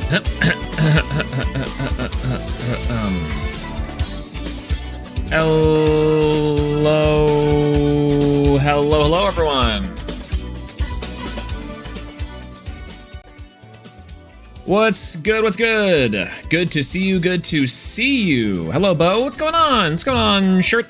Hello, everyone. What's good? Good to see you. Hello, Bo. What's going on? Shirt.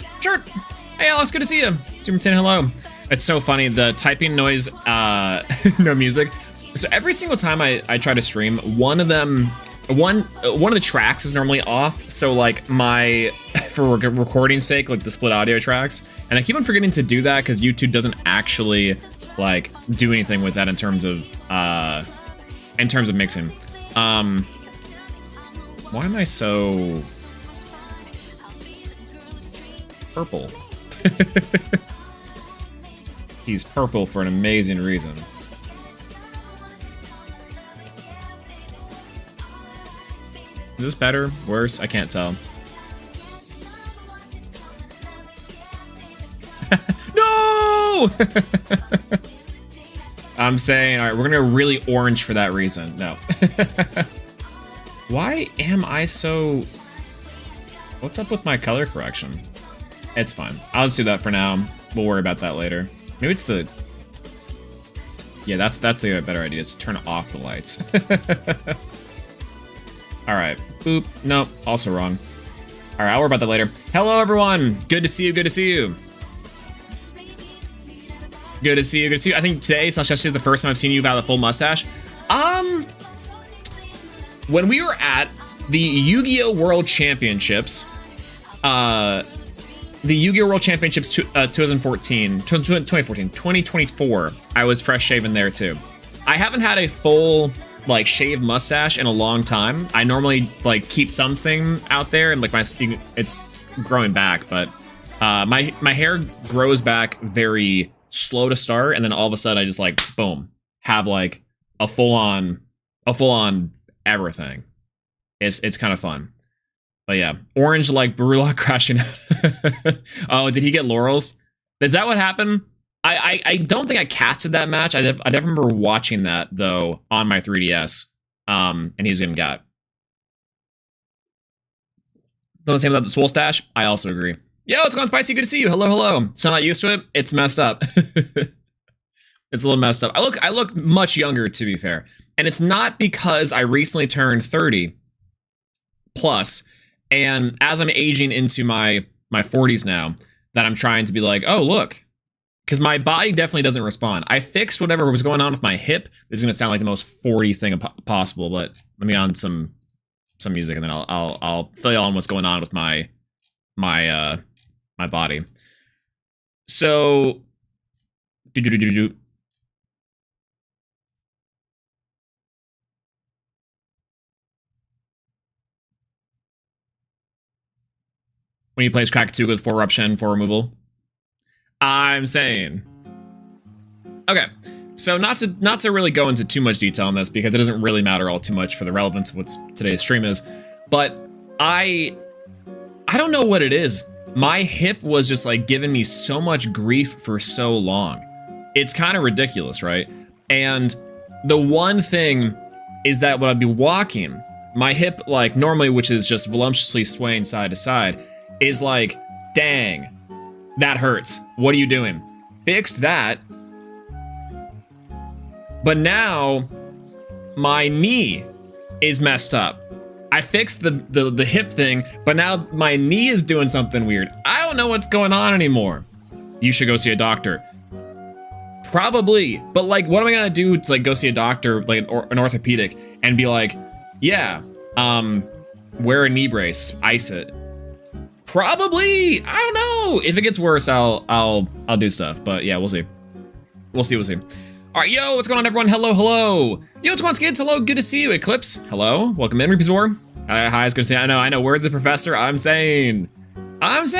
Hey, Alex. Good to see you. Super 10. Hello. It's so funny. The typing noise. No music. So every single time I try to stream, one of the tracks is normally off. So like for recording sake, like the split audio tracks, and I keep on forgetting to do that because YouTube doesn't actually like do anything with that in terms of mixing. Why am I so purple? He's purple for an amazing reason. Is this better? Worse? I can't tell. No! I'm saying, all right, we're gonna go really orange for that reason. No. Why am I so... What's up with my color correction? It's fine. I'll just do that for now. We'll worry about that later. Maybe it's the... Yeah, that's the better idea. Just turn off the lights. All right. Boop. Nope. Also wrong. All right. I'll worry about that later. Hello, everyone. Good to see you. Good to see you. I think today / yesterday is the first time I've seen you without a full mustache. When we were at the Yu-Gi-Oh! World Championships, 2024, I was fresh shaven there too. I haven't had a full like shaved mustache in a long time. I normally like keep something out there and like it's growing back, but my hair grows back very slow to start, and then all of a sudden I just like boom have like a full on everything. It's kind of fun. But yeah, orange like Barulok crashing out. Oh, did he get laurels? Is that what happened? I don't think I casted that match. I definitely remember watching that though on my 3DS. And he's getting got. The same about the Swole Stash. I also agree. Yo, it's going spicy. Good to see you. Hello. So not used to it. It's messed up. It's a little messed up. I look much younger, to be fair, and it's not because I recently turned 30 plus, and as I'm aging into my 40s now, that I'm trying to be like, oh look. Because my body definitely doesn't respond. I fixed whatever was going on with my hip. This is gonna sound like the most 40 thing possible, but let me on some music, and then I'll fill you on what's going on with my body. So, when he plays Krakatuga with 4 eruption, 4 removal. I'm saying. Okay, so not to really go into too much detail on this because it doesn't really matter all too much for the relevance of what today's stream is, but I don't know what it is. My hip was just like giving me so much grief for so long. It's kind of ridiculous, right? And the one thing is that when I'd be walking, my hip, like normally, which is just voluptuously swaying side to side, is like, dang, that hurts. What are you doing? Fixed that. But now my knee is messed up. I fixed the hip thing, but now my knee is doing something weird. I don't know what's going on anymore. You should go see a doctor. Probably, but like, what am I gonna do to like go see a doctor, like an orthopedic, and be like, yeah, wear a knee brace, ice it. Probably, I don't know. If it gets worse, I'll do stuff. But yeah, we'll see. We'll see. All right, yo, what's going on, everyone? Hello. Yo, what's going on, kids? Hello, good to see you. Eclipse, hello, welcome in. Reapers War. Hi, I was gonna say, I know. Where's the professor? I'm saying. What's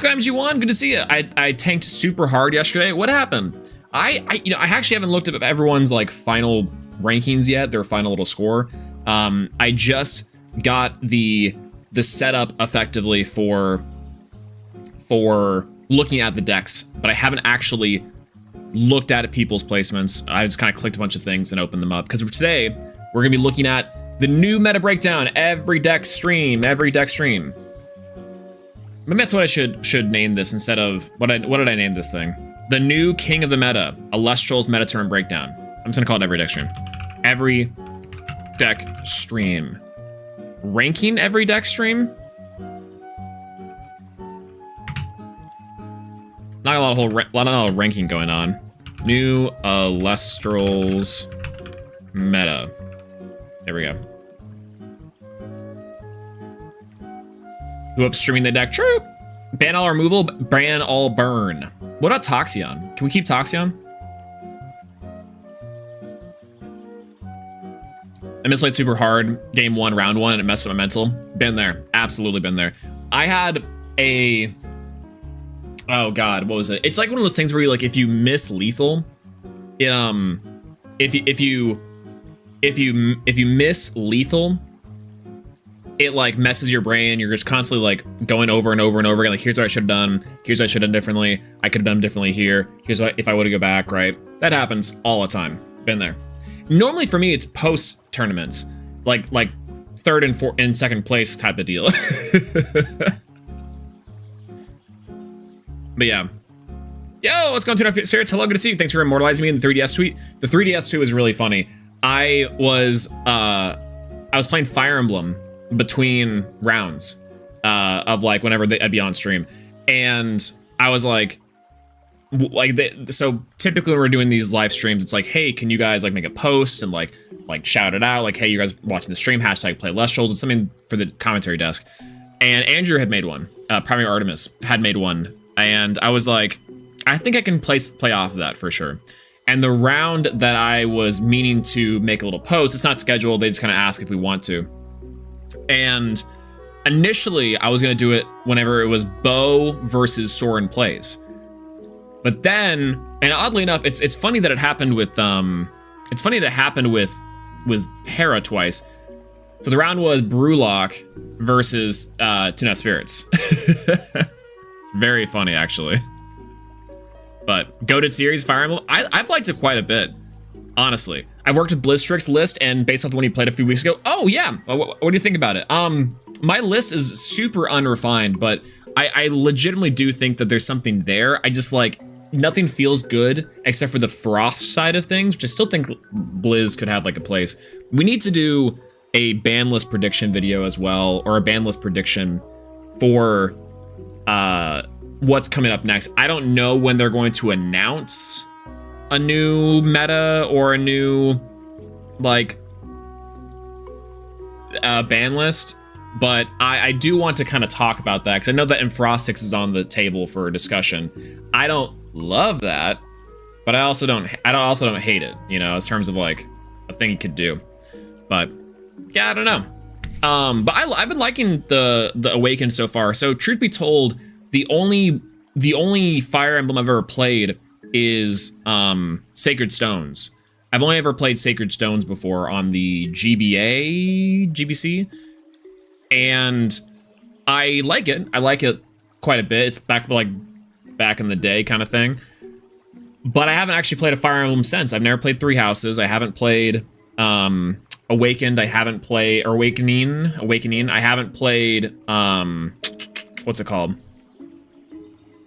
going on, MG1? Good to see you. I tanked super hard yesterday. What happened? I actually haven't looked at everyone's like final rankings yet. Their final little score. I just got the setup effectively for looking at the decks, but I haven't actually looked at people's placements. I just kind of clicked a bunch of things and opened them up because today We're gonna be looking at the new meta breakdown, every deck stream. Maybe that's what I should name this instead of, what did I name this thing? The new king of the meta, Elestrals meta turn breakdown. I'm just gonna call it every deck stream. Every deck stream. Ranking every deck stream? Not a lot of ranking going on. New Elestrals meta. There we go. Who upstreaming the deck? True. Ban all removal, ban all burn. What about Toxion? Can we keep Toxion? I misplayed super hard game 1, round 1, and it messed up my mental. Been there. Absolutely been there. I had a... Oh god, what was it? It's like one of those things where you like, if you miss lethal, if you miss lethal, it like messes your brain. You're just constantly like going over and over and over again. Like, here's what I should have done. Here's what I should have done differently. I could have done differently here. Here's what if I would to go back, right? That happens all the time. Been there. Normally for me, it's post tournaments, like third and fourth and second place type of deal. But yeah. Yo, what's going on, Spirits? Hello, good to see you. Thanks for immortalizing me in the 3DS tweet. The 3DS tweet was really funny. I was playing Fire Emblem between rounds of like whenever I'd be on stream, and I was like so typically when we're doing these live streams, it's like, hey, can you guys like make a post and like shout it out, like, hey, you guys watching the stream, hashtag play Elestrals. It's something for the commentary desk. And Andrew had made one. Primary Artemis had made one, and I was like, I think I can play off of that for sure. And the round that I was meaning to make a little post, it's not scheduled. They just kind of ask if we want to. And initially, I was going to do it whenever it was Bo versus Soren plays. But then, and oddly enough, it's funny that it happened with with Hera twice. So the round was Brewlock versus Tune Spirits. Very funny, actually. But Goated series, Fire Emblem, I've liked it quite a bit, honestly. I've worked with Blizztrick's list, and based off the one he played a few weeks ago, oh yeah, what do you think about it? My list is super unrefined, but I legitimately do think that there's something there. I just like, nothing feels good except for the Frost side of things, which I still think Blizz could have like a place. We need to do a ban list prediction video as well, or a ban list prediction for what's coming up next. I don't know when they're going to announce a new meta or a new like ban list, but I do want to kind of talk about that because I know that Infrostix is on the table for discussion. I don't love that, but I also don't hate it, you know, in terms of like a thing you could do. But yeah, I don't know. But I've been liking the Awakened so far. So truth be told, the only Fire Emblem I've ever played is Sacred Stones. I've only ever played Sacred Stones before on the GBC, and I like it. I like it quite a bit. It's back in the day kind of thing. But I haven't actually played a Fire Emblem since. I've never played Three Houses. I haven't played Awakened. I haven't played Awakening. I haven't played what's it called?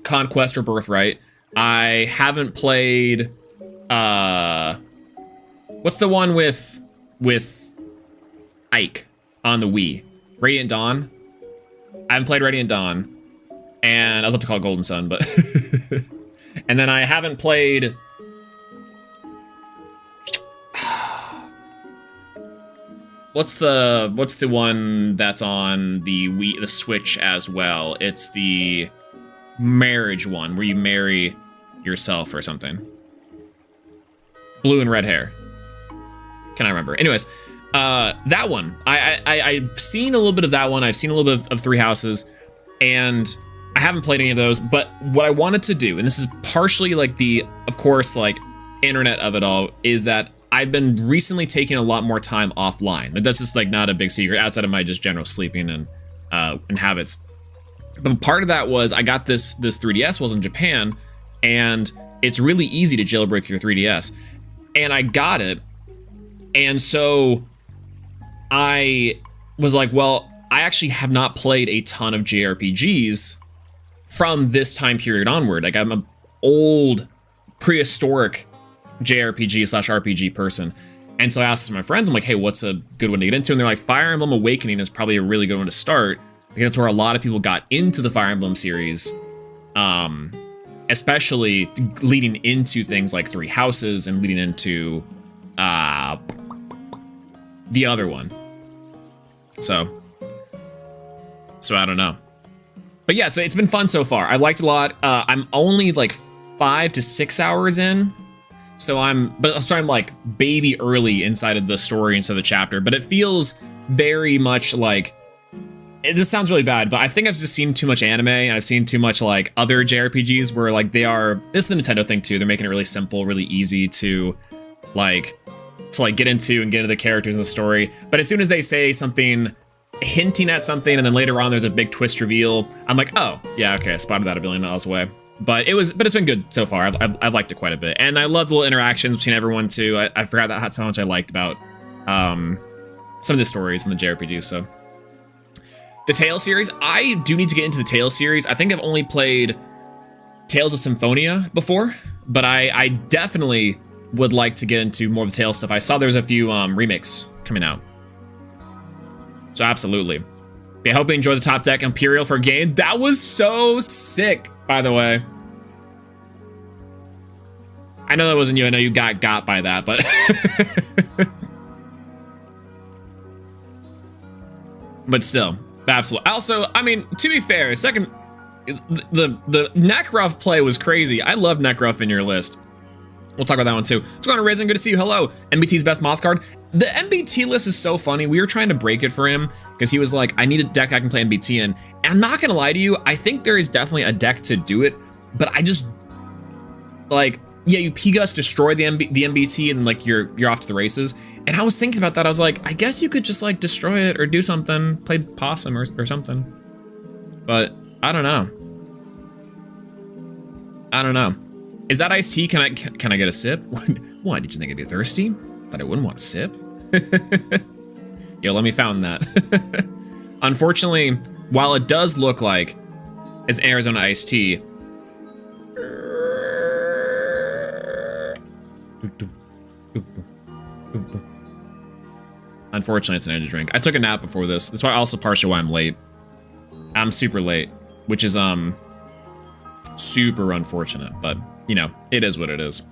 Conquest or Birthright. I haven't played what's the one with Ike on the Wii? Radiant Dawn. I haven't played Radiant Dawn, and I was about to call it Golden Sun, but and then I haven't played what's the one that's on the Wii, the Switch as well? It's the marriage one where you marry yourself or something. Blue and red hair. Can I remember? Anyways, that one. I've seen a little bit of that one. I've seen a little bit of Three Houses, and I haven't played any of those. But what I wanted to do, and this is partially like of course, like internet of it all, is that I've been recently taking a lot more time offline. That's just like not a big secret outside of my just general sleeping and habits. But part of that was I got this 3DS while I was in Japan, and it's really easy to jailbreak your 3DS. And I got it, and so I was like, well, I actually have not played a ton of JRPGs from this time period onward. Like, I'm an old prehistoric JRPG / RPG person. And so I asked my friends, I'm like, hey, what's a good one to get into? And they're like, Fire Emblem Awakening is probably a really good one to start, because that's where a lot of people got into the Fire Emblem series, especially leading into things like Three Houses and leading into the other one. So I don't know. But yeah, so it's been fun so far. I liked it a lot. I'm only like 5 to 6 hours in. So I'm like baby early inside of the story, inside the chapter, but it feels very much like, this sounds really bad, but I think I've just seen too much anime, and I've seen too much like other JRPGs where like this is the Nintendo thing too. They're making it really simple, really easy to get into the characters and the story. But as soon as they say something hinting at something, and then later on there's a big twist reveal, I'm like, oh yeah, okay, I spotted that a billion miles away. But it's been good so far. I've liked it quite a bit, and I love the little interactions between everyone too. I forgot that how much I liked about some of the stories in the JRPGs. So the Tales series, I do need to get into the Tales series. I think I've only played Tales of Symphonia before, but I definitely would like to get into more of the Tales stuff. I saw there's a few remakes coming out, so absolutely. I hope you enjoy the Top Deck Imperial for a game. That was so sick, by the way. I know that wasn't you. I know you got by that, but but still, absolutely. Also, I mean, to be fair, the Necruff play was crazy. I love Necruff in your list. We'll talk about that one too. What's going on, Risen? Good to see you. Hello. MBT's best moth card. The MBT list is so funny. We were trying to break it for him because he was like, I need a deck I can play MBT in. And I'm not going to lie to you. I think there is definitely a deck to do it, but I just like, yeah, you P-Gus destroy the MBT and like you're off to the races. And I was thinking about that. I was like, I guess you could just like destroy it or do something, play Possum or something. But I don't know. Is that iced tea? Can I get a sip? What, did you think I'd be thirsty? Thought I wouldn't want a sip? Yo, let me found that. Unfortunately, while it does look like it's Arizona iced tea, unfortunately it's an energy drink. I took a nap before this. That's why also partially why I'm late. I'm super late, which is super unfortunate, but you know, it is what it is.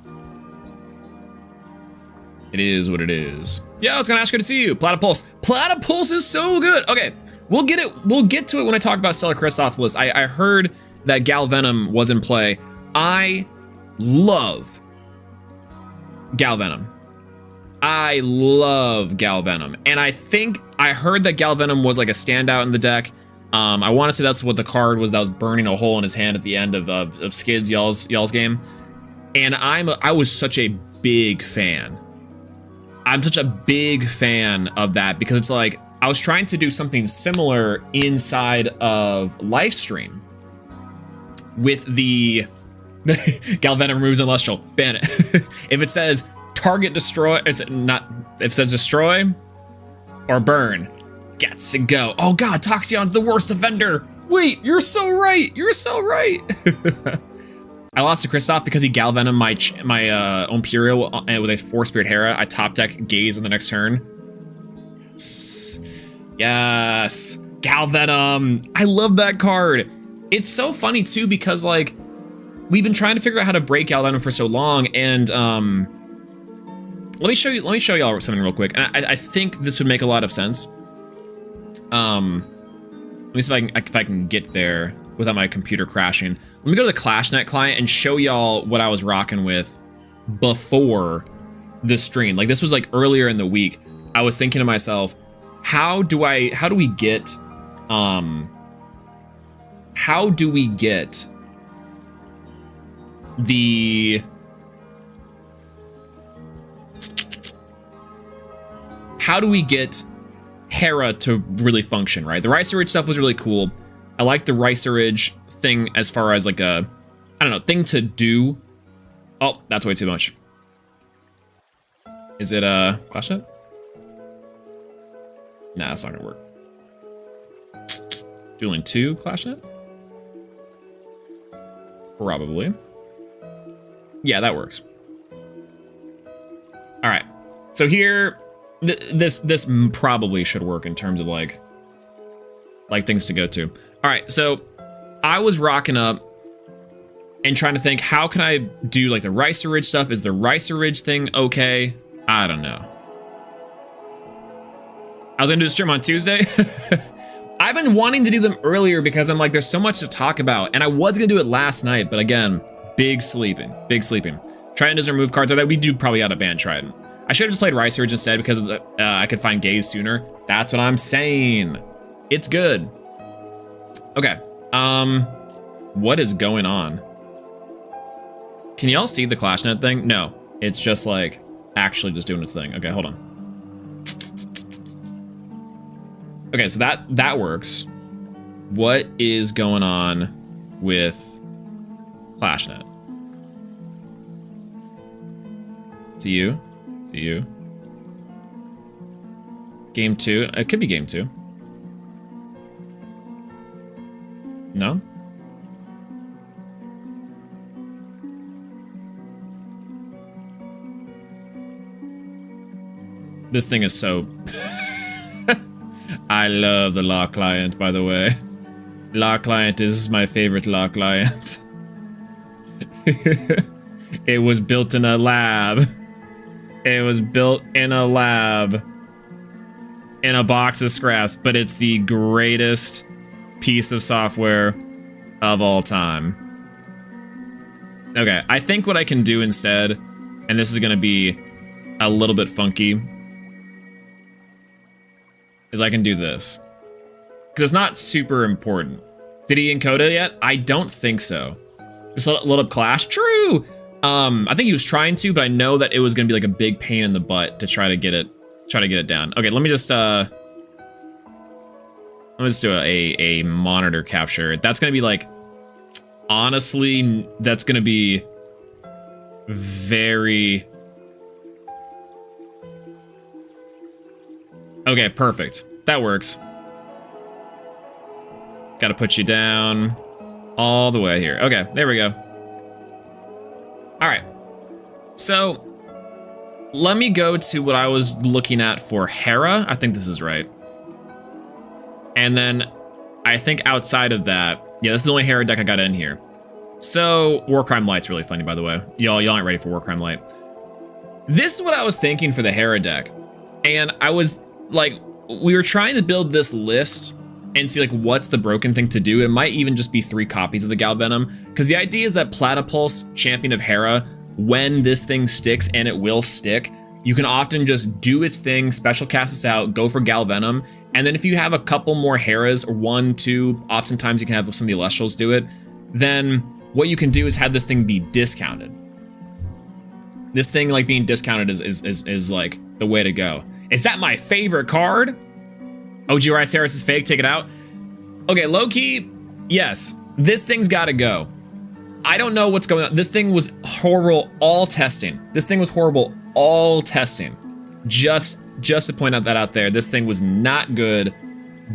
It is what it is. Yeah, it's gonna ask, good to see you. Platypulse. Platypulse is so good. Okay, we'll get to it when I talk about Stella Kristoff's list. I heard that Galvenom was in play. I love Galvenom. I love Galvenom. And I think I heard that Galvenom was like a standout in the deck. I want to say that's what the card was that was burning a hole in his hand at the end of Skid's y'all's game. And I was such a big fan. I'm such a big fan of that because it's like I was trying to do something similar inside of Lifestream with the Galvenom removes Celestial. Ban it. If it says target destroy, is it not? If it says destroy or burn, gets to go. Oh god, Toxion's the worst defender. Wait, you're so right. You're so right. I lost to Kristoff because he Galvenomed my Imperial with a 4-Spirit Hera. I top deck Gaze on the next turn. Yes. Galvenom. I love that card. It's so funny too because like we've been trying to figure out how to break Galvenom for so long, and let me show y'all something real quick. And I think this would make a lot of sense. Let me see if I can get there without my computer crashing. Let me go to the ClashNet client and show y'all what I was rocking with before the stream. Like this was like earlier in the week. I was thinking to myself, how do we get Hera to really function, right? The Ricerage stuff was really cool. I like the Ricerage thing as far as like a, I don't know, thing to do. Oh, that's way too much. Is it ClashNet? Nah, that's not gonna work. Dueling 2 Clashnet? Probably. Yeah, that works. All right. So here, this probably should work in terms of like things to go to. All right. So I was rocking up and trying to think, how can I do like the Ricer Ridge stuff? Is the Ricer Ridge thing okay? I don't know. I was gonna do a stream on Tuesday. I've been wanting to do them earlier because I'm like, there's so much to talk about. And I was gonna do it last night, but again, big sleeping. Trident doesn't remove cards like that. We do probably out of ban Trident. I should have just played Ricer Ridge instead because of the, I could find Gaze sooner. That's what I'm saying. It's good. Okay. What is going on? Can y'all see the Clashnet thing? No, it's just like actually just doing its thing. Okay, hold on. Okay, so that works. What is going on with Clashnet? To you. Game 2. It could be game 2. No? This thing is so... I love the law client, by the way. Law client is my favorite law client. It was built in a lab. It was built in a lab. In a box of scraps, but it's the greatest piece of software of all time. Okay, I think what I can do instead, and this is gonna be a little bit funky, is I can do this. Because it's not super important. Did he encode it yet? I don't think so. Just let up Clash? True! I think he was trying to, but I know that it was gonna be like a big pain in the butt to try to get it down. Okay, let me just do a monitor capture. That's gonna be like, honestly, that's gonna be very... Okay, perfect. That works. Gotta put you down all the way here. Okay, there we go. All right. So let me go to what I was looking at for Hera. I think this is right. And then I think outside of that, yeah, this is the only Hera deck I got in here. So Warcrime Light's really funny, by the way. Y'all aren't ready for Warcrime Light. This is what I was thinking for the Hera deck. And I was like, we were trying to build this list and see like what's the broken thing to do. It might even just be 3 copies of the Galvenom, because the idea is that Platypulse, Champion of Hera, when this thing sticks, and it will stick, you can often just do its thing, special cast this out, go for Galvenom, and then if you have a couple more Heras, or 1, 2, oftentimes you can have some of the Elestrals do it, then what you can do is have this thing be discounted. This thing like being discounted is like the way to go. Is that my favorite card? OG Riceras is fake, take it out. Okay, low-key, yes, this thing's gotta go. I don't know what's going on. This thing was horrible all testing. Just to point out that out there, this thing was not good.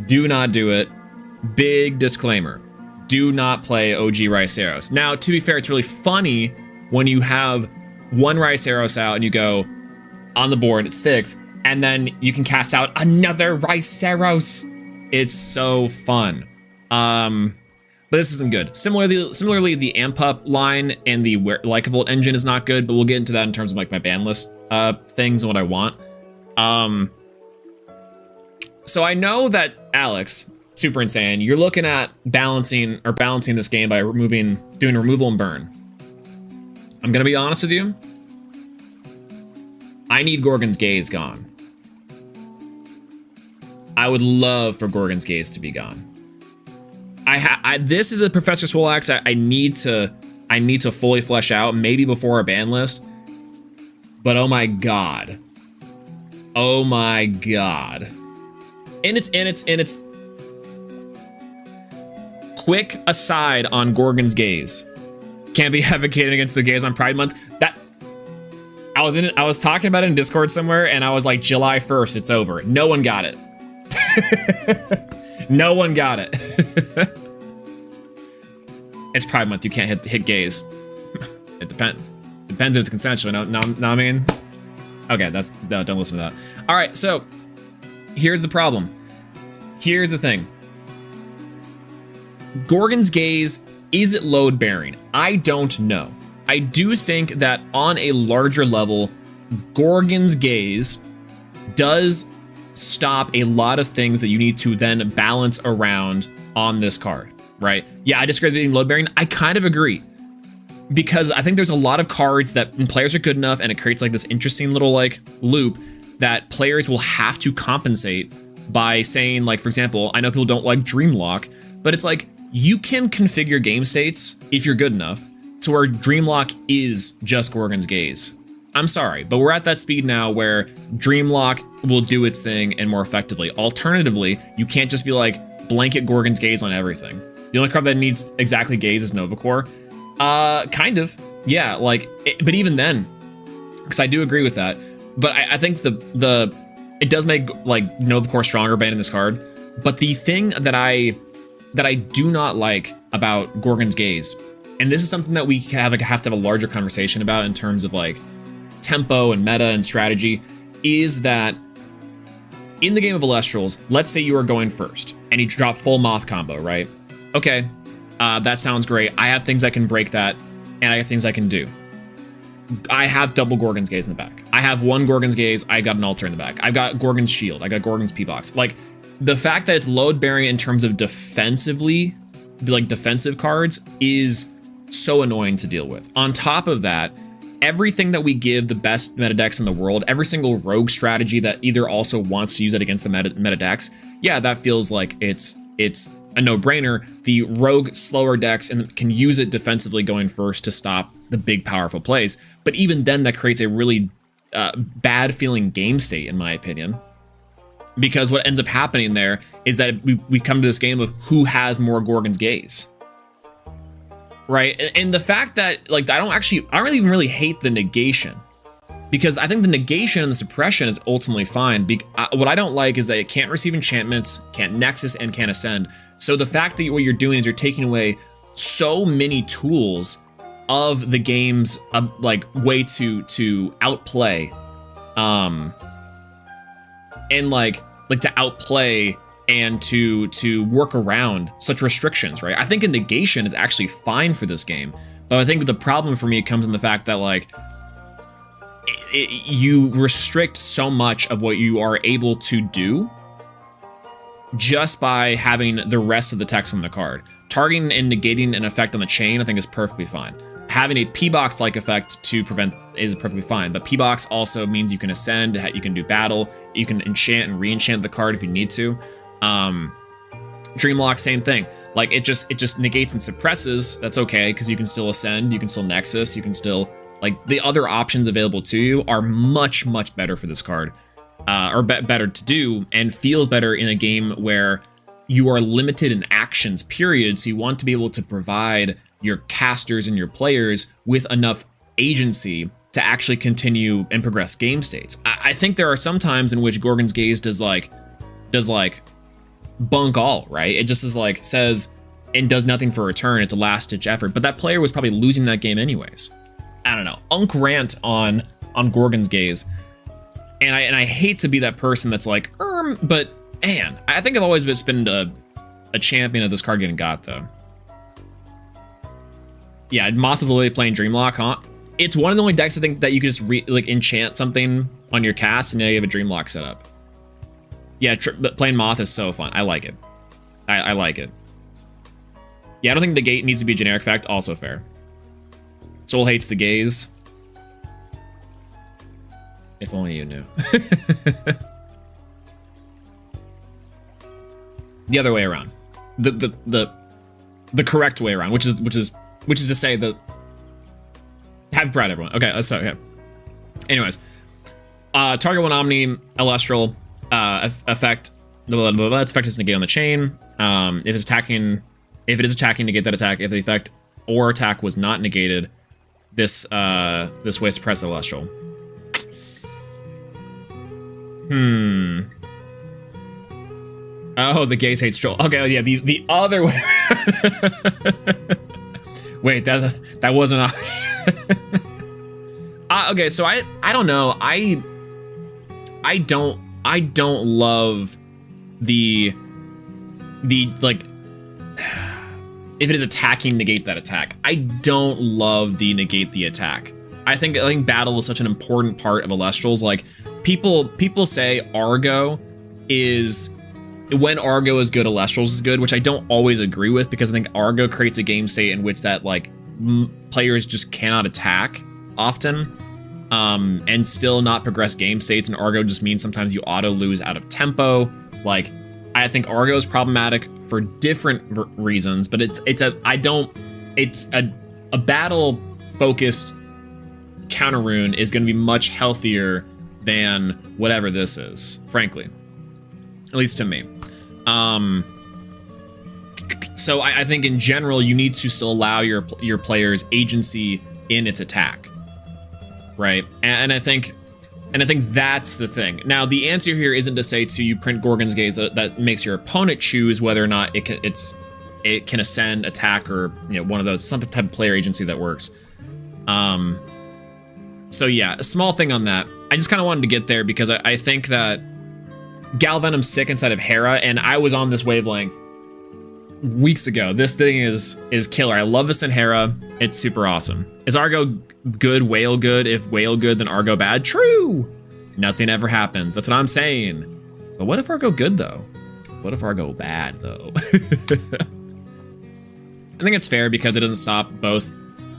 Do not do it. Big disclaimer. Do not play OG Riceros. Now, to be fair, it's really funny when you have 1 Riceros out and you go on the board, it sticks, and then you can cast out another Riceros. It's so fun. But this isn't good. Similarly, the Amp Up line and the Lycavolt engine is not good, but we'll get into that in terms of like my ban list things and what I want. So I know that Alex, Super Insane, you're looking at balancing this game by doing removal and burn. I'm gonna be honest with you. I need Gorgon's Gaze gone. I would love for Gorgon's Gaze to be gone. This is a Professor Swolax I need to fully flesh out, maybe before our ban list. But oh my god. Oh my god. And it's quick aside on Gorgon's Gaze. Can't be advocating against the gays on Pride Month. I was talking about it in Discord somewhere, and I was like, July 1st, it's over. No one got it. No one got it. It's Pride Month. You can't hit gays. It depends if it's consensual. No, I mean. Okay, no, don't listen to that. All right, so here's the problem. Here's the thing. Gorgon's Gaze, is it load bearing? I don't know. I do think that on a larger level, Gorgon's Gaze does stop a lot of things that you need to then balance around on this card, right? Yeah, I disagree with being load bearing. I kind of agree, because I think there's a lot of cards that when players are good enough and it creates like this interesting little like loop that players will have to compensate by saying, like, for example, I know people don't like Dreamlock, but it's like you can configure game states if you're good enough to where Dreamlock is just Gorgon's Gaze. I'm sorry, but we're at that speed now where Dreamlock will do its thing and more effectively. Alternatively, you can't just be like blanket Gorgon's Gaze on everything. The only card that needs exactly Gaze is Novacore. Kind of, yeah, like, but even then, because I do agree with that, but I think it does make like Novacore stronger banning this card. But the thing that I do not like about Gorgon's Gaze, and this is something that we have to have a larger conversation about in terms of like tempo and meta and strategy, is that in the game of Elestrals, let's say you are going first and you drop full Moth combo, right? Okay, that sounds great. I have things I can break that, and I have things I can do. I have double Gorgon's Gaze in the back. I have one Gorgon's Gaze, I got an altar in the back. I've got Gorgon's Shield, I got Gorgon's P-Box. Like, the fact that it's load bearing in terms of defensively, like defensive cards, is so annoying to deal with. On top of that, everything that we give the best meta decks in the world, every single rogue strategy that either also wants to use it against the meta decks, yeah, that feels like it's a no-brainer. The rogue slower decks and can use it defensively going first to stop the big powerful plays. But even then, that creates a really bad feeling game state, in my opinion. Because what ends up happening there is that we come to this game of who has more Gorgon's Gaze. Right? And the fact that, like, I don't even really hate the negation, because I think the negation and the suppression is ultimately fine. What I don't like is that it can't receive enchantments, can't nexus, and can't ascend. So the fact that what you're doing is you're taking away so many tools of the game's like way to outplay, and like to outplay and to work around such restrictions, right? I think a negation is actually fine for this game, but I think the problem for me comes in the fact that, like, you restrict so much of what you are able to do just by having the rest of the text on the card. Targeting and negating an effect on the chain, I think, is perfectly fine. Having a P-Box-like effect to prevent is perfectly fine, but P-Box also means you can ascend, you can do battle, you can enchant and re-enchant the card if you need to. Dreamlock, same thing. Like, it just negates and suppresses. That's okay, because you can still ascend, you can still nexus, you can still, like, the other options available to you are much better for this card, or better to do, and feels better in a game where you are limited in actions, period. So you want to be able to provide your casters and your players with enough agency to actually continue and progress game states. I think there are some times in which Gorgon's Gaze does bunk all, right? It just is like, says and does nothing for a return. It's a last ditch effort, but that player was probably losing that game anyways. I don't know. Unk rant on Gorgon's Gaze, and I hate to be that person that's like, but man, I think I've always been a champion of this card getting got, though. Yeah, Moth was literally playing Dreamlock, huh? It's one of the only decks I think that you can just enchant something on your cast and now you have a Dreamlock set up. Yeah, but playing Moth is so fun. I like it. I like it. Yeah, I don't think the gate needs to be a generic effect. Also fair. Soul hates the gaze. If only you knew. The other way around. The correct way around, which is to say that. Happy Pride, everyone. Okay, so okay. Anyways, target one Omni Elestral effect. Its effect is negate on the chain. If it is attacking, negate that attack. If the effect or attack was not negated, this way suppress the Elestral. Oh, the gays hate Stroll. Okay, yeah, the other way. Wait, that wasn't okay, so I don't know. I don't love the like if it is attacking, negate that attack. I don't love the negate the attack. I think battle is such an important part of Elestrals. Like people say Argo is when Argo is good, Elestrals is good, which I don't always agree with because I think Argo creates a game state in which that like players just cannot attack often and still not progress game states, and Argo just means sometimes you auto lose out of tempo. Like I think Argo is problematic for different reasons, but it's a battle focused counter rune is going to be much healthier than whatever this is, frankly, at least to me. So I think in general you need to still allow your players agency in its attack, right? And I think that's the thing. Now the answer here isn't to say to you print Gorgon's Gaze that makes your opponent choose whether or not it can ascend, attack, or one of those, some type of player agency that works. So yeah, a small thing on that. I just kind of wanted to get there because I think that Galvenom's sick inside of Hera, and I was on this wavelength weeks ago. This thing is killer. I love this in Hera. It's super awesome. Is Argo good, Whale good? If Whale good, then Argo bad? True. Nothing ever happens. That's what I'm saying. But what if Argo good though? What if Argo bad though? I think it's fair because it doesn't stop both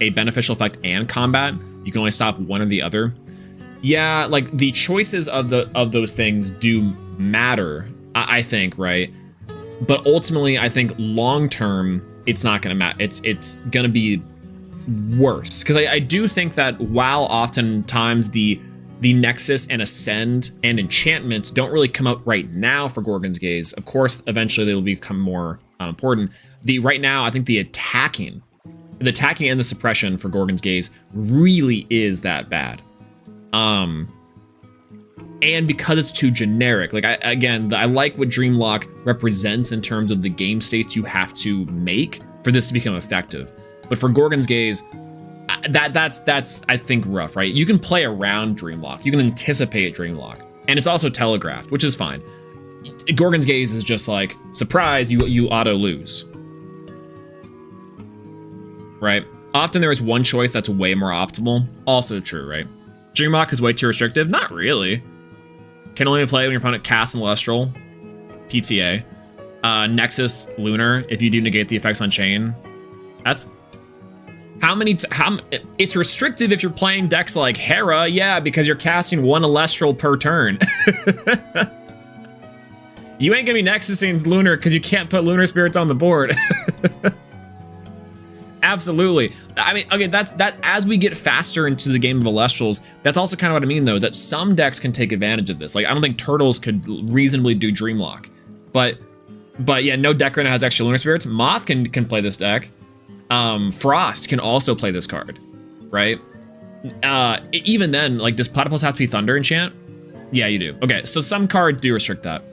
a beneficial effect and combat. You can only stop one or the other. Yeah, like the choices of those things do matter, I think, right? But ultimately, I think long term, it's not going to matter. It's going to be worse because I do think that while oftentimes the Nexus and Ascend and enchantments don't really come up right now for Gorgon's Gaze. Of course, eventually they will become more important. Right now, I think the attacking and the suppression for Gorgon's Gaze really is that bad. And because it's too generic, like I like what Dreamlock represents in terms of the game states you have to make for this to become effective. But for Gorgon's Gaze, that's I think rough, right? You can play around Dreamlock, you can anticipate Dreamlock, and it's also telegraphed, which is fine. Gorgon's Gaze is just like surprise, you auto lose, right? Often there is one choice that's way more optimal. Also true, right? Dreamlock is way too restrictive. Not really. Can only play when your opponent casts an Elestral. PTA. Nexus, Lunar, if you do negate the effects on chain. That's... It's restrictive if you're playing decks like Hera, yeah, because you're casting one Elestral per turn. You ain't gonna be Nexusing Lunar because you can't put Lunar Spirits on the board. Absolutely. I mean, okay, that as we get faster into the game of Elestrals, that's also kind of what I mean, though, is that some decks can take advantage of this. Like, I don't think Turtles could reasonably do Dreamlock. But yeah, no deck right now has extra Lunar Spirits. Moth can play this deck. Frost can also play this card, right? Even then, like, does Platypus have to be Thunder enchant? Yeah, you do. Okay, so some cards do restrict that.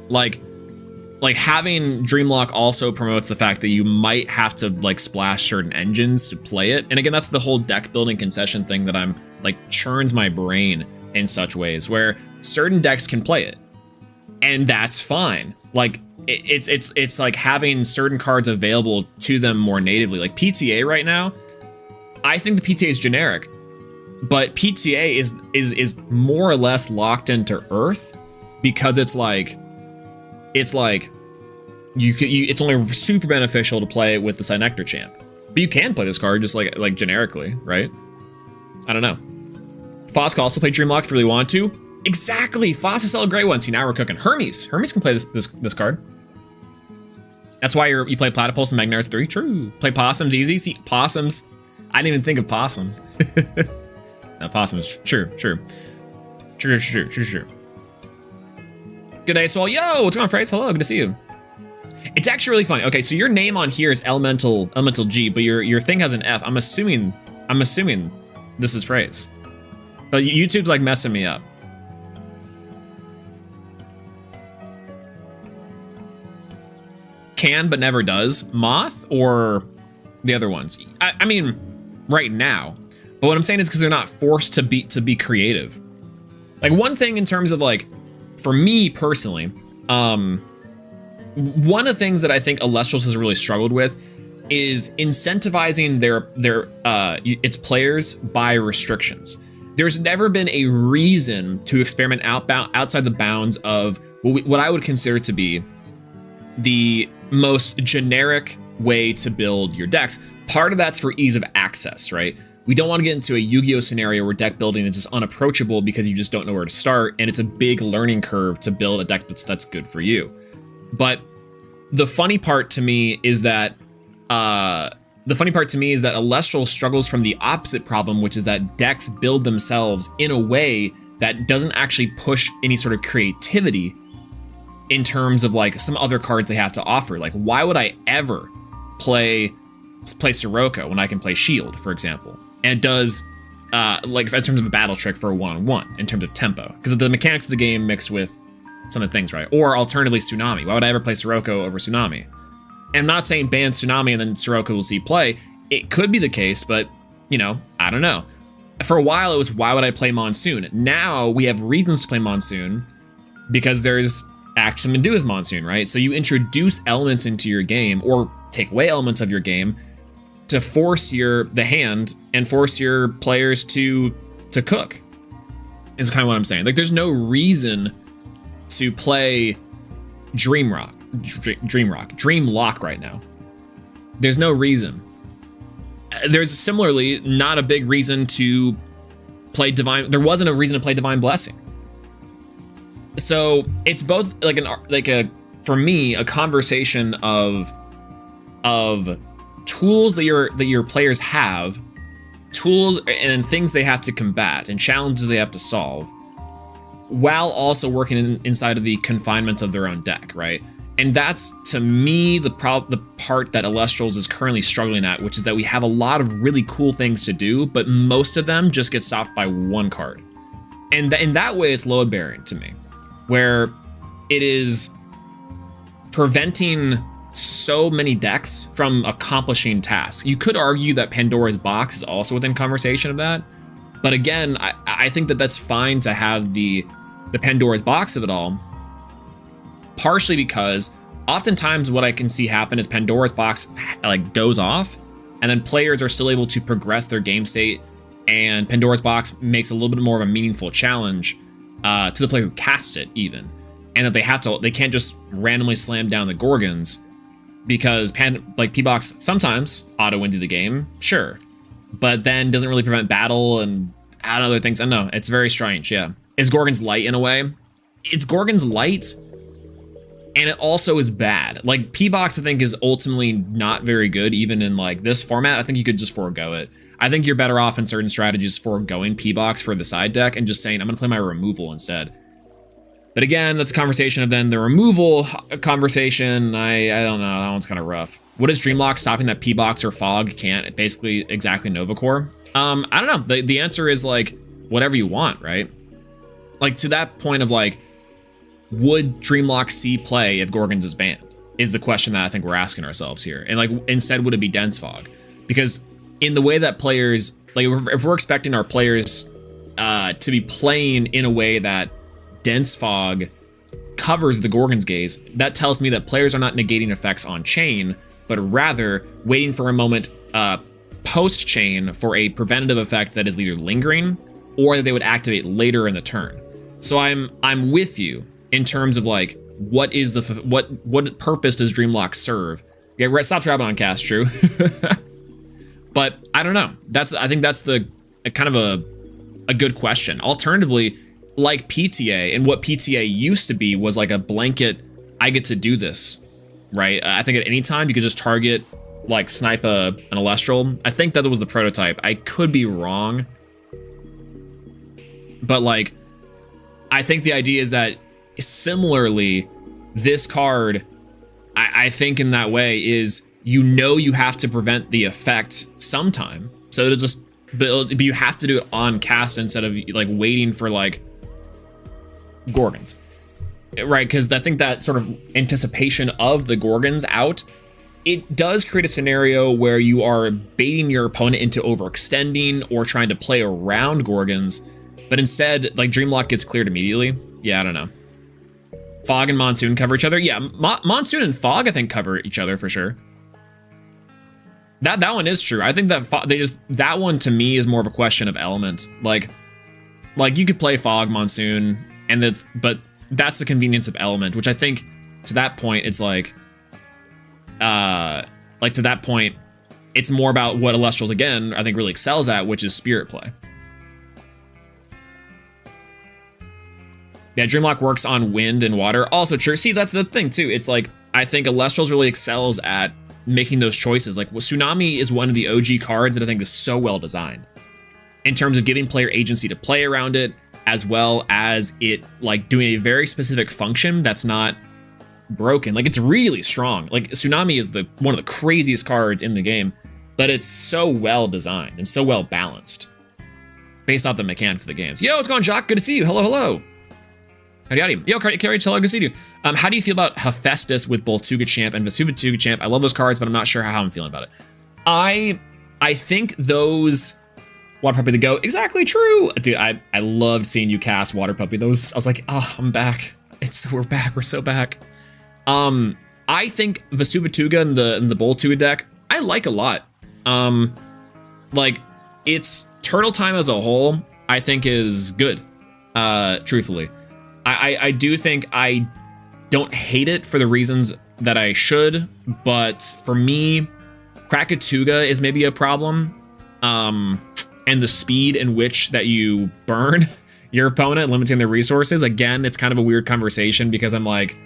Like having Dreamlock also promotes the fact that you might have to like splash certain engines to play it. And again, that's the whole deck building concession thing that I'm like churns my brain in such ways where certain decks can play it. And that's fine. Like it's like having certain cards available to them more natively. Like PTA right now, I think the PTA is generic, but PTA is more or less locked into Earth because it's like it's only super beneficial to play with the Synectar champ. But you can play this card just like generically, right? I don't know. Foss can also play Dreamlock if you really want to. Exactly. Foss is still a great one. See, now we're cooking. Hermes can play this card. That's why you play Platypus and Magnarus 3. True. Play Possums easy. See, Possums. I didn't even think of Possums. No, Possums. True. Good day, Swell. Yo, what's going on, Phrase? Hello, good to see you. It's actually really funny. Okay, so your name on here is Elemental G, but your thing has an F. I'm assuming this is Phrase. But YouTube's like messing me up. can but never does, Moth or the other ones? I mean, right now. But what I'm saying is because they're not forced to be creative. Like one thing in terms of like, for me personally, one of the things that I think Elestrals has really struggled with is incentivizing its players by restrictions. There's never been a reason to experiment outside the bounds of what I would consider to be the most generic way to build your decks. Part of that's for ease of access, right? We don't want to get into a Yu-Gi-Oh scenario where deck building is just unapproachable because you just don't know where to start, and it's a big learning curve to build a deck that's good for you. But the funny part to me is that Elestral struggles from the opposite problem, which is that decks build themselves in a way that doesn't actually push any sort of creativity in terms of like some other cards they have to offer. Like, why would I ever play Sirocco when I can play Shield, for example? And it does, like in terms of a battle trick for a one-on-one, in terms of tempo, because of the mechanics of the game mixed with some of the things, right? Or alternatively, Tsunami. Why would I ever play Sirocco over Tsunami? And I'm not saying ban Tsunami and then Sirocco will see play. It could be the case, but, you know, I don't know. For a while, it was, why would I play Monsoon? Now we have reasons to play Monsoon because there's something to do with Monsoon, right? So you introduce elements into your game or take away elements of your game to force the hand and force your players to cook, is kind of what I'm saying. Like, there's no reason to play Dreamlock right now. There's no reason. There's similarly not a big reason to play Divine. There wasn't a reason to play Divine Blessing. So it's both for me, a conversation of tools that your players have, tools and things they have to combat and challenges they have to solve, while also working inside of the confinements of their own deck, right? And that's, to me, the part that Elestrals is currently struggling at, which is that we have a lot of really cool things to do, but most of them just get stopped by one card. And in that way, it's load bearing to me, where it is preventing so many decks from accomplishing tasks. You could argue that Pandora's Box is also within conversation of that, but again, I think that that's fine to have the Pandora's Box of it all, partially because oftentimes what I can see happen is Pandora's Box like goes off, and then players are still able to progress their game state, and Pandora's Box makes a little bit more of a meaningful challenge to the player who cast it, even, and that they can't just randomly slam down the Gorgons, because P-Box sometimes auto into the game, sure, but then doesn't really prevent battle and add other things. I don't know, it's very strange. Yeah, is Gorgon's light in a way? It's Gorgon's light, and it also is bad. Like, P-Box, I think, is ultimately not very good, even in like this format. I think you could just forego it. I think you're better off in certain strategies foregoing P-Box for the side deck and just saying, I'm gonna play my removal instead. But again, that's a conversation of then the removal conversation. I don't know, that one's kind of rough. What is Dreamlock stopping that P-Box or Fog can't basically exactly Nova Core? I don't know. The answer is like whatever you want, right? Like, to that point of like, would Dreamlock see play if Gorgons is banned? Is the question that I think we're asking ourselves here. And like, instead, would it be Dense Fog? Because in the way that players, like, if we're expecting our players to be playing in a way that Dense Fog covers the Gorgon's Gaze, that tells me that players are not negating effects on chain, but rather waiting for a moment post chain for a preventative effect that is either lingering or that they would activate later in the turn. So I'm with you in terms of like, what is what purpose does Dreamlock serve? Yeah, stops Rabbit on cast, true. But I don't know. I think that's the kind of a good question. Alternatively, like PTA, and what PTA used to be was like a blanket, I get to do this, right? I think at any time you could just target, like, snipe an Elestral. I think that was the prototype. I could be wrong, but like, I think the idea is that similarly, this card, I think in that way is, you have to prevent the effect sometime, so but you have to do it on cast instead of like waiting for like Gorgons. right? Because I think that sort of anticipation of the Gorgons out, it does create a scenario where you are baiting your opponent into overextending or trying to play around Gorgons, but instead, like, Dreamlock gets cleared immediately. Yeah, I don't know. Fog and Monsoon cover each other. Yeah, Monsoon and Fog, I think, cover each other for sure. That one is true. I think that that one to me is more of a question of element. Like you could play Fog, Monsoon, and but that's the convenience of element, which I think to that point it's like to that point it's more about what Elestrals again I think really excels at, which is spirit play. Yeah, Dreamlock works on wind and water. Also true. See, that's the thing too. It's like I think Elestrals really excels at making those choices. Like, Tsunami is one of the OG cards that I think is so well designed in terms of giving player agency to play around it, as well as it like doing a very specific function that's not broken. Like, it's really strong. Like, Tsunami is one of the craziest cards in the game, but it's so well designed and so well balanced based off the mechanics of the games. Yo, what's going on, Jacques? Good to see you. Hello, hello. Howdy, howdy. Yo, Carrie, good to see you. How do you feel about Hephaestus with both Tuga Champ and Vesuva Champ? I love those cards, but I'm not sure how I'm feeling about it. I think those Water Puppy to go. Exactly true. Dude, I loved seeing you cast Water Puppy. I was like, oh, I'm back. We're back. We're so back. I think Vesuva Tuga in the Bolt Tuga deck, I like a lot. Like, its turtle time as a whole, I think is good. Truthfully. I do think I don't hate it for the reasons that I should, but for me, Krakatuga is maybe a problem. And the speed in which that you burn your opponent, limiting their resources. Again, it's kind of a weird conversation because I'm like,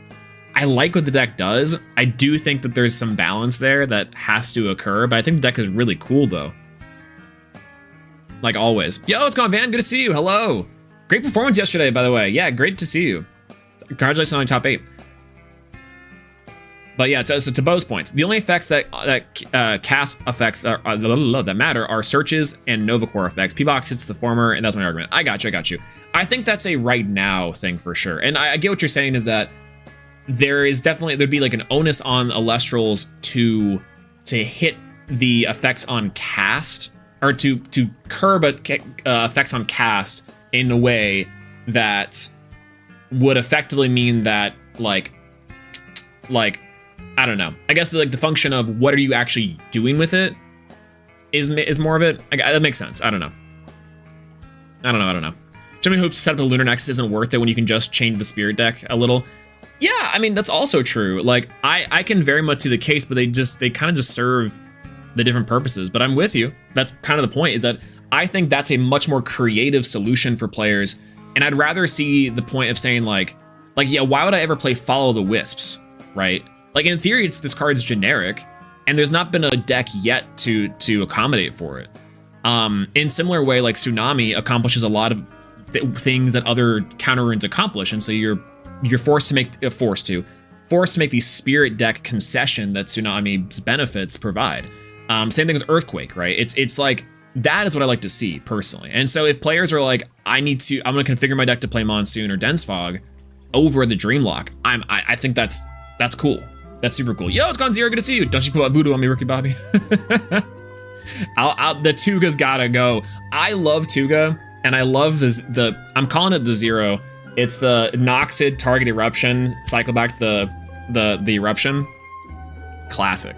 I like what the deck does. I do think that there's some balance there that has to occur, but I think the deck is really cool though. Like always. Yo, what's going on, Van? Good to see you. Hello. Great performance yesterday, by the way. Yeah, great to see you. Congratulations on top 8. But yeah, so to Bo's points, the only effects that cast effects that matter are searches and Nova Core effects. P-Box hits the former, and that's my argument. I got you. I think that's a right now thing for sure. And I get what you're saying is that there'd be like an onus on Elestrals to hit the effects on cast, or to curb effects on cast in a way that would effectively mean that like I don't know. I guess like the function of what are you actually doing with it is more of it. That makes sense. I don't know. Jimmy Hoops set up a Lunar Nexus isn't worth it when you can just change the spirit deck a little. Yeah, I mean that's also true. Like I can very much see the case, but they kind of just serve the different purposes. But I'm with you. That's kind of the point, is that I think that's a much more creative solution for players, and I'd rather see the point of saying like yeah, why would I ever play Follow the Wisps, right? Like in theory, this card's generic, and there's not been a deck yet to accommodate for it. In similar way, like Tsunami accomplishes a lot of things that other counter runes accomplish, and so you're forced to make the spirit deck concession that Tsunami's benefits provide. Same thing with Earthquake, right? It's like, that is what I like to see personally. And so if players are like, I'm gonna configure my deck to play Monsoon or Dense Fog over the Dreamlock, I think that's cool. That's super cool. Yo, it's gone Zero, good to see you. Don't you put voodoo on me, Rookie Bobby? The Tuga's gotta go. I love Tuga, and I love I'm calling it the Zero. It's the Noxid target eruption, cycle back the eruption. Classic.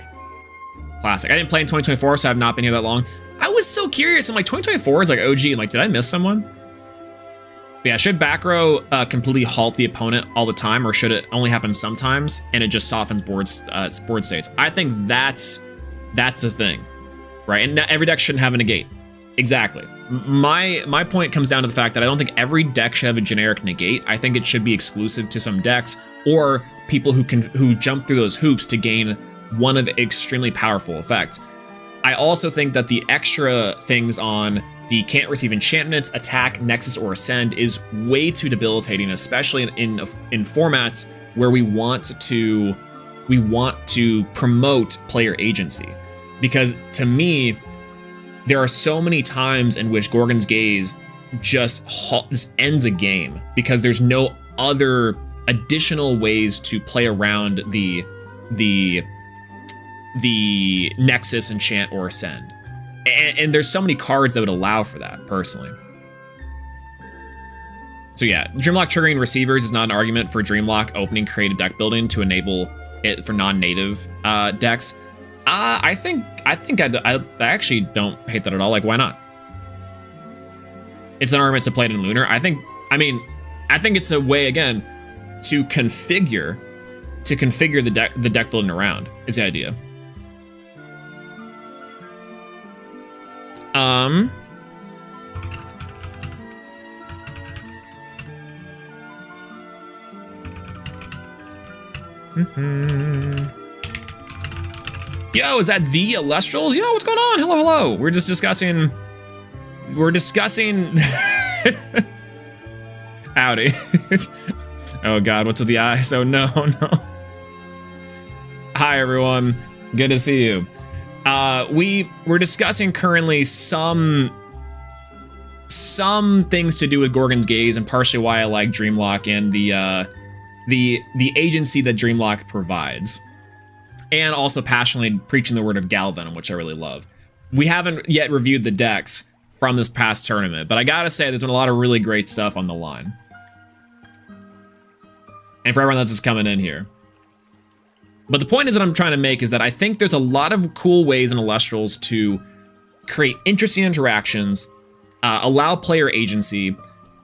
I didn't play in 2024, so I've not been here that long. I was so curious. I'm like, 2024 is like OG. I'm like, did I miss someone? But yeah, should back row completely halt the opponent all the time, or should it only happen sometimes and it just softens board states? I think that's the thing, right? And every deck shouldn't have a negate. Exactly. My point comes down to the fact that I don't think every deck should have a generic negate. I think it should be exclusive to some decks or people who jump through those hoops to gain one of extremely powerful effects. I also think that the extra things on the can't receive enchantments, attack, nexus, or ascend is way too debilitating, especially in formats where we want to promote player agency. Because to me, there are so many times in which Gorgon's Gaze just ends a game because there's no other additional ways to play around the Nexus, Enchant, or Ascend. And there's so many cards that would allow for that, personally. So yeah, Dreamlock triggering receivers is not an argument for Dreamlock opening creative deck building to enable it for non-native decks. I actually don't hate that at all. Like, why not? It's an argument to play it in Lunar. I think it's a way, again, to configure the deck building around is the idea. Yo, is that the Elestrals? Yo, what's going on? Hello, hello. We're discussing. Howdy. Oh God, what's with the eyes? Oh no, no. Hi everyone, good to see you. We're discussing currently some things to do with Gorgon's Gaze, and partially why I like Dreamlock and the agency that Dreamlock provides, and also passionately preaching the word of Galvenom, which I really love. We haven't yet reviewed the decks from this past tournament, but I gotta say there's been a lot of really great stuff on the line. And for everyone that's just coming in here. But the point is that I'm trying to make is that I think there's a lot of cool ways in Elestrals to create interesting interactions, allow player agency,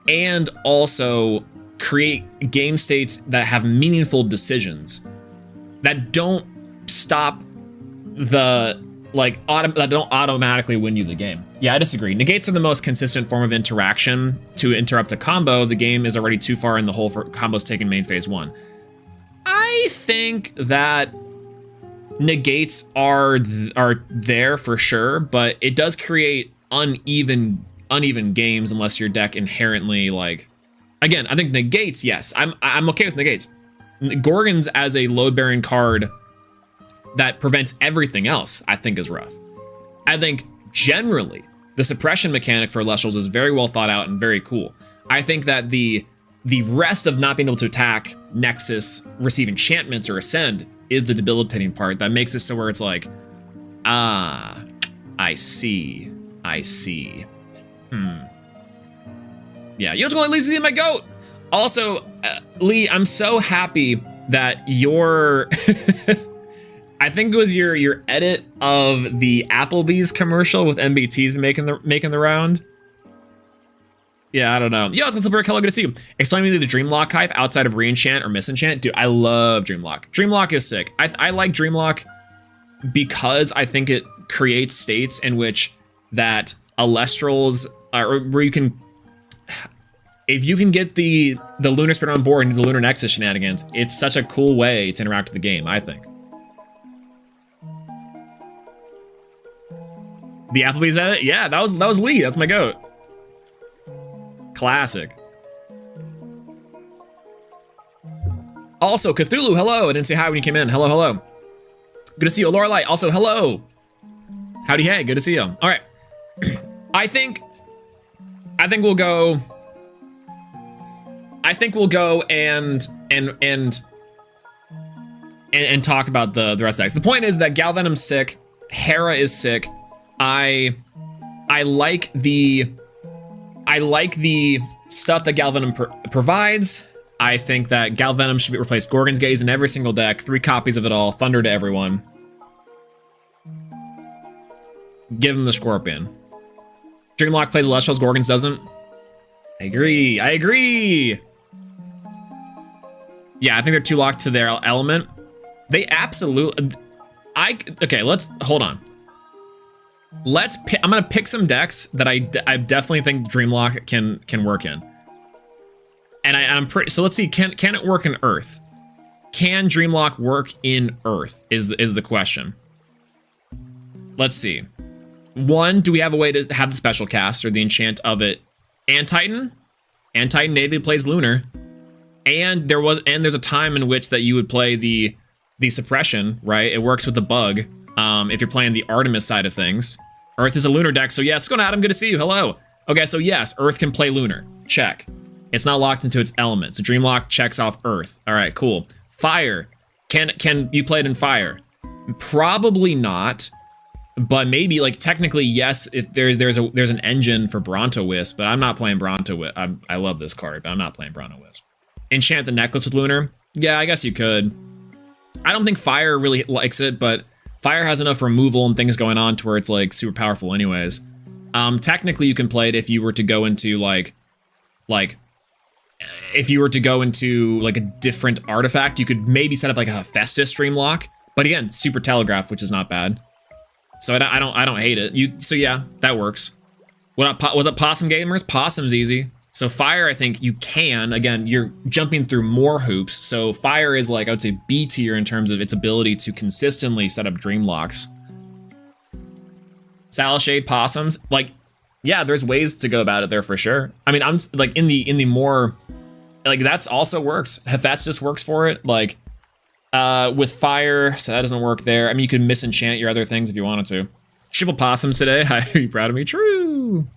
and also create game states that have meaningful decisions that don't stop that don't automatically win you the game. Yeah, I disagree. Negates are the most consistent form of interaction. To interrupt a combo, the game is already too far in the hole for combos taken main phase 1. I think that negates are there for sure, but it does create uneven games unless your deck inherently, like, again, I think negates, yes, I'm okay with negates. Gorgons as a load-bearing card that prevents everything else, I think is rough. I think generally the suppression mechanic for Elestrals is very well thought out and very cool. I think that the rest of not being able to attack Nexus, receive enchantments, or Ascend is the debilitating part that makes it so where it's like, I see. Yeah, you don't want Lee to my goat. Also, Lee, I'm so happy that your I think it was your edit of the Applebee's commercial with MBT's making the round. Yeah, I don't know. Yo, it's Slipper. Hello, good to see you. Explain to me the Dreamlock hype outside of Reenchant or Misenchant. Dude, I love Dreamlock. Dreamlock is sick. I like Dreamlock because I think it creates states in which that Elestrals, or where you can, if you can get the Lunar Spirit on board and the Lunar Nexus shenanigans, it's such a cool way to interact with the game, I think. The Applebee's edit? Yeah, that was Lee. That's my goat. Classic. Also, Cthulhu, hello. I didn't say hi when you came in. Hello, hello. Good to see you. Lorelei, also hello. Howdy, hey, good to see you. All right. I think we'll go. I think we'll go and talk about the rest of the decks. The point is that Galvenom's sick. Hera is sick. I like the stuff that Galvenom provides. I think that Galvenom should replace Gorgon's Gaze in every single deck. 3 copies of it all. Thunder to everyone. Give him the Scorpion. Dreamlock plays Elestrals, Gorgons doesn't. I agree. Yeah, I think they're too locked to their element. They absolutely. Okay, let's hold on. I'm gonna pick some decks that I definitely think Dreamlock can work in. And I'm pretty. So let's see. Can it work in Earth? Can Dreamlock work in Earth? Is the question. Let's see. 1, do we have a way to have the special cast or the enchant of it? And Titan natively plays Lunar. And there's a time in which that you would play the suppression, right? It works with the bug. If you're playing the Artemis side of things. Earth is a Lunar deck, so yes, go on, Adam, good to see you, hello. Okay, so yes, Earth can play Lunar, check. It's not locked into its element. So Dreamlock checks off Earth. All right, cool. Fire. Can you play it in fire? Probably not. But maybe, like, technically, yes, if there's an engine for Bronto Wisp, but I'm not playing Bronto Wisp. I love this card, but I'm not playing Bronto Wisp. Enchant the necklace with Lunar? Yeah, I guess you could. I don't think Fire really likes it, but Fire has enough removal and things going on to where it's, like, super powerful anyways. Technically, you can play it if you were to go into, like, if you were to go into, like, a different artifact, you could maybe set up, like, a Hephaestus Dreamlock. But again, super Telegraph, which is not bad. So I don't hate it. So yeah, that works. What up Possum Gamers? Possum's easy. So Fire, I think you can. Again, you're jumping through more hoops. So Fire is, like, I would say B tier in terms of its ability to consistently set up Dreamlocks. Salashade Possums, like, yeah, there's ways to go about it there for sure. I mean, I'm like in the more, like, that's also works. Hephaestus works for it. Like, with Fire, so that doesn't work there. I mean, you could misenchant your other things if you wanted to. Triple Possums today. Are you proud of me? True.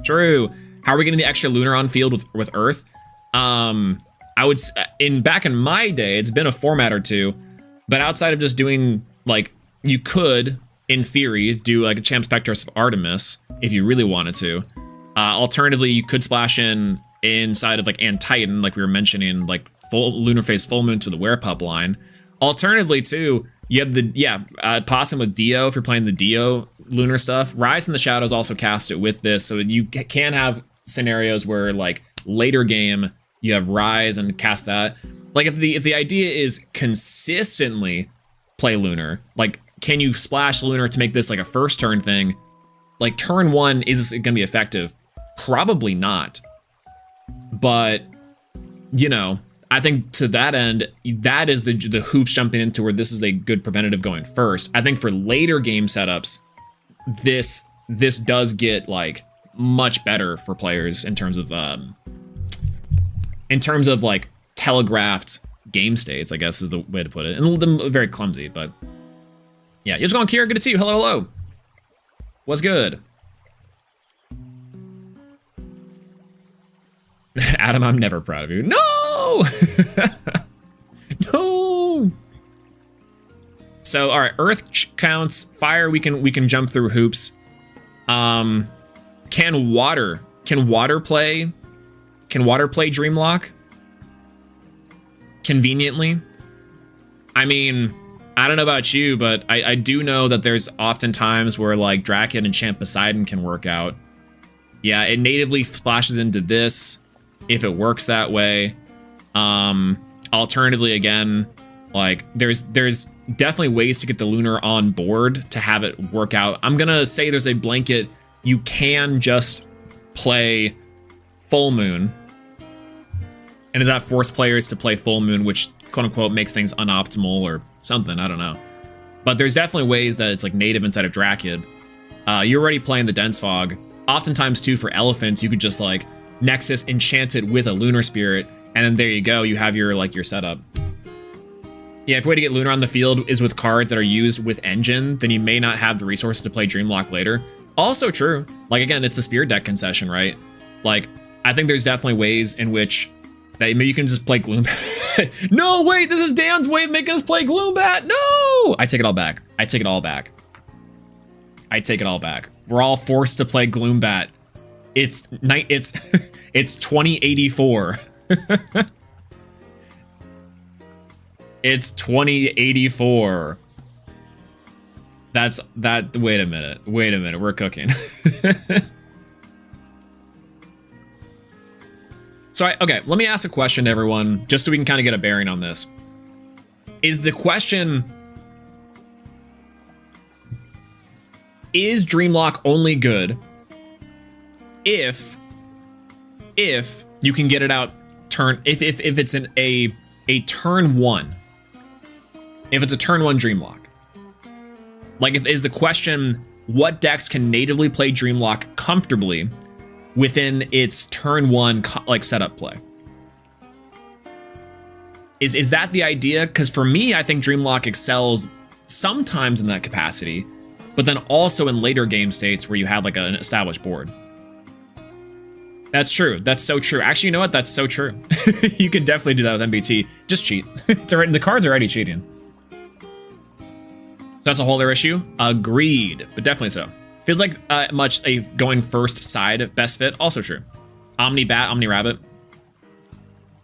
True. How are we getting the extra Lunar on field with Earth? I would, back in my day, it's been a format or two, but outside of just doing, like, you could, in theory, do like a Champ Spectrus of Artemis if you really wanted to. Alternatively, you could splash inside of, like, Antitan, like we were mentioning, like full Lunar Phase Full Moon to the Werepup line. Alternatively, too, you have the Possum with Dio if you're playing the Dio Lunar stuff. Rise in the Shadows also cast it with this, so you can have scenarios where, like, later game you have Rise and cast that. Like, if the idea is consistently play Lunar, like, can you splash Lunar to make this like a first turn thing? Like, turn one, is it gonna be effective? Probably not. But, you know, I think to that end, that is the hoops jumping into where this is a good preventative going first. I think for later game setups, this does get, like, much better for players in terms of like telegraphed game states, I guess is the way to put it. And them very clumsy, but yeah. You're just going, Kira, good to see you. Hello, hello. What's good? Adam, I'm never proud of you. No! No! So, all right, Earth counts. Fire, we can jump through hoops. Can water play Dreamlock? Conveniently? I mean, I don't know about you, but I do know that there's often times where, like, Draken and Champ Poseidon can work out. Yeah, it natively splashes into this if it works that way. Alternatively, again, like, there's definitely ways to get the Lunar on board to have it work out. I'm gonna say there's a blanket. You can just play Full Moon, and does that force players to play Full Moon, which quote unquote makes things unoptimal or something, I don't know. But there's definitely ways that it's, like, native inside of Drakid. You're already playing the Dense Fog. Oftentimes too, for elephants, you could just, like, Nexus enchant it with a Lunar Spirit, and then there you go, you have your, like, your setup. Yeah, if a way to get Lunar on the field is with cards that are used with Engine, then you may not have the resources to play Dreamlock later. Also true. Like, again, it's the Spirit Deck concession, right? Like, I think there's definitely ways in which that maybe you can just play Gloombat. No, wait, this is Dan's way of making us play Gloombat. No! I take it all back. I take it all back. I take it all back. We're all forced to play Gloombat. It's 2084. It's 2084. That's that. Wait a minute. We're cooking. So, okay, let me ask a question to everyone, just so we can kind of get a bearing on this. Is the question, is Dreamlock only good if you can get it out if it's a turn one? If it's a turn one Dreamlock. Like, is the question, what decks can natively play Dreamlock comfortably within its turn one, like, setup play? Is that the idea? Because for me, I think Dreamlock excels sometimes in that capacity, but then also in later game states where you have, like, an established board. That's true. That's so true. Actually, you know what? That's so true. You can definitely do that with MBT. Just cheat. It's already, the card's already cheating. That's a whole other issue. Agreed, but definitely so. Feels like much a going first side best fit. Also true. Omni Bat, Omni Rabbit.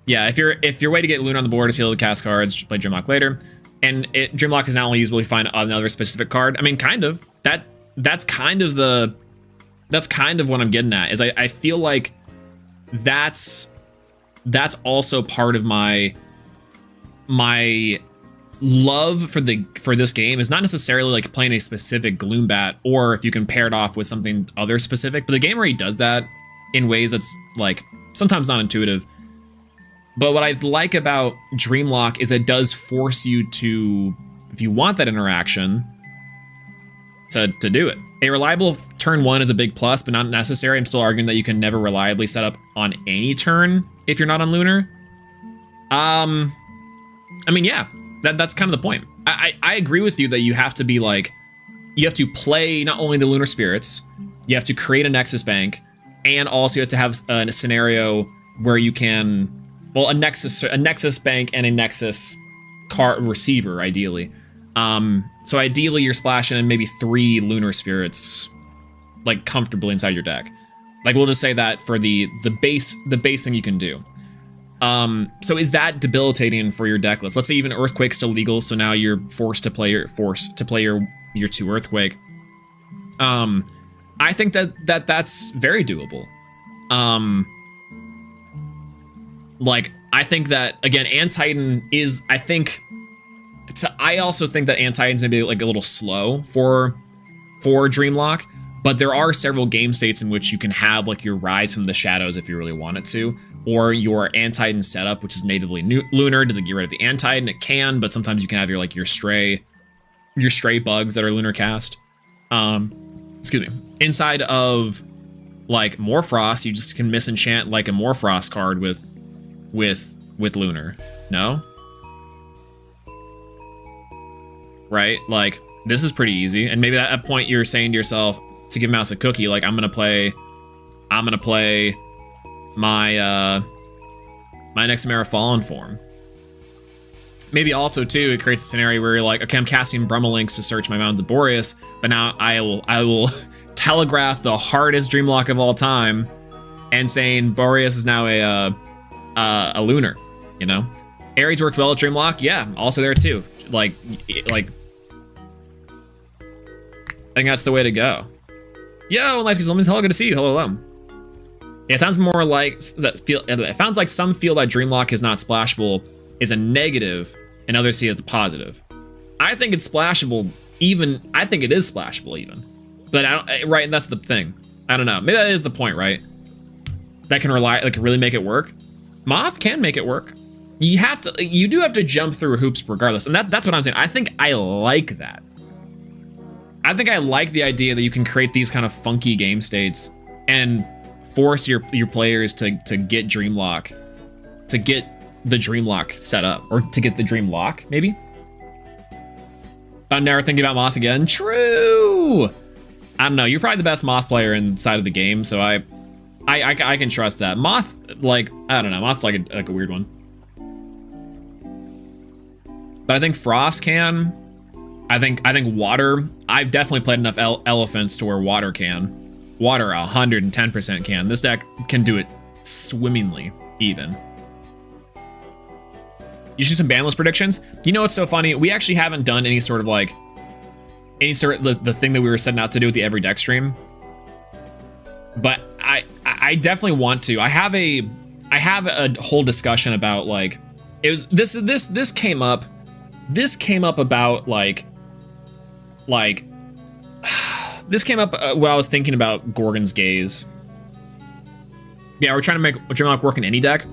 Yeah, if your way to get Luna on the board is to cast cards, play Dreamlock later, and Dreamlock is not only usable, you find another specific card. I mean, kind of. That's kind of what I'm getting at. Is I feel like that's also part of my love for this game is not necessarily like playing a specific Gloombat, or if you can pair it off with something other specific, but the game already does that in ways that's like sometimes not intuitive. But what I like about Dreamlock is it does force you to, if you want that interaction, to do it. A reliable turn 1 is a big plus, but not necessary. I'm still arguing that you can never reliably set up on any turn if you're not on Lunar. I mean, yeah, that's kind of the point. I agree with you that you have to be like, you have to play not only the Lunar Spirits, you have to create a Nexus Bank, and also you have to have a scenario where you can, well, a Nexus Bank and a Nexus card receiver, ideally. So ideally you're splashing in maybe 3 Lunar Spirits, like comfortably inside your deck. Like we'll just say that for the base thing you can do. So is that debilitating for your deck list? Let's say even Earthquake's still legal, so now you're forced to play your 2 Earthquake. I think that's very doable. Like I think that again, Antitan is, I also think that Antitan's gonna be like a little slow for Dreamlock, but there are several game states in which you can have like your Rise from the Shadows if you really want it to, or your Antitan setup, which is natively Lunar. Does it get rid of the Antitan? It can, but sometimes you can have your stray bugs that are Lunar cast. Excuse me. Inside of like Morfrost, you just can misenchant like a Morfrost card with Lunar. No? Right? Like this is pretty easy. And maybe at that point you're saying to yourself, to give Mouse a cookie, like I'm gonna play my my next Mara Fallen form. Maybe also too, it creates a scenario where you're like, okay, I'm casting Brummelinks to search my Mountains of Boreas, but now I will telegraph the hardest Dreamlock of all time and saying Boreas is now a Lunar, you know? Ares worked well at Dreamlock, yeah, also there too. Like I think that's the way to go. Yo, Life is Lemons, hello, good to see you. Hello, hello. Yeah, it sounds more like it sounds like some feel that Dreamlock is not splashable is a negative, and others see it as a positive. I think it's splashable even. I think it is splashable even, but I don't. Right, and that's the thing. I don't know. Maybe that is the point, right? That can really make it work. Moth can make it work. You do have to jump through hoops regardless, and that's what I'm saying. I think I like that. I think I like the idea that you can create these kind of funky game states and force your players to get Dreamlock, to get the Dreamlock set up, or to get the Dreamlock, maybe? I'm never thinking about Moth again. True! I don't know, you're probably the best Moth player inside of the game, so I can trust that. Moth, like, I don't know, Moth's like a weird one. But I think Frost can. I think Water, I've definitely played enough Elephants to where Water can. Water 110% can. This deck can do it swimmingly, even. You should do some banlist predictions. You know what's so funny? We actually haven't done any sort of like, the thing that we were setting out to do with the Everydeck stream. But I definitely want to. I have a whole discussion about like, it was this came up about this came up when I was thinking about Gorgon's Gaze. Yeah, we're trying to make Dreamlock work in any deck.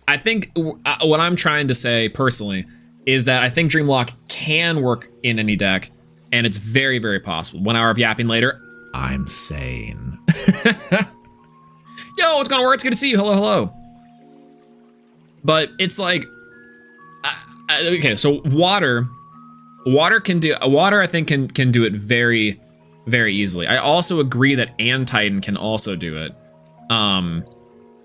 I think what I'm trying to say personally is that I think Dreamlock can work in any deck, and it's very, very possible. 1 hour of yapping later, I'm sane. Yo, what's going on? It's good to see you. Hello, hello. But it's like, okay, so Water can do, I think can do it very, very easily. I also agree that Antitan can also do it.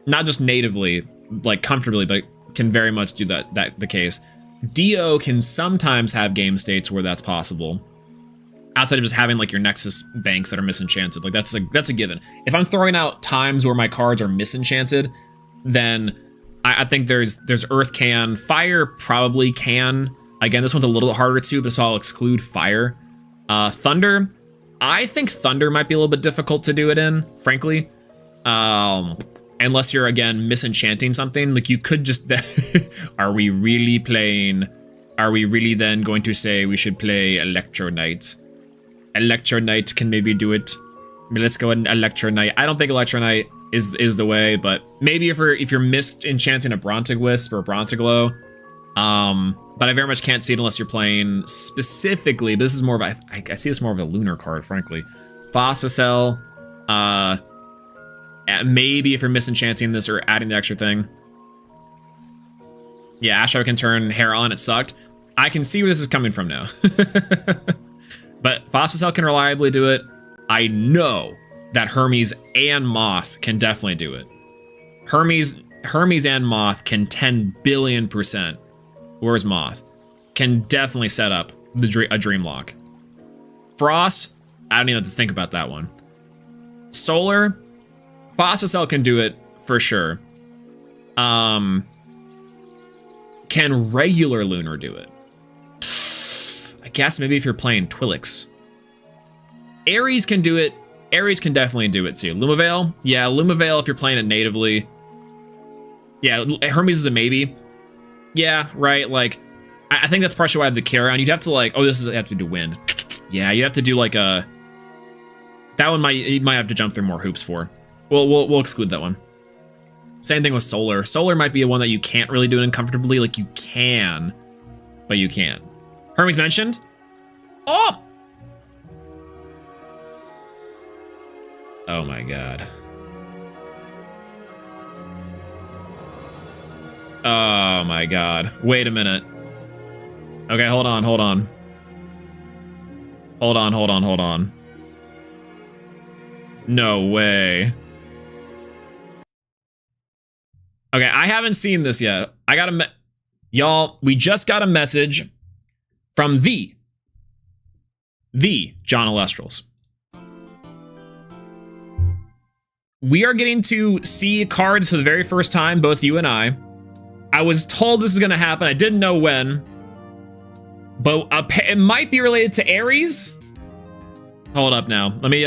not just natively, like comfortably, but can very much do that the case. Dio can sometimes have game states where that's possible. Outside of just having like your Nexus banks that are misenchanted, like that's a given. If I'm throwing out times where my cards are misenchanted, then I think there's Earth can, Fire probably can. Again, this one's a little bit harder to, but so I'll exclude Fire. Thunder, I think Thunder might be a little bit difficult to do it in, frankly. Unless you're again misenchanting something, like you could just. Are we really then going to say we should play Electro Knight? Electro Knight can maybe do it. I mean, let's go ahead and Electro Knight. I don't think Electro Knight is the way, but maybe if you're misenchanting a Brontic Wisp or a Brontiglow, but I very much can't see it unless you're playing specifically. But this is more of I see this more of a lunar card, frankly. Phosphocell, maybe if you're misenchanting this or adding the extra thing. Yeah, Asho can turn hair on. It sucked. I can see where this is coming from now. But Phosphocell can reliably do it. I know that Hermes and Moth can definitely do it. Hermes and Moth can 10 billion%. Where's Moth? Can definitely set up a Dream Lock. Frost, I don't even have to think about that one. Solar, Phosphocell can do it for sure. Can regular Lunar do it? I guess maybe if you're playing Twilix. Ares can do it. Ares can definitely do it too. Lumavale? Yeah, Lumavale if you're playing it natively. Yeah, Hermes is a maybe. Yeah, right, like, I think that's partially why I have the carry on. You'd have to like, oh, you have to do wind. Yeah, you have to do like a, that one you might have to jump through more hoops for. We'll exclude that one. Same thing with Solar. Solar might be a one that you can't really do it uncomfortably. Like you can, but you can't. Hermes mentioned. Oh! Oh my god. Oh my god. Wait a minute. Okay, hold on. Hold on. No way. Okay, I haven't seen this yet. I got y'all, we just got a message from the John Elestrals. We are getting to see cards for the very first time, both you and I. I was told this was going to happen. I didn't know when. But it might be related to Ares. Hold up now. Let me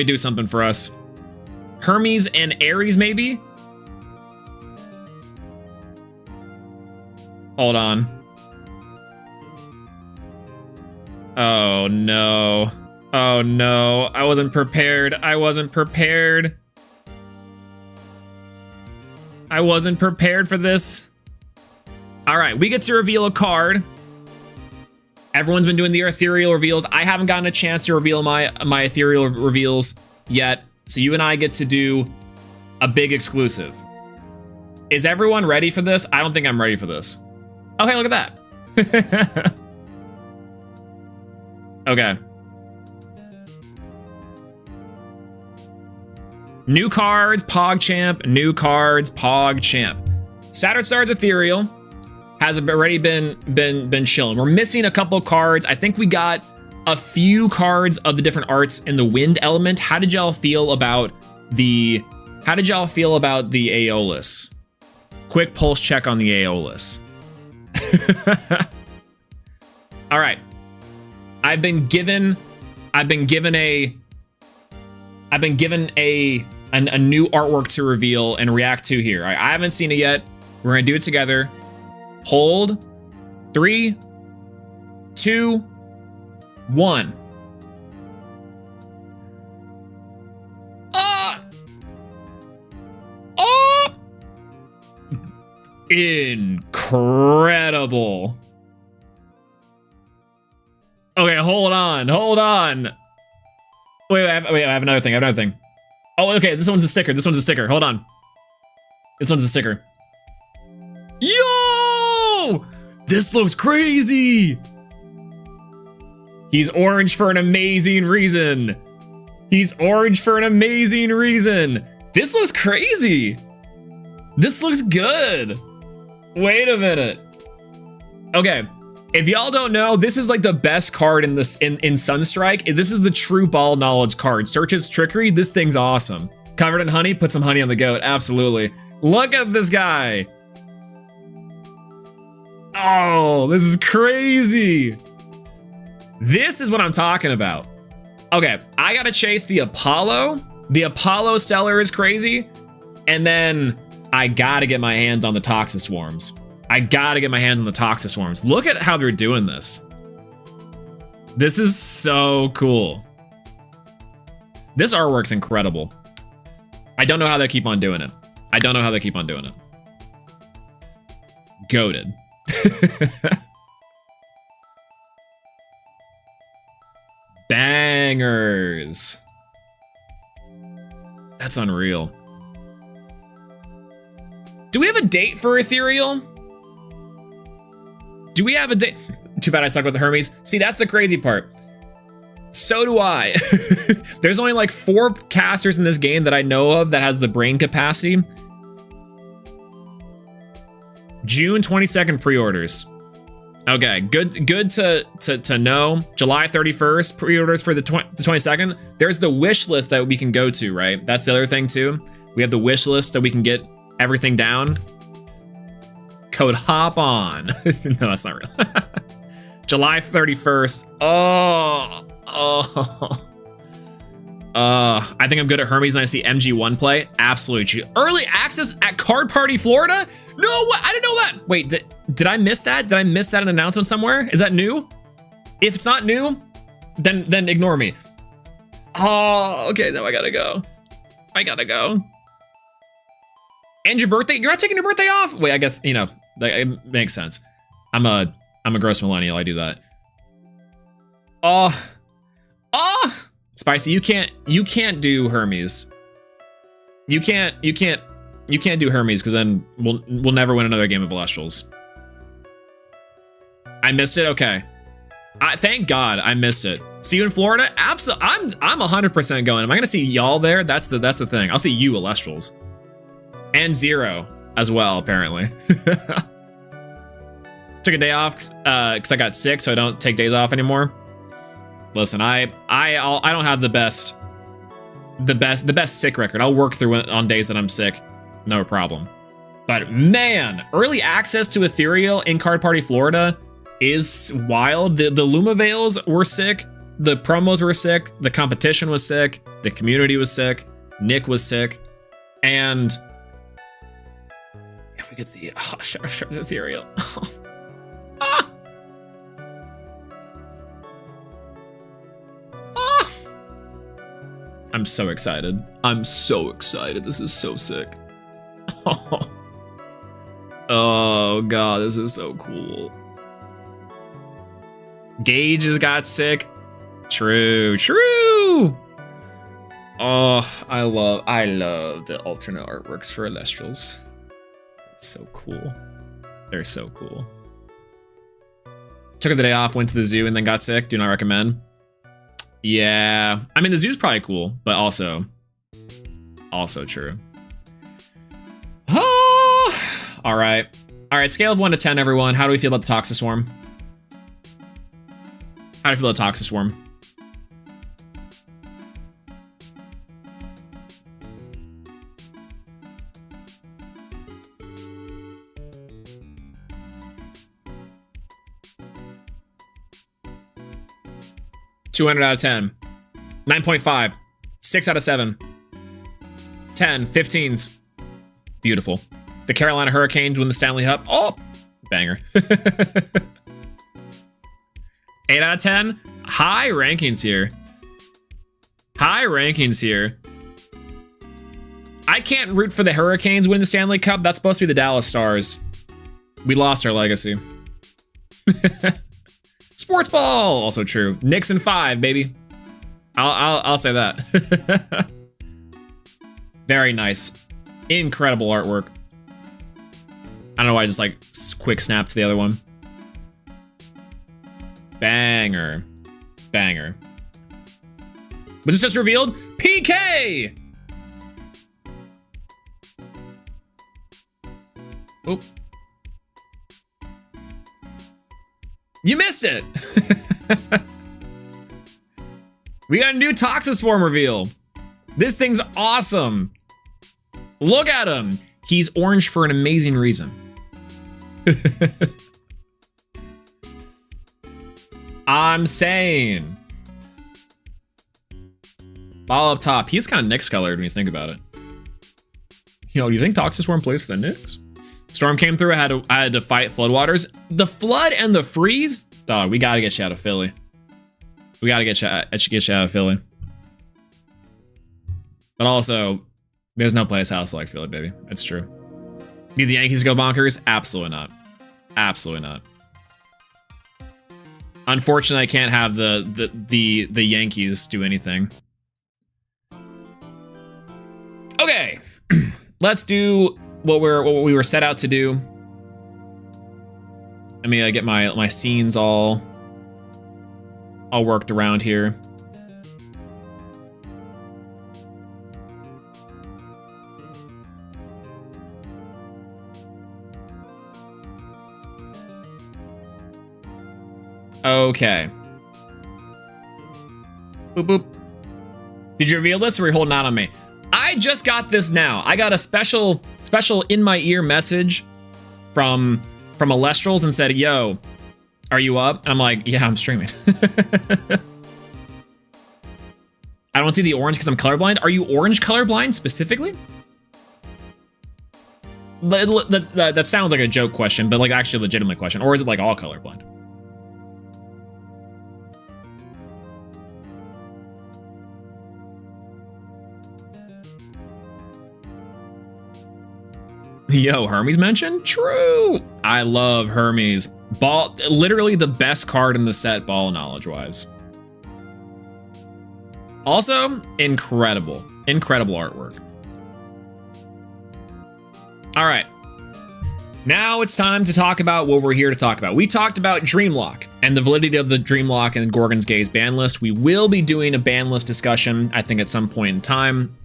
do something for us. Hermes and Ares, maybe? Hold on. Oh, no. Oh, no. I wasn't prepared. I wasn't prepared for this. All right, we get to reveal a card. Everyone's been doing the ethereal reveals. I haven't gotten a chance to reveal my ethereal reveals yet. So you and I get to do a big exclusive. Is everyone ready for this? I don't think I'm ready for this. Oh, hey, look at that. Okay. New cards, PogChamp. New cards, PogChamp. Saturn Stars Ethereal has already been chilling. We're missing a couple cards. I think we got a few cards of the different arts in the wind element. How did y'all feel about the Aeolus? Quick pulse check on the Aeolus. All right. I've been given a new artwork to reveal and react to here. I haven't seen it yet. We're gonna do it together. Hold. 3, 2, 1. Oh! Incredible. Okay, hold on. Wait, I have another thing. Oh, okay, this one's the sticker. Hold on. This one's the sticker. Yo! This looks crazy! He's orange for an amazing reason. This looks crazy. This looks good. Wait a minute. Okay, if y'all don't know, this is like the best card in this in Sunstrike. This is the true ball knowledge card. Searches trickery. This thing's awesome. Covered in honey. Put some honey on the goat. Absolutely. Look at this guy. Oh, this is crazy. This is what I'm talking about. Okay, I gotta chase the Apollo. The Apollo Stellar is crazy. And then I gotta get my hands on the Toxiswarms. I gotta get my hands on the Toxiswarms. Look at how they're doing this. This is so cool. This artwork's incredible. I don't know how they keep on doing it. I don't know how they keep on doing it. Goated. Bangers. That's unreal. Do we have a date for Ethereal? Do we have a date? Too bad I suck with the Hermes. See, that's the crazy part. So do I. There's only like 4 casters in this game that I know of that has the brain capacity. June 22nd pre-orders. Okay, good to know. July 31st pre-orders for the 22nd. There's the wish list that we can go to, right? That's the other thing too. We have the wish list that we can get everything down. Code hop on. No, that's not real. July 31st. I think I'm good at Hermes and I see MG1 play. Absolutely. Early access at Card Party Florida? No, what? I didn't know that. Wait, did I miss that? Did I miss that announcement somewhere? Is that new? If it's not new, then ignore me. Oh, okay, now I gotta go. I gotta go. And your birthday? You're not taking your birthday off? Wait, I guess, you know, it makes sense. I'm a gross millennial. I do that. Spicy, you can't do Hermes. You can't do Hermes because then we'll never win another game of Elestrals. I missed it. Okay. Thank God I missed it. See you in Florida. Absolutely. I'm 100% going. Am I gonna see y'all there? That's the thing. I'll see you Elestrals. And Zero as well, apparently. Took a day off because I got sick, so I don't take days off anymore. Listen, I don't have the best sick record. I'll work through it on days that I'm sick, no problem. But man, early access to Ethereal in Card Party Florida is wild. The Luma Veils were sick, the promos were sick, the competition was sick, the community was sick, Nick was sick, and if we get the Ethereal. I'm so excited. I'm so excited. This is so sick. Oh God, this is so cool. Gage has got sick. True. Oh, I love the alternate artworks for Elestrals. They're so cool. They're so cool. Took the day off, went to the zoo, and then got sick. Do not recommend. Yeah, I mean the zoo's probably cool, but also true. Oh, all right. Scale of 1 to 10, everyone. How do we feel about the Toxiswarm? How do you feel about Toxiswarm? $200 out of 10, 9.5, 6 out of 7, 10, 15s. Beautiful. The Carolina Hurricanes win the Stanley Cup. Oh, banger. 8 out of 10. High rankings here. High rankings here. I can't root for the Hurricanes win the Stanley Cup. That's supposed to be the Dallas Stars. We lost our legacy. Sports ball, also true. Nixon 5, baby. I'll say that. Very nice. Incredible artwork. I don't know why I just like quick snap to the other one. Banger. Was this just revealed? PK! Oop. You missed it. We got a new Toxiswarm reveal. This thing's awesome. Look at him. He's orange for an amazing reason. I'm saying. Ball up top. He's kind of Knicks colored when you think about it. Yo, do you think Toxiswarm plays for the Knicks? Storm came through. I had to fight Floodwaters. The Flood and the Freeze? Dog, we gotta get you out of Philly. We gotta get you out of Philly. But also, there's no place else like Philly, baby. It's true. Do the Yankees go bonkers? Absolutely not. Absolutely not. Unfortunately, I can't have the Yankees do anything. Okay, let's do what we were set out to do. Let me get my scenes all worked around here. Okay. Boop boop. Did you reveal this or are you holding out on me? I just got this now. I got a special in my ear message from Elestrals and said, "Yo, are you up?" And I'm like, "Yeah, I'm streaming." I don't see the orange because I'm colorblind. Are you orange colorblind specifically? That sounds like a joke question, but like actually a legitimate question. Or is it like all colorblind? Yo, Hermes mentioned? True. I love Hermes. Ball, literally the best card in the set, ball knowledge wise. Also, incredible artwork. All right. Now it's time to talk about what we're here to talk about. We talked about Dreamlock and the validity of the Dreamlock and Gorgon's Gaze ban list. We will be doing a ban list discussion, I think, at some point in time.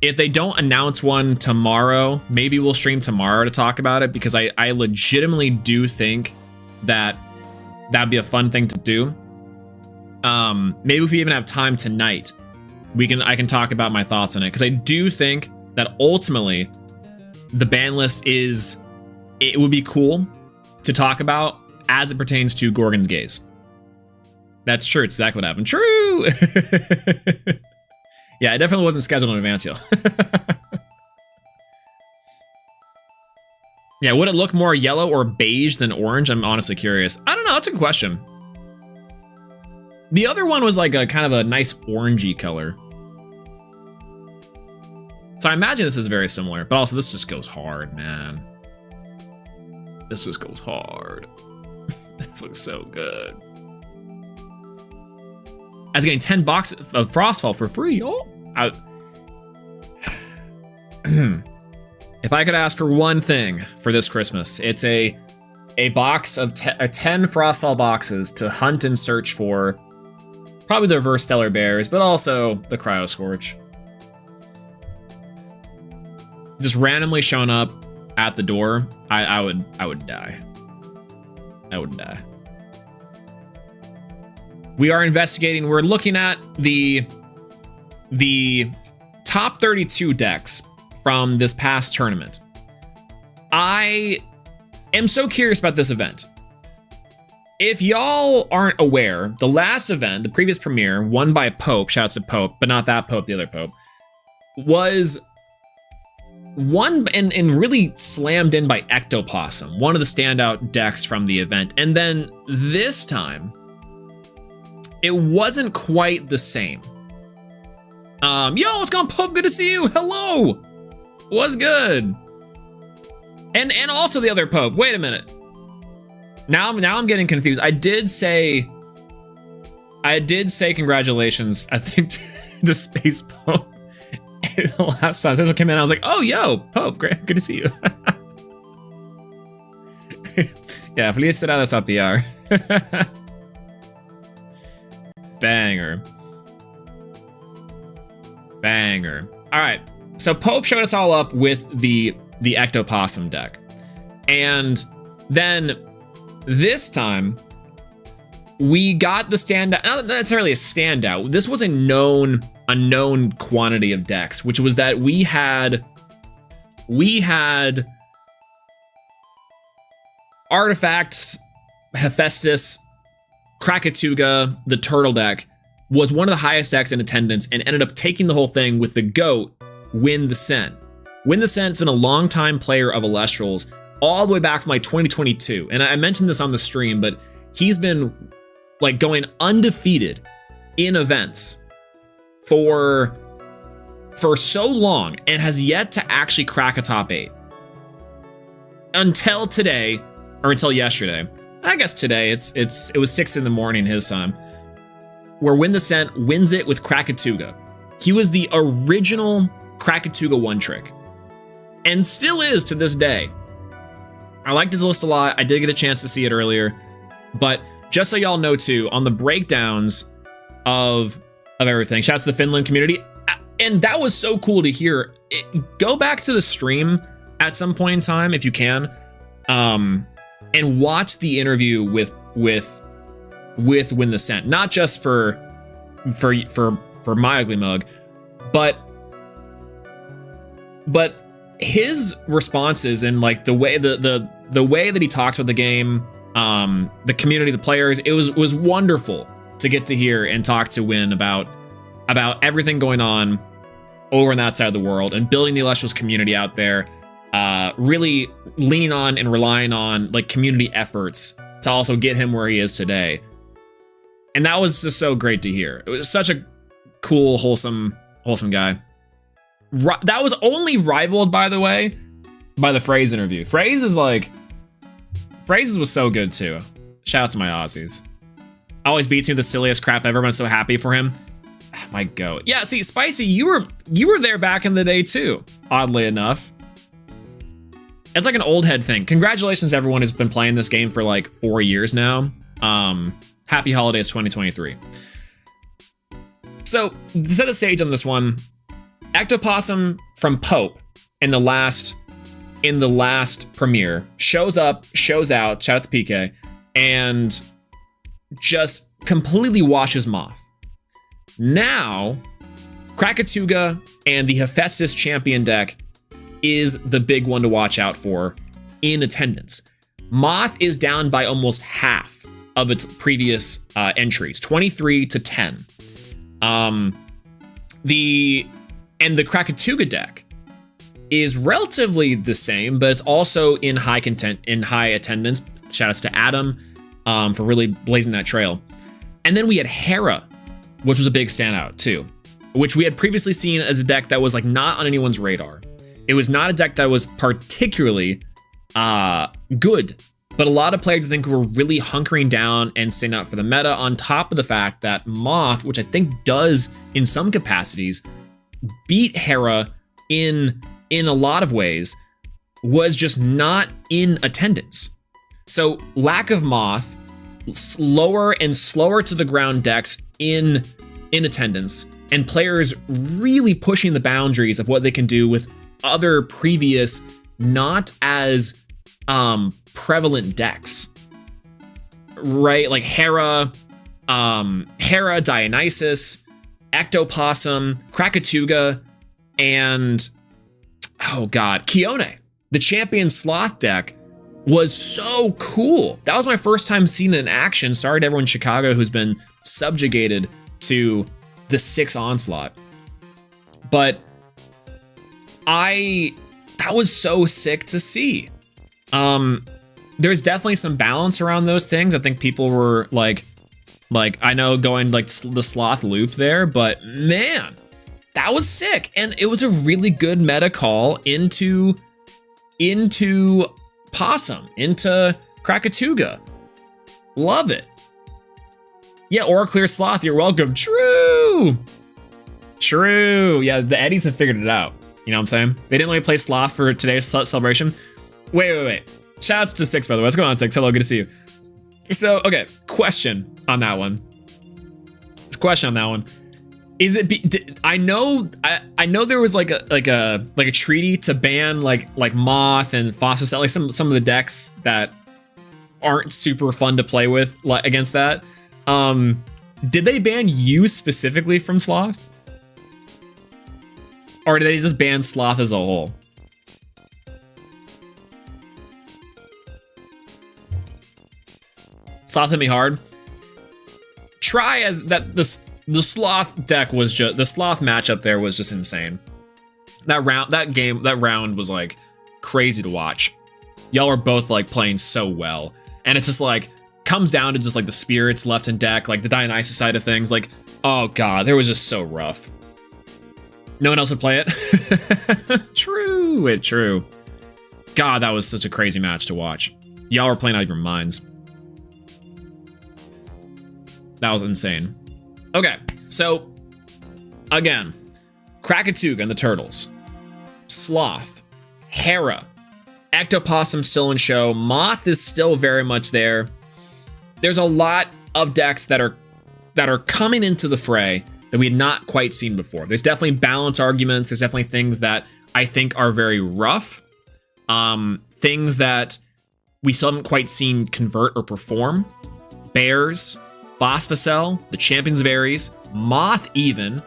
If they don't announce one tomorrow, maybe we'll stream tomorrow to talk about it, because I legitimately do think that that'd be a fun thing to do. Maybe if we even have time tonight, I can talk about my thoughts on it, because I do think that ultimately the ban list it would be cool to talk about as it pertains to Gorgon's Gaze. That's true. It's exactly what happened. True. Yeah, it definitely wasn't scheduled in advance, yo. Yeah, would it look more yellow or beige than orange? I'm honestly curious. I don't know. That's a good question. The other one was like a kind of a nice orangey color. So I imagine this is very similar, but also this just goes hard, man. This just goes hard. This looks so good. I was getting 10 boxes of Frostfall for free. Oh, if I could ask for one thing for this Christmas, it's a box of 10 Frostfall boxes to hunt and search for probably the reverse Stellar Bears, but also the Cryo Scorch. Just randomly showing up at the door, I would die. I would die. We are investigating. We're looking at the top 32 decks from this past tournament. I am so curious about this event. If y'all aren't aware, the last event, the previous premiere, won by Pope, shouts to Pope, but not that Pope, the other Pope, was won and really slammed in by Ectoplasm, one of the standout decks from the event. And then this time, it wasn't quite the same. Yo, what's going on, Pope? Good to see you. Hello. What's good? And also the other Pope. Wait a minute. Now I'm getting confused. I did say congratulations, I think, to Space Pope the last time Central came in. I was like, oh, yo, Pope, great, good to see you. Yeah, felicidades a PR. Banger. All right, so Pope showed us all up with the Ectoplasm deck. And then this time we got the standout, not necessarily a standout. This was a known quantity of decks, which was that we had Artifacts, Hephaestus, Krakatuga, the Turtle deck was one of the highest decks in attendance and ended up taking the whole thing with the GOAT, Win the Sen. Win the Sen's been a long-time player of Elestrals, all the way back from like 2022. And I mentioned this on the stream, but he's been like going undefeated in events for so long and has yet to actually crack a top 8. Until today, or until yesterday. I guess today it was 6 in the morning his time, where Win the Sen wins it with Krakatuga. He was the original Krakatuga one trick, and still is to this day. I liked his list a lot. I did get a chance to see it earlier, but just so y'all know too, on the breakdowns of everything, shouts to the Finland community, and that was so cool to hear. Go back to the stream at some point in time if you can, and watch the interview with Win the Sen, not just for my ugly mug, but his responses and like the way the way that he talks about the game, the community, the players, it was wonderful to get to hear and talk to Win about everything going on over on that side of the world and building the Elestrals community out there, really leaning on and relying on like community efforts to also get him where he is today. And that was just so great to hear. It was such a cool, wholesome guy. That was only rivaled, by the way, by the Phrase interview. Phrases was so good too. Shout out to my Aussies. Always beats me with the silliest crap ever. I'm so happy for him. My goat. Yeah, see, Spicy, you were there back in the day too, oddly enough. It's like an old head thing. Congratulations to everyone who's been playing this game for like 4 years now. Happy holidays 2023. So to set the stage on this one, Ectopossum from Pope in the last premiere shows up, shows out, shout out to PK, and just completely washes Moth. Now, Krakatuga and the Hephaestus champion deck is the big one to watch out for in attendance. Moth is down by almost half of its previous entries, 23 to 10. The Krakatuga deck is relatively the same, but it's also in high attendance. Shoutouts to Adam for really blazing that trail. And then we had Hera, which was a big standout too, which we had previously seen as a deck that was like not on anyone's radar. It was not a deck that was particularly good, but a lot of players I think were really hunkering down and staying up for the meta, on top of the fact that Moth, which I think does in some capacities beat Hera in a lot of ways, was just not in attendance. So lack of Moth, slower and slower to the ground decks in attendance, and players really pushing the boundaries of what they can do with other previous not as prevalent decks, right? Like Hera, Dionysus, Ectopossum, Krakatuga, and oh god, Kione. The champion sloth deck was so cool. That was my first time seeing it in action. Sorry to everyone in Chicago who's been subjugated to the 6 onslaught, but that was so sick to see. There's definitely some balance around those things. I think people were like I know going like the sloth loop there, but man, that was sick. And it was a really good meta call into Possum, into Krakatuga. Love it. Yeah, or clear sloth, you're welcome. True. Yeah, the Eddies have figured it out. You know what I'm saying? They didn't really play sloth for today's celebration. Wait. Shoutouts to Six, by the way. What's going on, Six? Hello, good to see you. So, okay, question on that one. Is it? I know there was like a treaty to ban like Moth and Phosphocell, like some of the decks that aren't super fun to play with against that. Did they ban you specifically from Sloth? Or did they just ban Sloth as a whole? Sloth hit me hard. Try as that the Sloth deck was just, the Sloth matchup there was just insane. That round was like crazy to watch. Y'all are both like playing so well. And it's just like, comes down to just like the spirits left in deck, like the Dionysus side of things. Like, oh god, there was just so rough. No one else would play it? True. God, that was such a crazy match to watch. Y'all were playing out of your minds. That was insane. Okay, so again, Krakatuga and the Turtles, Sloth, Hera, Ectopossum still in show, Moth is still very much there. There's a lot of decks that are coming into the fray that we had not quite seen before. There's definitely balance arguments. There's definitely things that I think are very rough. Things that we still haven't quite seen convert or perform. Bears, Phosphocell, the Champions of Ares, Moth even.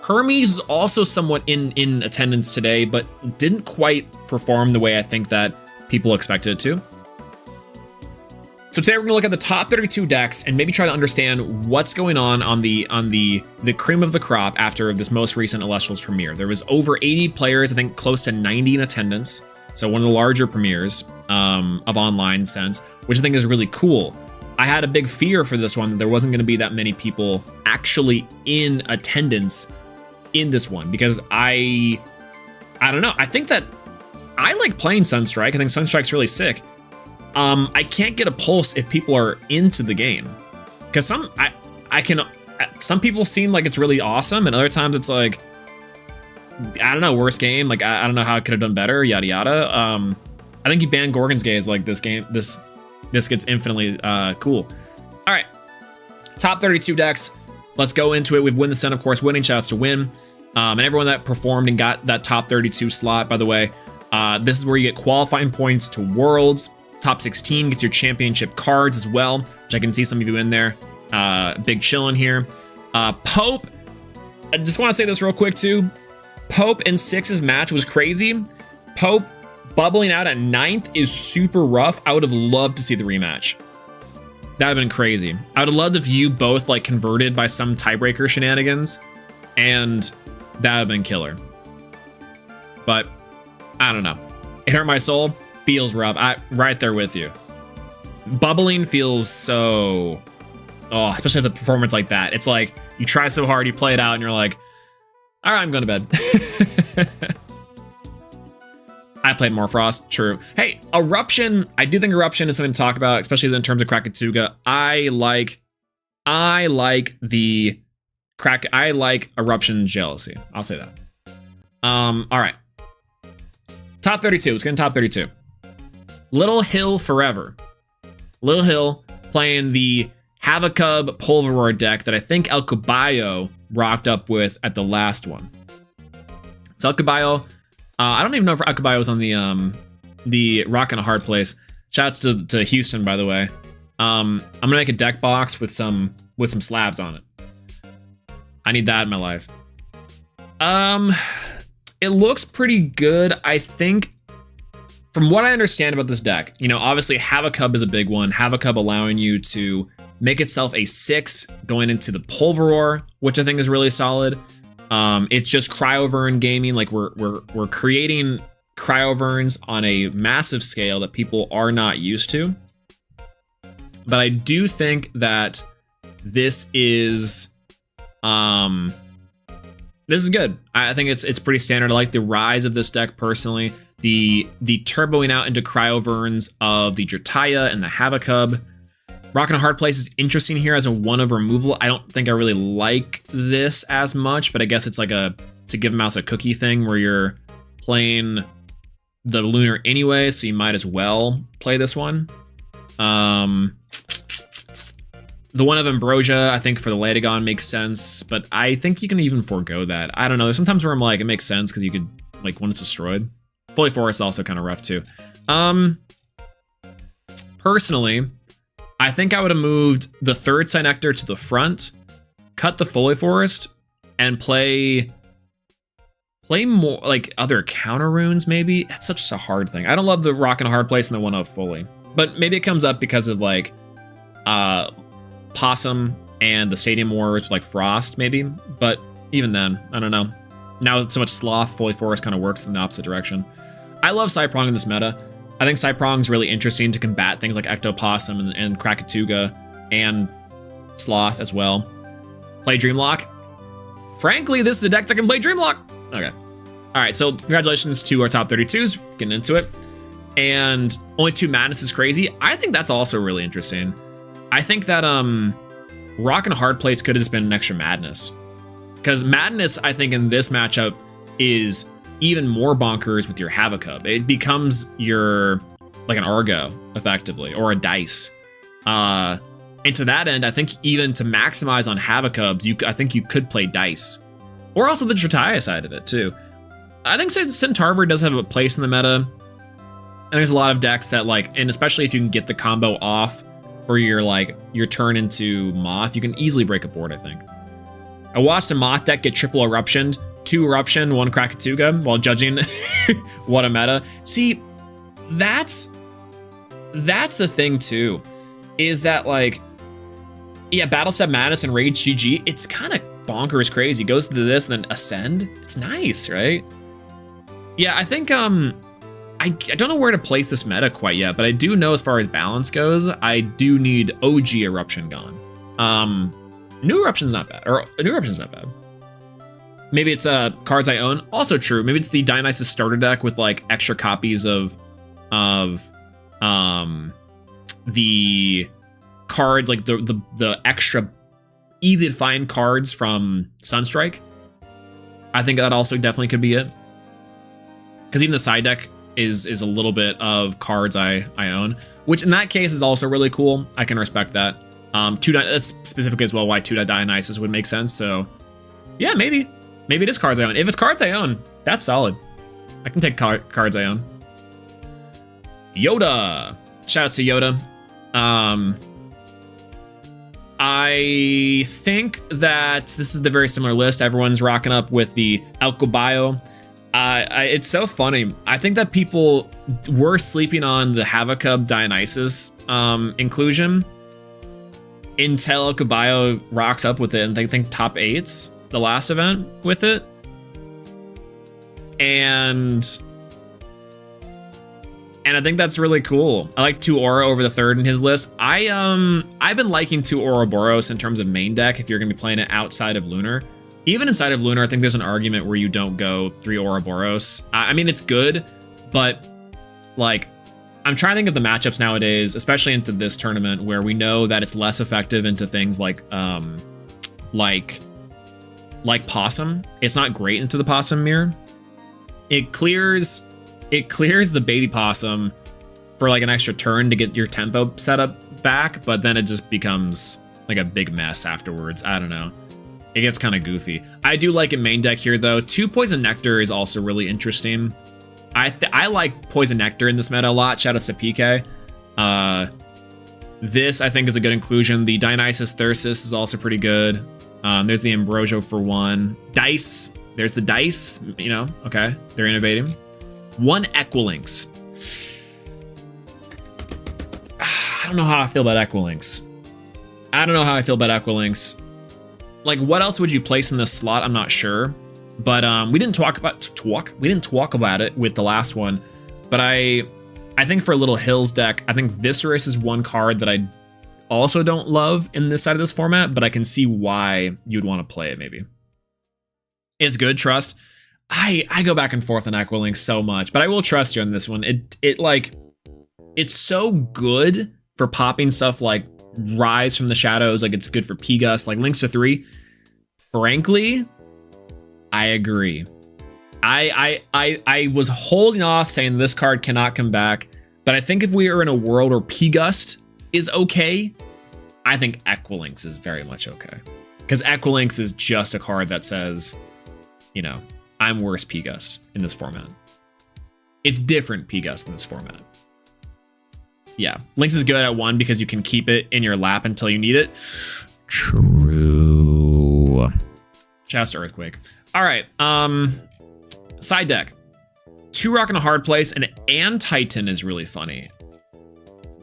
Hermes is also somewhat in attendance today, but didn't quite perform the way I think that people expected it to. So today we're gonna look at the top 32 decks and maybe try to understand what's going on the cream of the crop after this most recent Elestrals premiere. There was over 80 players, I think close to 90 in attendance. So one of the larger premieres of online sense, which I think is really cool. I had a big fear for this one that there wasn't gonna be that many people actually in attendance in this one, because I don't know. I think that I like playing Sunstrike. I think Sunstrike's really sick. I can't get a pulse if people are into the game, because some people seem like it's really awesome, and other times it's like, I don't know, worst game. Like I don't know how it could have done better. Yada yada. I think you ban Gorgon's Gaze, like this game. This gets infinitely cool. All right, top 32 decks. Let's go into it. We've Win the Sun, of course, winning. Shouts to Win, and everyone that performed and got that top 32 slot. By the way, this is where you get qualifying points to Worlds. Top 16 gets your championship cards as well, which I can see some of you in there. Big chillin' here. Pope, I just want to say this real quick too. Pope and Six's match was crazy. Pope bubbling out at 9th is super rough. I would have loved to see the rematch. That would have been crazy. I would have loved if you both like converted by some tiebreaker shenanigans, and that would have been killer. But I don't know. It hurt my soul. Feels rough. Right there with you. Bubbling feels so... Oh, especially with a performance like that. It's like you try so hard, you play it out, and you're like, all right, I'm going to bed. I played more Frost. True. Hey, Eruption. I do think Eruption is something to talk about, especially in terms of Krakatuga. I like Eruption Jealousy. I'll say that. All right. Top 32. Let's get in top 32. Little Hill Forever. Little Hill playing the Havacub Pulveror deck that I think El Caballo rocked up with at the last one. So El Caballo, I don't even know if El Caballo was on the Rock in a Hard Place. Shouts to Houston, by the way. I'm gonna make a deck box with some slabs on it. I need that in my life. It looks pretty good. I think, from what I understand about this deck, you know, obviously Havacub is a big one. Havacub allowing you to make itself a 6 going into the Pulveror, which I think is really solid. It's just Cryovern gaming. Like we're creating Cryoverns on a massive scale that people are not used to. But I do think that this is good. I think it's pretty standard. I like the rise of this deck personally. The turboing out into Cryoverns of the Drataya and the Havacub. Rockin' a Hard Place is interesting here as a 1 of removal. I don't think I really like this as much, but I guess it's like to give mouse a cookie thing where you're playing the Lunar anyway, so you might as well play this one. The The one of Ambrosia, I think for the Latagon makes sense, but I think you can even forego that. I don't know. There's sometimes where I'm like, it makes sense because you could, like, when it's destroyed. Fully Forest is also kind of rough too. Personally, I think I would have moved the third Synectar to the front, cut the Fully Forest, and play more like other counter runes maybe. That's such a hard thing. I don't love the Rock and a Hard Place and the one of Fully, but maybe it comes up because of like Possum and the Stadium Wars with like Frost maybe, but even then, I don't know. Now so much Sloth, Fully Forest kind of works in the opposite direction. I love Cyprong in this meta. I think Cyprong's really interesting to combat things like Ectopossum and Krakatuga and Sloth as well. Play Dreamlock. Frankly, this is a deck that can play Dreamlock. Okay. All right, so congratulations to our top 32s. Getting into it. And only 2 Madness is crazy. I think that's also really interesting. I think that Rock and Hard Place could have just been an extra Madness. Because Madness, I think, in this matchup is even more bonkers with your Havocub. It becomes your, like an Argo, effectively, or a Dice. And to that end, I think even to maximize on Havocubs, I think you could play Dice. Or also the Jotaya side of it, too. I think Centaur does have a place in the meta. And there's a lot of decks that, like, and especially if you can get the combo off for your, like, your turn into Moth, you can easily break a board, I think. I watched a Moth deck get triple Eruptioned, 2 Eruption, 1 Krakatuga, while judging what a meta. See, that's the thing, too, is that, like, yeah, Battlestep Madness and Rage GG, it's kind of bonkers crazy. It goes to this and then Ascend. It's nice, right? Yeah, I think, I don't know where to place this meta quite yet, but I do know as far as balance goes, I do need OG Eruption gone. New Eruption's not bad, or New Eruption's not bad. Maybe it's cards I own. Also true. Maybe it's the Dionysus starter deck with like extra copies of the cards, like the extra easy to find cards from Sunstrike. I think that also definitely could be it. Because even the side deck is a little bit of cards I own, which in that case is also really cool. I can respect that. That's specifically as well why 2 Dionysus would make sense. So yeah, maybe it is cards I own. If it's cards I own, that's solid. I can take cards I own. Yoda, shout out to Yoda. I think that this is the very similar list. Everyone's rocking up with the Alcobayo. It's so funny. I think that people were sleeping on the Havocub Dionysus inclusion until Alcobayo rocks up with it, and they think top 8s the last event with it. And I think that's really cool. I like 2 Aura over the 3rd in his list. I've been liking 2 Ouroboros in terms of main deck if you're gonna be playing it outside of Lunar. Even inside of Lunar, I think there's an argument where you don't go 3 Ouroboros. I mean, it's good, but like, I'm trying to think of the matchups nowadays, especially into this tournament, where we know that it's less effective into things like Possum. It's not great into the Possum mirror. It clears the baby Possum for like an extra turn to get your tempo set up back, but then it just becomes like a big mess afterwards. I don't know. It gets kind of goofy. I do like a main deck here though. 2 Poison Nectar is also really interesting. I like Poison Nectar in this meta a lot. Shout out to PK. This I think is a good inclusion. The Dionysus Thyrsus is also pretty good. There's the Ambrosio for 1. Dice. There's the Dice. You know, okay, they're innovating. 1 Equilinx. I don't know how I feel about Equilinx. Like, what else would you place in this slot? I'm not sure. But we didn't talk about it with the last one. But I think for a little Hills deck, I think Viscerus is 1 card that I also don't love in this side of this format, but I can see why you'd want to play it maybe. It's good, trust. I go back and forth on Equilinx so much, but I will trust you on this one. It's so good for popping stuff like Rise from the Shadows, like it's good for P-Gus, like Links to 3. Frankly, I agree. I was holding off saying this card cannot come back, but I think if we are in a world where P-Gust is okay, I think Equilinx is very much okay. Because Equilinx is just a card that says, you know, I'm worse P-Gus in this format. It's different P-Gus in this format. Yeah, Lynx is good at 1 because you can keep it in your lap until you need it. True. Shouts to Earthquake. All right, side deck. 2 Rock and a Hard Place, and Titan is really funny.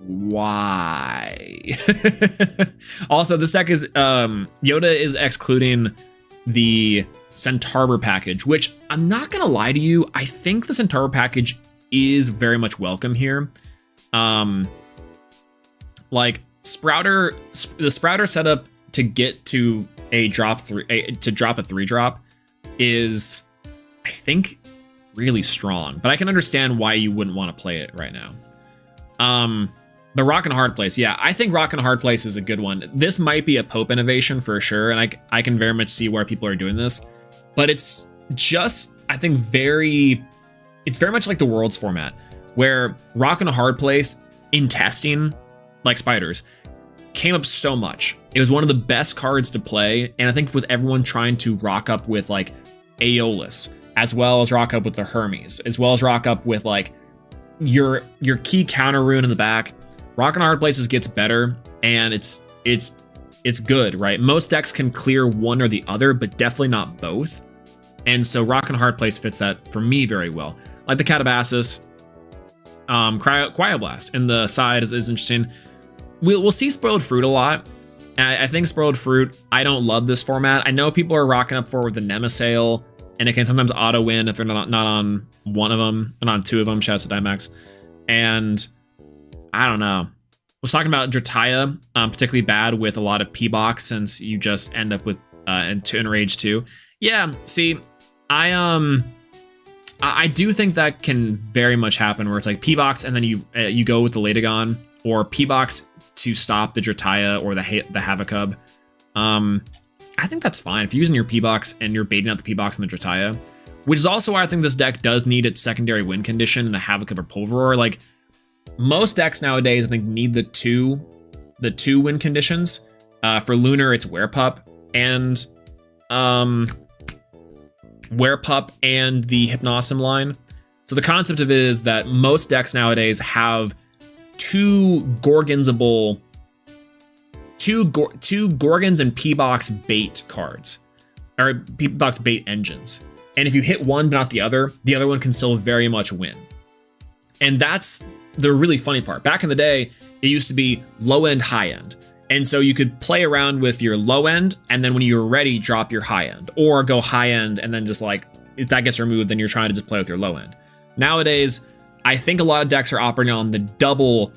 Why? Also, this deck is Yoda is excluding the Centaur package, which I'm not gonna lie to you, I think the Centaur package is very much welcome here. Like Sprouter, the Sprouter setup to get to a drop 3, to drop a 3-drop is, I think, really strong, but I can understand why you wouldn't want to play it right now. The Rock and Hard Place, yeah, I think Rock and Hard Place is a good one. This might be a Pope innovation for sure, and I can very much see where people are doing this, but it's just, I think, it's very much like the Worlds format, where Rock and a Hard Place in testing, like Spiders, came up so much. It was one of the best cards to play, and I think with everyone trying to rock up with like Aeolus, as well as rock up with the Hermes, as well as rock up with like your key counter rune in the back, Rock and Hard Places gets better, and it's good, right? Most decks can clear one or the other, but definitely not both. And so Rock and Hard Place fits that for me very well. Like the Catabasis, Cryoblast in the side is interesting. We'll see Spoiled Fruit a lot. And I think Spoiled Fruit, I don't love this format. I know people are rocking up for the Nemesail, and it can sometimes auto win if they're not on one of them, and on 2 of them. Shouts to Dimax. And I don't know. I was talking about Drataya, particularly bad with a lot of P-Box, since you just end up with Enrage 2. Yeah, see, I do think that can very much happen, where it's like P-Box and then you go with the Latagon, or P-Box to stop the Drataya or the Havacub. I think that's fine if you're using your P-Box and you're baiting out the P-Box and the Drataya, which is also why I think this deck does need its secondary win condition, the Havacub or Pulveror. Like most decks nowadays, I think need the two win conditions. For Lunar, it's Werepup and the Hypnosum line. So the concept of it is that most decks nowadays have two Gorgons and P-Box bait cards, or P-Box bait engines. And if you hit one but not the other one can still very much win. And that's the really funny part. Back in the day, it used to be low end, high end. And so you could play around with your low end, and then when you were ready, drop your high end, or go high end, and then just like, if that gets removed, then you're trying to just play with your low end. Nowadays, I think a lot of decks are operating on the double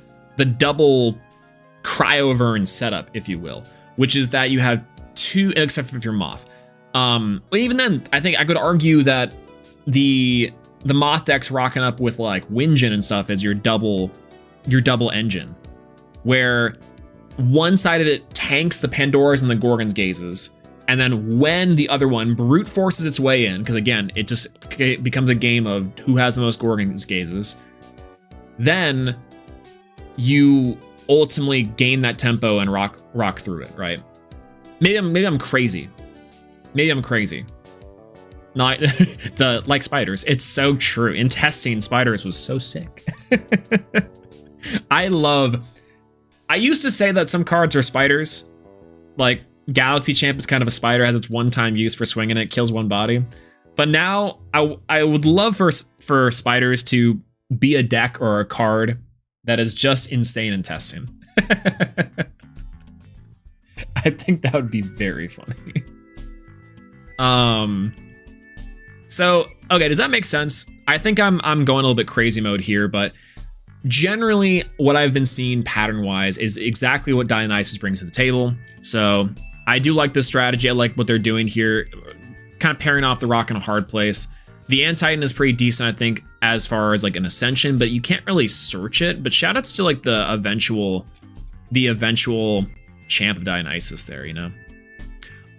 Cryovern setup, if you will, which is that you have 2, except if you're Moth. But even then, I think I could argue that the Moth deck's rocking up with like Windgen and stuff as your double engine, where one side of it tanks the Pandoras and the Gorgon's Gazes, and then when the other one brute forces its way in, because again, it becomes a game of who has the most Gorgon's Gazes, then you ultimately gain that tempo and rock through it, right? Maybe I'm crazy. Not like Spiders. It's so true. In testing, Spiders was so sick. I used to say that some cards are Spiders, like Galaxy Champ is kind of a spider, has its one-time use for swinging it, kills one body. But now I would love for Spiders to be a deck or a card that is just insane in testing. I think that would be very funny. So, okay, does that make sense? I think I'm going a little bit crazy mode here, but generally what I've been seeing pattern-wise is exactly what Dionysus brings to the table. So I do like this strategy. I like what they're doing here, kind of pairing off the Rock and a Hard Place. The Antitan is pretty decent, I think, as far as like an Ascension, but you can't really search it. But shoutouts to like the eventual champ of Dionysus there, you know?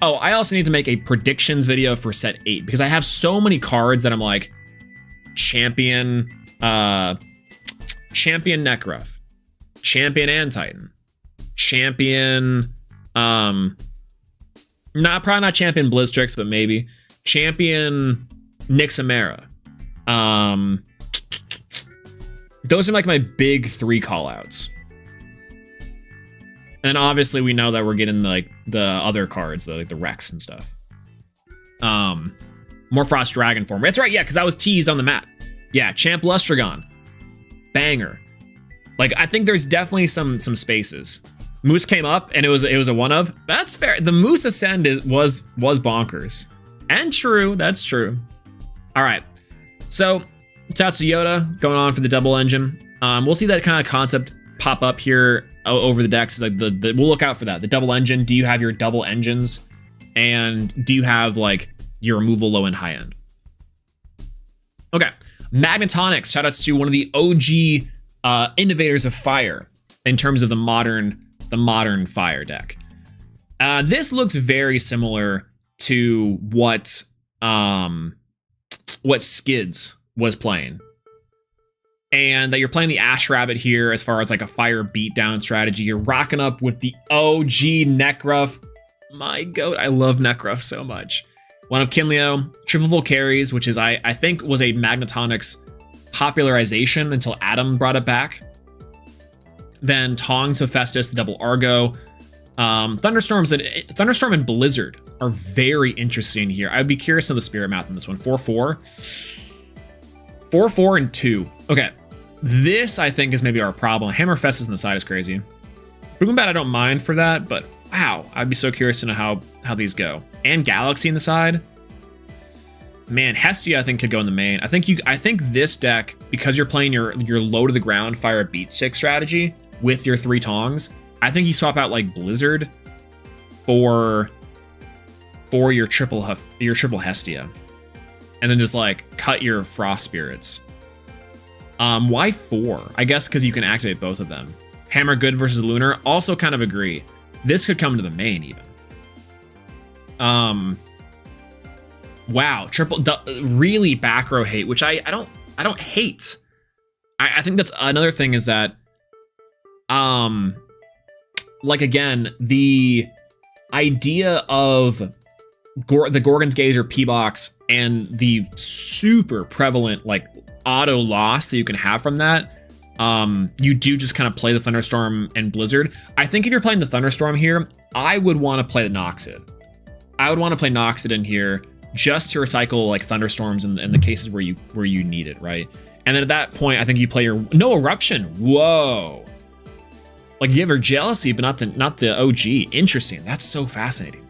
Oh, I also need to make a predictions video for set 8 because I have so many cards that I'm like Champion Necruff, Champion Antitan, champion, probably not champion Blizztrix, but maybe champion Nixamera. Those are like my big 3 callouts. And obviously we know that we're getting like the other cards, like the Rex and stuff. Morphrost Dragon form. That's right, yeah, because that was teased on the map. Yeah, Champ Lustragon. Banger. Like, I think there's definitely some spaces. Moose came up and it was a one of. That's fair. The Moose Ascend was bonkers. And true, that's true. All right. So Tatsuyoda going on for the double engine. We'll see that kind of concept pop up here over the decks. Like we'll look out for that. The double engine. Do you have your double engines? And do you have like your removal low and high end? Okay. Magnetonics. Shout outs to one of the OG innovators of fire in terms of the modern fire deck. This looks very similar to what Skids was playing, and that you're playing the Ash Rabbit here as far as like a fire beatdown strategy. You're rocking up with the OG Nekruff. My goat, I love Nekruff so much. One of Kinleo, triple Volcaries, which is I think was a Magnetonics popularization until Adam brought it back. Then Tongs Hephaestus, the double Argo. Thunderstorm and Blizzard are very interesting here. I'd be curious to know the spirit math on this one. 4-4. 4-4 and 2. Okay. This, I think, is maybe our problem. Hammerfest on the side is crazy. Boombat, I don't mind for that, but wow, I'd be so curious to know how these go. And Galaxy in the side. Man, Hestia, I think, could go in the main. I think this deck, because you're playing your low to the ground fire beat stick strategy with your 3 Tongs, I think you swap out like Blizzard for your triple Hestia, and then just like cut your Frost Spirits. Why 4? I guess because you can activate both of them. Hammer good versus Lunar. Also kind of agree. This could come to the main even. Wow, really back row hate, which I don't hate. I think that's another thing is that like again, the idea of the Gorgon's Gaze or P-Box and the super prevalent like auto loss that you can have from that, you do just kind of play the Thunderstorm and Blizzard. I think if you're playing the Thunderstorm here, I would want to play the Noxid. I would want to play Noxid in here just to recycle like Thunderstorms in the cases where you need it, right? And then at that point, I think you play your no Eruption. Whoa. Like you have your Jealousy, but not the OG. Interesting. That's so fascinating.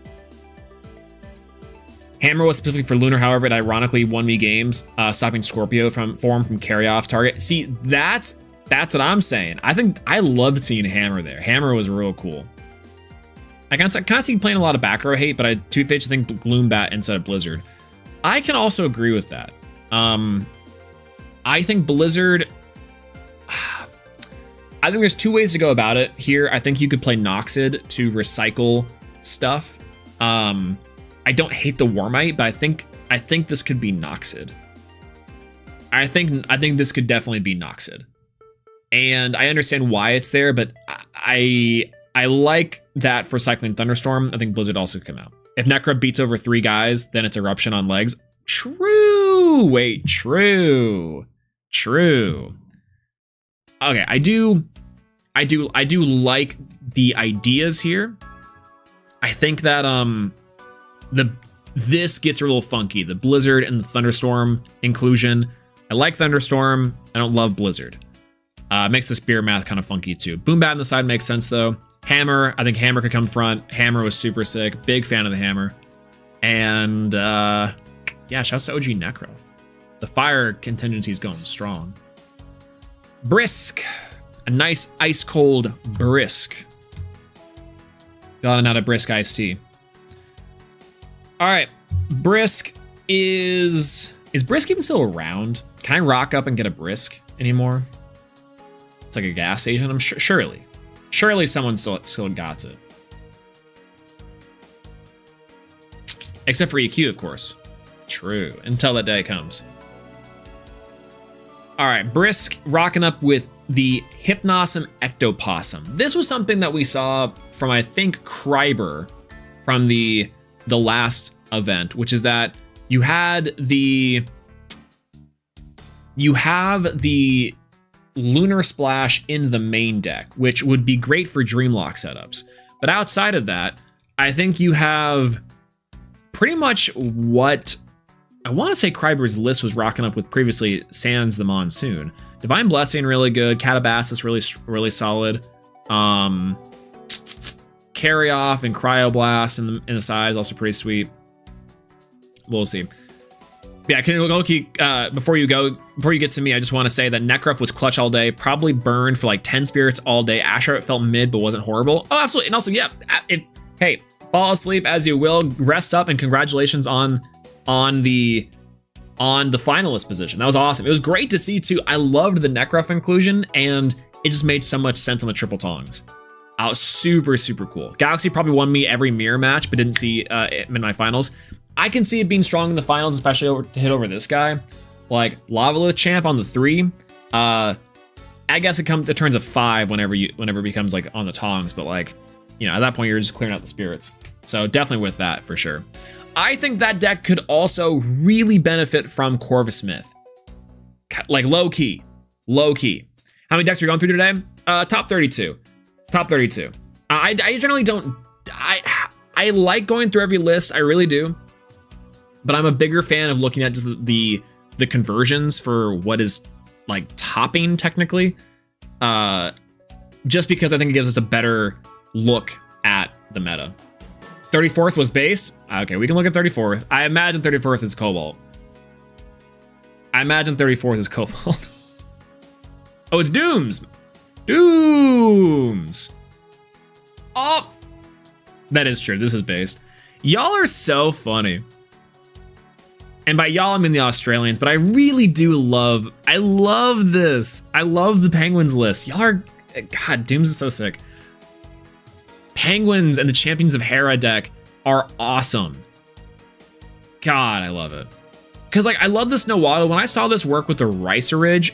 Hammer was specifically for Lunar, however, it ironically won me games, stopping Scorpio from carry off target. See, that's what I'm saying. I loved seeing Hammer there. Hammer was real cool. I can see you playing a lot of back row hate, but I think Gloombat instead of Blizzard. I can also agree with that. I think Blizzard. I think there's 2 ways to go about it here. I think you could play Noxid to recycle stuff. I don't hate the Warmite, but I think this could be Noxid. I think this could definitely be Noxid. And I understand why it's there, but I like that for cycling Thunderstorm. I think Blizzard also could come out. If Necro beats over 3 guys, then it's Eruption on legs. True. Wait, true. Okay, I do like the ideas here. I think that this gets a little funky. The Blizzard and the Thunderstorm inclusion. I like Thunderstorm. I don't love Blizzard. Makes the spear math kind of funky too. Boombat on the side makes sense though. Hammer, I think Hammer could come front. Hammer was super sick. Big fan of the Hammer. And yeah, shouts to OG Necro. The fire contingency is going strong. Brisk. A nice ice cold Brisk. Got another Brisk iced tea. All right, Brisk is Brisk even still around? Can I rock up and get a Brisk anymore? It's like a gas station. I'm sure, surely someone still got it. Except for EQ, of course. True, until that day comes. All right, Brisk rocking up with the Hypnosum Ectopossum. This was something that we saw from, I think, Kryber from the last event, which is that you have the Lunar Splash in the main deck, which would be great for Dreamlock setups. But outside of that, I think you have pretty much what I want to say Kryber's list was rocking up with previously, sans the Monsoon. Divine Blessing, really good. Catabasis, really solid. Carry Off and Cryoblast in the side is also pretty sweet. We'll see. Yeah, before you get to me, I just want to say that Necruff was clutch all day, probably burned for like 10 spirits all day. Asher felt mid, but wasn't horrible. Oh, absolutely. And also, yeah, hey, fall asleep as you will, rest up, and congratulations on the finalist position. That was awesome. It was great to see too. I loved the Necruff inclusion, and it just made so much sense on the triple tongs. Super, super cool. Galaxy probably won me every mirror match, but didn't see it in my finals. I can see it being strong in the finals, especially to hit over this guy. Like Lavalith Champ on the 3. I guess it turns a 5 whenever it becomes like on the tongs, but like, you know, at that point you're just clearing out the spirits. So definitely with that for sure. I think that deck could also really benefit from Corvus Smith. Like low key. How many decks are we going through today? Top 32. I generally don't. I like going through every list. I really do. But I'm a bigger fan of looking at just the conversions for what is like topping technically. Just because I think it gives us a better look at the meta. 34th was based. Okay, we can look at 34th. I imagine 34th is Cobalt. Oh, it's Dooms. Oh, that is true. This is based. Y'all are so funny. And by y'all, I mean the Australians, but I really do I love this. I love the Penguins list. Y'all are, God, Dooms is so sick. Penguins and the Champions of Hera deck are awesome. God, I love it. Because like, I love this Snowwaddle. When I saw this work with the Riceridge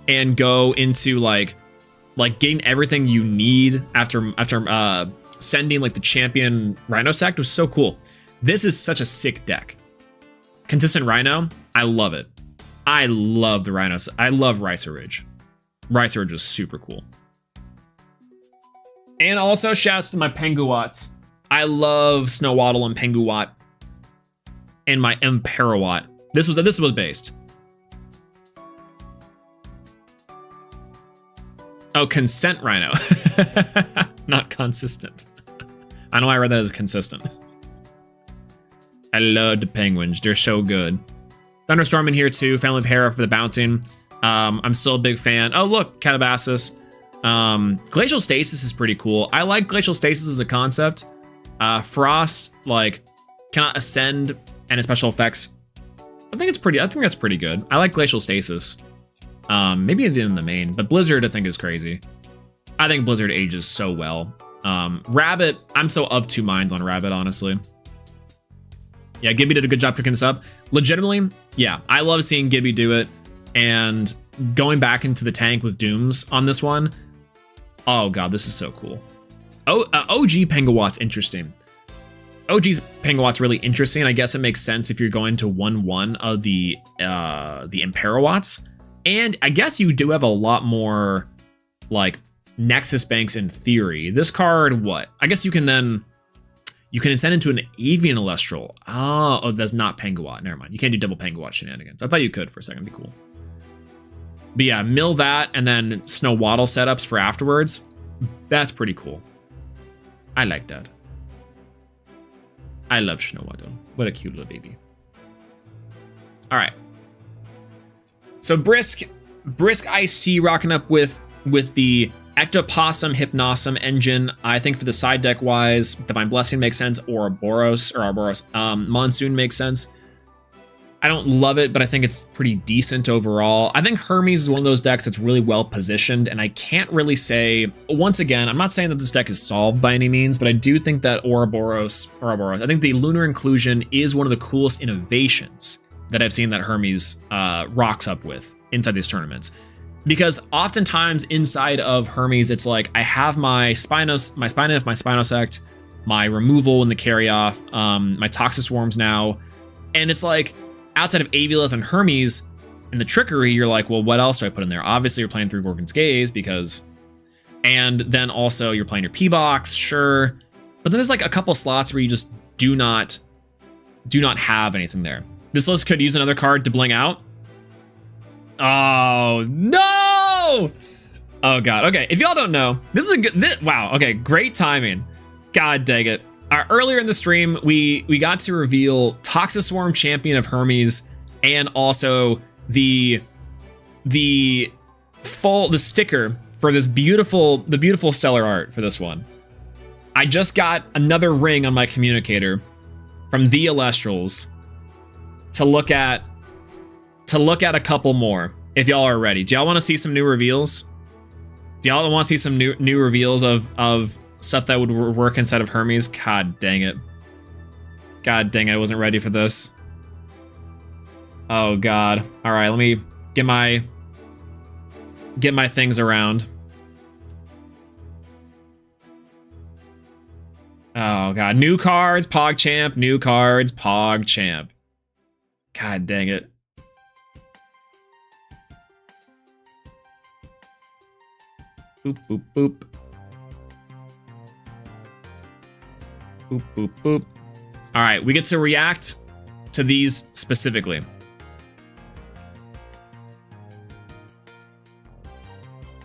and go into like getting everything you need after sending like the champion Rhino Sect was so cool. This is such a sick deck. Consistent Rhino, I love it. I love the Rhinos. I love Riceridge. Riceridge was super cool. And also shouts to my Penguwats. I love Snowwaddle and Penguwat. And my Emperawat. This was based. Oh, Consent Rhino. Not consistent. I know I read that as consistent. I love the Penguins. They're so good. Thunderstorm in here too. Family of Hera for the bouncing. I'm still a big fan. Oh, look, Catabasis. Glacial Stasis is pretty cool. I like Glacial Stasis as a concept. Frost, like, cannot ascend and its special effects. I think that's pretty good. I like Glacial Stasis. Maybe in the main, but Blizzard I think is crazy. I think Blizzard ages so well. Rabbit, I'm so of two minds on Rabbit, honestly. Yeah, Gibby did a good job cooking this up. Legitimately, yeah, I love seeing Gibby do it. And going back into the tank with Dooms on this one. Oh god, this is so cool. Oh, OG Penguwat's interesting. OG's Penguwat's really interesting. I guess it makes sense if you're going to 1/1 of the Imperawats. And I guess you do have a lot more like Nexus Banks in theory. This card, what? I guess you can ascend into an Avian Elestral. Oh, that's not Penguwat. Never mind. You can't do double Penguwat shenanigans. I thought you could for a second. It'd be cool. But yeah, mill that and then Snowwaddle setups for afterwards. That's pretty cool. I like that. I love Snowwaddle. What a cute little baby. All right. So Brisk Iced Tea rocking up with the Ectopossum Hypnosum engine. I think for the side deck wise, Divine Blessing makes sense. Ouroboros. Monsoon makes sense. I don't love it, but I think it's pretty decent overall. I think Hermes is one of those decks that's really well positioned, and I can't really say, once again, I'm not saying that this deck is solved by any means, but I do think that Ouroboros, I think the Lunar Inclusion is one of the coolest innovations that I've seen that Hermes rocks up with inside these tournaments. because oftentimes inside of Hermes, it's like I have my Spinosect, my removal and the carry off, my Toxic Swarms now, and it's like outside of Aviolith and Hermes and the trickery, you're like, well, what else do I put in there? Obviously, you're playing through Gorgon's Gaze because, and then also you're playing your P box, sure, but then there's like a couple slots where you just do not have anything there. This list could use another card to bling out. Oh no! Oh god. Okay, if y'all don't know, this is a good. Wow. Okay, great timing. God dang it. Earlier in the stream, we got to reveal Toxic Swarm Champion of Hermes, and also the sticker for this beautiful stellar art for this one. I just got another ring on my communicator from the Elestrals to look at a couple more if y'all are ready. Do y'all want to see some new reveals? Do y'all want to see some new reveals of stuff that would work inside of Hermes? God dang it. God dang it, I wasn't ready for this. Oh god. All right, let me get my things around. Oh god, new cards, PogChamp, new cards, PogChamp. God dang it. Boop, boop, boop. Boop, boop, boop. All right, we get to react to these specifically.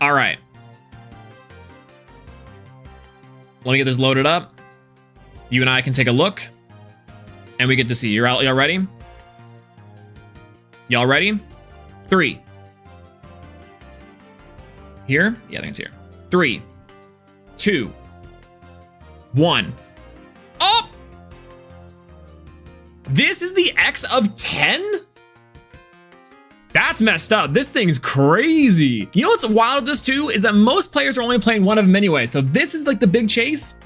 All right. Let me get this loaded up. You and I can take a look, and we get to see. Y'all ready? Y'all ready? 3. Here? Yeah, I think it's here. 3, 2, 1. Oh! This is the X of 10? That's messed up. This thing's crazy. You know what's wild with this too? Is that most players are only playing one of them anyway. So this is like the big chase.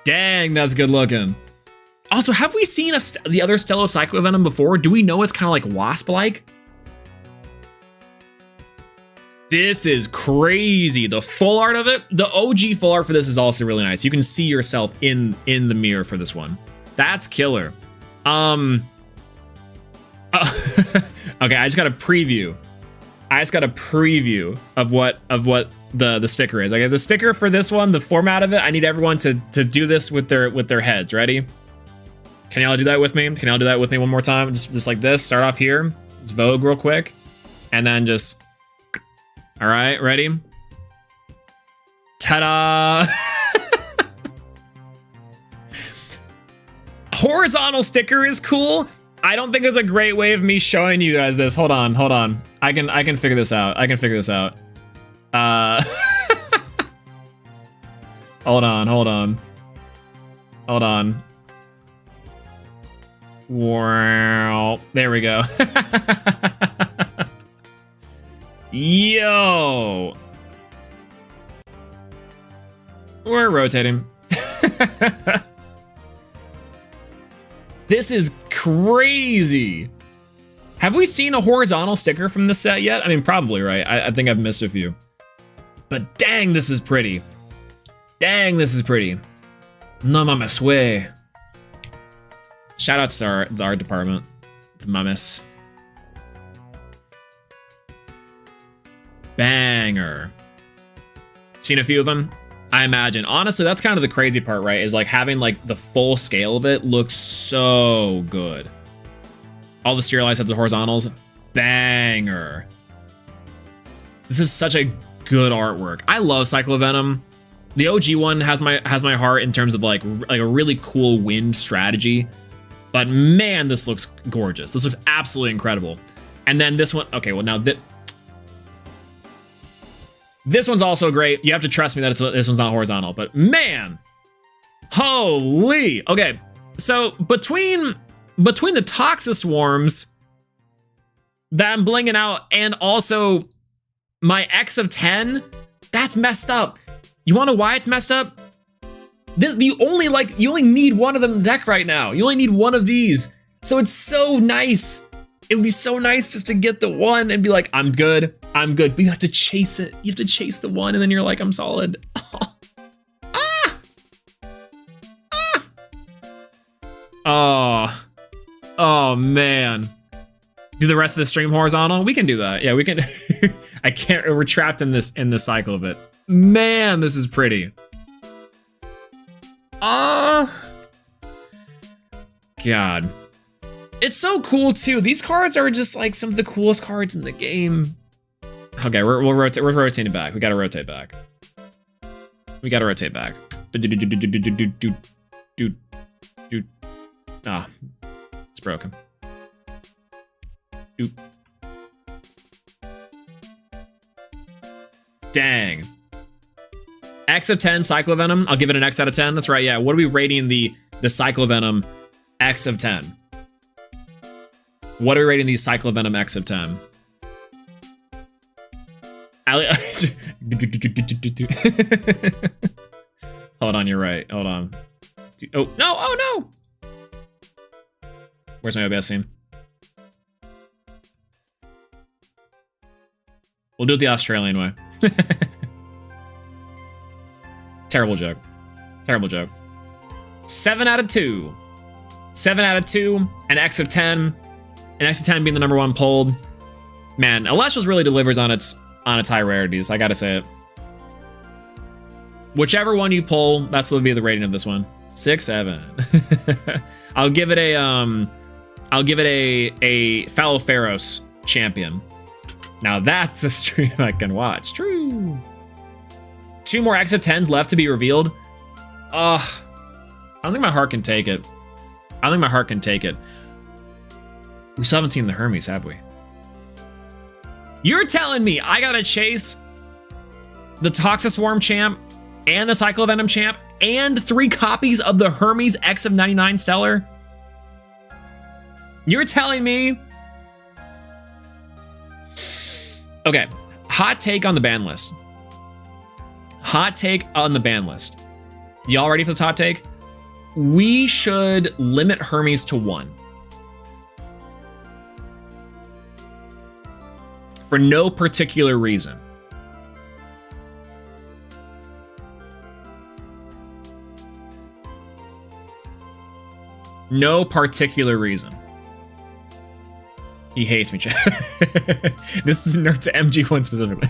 Dang, that's good looking. Also, have we seen the other Stello Cyclovenom before? Do we know it's kind of like Wasp-like? This is crazy. The full art of it, the OG full art for this is also really nice. You can see yourself in the mirror for this one. That's killer. Okay, I just got a preview. of what the sticker is. Okay, the sticker for this one, the format of it, I need everyone to do this with their heads. Ready? Can y'all do that with me? Can y'all do that with me one more time? Just like this. Start off here. Just Vogue real quick, and then just. All right, ready? Ta-da! Horizontal sticker is cool. I don't think there's a great way of me showing you guys this. Hold on. I can figure this out. Hold on. Wow. There we go. Yo. We're rotating. This is crazy. Have we seen a horizontal sticker from this set yet? I mean, probably, right? I think I've missed a few. But dang, this is pretty. No mames way. Shout out to the art department. The mames. Banger. Seen a few of them? I imagine. Honestly, that's kind of the crazy part, right? Is like having like the full scale of it looks so good. All the serialized have the horizontals. Banger. This is such a good artwork. I love Cyclovenom. The OG one has my heart in terms of like a really cool wind strategy. But man, this looks gorgeous. This looks absolutely incredible. And then this one, okay, well now this one's also great. You have to trust me that this one's not horizontal, but man, holy. Okay, so between the Toxic Swarms that I'm blinging out and also my X of 10, that's messed up. You wanna know why it's messed up? You only need one of them in the deck right now. You only need one of these. So it's so nice It would be so nice just to get the one and be like, I'm good. But you have to chase it. You have to chase the one and then you're like, I'm solid. Oh man. Do the rest of the stream horizontal? We can do that. Yeah, we can. I can't, we're trapped in this cycle of it. Man, this is pretty. God. It's so cool too. These cards are just like some of the coolest cards in the game. Okay, we're rotating back. We gotta rotate back. Ah, it's broken. Doop. Dang. X of 10 Cyclovenom. I'll give it an X out of 10. That's right. Yeah. What are we rating the Cyclovenom X of 10? What are we rating the Cyclovenom X of 10? Hold on, you're right. Hold on. Oh, no. Oh, no. Where's my OBS scene? We'll do it the Australian way. Terrible joke. Terrible joke. 7 out of 2. 7 out of 2. An X of 10. An X of 10 being the number 1 pulled. Man, Elestrals really delivers on its high rarities. I gotta say it. Whichever one you pull, that's what would be the rating of this one. 6, 7. I'll give it a Fallow Pharaohs champion. Now that's a stream I can watch. True. 2 more X of 10s left to be revealed. I don't think my heart can take it. I don't think my heart can take it. We still haven't seen the Hermes, have we? You're telling me I gotta chase the Toxiswarm champ and the Cyclovenom champ and 3 copies of the Hermes X of 99 Stellar? You're telling me? Okay, hot take on the ban list. Hot take on the ban list. Y'all ready for this hot take? We should limit Hermes to 1. For no particular reason. No particular reason. He hates me, chat. This is a nerf to MG1 specifically.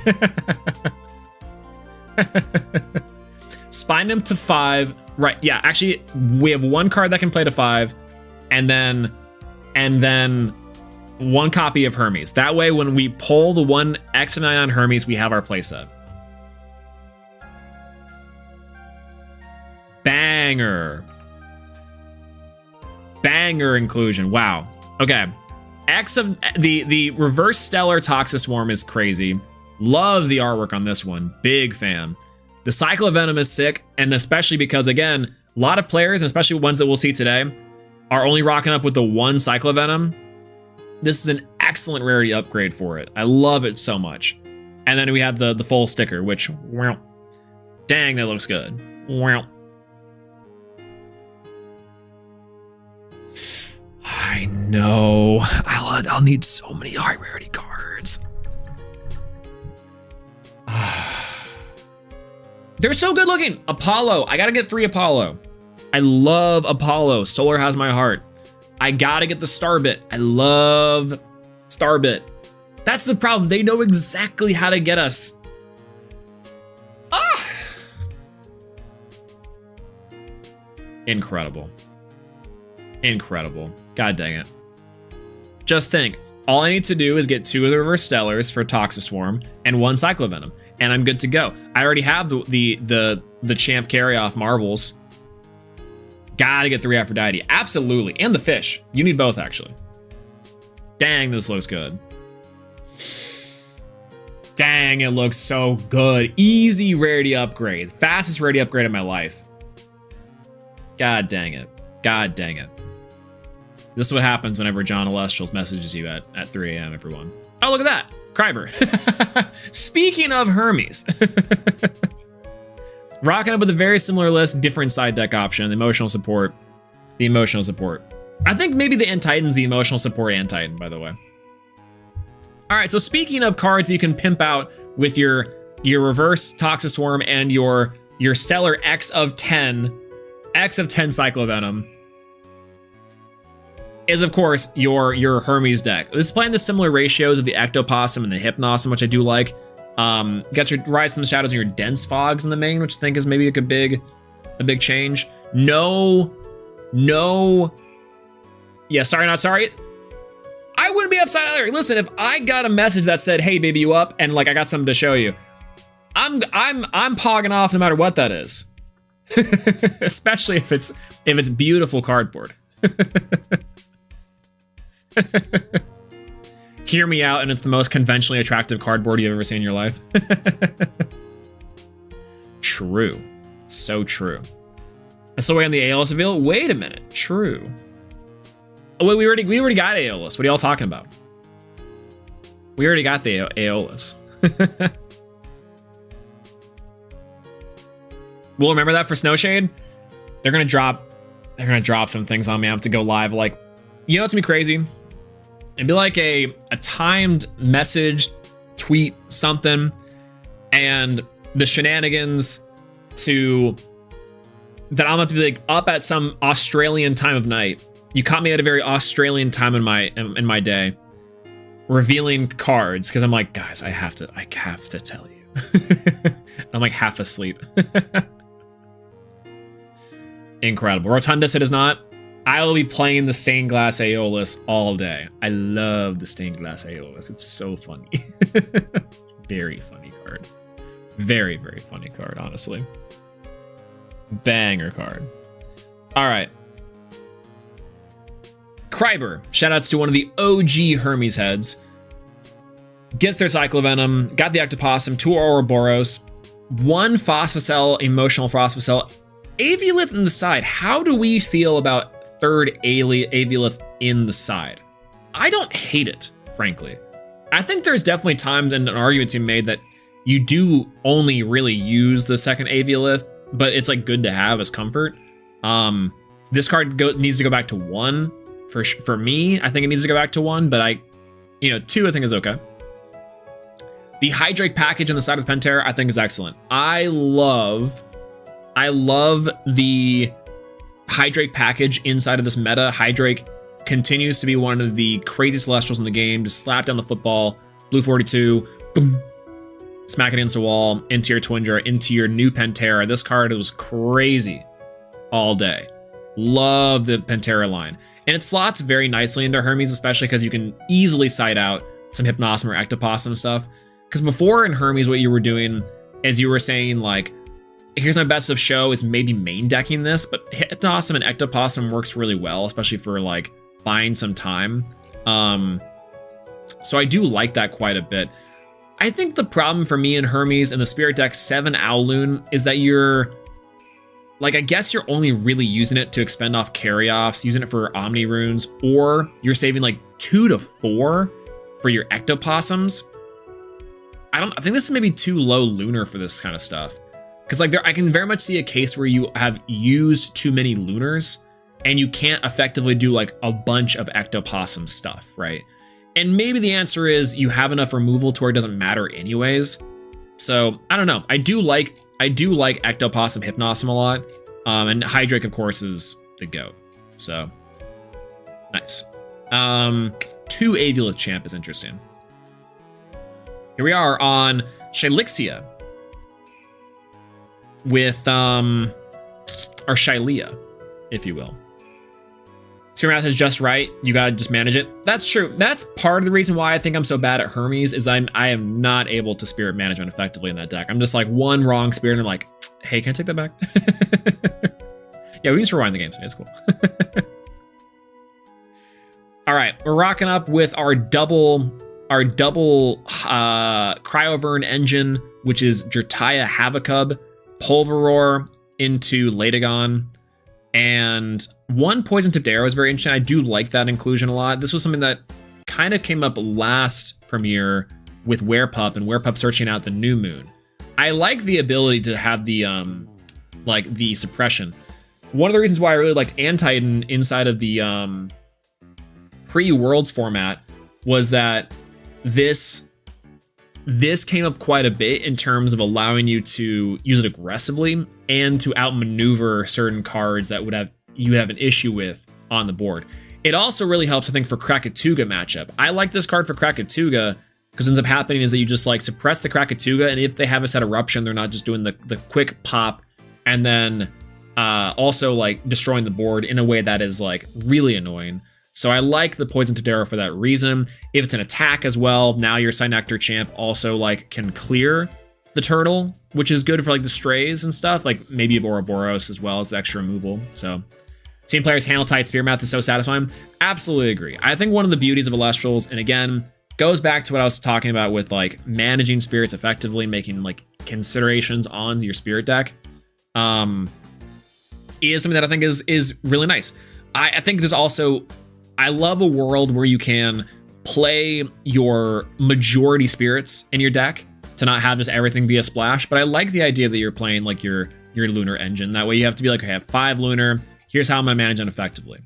Spine him to 5. Right, yeah, actually, we have 1 card that can play to 5, and then 1 copy of Hermes. That way, when we pull the 1 X of 9 on Hermes, we have our playset. Banger. Banger inclusion. Wow. Okay. X of the reverse stellar Toxiswarm is crazy. Love the artwork on this one. Big fan. The Cyclovenom is sick, and especially because, again, a lot of players, and especially ones that we'll see today, are only rocking up with the 1 Cyclovenom. This is an excellent rarity upgrade for it. I love it so much. And then we have the full sticker, which, wow, dang, that looks good. Wow. I know. I'll need so many high rarity cards. They're so good looking. Apollo. I gotta get 3 Apollo. I love Apollo. Solar has my heart. I gotta get the Starbit. I love Starbit. That's the problem. They know exactly how to get us. Incredible. Incredible. God dang it. Just think, all I need to do is get 2 of the reverse stellars for Toxiswarm and 1 Cyclovenom, and I'm good to go. I already have the champ carry off Marvels. Gotta get 3 Aphrodite. Absolutely. And the fish. You need both, actually. Dang, this looks good. Dang, it looks so good. Easy rarity upgrade. Fastest rarity upgrade of my life. God dang it. God dang it. This is what happens whenever John Elestrals messages you at 3 a.m., everyone. Oh, look at that. Kryber. Speaking of Hermes. Rocking up with a very similar list, different side deck option, the emotional support. I think maybe the Antitan's the emotional support Antitan, by the way. All right, so speaking of cards you can pimp out with your reverse Toxistorm and your stellar X of 10 Cyclovenom is of course your Hermes deck. This is playing the similar ratios of the Ectoplasm and the Hypnosm, which I do like. Got your Rise from the Shadows and your Dense Fogs in the main, which I think is maybe like a big change. No. Yeah, sorry, not sorry. I wouldn't be upset either. Listen, if I got a message that said, "Hey, baby, you up?" and like I got something to show you, I'm pogging off no matter what that is. Especially if it's beautiful cardboard. Hear me out, and it's the most conventionally attractive cardboard you've ever seen in your life. True. So true. I still wait on the Aeolus reveal. Wait a minute. True. Oh, wait, we already got Aeolus. What are y'all talking about? We already got the Aeolus. We'll remember that for Snowshade. They're gonna drop some things on me. I have to go live. Like, you know what's gonna be crazy? It'd be like a timed message, tweet, something, and the shenanigans that I'm about to be like up at some Australian time of night. You caught me at a very Australian time in my day, revealing cards because I'm like, guys, I have to tell you. I'm like half asleep. Incredible. Rotundus, it is not. I will be playing the Stained Glass Aeolus all day. I love the Stained Glass Aeolus. It's so funny. Very funny card. Very, very funny card, honestly. Banger card. All right. Kryber, shoutouts to one of the OG Hermes heads. Gets their Cyclovenom, got the Ectoplasm, 2 Ouroboros, 1 Phosphocell, emotional Phosphocell, Aviolith in the side. How do we feel about third Aviolith in the side? I don't hate it, frankly. I think there's definitely times and an argument to be made that you do only really use the second Aviolith, but it's like good to have as comfort. This card needs to go back to 1 for me. I think it needs to go back to 1, but 2 I think is okay. The Hydrake package on the side of Pantera I think is excellent. I love the Hydrake package inside of this meta. Hydrake continues to be one of the craziest Elestrals in the game. Just slap down the football, blue 42, boom, smack it into the wall, into your Twindra, into your new Pantera. This card was crazy all day. Love the Pantera line. And it slots very nicely into Hermes, especially because you can easily side out some Hypnosm or Ectoplasm stuff. Because before in Hermes, what you were doing is you were saying, like, here's my best of show is maybe main decking this, but Hypnosm and Ectoplasm works really well, especially for like buying some time. So I do like that quite a bit. I think the problem for me in Hermes and the Spirit deck 7 Owloon is that you're like, I guess you're only really using it to expend off carry-offs, using it for Omni runes, or you're saving like 2 to 4 for your Ectoplasms. I think this is maybe too low lunar for this kind of stuff. Because like I can very much see a case where you have used too many lunars and you can't effectively do like a bunch of Ectoplasm stuff, right? And maybe the answer is you have enough removal to where it doesn't matter anyways. So I don't know. I do like Ectoplasm Hypnosm a lot. And Hydrake, of course, is the GOAT. So nice. 2 Aviolith Champ is interesting. Here we are on Shylixia with or Shylea, if you will. Spirit Math is just right. You gotta just manage it. That's true. That's part of the reason why I think I'm so bad at Hermes is I am not able to spirit management effectively in that deck. I'm just like one wrong spirit and I'm like, hey, can I take that back? Yeah, we can just rewind the game. So it's cool. All right, we're rocking up with our double Cryovern engine, which is Jertaya Havacub, Pulveror into Latagon, and 1 Poison Tipped Arrow is very interesting. I do like that inclusion a lot. This was something that kind of came up last premiere with Werepup and Werepup searching out the new moon. I like the ability to have the like the suppression. one of the reasons why I really liked Antitan inside of the pre-Worlds format was that this came up quite a bit in terms of allowing you to use it aggressively and to outmaneuver certain cards that you would have an issue with on the board. It also really helps, I think, for Krakatuga matchup. I like this card for Krakatuga because what ends up happening is that you just like suppress the Krakatuga, and if they have a set eruption, they're not just doing the quick pop and then also like destroying the board in a way that is like really annoying. So I like the Poison Tadero for that reason. If it's an attack as well, now your Synectar champ also like can clear the turtle, which is good for like the strays and stuff. Like maybe you have Ouroboros as well as the extra removal. So team players handle tight spear math is so satisfying. Absolutely agree. I think one of the beauties of Elestrals, and again, goes back to what I was talking about with like managing spirits effectively, making like considerations on your spirit deck, is something that I think is really nice. I think there's also, I love a world where you can play your majority spirits in your deck to not have just everything be a splash. But I like the idea that you're playing like your lunar engine. That way you have to be like, okay, I have 5 lunar. Here's how I'm gonna manage it effectively.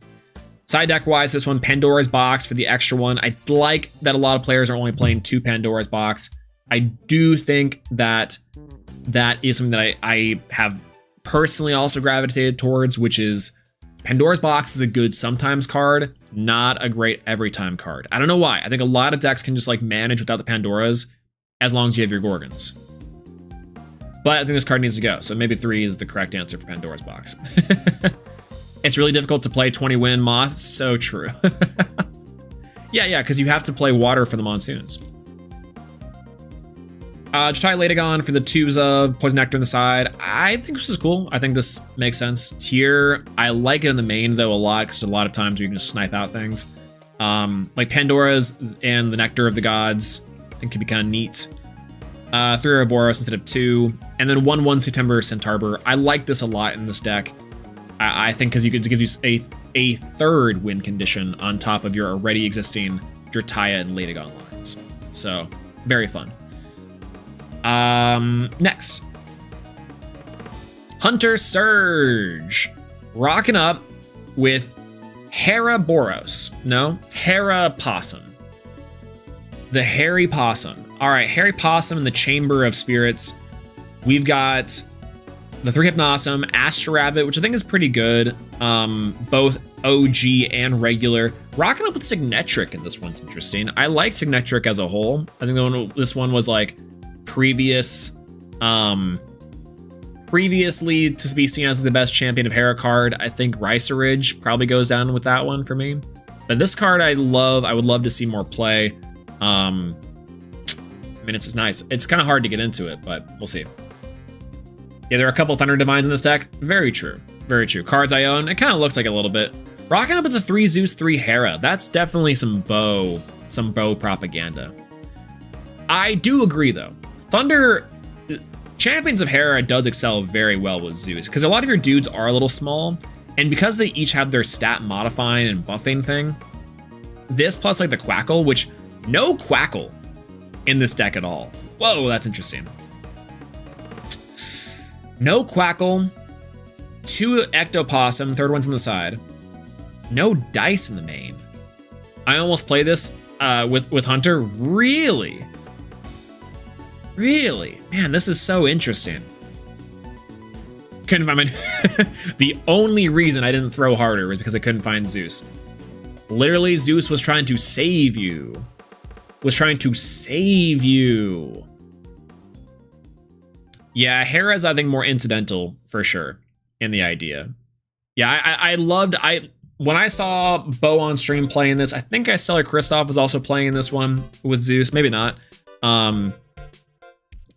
Side deck wise, this one, Pandora's Box for the extra one. I like that a lot of players are only playing 2 Pandora's Box. I do think that that is something that I have personally also gravitated towards, which is Pandora's Box is a good sometimes card, not a great every time card. I don't know why. I think a lot of decks can just like manage without the Pandoras as long as you have your Gorgons. But I think this card needs to go. So maybe 3 is the correct answer for Pandora's Box. It's really difficult to play 20 win Moth. So true. Yeah, because you have to play water for the monsoons. Jatai Latagon for the 2s of Poison Nectar on the side. I think this is cool. I think this makes sense. Tier, I like it in the main though a lot because a lot of times you can just snipe out things. Like Pandora's and the Nectar of the Gods, I think could be kind of neat. 3 Ouroboros instead of 2, and then 1/1 September Centaur. I like this a lot in this deck. I think because you could give you a 3rd win condition on top of your already existing Drataya and Latagon lines. So very fun. Next, Hunter Surge, rocking up with Hera Boros. No, Hera Possum. The Hairy Possum. All right, Hairy Possum in the Chamber of Spirits. We've got the 3 Hypnosum, Astro Rabbit, which I think is pretty good. Both OG and regular. Rocking up with Signetric in this one's interesting. I like Signetric as a whole. I think this one was like previously to be seen as the best champion of Hera card. I think Riceridge probably goes down with that one for me. But this card I love. I would love to see more play. I mean, it's just nice. It's kind of hard to get into it, but we'll see. Yeah, there are a couple Thunder Divines in this deck. Very true. Very true. Cards I own. It kind of looks like a little bit. Rocking up with the 3 Zeus, 3 Hera. That's definitely some bow propaganda. I do agree though. Thunder Champions of Hera does excel very well with Zeus because a lot of your dudes are a little small, and because they each have their stat modifying and buffing thing, this plus like the Quackle, which no Quackle in this deck at all. Whoa, that's interesting. No Quackle, 2 Ectopossum, 3rd one's on the side. No dice in the main. I almost play this with Hunter. Really? Really? Man, this is so interesting. Couldn't find my... The only reason I didn't throw harder was because I couldn't find Zeus. Literally, Zeus was trying to save you. Yeah, Hera's, I think, more incidental for sure in the idea. Yeah, I loved... When I saw Bo on stream playing this, I think Stellar Kristoff was also playing this one with Zeus. Maybe not.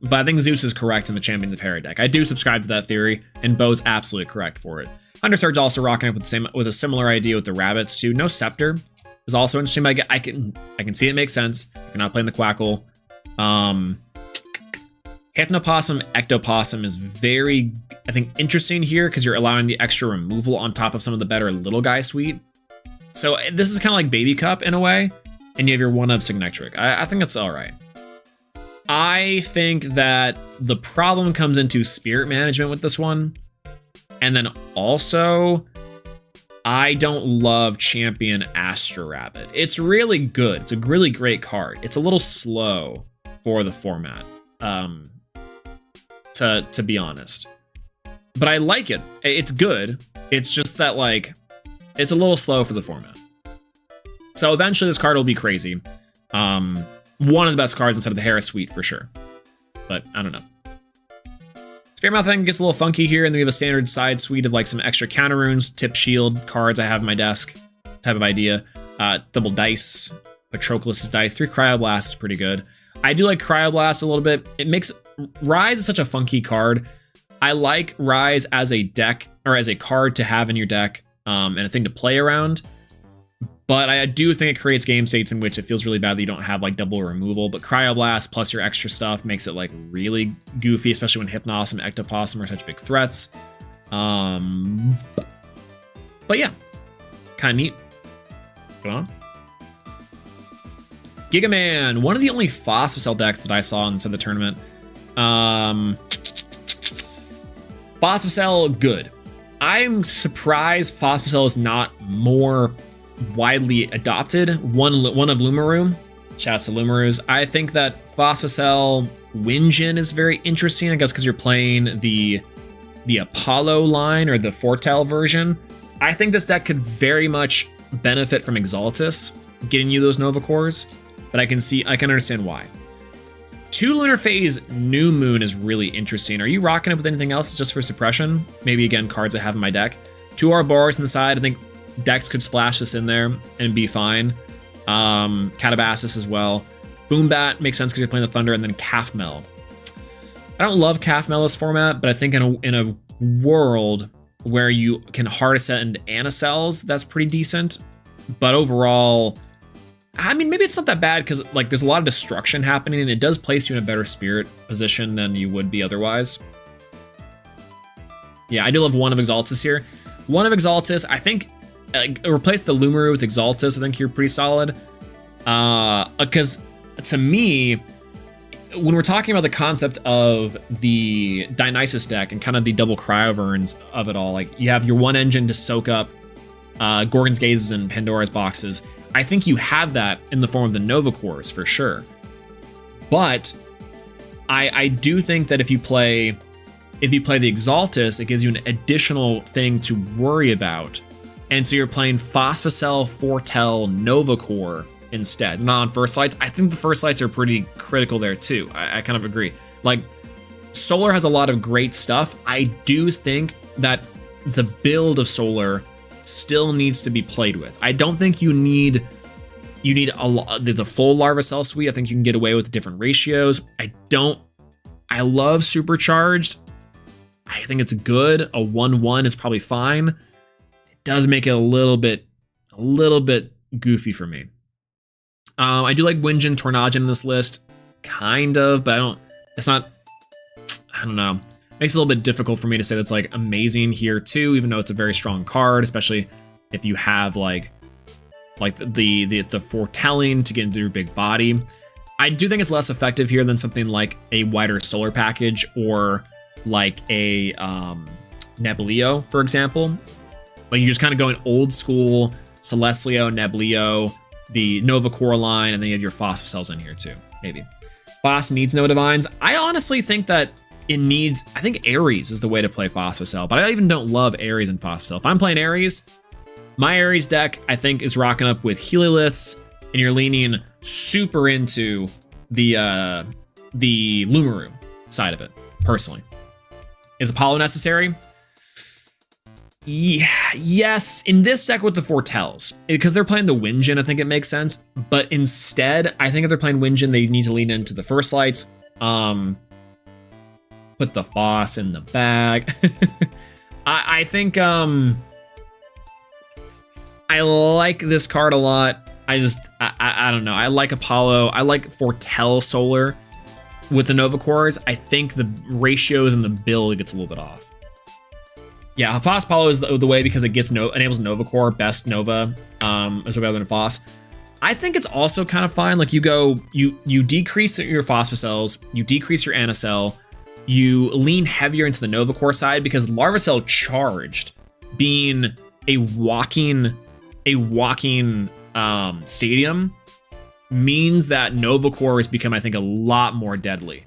But I think Zeus is correct in the Champions of Hera deck. I do subscribe to that theory, and Bo's absolutely correct for it. Hunter Surge also rocking up with a similar idea with the rabbits too. No Scepter is also interesting, but I can see it makes sense if you're not playing the Quackle. Hypnopossum, Ectopossum is very, I think, interesting here because you're allowing the extra removal on top of some of the better little guy suite. So this is kind of like Baby Cup in a way, and you have your 1 of Signetric. I think that's all right. I think that the problem comes into spirit management with this one. And then also, I don't love Champion Astro Rabbit. It's really good. It's a really great card. It's a little slow for the format, to be honest. But I like it. It's good. It's just that, like, it's a little slow for the format. So eventually this card will be crazy. One of the best cards inside of the Harris suite for sure. But I don't know. Spirit Mouth thing gets a little funky here, and then we have a standard side suite of like some extra counter runes, tip shield cards I have in my desk type of idea. Double dice, Patroclus' dice, 3 Cryoblasts is pretty good. I do like Cryoblast a little bit. It makes Rise is such a funky card. I like Rise as a deck or as a card to have in your deck and a thing to play around. But I do think it creates game states in which it feels really bad that you don't have like double removal. But Cryoblast plus your extra stuff makes it like really goofy, especially when Hypnos and Ectoplasm are such big threats. But yeah, kind of neat. Going on. Giga Man, one of the only Phosphocyl decks that I saw inside the tournament. Phosphocyl, good. I'm surprised Phosphocyl is not more widely adopted. One of Lumaru. Shouts to Lumarus. I think that Phosphocyl Winjin is very interesting, I guess because you're playing the Apollo line or the Fortel version. I think this deck could very much benefit from Exaltus getting you those Nova Cores, but I can understand why. 2 Lunar Phase New Moon is really interesting. Are you rocking it with anything else just for suppression? Maybe again, cards I have in my deck. 2 Ouroboros on the side. I think decks could splash this in there and be fine. Catabasis as well. Boombat makes sense because you're playing the Thunder, and then Calfmel. I don't love Calfmel this format, but I think in a world where you can hard ascend Anacells, that's pretty decent. But overall, I mean, maybe it's not that bad because like there's a lot of destruction happening, and it does place you in a better spirit position than you would be otherwise. Yeah, I do love one of Exaltus here. One of Exaltus, I think, replace the Lumaru with Exaltus. I think you're pretty solid. Because to me, when we're talking about the concept of the Dionysus deck and kind of the double Cryoverns of it all, like you have your one engine to soak up Gorgon's Gazes and Pandora's boxes. I think you have that in the form of the Nova Cores for sure. But I do think that if you play the Exaltus, it gives you an additional thing to worry about. And so you're playing Phosphocyl, Fortel, Nova Core instead, not on First Lights. I think the First Lights are pretty critical there too. I kind of agree. Like, Solar has a lot of great stuff. I do think that the build of Solar still needs to be played with. I don't think you need the full Larvacell suite. I think you can get away with different ratios. I love Supercharged. I think it's good. A 1/1 is probably fine. It does make it a little bit goofy for me. I do like Winjin Tornadin in this list, kind of, but I don't know. Makes it a little bit difficult for me to say that's like amazing here too, even though it's a very strong card, especially if you have like the foretelling to get into your big body. I do think it's less effective here than something like a wider Solar package or like a Neblio, for example. Like you're just kind of going old school Celestlio, Neblio, the Nova Core line, and then you have your Phosphocyls in here too, maybe. Boss needs no Divines. I honestly think that I think Ares is the way to play Phosphocyl, but I even don't love Ares and Phosphocyl. If I'm playing Ares, my Ares deck, I think, is rocking up with Helioliths, and you're leaning super into the Lumaru side of it, personally. Is Apollo necessary? Yeah, yes, in this deck with the Fortels, because they're playing the Winjin, I think it makes sense. But instead, I think if they're playing Winjin, they need to lean into the First Lights. Put the Foss in the bag. I think I like this card a lot. I don't know. I like Apollo. I like Fortel Solar with the Nova Cores. I think the ratios and the build gets a little bit off. Yeah, Foss Apollo is the way because it enables Nova Core, best Nova, as well than Foss. I think it's also kind of fine. Like you decrease your Phosphocyls, you decrease your Anacell, you lean heavier into the Nova Core side because Larvacell Charged being a walking stadium means that Nova Core has become, I think, a lot more deadly.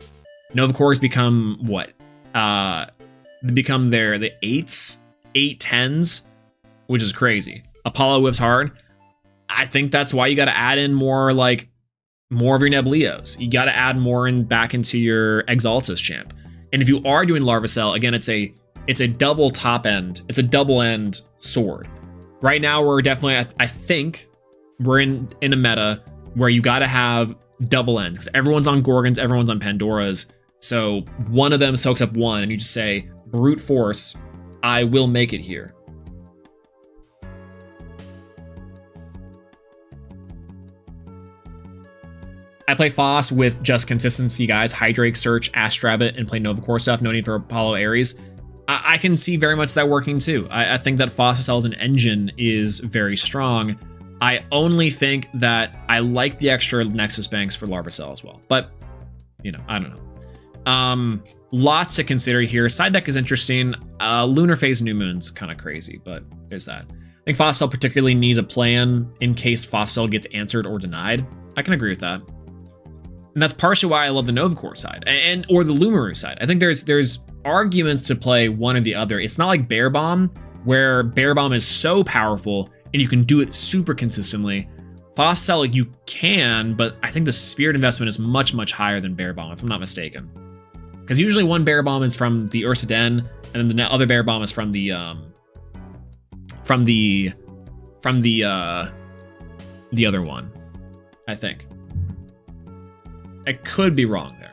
Nova Core has become what? They become the 8s, 8-10s, which is crazy. Apollo whips hard. I think that's why you got to add in more of your Nebleos. You got to add more back into your Exaltus champ. And if you are doing Larvacell, again, it's a double top end. It's a double end sword. Right now, we're definitely, I think, we're in a meta where you got to have double ends. Because everyone's on Gorgons, everyone's on Pandoras. So one of them soaks up one, and you just say, brute force, I will make it here. I play Foss with just consistency, guys. Hydrake, Search, Astrabbit, and play Nova Core stuff. No need for Apollo Ares. I can see very much that working too. I think that Fossicell as an engine is very strong. I only think that I like the extra Nexus banks for Larvacell as well. But, you know, I don't know. Lots to consider here. Side deck is interesting. Lunar Phase New Moon's kind of crazy, but there's that. I think Fossicell particularly needs a plan in case Fossicell gets answered or denied. I can agree with that. And that's partially why I love the Nova Core side or the Lumaru side. I think there's arguments to play one or the other. It's not like Bear Bomb, where Bear Bomb is so powerful and you can do it super consistently. Fossicell, you can, but I think the Spirit investment is much, much higher than Bear Bomb, if I'm not mistaken. Because usually one Bear Bomb is from the Ursa Den, and then the other Bear Bomb is from the other one, I think. I could be wrong there.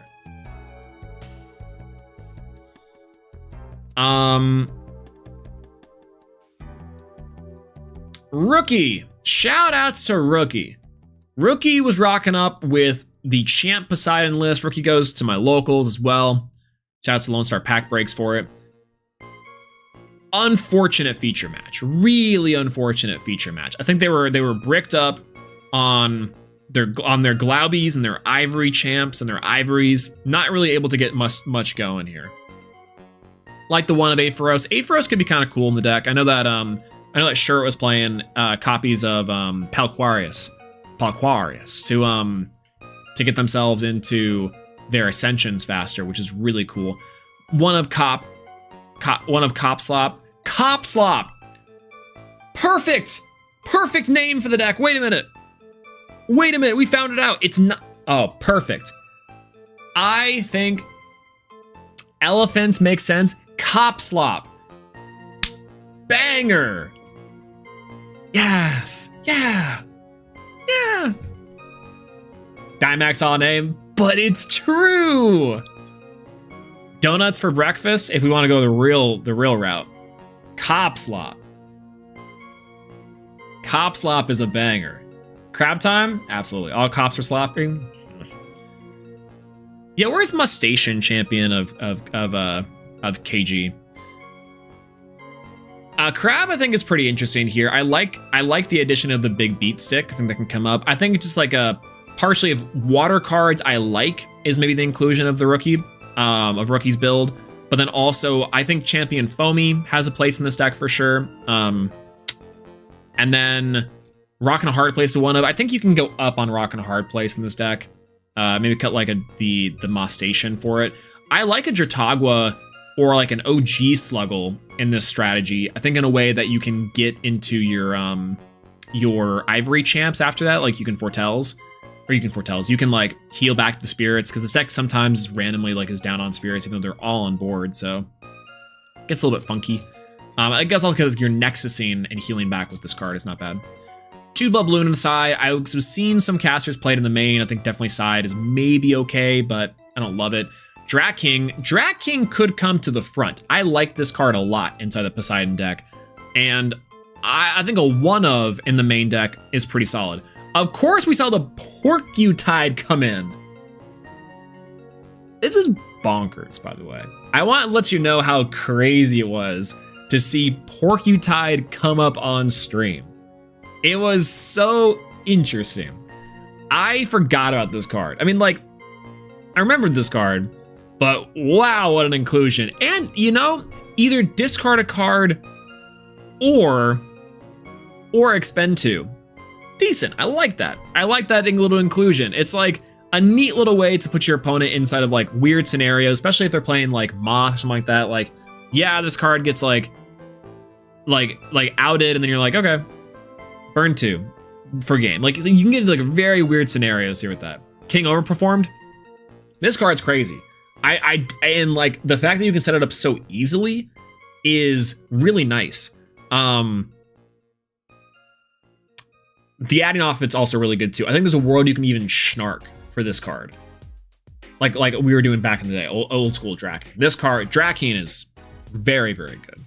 Rookie. Shout outs to Rookie. Rookie was rocking up with the Champ Poseidon list. Rookie goes to my locals as well. Shout outs to Lone Star Pack Breaks for it. Unfortunate feature match. Really unfortunate feature match. I think they were bricked up on their Glaubies and their Ivory champs and their Ivories. Not really able to get much going here. Like the one of Aphoros. Aphoros could be kind of cool in the deck. I know that Shirt was playing copies of Palquarius to get themselves into their ascensions faster, which is really cool. One of Cop Slop. Cop Slop. Perfect name for the deck. Wait a minute, we found it out. It's not. Oh, perfect. I think elephants make sense. Cop Slop. Banger. Yes. Yeah. Dimax all name, but it's true. Donuts for breakfast, if we want to go the real route. Cop Slop. Cop Slop is a banger. Crab time? Absolutely. All cops are slopping. Yeah, where's Mustation champion of KG? Crab, I think, is pretty interesting here. I like the addition of the big beat stick. I think that can come up. I think it's just like a partially of water cards I like is maybe the inclusion of the rookie, of Rookie's build. But then also, I think Champion Foamy has a place in this deck for sure. And then Rock and a Hard Place to one of. I think you can go up on Rock and a Hard Place in this deck. Maybe cut like the Mostation for it. I like a Jurtagua or like an OG Sluggle in this strategy. I think in a way that you can get into your Ivory champs after that. Like you can Foretells. You can like heal back the spirits because this deck sometimes randomly like is down on spirits even though they're all on board. So it gets a little bit funky. I guess all because you're Nexusing and healing back with this card is not bad. 2 Blood Balloon on the side. I was seeing some casters played in the main. I think definitely side is maybe okay, but I don't love it. Drat King could come to the front. I like this card a lot inside the Poseidon deck. And I think a one of in the main deck is pretty solid. Of course, we saw the Porcutide come in. This is bonkers, by the way. I want to let you know how crazy it was to see Porcutide come up on stream. It was so interesting. I forgot about this card. I mean, like, I remembered this card, But wow, what an inclusion. And, you know, either discard a card or expend 2. Decent. I like that. I like that little inclusion. It's like a neat little way to put your opponent inside of like weird scenarios, especially if they're playing like Moth or something like that. Like, yeah, this card gets like outed, and then you're like, okay, burn 2 for game. Like, so you can get into like very weird scenarios here with that. King overperformed. This card's crazy. And like the fact that you can set it up so easily is really nice. The adding off it's also really good too. I think there's a world you can even snark for this card, like we were doing back in the day, old school Draken. This card, Drakeen, is very, very good.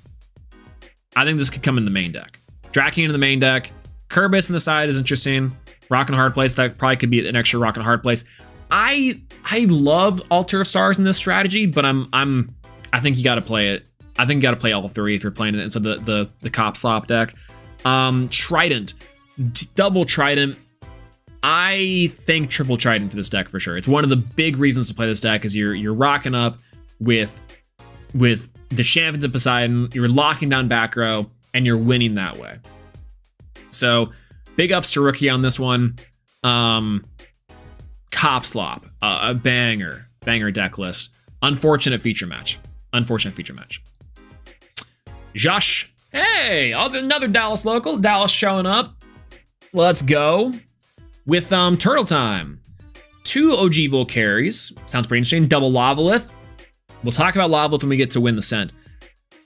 I think this could come in the main deck. Drakeen in the main deck. Kerbis on the side is interesting. Rock and Hard Place, that probably could be an extra Rock and Hard Place. I love Altar of Stars in this strategy, but I think you got to play it. I think you got to play all 3 if you're playing it instead of the Cop Slop deck. Trident, double Trident. I think triple Trident for this deck for sure. It's one of the big reasons to play this deck is you're rocking up with the Champions of Poseidon, you're locking down back row, and you're winning that way. So big ups to Rookie on this one. Cop Slop, a banger deck list. Unfortunate feature match. Josh, hey, another Dallas local. Dallas showing up. Let's go with Turtle Time. 2 OG Volcaries. Sounds pretty interesting. Double Lavalith. We'll talk about Lavalith when we get to Win the Scent.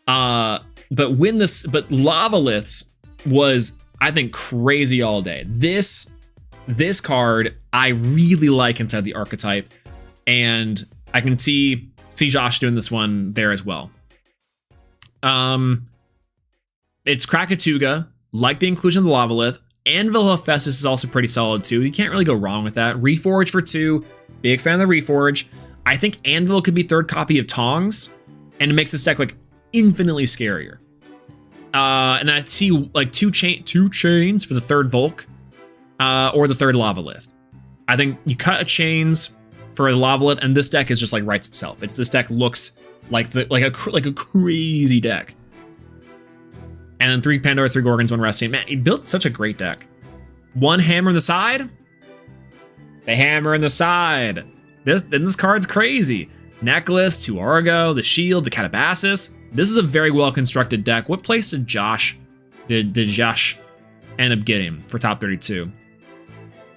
But Lavalith's was, I think, crazy all day. This card I really like inside the archetype, and I can see Josh doing this one there as well. It's Krakatuga, like the inclusion of the Lavalith. Anvil Hephaestus is also pretty solid too. You can't really go wrong with that. Reforge for 2. Big fan of the Reforge. I think Anvil could be 3rd copy of Tongs, and it makes this deck like infinitely scarier. And I see like two chains for the 3rd Volk, or the 3rd Lavalith. I think you cut a chains for the Lavalith, and this deck is just like writes itself. This deck looks like a crazy deck. And then 3 Pandora, 3 Gorgons, 1 Resting. Man, he built such a great deck. 1 hammer in the side. The hammer in the side. This card's crazy. Necklace, 2 Argo, the Shield, the Catabasis. This is a very well constructed deck. What place did Josh end up getting for top 32?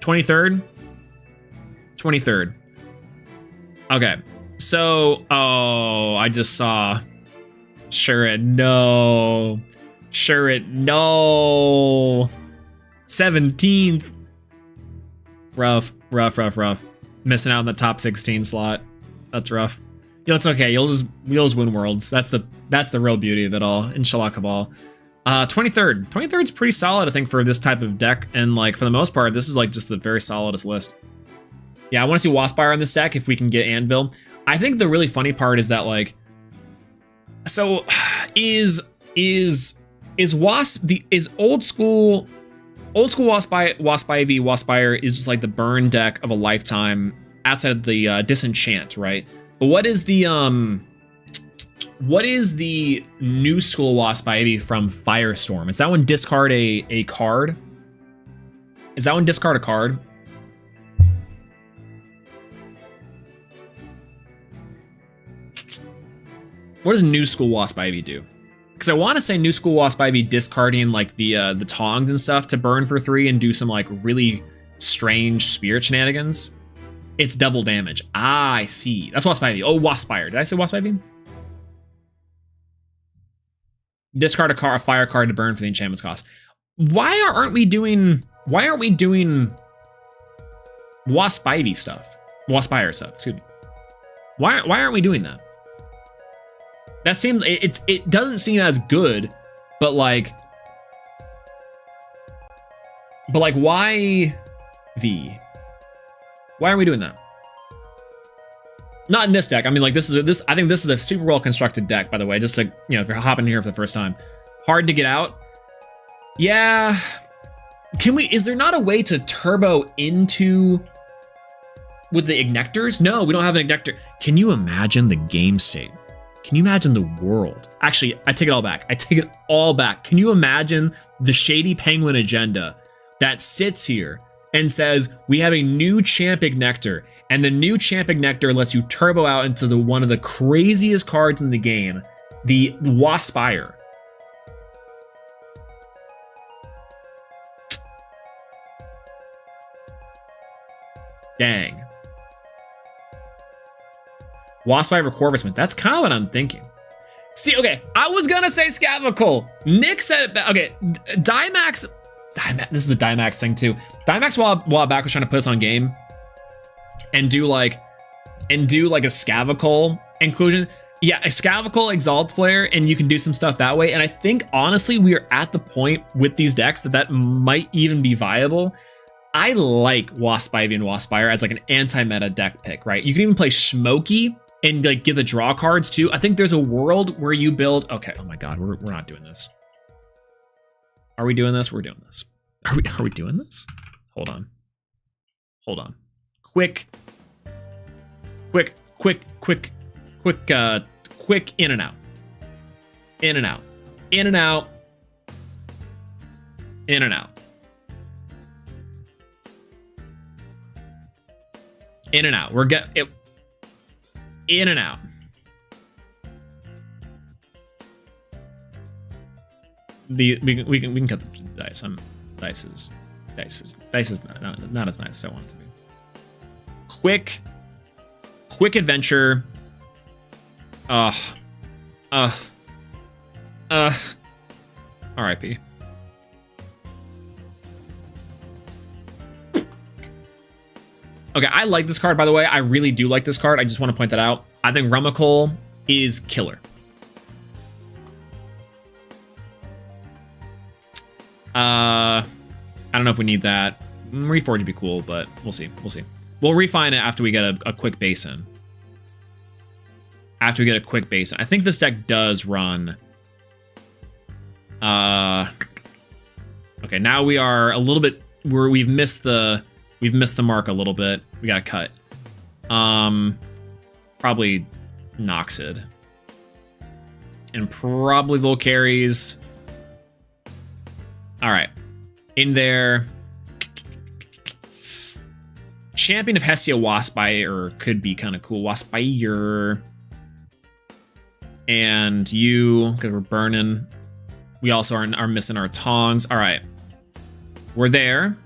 23rd? 23rd. Okay. So, I just saw Shurit, no. 17th. Rough. Missing out on the top 16 slot. That's rough. Yo, it's okay. You'll just win worlds. That's the real beauty of it all. Inshallah Cabal. 23rd. 23rd's pretty solid, I think, for this type of deck. And like for the most part, this is like just the very solidest list. Yeah, I want to see Waspire on this deck if we can get Anvil. I think the really funny part is that like, so is old school Waspire is just like the burn deck of a lifetime outside of the Disenchant, right? But what is the new school Waspire from Firestorm? Is that one discard a card? Is that one discard a card? What does new school Wasp Ivy do? Because I want to say new school Wasp Ivy discarding like the tongs and stuff to burn for 3 and do some like really strange spirit shenanigans. It's double damage. Ah, I see. That's Wasp Ivy. Oh, Waspire. Did I say Wasp Ivy? Discard a fire card to burn for the enchantment's cost. Why aren't we doing Wasp Ivy stuff? Waspire stuff, excuse me. Why aren't we doing that? That seems it doesn't seem as good, but like why V? Why aren't we doing that? Not in this deck. I mean, like I think this is a super well constructed deck, by the way, just to, you know, if you're hopping here for the first time. Hard to get out. Yeah. Is there not a way to turbo into with the Ignectors? No, we don't have an Ignector. Can you imagine the game state? Can you imagine the world? Actually, I take it all back. I take it all back. Can you imagine the Shady Penguin agenda that sits here and says, we have a new Champ Ignector, and the new Champ Ignector lets you turbo out into one of the craziest cards in the game, the Waspire. Dang. Waspire Corvus Smith. That's kind of what I'm thinking. See, okay, I was gonna say Scavicle. Nick said it. Okay, Dimax. This is a Dimax thing too. Dimax a while back was trying to put us on game and do like a Scavicle inclusion. Yeah, a Scavicle Exalt Flare, and you can do some stuff that way. And I think honestly, we are at the point with these decks that might even be viable. I like Waspivy and Waspire as like an anti-meta deck pick, right? You can even play Smokey and like give the draw cards too. I think there's a world where you build. Okay, oh my god, we're not doing this. Are we doing this? We're doing this. Are we doing this? Hold on. Quick in and out. In and out. In and out. In and out. In and out. We're in and out. We can cut the dice. Dice is not as nice as I want it to be. Quick adventure. R.I.P. Okay, I like this card, by the way. I really do like this card. I just want to point that out. I think Rummikul is killer. I don't know if we need that. Reforge would be cool, but we'll see. We'll refine it after we get a quick base in. I think this deck does run. Okay, now we are a little bit. We've missed the mark a little bit. We gotta cut. Probably Noxid. And probably Volcaries. All right. In there. Champion of Hestia Waspire could be kind of cool. Waspire. And you, because we're burning. We also are missing our tongs. All right. We're there.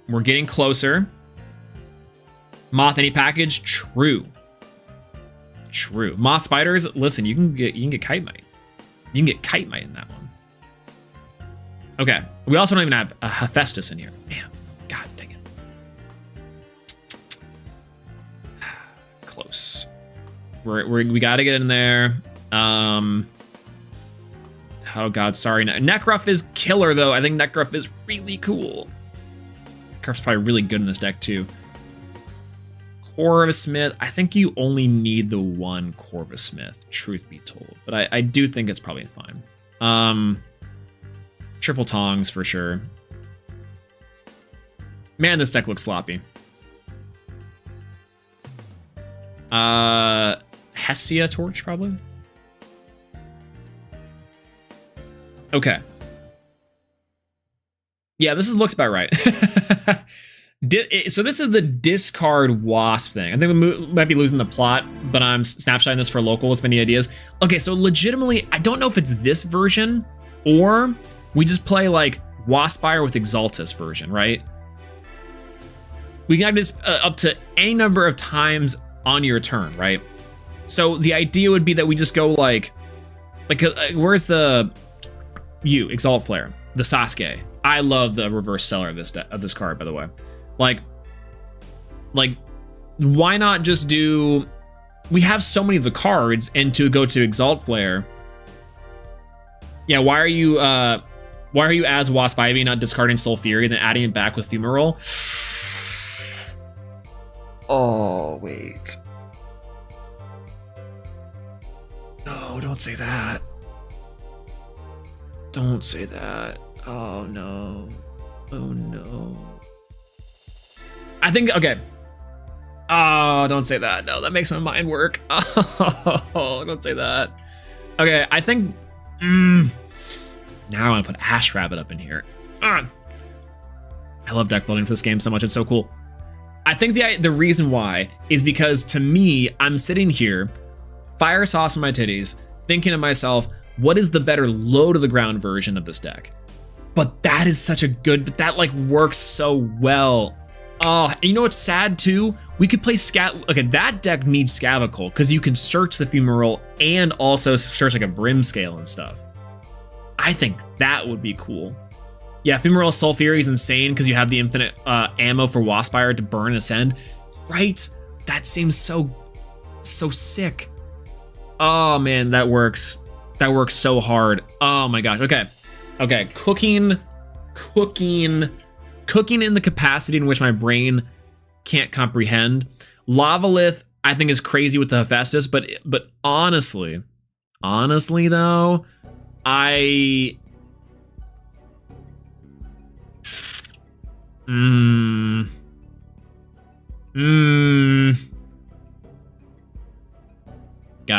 We're getting closer. Moth any package? True. Moth spiders, listen, you can get Kite Mite. You can get Kite Mite in that one. Okay. We also don't even have a Hephaestus in here. Man, god dang it. Close. We gotta get in there. Oh god, sorry. Nekruff is killer though. I think Nekruff is really cool. Nekruff's probably really good in this deck too. Corvus Smith. I think you only need the one Corvus Smith, truth be told. But I do think it's probably fine. Triple Tongs for sure. Man, this deck looks sloppy. Hestia Torch, probably. Okay. Yeah, this looks about right. So this is the discard Wasp thing. I think we might be losing the plot, but I'm snapshotting this for locals. If any ideas? Okay, so legitimately, I don't know if it's this version or we just play like Waspire with Exaltus version, right? We can have this up to any number of times on your turn, right? So the idea would be that we just go like where's the Exalt Flare, the Sasuke. I love the reverse seller of this card, by the way. Like, why not just do? We have so many of the cards, and to go to Exalt Flare. Yeah, why are you as Waspivy not discarding Soul Fury, then adding it back with Fumarole? Oh wait. No, don't say that. Don't say that. Oh no. Oh no. I think, okay. Oh, don't say that. No, that makes my mind work. Oh, don't say that. Okay, I think... now I want to put Ash Rabbit up in here. I love deck building for this game so much. It's so cool. I think the reason why is because, to me, I'm sitting here, fire sauce in my titties, thinking to myself, what is the better low to the ground version of this deck? But that is such a good, but that like works so well. Oh, and you know what's sad too? We could play okay, that deck needs Scavicle because you can search the Fumarole and also search like a Brimscale and stuff. I think that would be cool. Yeah, Fumarole Soul Fury is insane because you have the infinite ammo for Waspire to burn and ascend. Right? That seems so sick. Oh man, that works. That works so hard. Oh my gosh. Okay. Okay. Cooking in the capacity in which my brain can't comprehend. Lavalith, I think, is crazy with the Hephaestus, but honestly though, gotta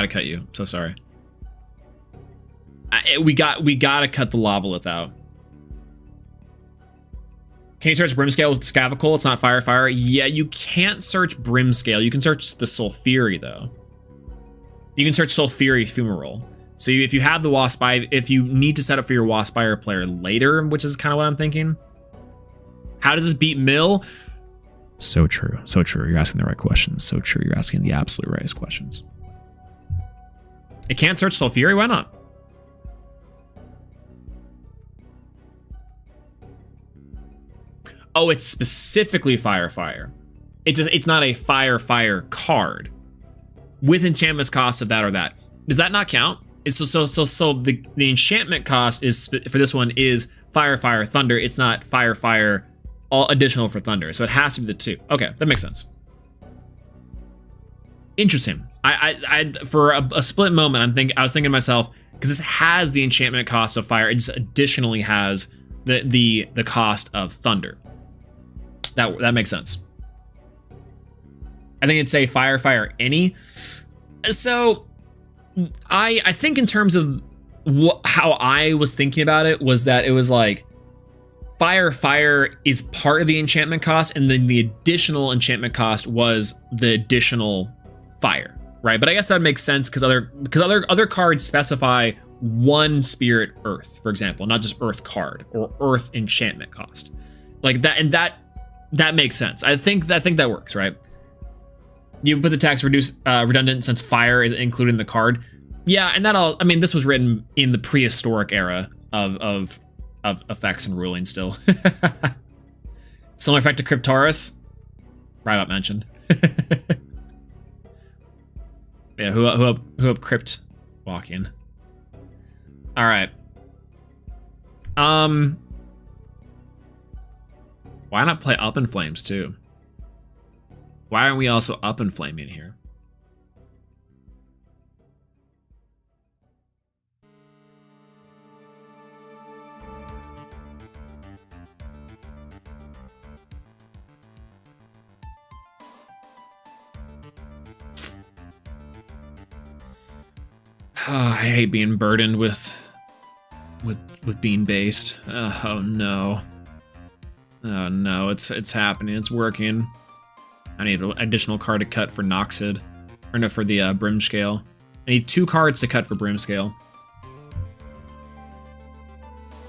cut you. I'm so sorry. We gotta cut the Lavalith out. Can you search Brimscale with Scavicle? It's not Fire. Yeah, you can't search Brimscale. You can search the Sulfury though. You can search Sulfury Fumarole. So if you have the Waspire, if you need to set up for your Waspire player later, which is kind of what I'm thinking. How does this beat Mill? So true. So true. You're asking the right questions. So true. You're asking the absolute rightest questions. It can't search Sulfury? Why not? Oh, it's specifically Fire. It's not a Fire card with enchantment cost of that or that. Does that not count? It's so the enchantment cost is for this one is Fire Thunder. It's not Fire all additional for Thunder. So it has to be the two. Okay, that makes sense. Interesting. I for a split moment I was thinking to myself, because this has the enchantment cost of Fire, it just additionally has the cost of Thunder. That makes sense. I think it'd say Fire any. So I think in terms of how I was thinking about it was that it was like Fire is part of the enchantment cost, and then the additional enchantment cost was the additional Fire, right? But I guess that makes sense because other cards specify one Spirit Earth, for example, not just Earth card or Earth enchantment cost, like that, and that makes sense. I think that works, right? You put the tax redundant since Fire is included in the card. Yeah, and I mean, this was written in the prehistoric era of effects and ruling still. Similar effect to Cryptaurus. Rybot mentioned. Yeah, who up Crypt walking. All right. Why not play Up in Flames too? Why aren't we also Up in Flaming here? Oh, I hate being burdened with being based. Oh no. Oh no, it's happening. It's working. I need an additional card to cut for Noxid. Or no, for the Brimscale. I need 2 cards to cut for Brimscale.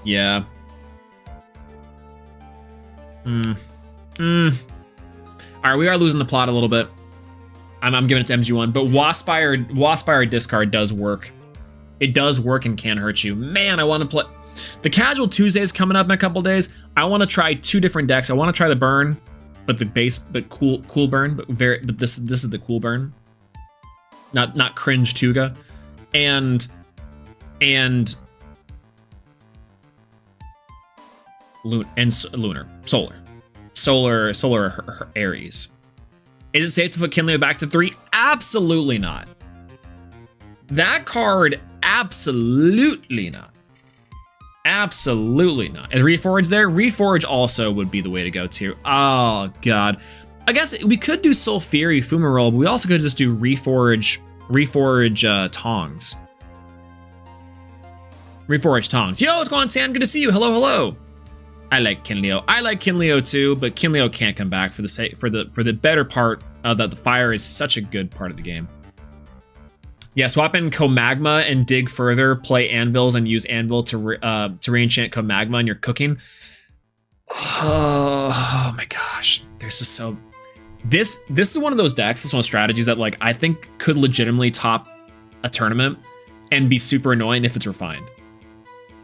Yeah. Alright, we are losing the plot a little bit. I'm giving it to MG1, but Waspire discard does work. It does work and can hurt you. Man, I want to play... The Casual Tuesday is coming up in a couple days. I want to try 2 different decks. I want to try the burn, but the base, but cool burn, but this is the cool burn. Not cringe Tuga. And Solar Aries. Is it safe to put Kinley back to 3? Absolutely not. That card, absolutely not. Absolutely not. Is Reforge there? Reforge also would be the way to go too. Oh god. I guess we could do Sulfuri Fumarole, but we also could just do Reforge Tongs. Reforge Tongs. Yo, what's going on, Sam? Good to see you. Hello, hello. I like Kinleo. I like Kinleo too, but Kinleo can't come back for the better part of that. The fire is such a good part of the game. Yeah, swap in Comagma and dig further. Play anvils and use anvil to re-enchant Comagma in your cooking. Oh my gosh, this is so. This is one of those decks. This is one of those strategies that like I think could legitimately top a tournament and be super annoying if it's refined.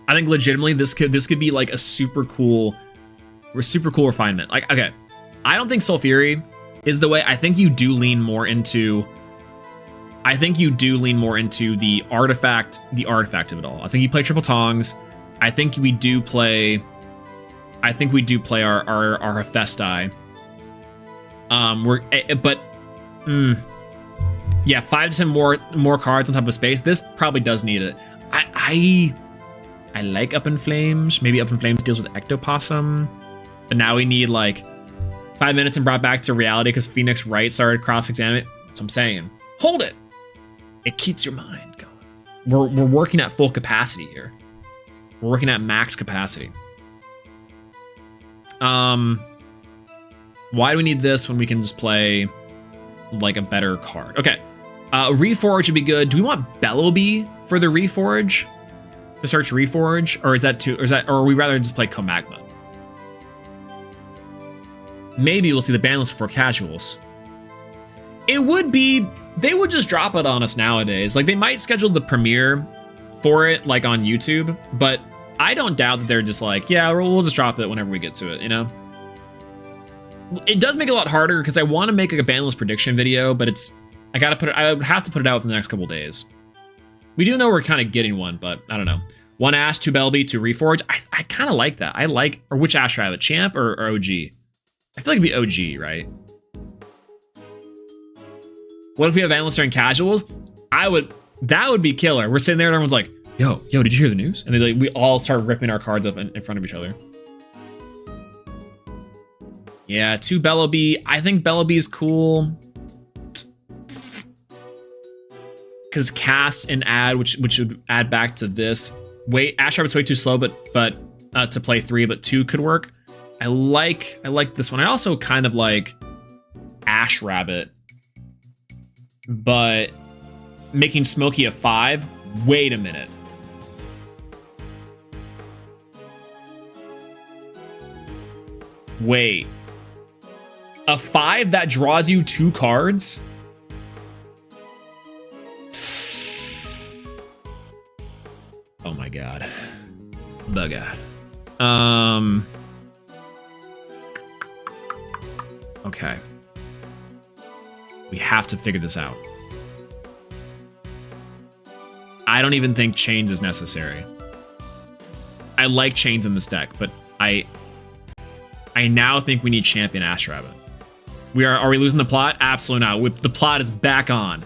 I think legitimately this could be like a super cool refinement. Like, okay, I don't think Sulfuri is the way. I think you do lean more into the artifact of it all. I think you play triple tongs. I think we do play our Hephaestus. Yeah, 5 to 10 more cards on top of space. This probably does need it. I like Up in Flames. Maybe Up in Flames deals with Ectoplasm. But now we need like 5 minutes and brought back to reality because Phoenix Wright started cross-examining. That's what I'm saying. Hold it. It keeps your mind going. We're working at full capacity here. We're working at max capacity. Why do we need this when we can just play like a better card? Okay. Reforge would be good. Do we want Bellowbee for the Reforge? To search Reforge, or is that too? Or we rather just play Comagma? Maybe we'll see the ban list before casuals. It would be. They would just drop it on us nowadays. Like they might schedule the premiere for it, like on YouTube, but I don't doubt that they're just like, yeah, we'll just drop it whenever we get to it. You know. It does make it a lot harder because I want to make like a ban list prediction video, but I would have to put it out within the next couple days. We do know we're kind of getting one, but I don't know. 1 Ash, 2 Bellowbee, 2 Reforge. I kind of like that. Or which Ash Rabbit? Champ or OG? I feel like it'd be OG, right? What if we have analysts during casuals? That would be killer. We're sitting there and everyone's like, yo, did you hear the news? And we all start ripping our cards up in front of each other. Yeah, 2 Bellowbee. I think Bellowbee is cool. Because cast and add, which would add back to this. Wait, Ash Rabbit's way too slow, but to play 3, but 2 could work. I like this one. I also kind of like Ash Rabbit, but making Smokey a 5. Wait a minute. Wait. A 5 that draws you 2 cards? Oh my god. The god. Okay. We have to figure this out. I don't even think chains is necessary. I like chains in this deck, but I now think we need champion Ash Rabbit. Are we losing the plot? Absolutely not. The plot is back on.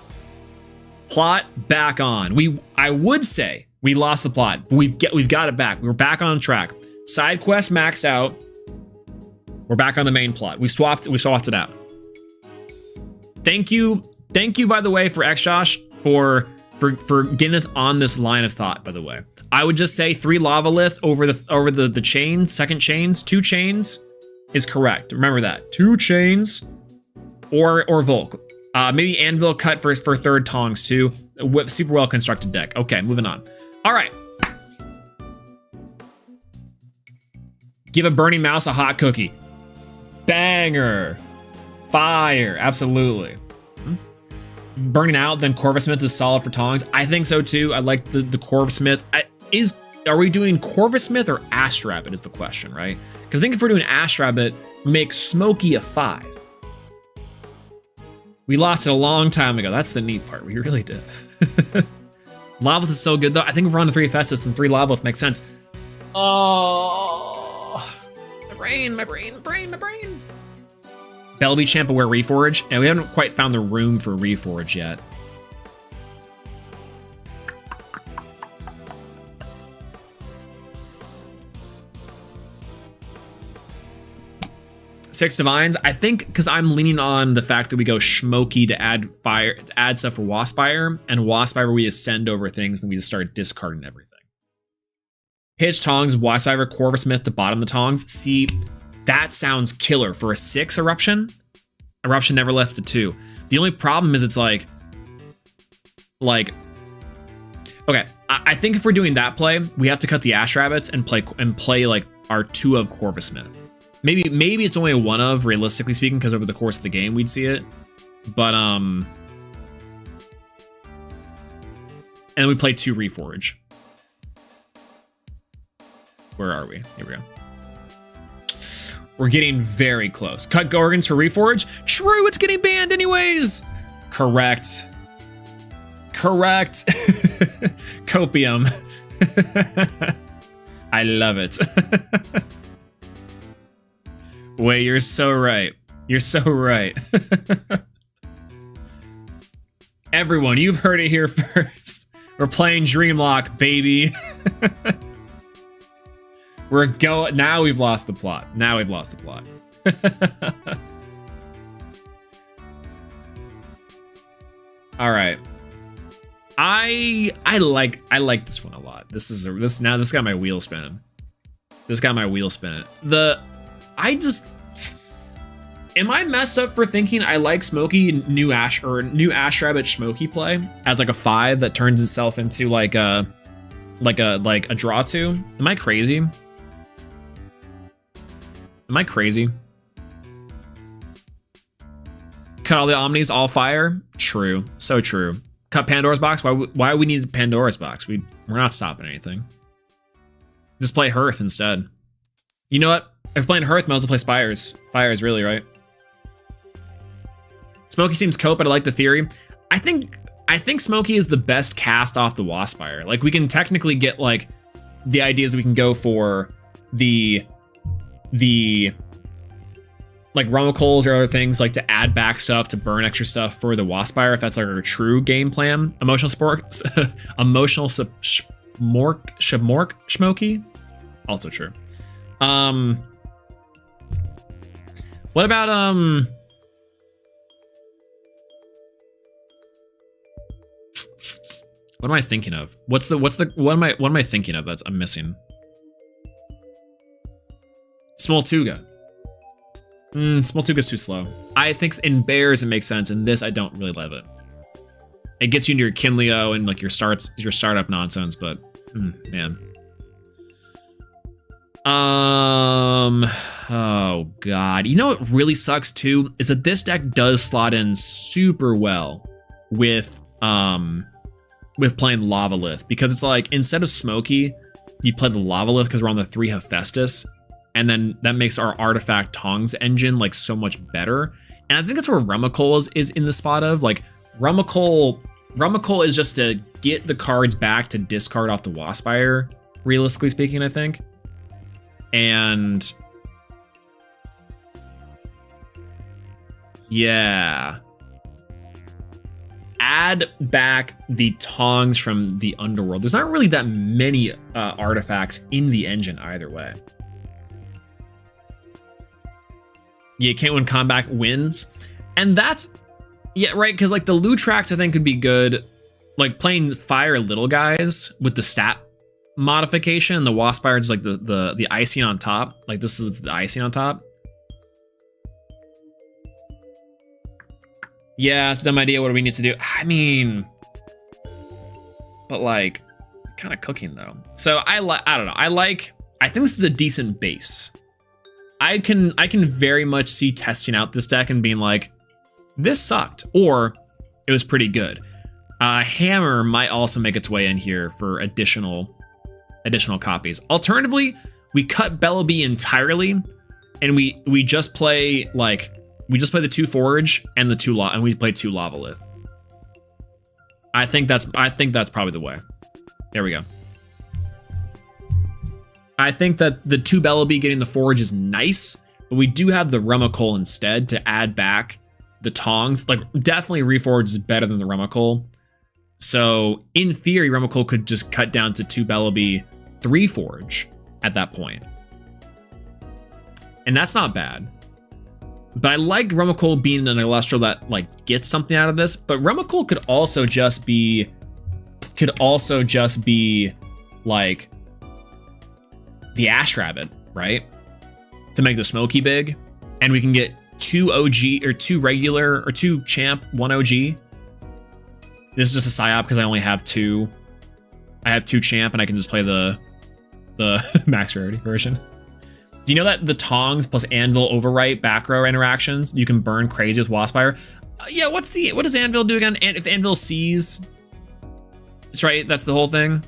Plot back on. I would say we lost the plot, but we've got it back. We're back on track. Side quest maxed out. We're back on the main plot. We swapped it out. Thank you, by the way, for XJosh for getting us on this line of thought, by the way. I would just say 3 Lavalith over the chains, second chains, 2 chains is correct. Remember that. 2 chains or Volk. Maybe Anvil cut for third tongs too. Super well constructed deck. Okay, moving on. All right. Give a burning mouse a hot cookie. Banger. Fire. Absolutely. Burning out, then Corvusmith is solid for tongs. I think so too. I like the Corvusmith. Are we doing Corvusmith or Ash Rabbit is the question, right? Because I think if we're doing Ash Rabbit, make Smokey a 5. We lost it a long time ago. That's the neat part. We really did. Lavalith is so good, though. I think if we're on the 3 Hephaestus, then 3 Lavalith makes sense. Oh, my brain. Bellowbee champ aware Reforge. And we haven't quite found the room for Reforge yet. 6 divines. I think because I'm leaning on the fact that we go Smoky to add fire, to add stuff for Waspire, and Waspire we ascend over things, and we just start discarding everything. Hitch Tongs, Waspire, Corvus Smith to bottom the Tongs. See, that sounds killer for a 6 Eruption. Eruption never left a 2. The only problem is it's like, okay, I think if we're doing that play, we have to cut the Ash Rabbits and play like our 2 of Corvus Smith. Maybe it's only a 1 of, realistically speaking, because over the course of the game we'd see it. But and then we play 2 Reforge. Where are we? Here we go. We're getting very close. Cut Gorgons for Reforge. True, it's getting banned anyways. Correct. Correct. Copium. I love it. Wait, you're so right. You're so right. Everyone, you've heard it here first. We're playing Dreamlock, baby. We're going. Now we've lost the plot. Now we've lost the plot. All right. I like this one a lot. This got my wheel spinning. This got my wheel spinning. Am I messed up for thinking I like Smoky new Ash Rabbit Smoky play as like a 5 that turns itself into like a draw 2? Am I crazy? Am I crazy? Cut all the Omnis, all fire? True. So true. Cut Pandora's box? Why we need Pandora's box? We're not stopping anything. Just play Hearth instead. You know what? If we're playing Hearth, might as well play Spires. Fires, really, right? Smoky seems cope, but I like the theory. I think Smoky is the best cast off the Waspire. Like, we can technically get, like, the ideas we can go for the like Rummacoals or other things, like to add back stuff to burn extra stuff for the Waspire, if that's like our true game plan. Emotional sport, emotional Smoky, also true. What about what am I thinking of? What am I thinking of that I'm missing? Small Tuga. Small Tuga's too slow. I think in Bears it makes sense. In this, I don't really love it. It gets you into your Kinleo and like your startup nonsense, but man. Oh god. You know what really sucks too is that this deck does slot in super well with playing Lavalith, because it's like instead of Smoky, you play the Lavalith because we're on the 3 Hephaestus. And then that makes our artifact Tongs engine like so much better. And I think that's where Rummacoal is in the spot of like Rummacoal is just to get the cards back to discard off the Waspire, realistically speaking, I think. And yeah. Add back the Tongs from the Underworld. There's not really that many artifacts in the engine either way. You can't win combat wins. And that's, yeah, right, because like the Lutrax I think could be good. Like playing fire little guys with the stat modification, the Waspire is like the icing on top. Like this is the icing on top. Yeah, it's a dumb idea. What do we need to do? I mean, but like kind of cooking though. So I don't know. I think this is a decent base. I can very much see testing out this deck and being like, this sucked, or it was pretty good. Hammer might also make its way in here for additional copies. Alternatively, we cut Bellowbee entirely, and we just play the 2 Forge and the 2 and we play 2 Lavalith. I think that's probably the way. There we go. I think that the 2 Bellowbee getting the Forge is nice, but we do have the Rummacoal instead to add back the Tongs. Like, definitely Reforge is better than the Rummacoal. So, in theory, Rummacoal could just cut down to 2 Bellowbee, 3 Forge at that point. And that's not bad. But I like Rummikul being an Elestral that like gets something out of this. But Rummikul could also just be like the Ash Rabbit, right? To make the Smoky big, and we can get 2 OG or 2 regular or 2 champ, 1 OG. This is just a psyop because I only have 2. I have 2 champ and I can just play the max rarity version. Do you know that the Tongs plus Anvil overwrite back row interactions, you can burn crazy with Waspire? Yeah, what does Anvil do again? And if Anvil sees, that's right, that's the whole thing.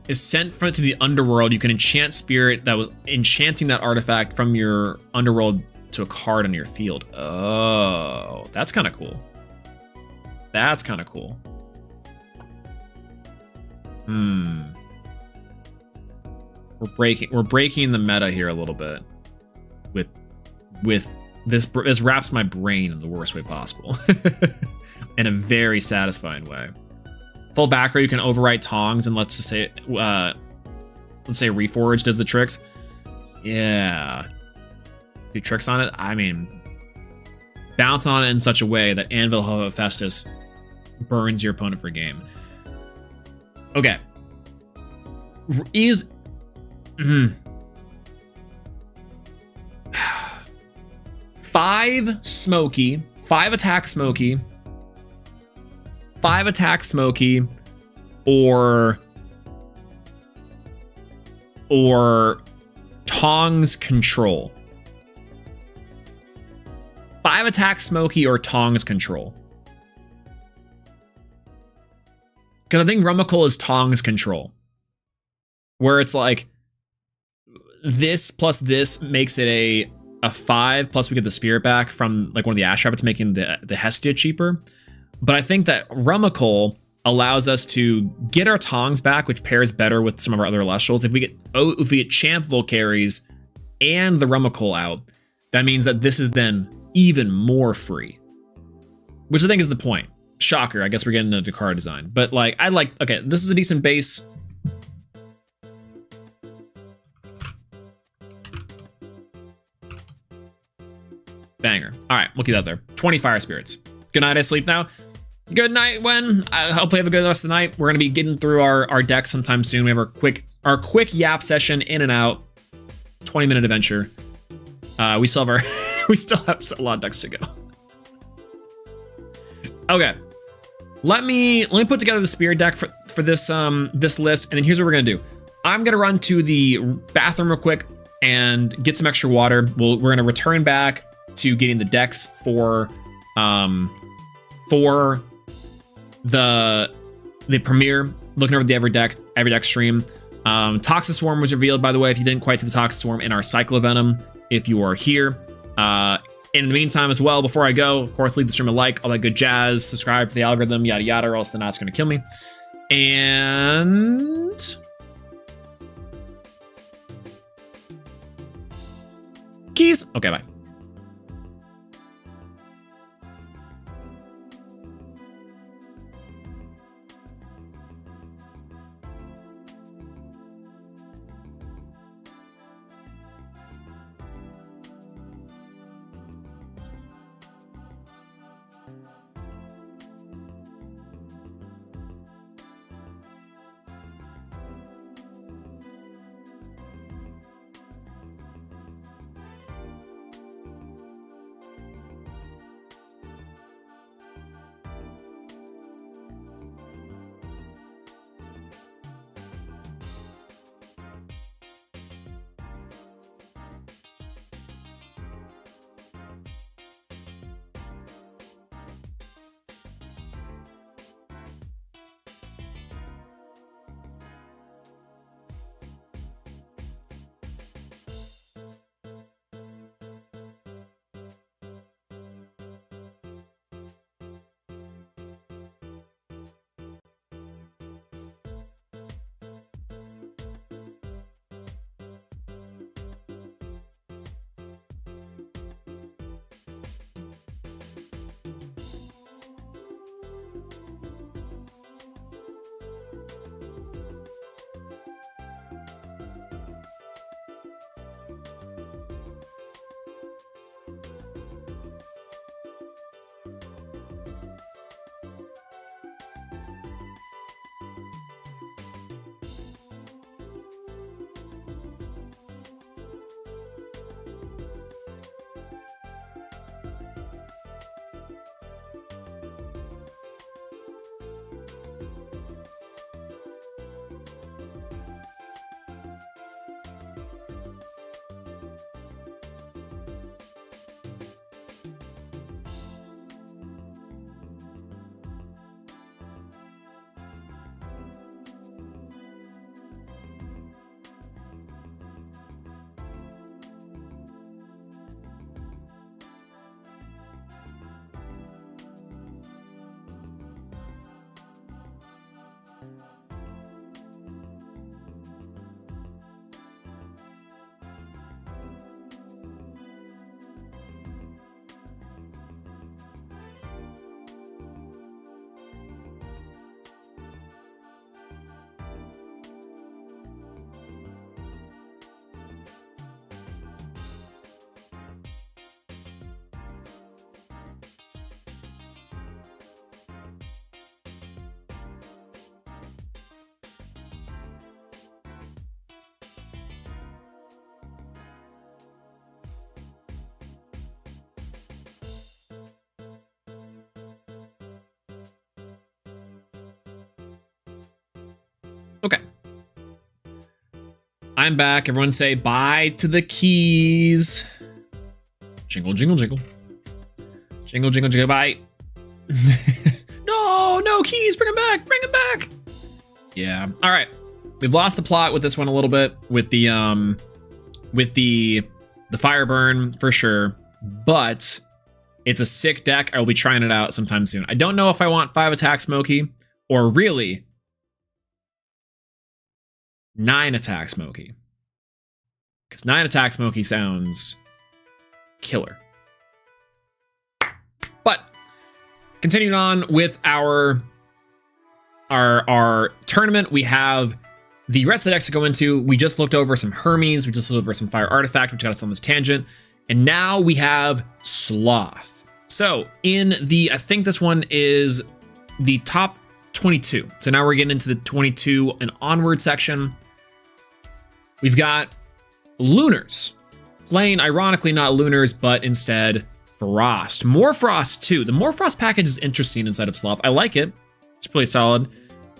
Is sent to the underworld. You can enchant spirit that was enchanting that artifact from your underworld to a card on your field. Oh, that's kind of cool. That's kind of cool. We're breaking the meta here a little bit with this wraps my brain in the worst way possible. In a very satisfying way. Full back row, you can overwrite Tongs, and let's say Reforge does the tricks. Yeah. Do tricks on it? I mean, bounce on it in such a way that Anvil Hephaestus burns your opponent for game. Okay. Is 5 Smoky, 5 attack Smoky, 5 attack Smoky, or Tongs Control. 5 attack Smoky or Tongs Control. Because I think Rummikul is Tongs Control. Where it's like, this plus this makes it a 5, plus we get the spirit back from like one of the Ash Rabbits, making the Hestia cheaper. But I think that Rummikul allows us to get our Tongs back, which pairs better with some of our other Elestrals. If we get Champ Volcaries and the Rummikul out, that means that this is then even more free. Which I think is the point. Shocker, I guess we're getting into card design. But like, okay, this is a decent base. Banger. All right, we'll keep that there. 20 Fire Spirits. Good night, I sleep now. Good night, Wen. I hope you have a good rest of the night. We're gonna be getting through our deck sometime soon. We have our quick yap session in and out. 20-minute adventure. We still have we still have a lot of decks to go. Okay. Let me put together the spirit deck for this this list, and then here's what we're gonna do. I'm gonna run to the bathroom real quick and get some extra water. We're gonna return back to getting the decks for the premiere, looking over the Everydeck stream. Toxic Swarm was revealed, by the way, if you didn't quite see the Toxic Swarm in our Cyclovenom, if you are here. In the meantime as well, before I go, of course, leave the stream a like, all that good jazz, subscribe for the algorithm, yada yada, or else the knot's gonna kill me. And keys. Okay, bye. Okay. I'm back. Everyone say bye to the keys. Jingle, jingle, jingle. Jingle, jingle, jingle, bye. No, keys, bring them back, bring them back. Yeah, all right. We've lost the plot with this one a little bit with the fire burn for sure, but it's a sick deck. I'll be trying it out sometime soon. I don't know if I want 5 attack Smokey or really 9 attack Smokey, because 9 attack Smokey sounds killer. But continuing on with our tournament, we have the rest of the decks to go into. We just looked over some Hermes, we just looked over some Fire Artifact, which got us on this tangent, and now we have Sloth. So in the, I think this one is the top 22. So now we're getting into the 22 and onward section. We've got Lunars, playing ironically not Lunars, but instead Frost. More Frost too. The More Frost package is interesting inside of Sloth. I like it. It's pretty solid.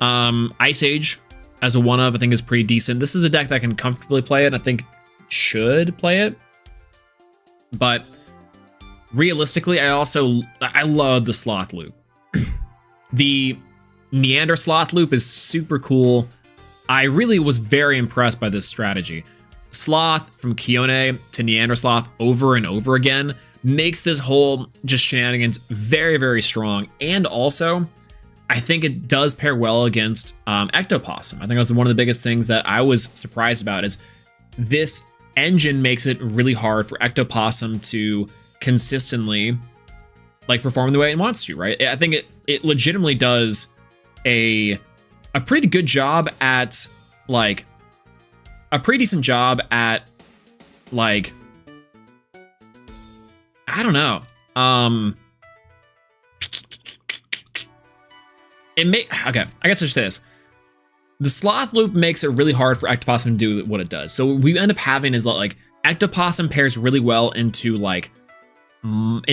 Ice Age as a one of, I think, is pretty decent. This is a deck that can comfortably play it. I think should play it. But realistically, I love the Sloth loop. The Neander Sloth loop is super cool. I really was very impressed by this strategy. Sloth from Kione to Neander Sloth over and over again makes this whole just shenanigans very, very strong. And also, I think it does pair well against Ectopossum. I think that's one of the biggest things that I was surprised about is this engine makes it really hard for Ectopossum to consistently like perform the way it wants to, right? I think it legitimately does a pretty good job at like a pretty decent job at like, I don't know. Okay, I guess I should say this. The Sloth loop makes it really hard for Ectopossum to do what it does. So what we end up having is like Ectopossum pairs really well into like Moth,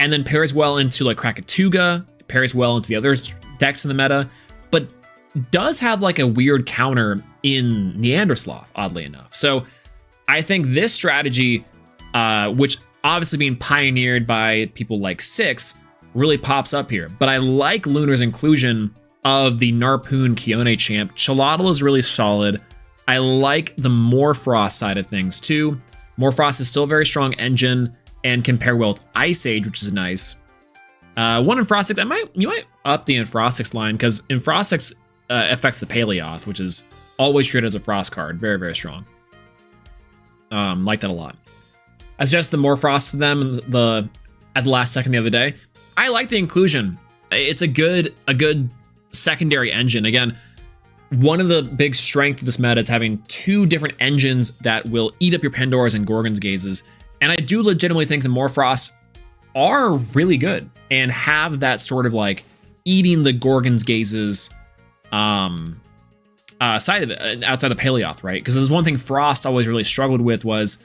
and then pairs well into like Krakatuga, pairs well into the other decks in the meta, but does have like a weird counter in Neander Sloth, oddly enough. So I think this strategy, which obviously being pioneered by people like Six, really pops up here. But I like Lunar's inclusion of the Narpoon Kione champ. Chalotl is really solid. I like the Morfrost side of things too. Morfrost is still a very strong engine and can pair well with Ice Age, which is nice. One Infrostix, you might up the Infrostix line because Infrostix affects the Paleoth, which is always treated as a Frost card. Very, very strong. Like that a lot. I suggest the Morfrost to them at the last second the other day. I like the inclusion. It's a good secondary engine. Again, one of the big strengths of this meta is having 2 different engines that will eat up your Pandoras and Gorgon's Gazes. And I do legitimately think the Morfrost are really good and have that sort of like eating the Gorgon's Gazes side of it, outside the Paleoth, right? Because there's one thing Frost always really struggled with was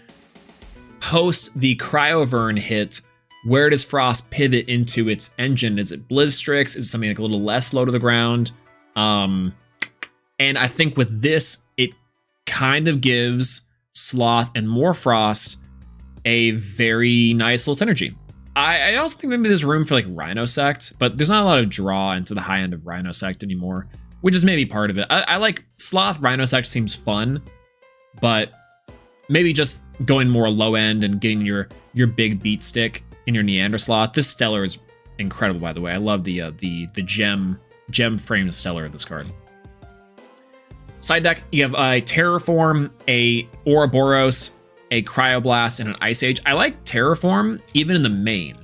post the Cryovern hit, where does Frost pivot into its engine? Is it Blizzstrix? Is it something like a little less low to the ground? And I think with this, it kind of gives Sloth and Morfrost a very nice little synergy. I also think maybe there's room for like Rhinosect, but there's not a lot of draw into the high end of Rhinosect anymore, which is maybe part of it. I like Sloth Rhinosect seems fun, but maybe just going more low end and getting your big beat stick in your Neander Sloth. This Stellar is incredible, by the way. I love the gem framed Stellar of this card. Side deck, you have a Terraform, a Ouroboros, a Cryoblast, and an Ice Age. I like Terraform even in the main,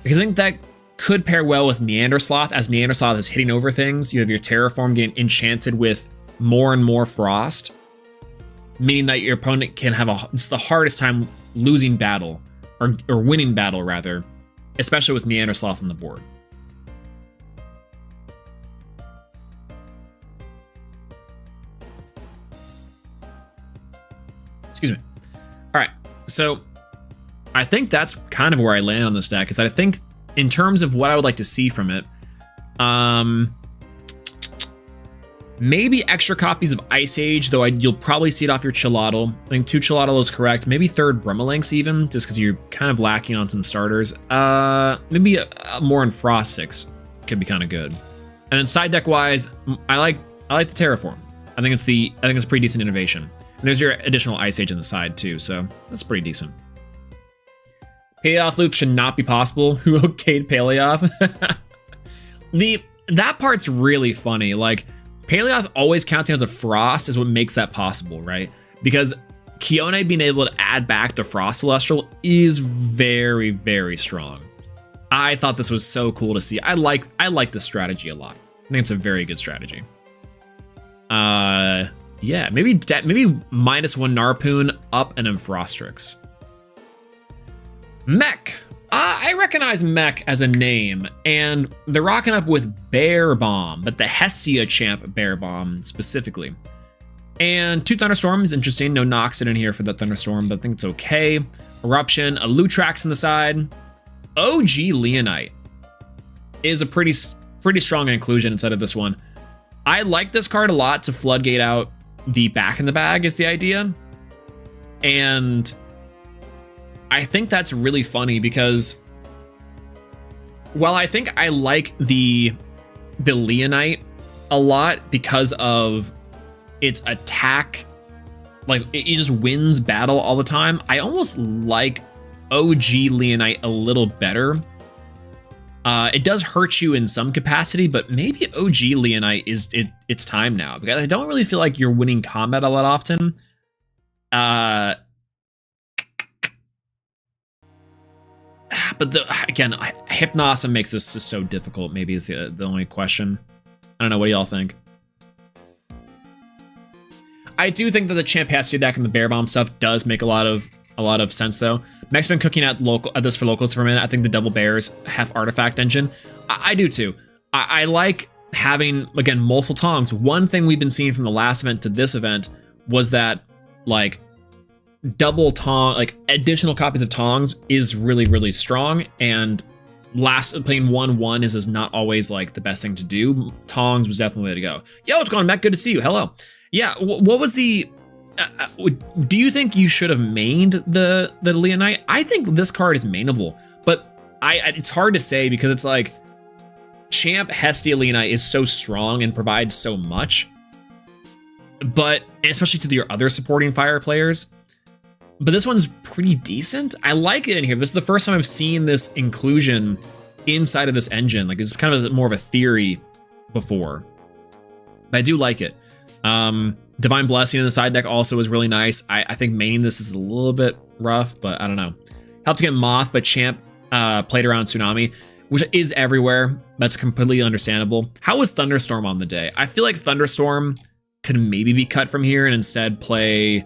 because I think that could pair well with Neander Sloth. As Neander Sloth is hitting over things, you have your Terraform getting enchanted with more and more Frost, meaning that your opponent can have just the hardest time losing battle, or winning battle rather, especially with Neander Sloth on the board. Excuse me. All right, so I think that's kind of where I land on this deck, is that I think in terms of what I would like to see from it, Maybe extra copies of Ice Age, though you'll probably see it off your Chilotl. I think 2 Chilotl is correct. Maybe 3rd Brumalinx even, just because you're kind of lacking on some starters. Maybe more in Frost 6 could be kind of good. And then side deck wise, I like the Terraform. I think it's a pretty decent innovation. And there's your additional Ice Age on the side too, so that's pretty decent. Paleoth loop should not be possible. Who okayed Paleoth? That part's really funny. Like, Paleoth always counting as a Frost is what makes that possible, right? Because Kione being able to add back the Frost Celestial is very, very strong. I thought this was so cool to see. I like this strategy a lot. I think it's a very good strategy. Yeah, maybe -1 Narpoon up and then Frostrix. Mech. I recognize Mech as a name, and they're rocking up with Bear Bomb, but the Hestia champ Bear Bomb specifically. And 2 Thunderstorm is interesting. No Noxid in here for the Thunderstorm, but I think it's okay. Eruption, a Lutrax on the side. OG Leonite is a pretty strong inclusion inside of this one. I like this card a lot to floodgate out the back in the bag is the idea. And I think that's really funny because while I think I like the Leonite a lot because of its attack, like it just wins battle all the time, I almost like OG Leonite a little better. It does hurt you in some capacity, but maybe OG Leonite it's time now because I don't really feel like you're winning combat a lot often. But again, Hypnosim makes this just so difficult. Maybe is the only question. I don't know. What do y'all think? I do think that the Champ Hestia deck and the Bear Bomb stuff does make a lot of sense though. Mech's been cooking at this for locals for a minute. I think the Double Bears have Artifact Engine. I do too. I like having, again, multiple Tongs. One thing we've been seeing from the last event to this event was that like double Tong, like additional copies of Tongs is really, really strong. And playing 1/1 is not always like the best thing to do. Tongs was definitely the way to go. Yo, what's going on, Mech? Good to see you. Hello. Yeah, what was the... do you think you should have mained the Leonite? I think this card is mainable, but it's hard to say because it's like Champ Hestia Leonite is so strong and provides so much, but especially to your other supporting fire players. But this one's pretty decent. I like it in here. This is the first time I've seen this inclusion inside of this engine. Like it's kind of more of a theory before, but I do like it. Divine Blessing in the side deck also is really nice. I think maining this is a little bit rough, but I don't know. Helped to get Moth, but Champ played around Tsunami, which is everywhere. That's completely understandable. How was Thunderstorm on the day? I feel like Thunderstorm could maybe be cut from here and instead play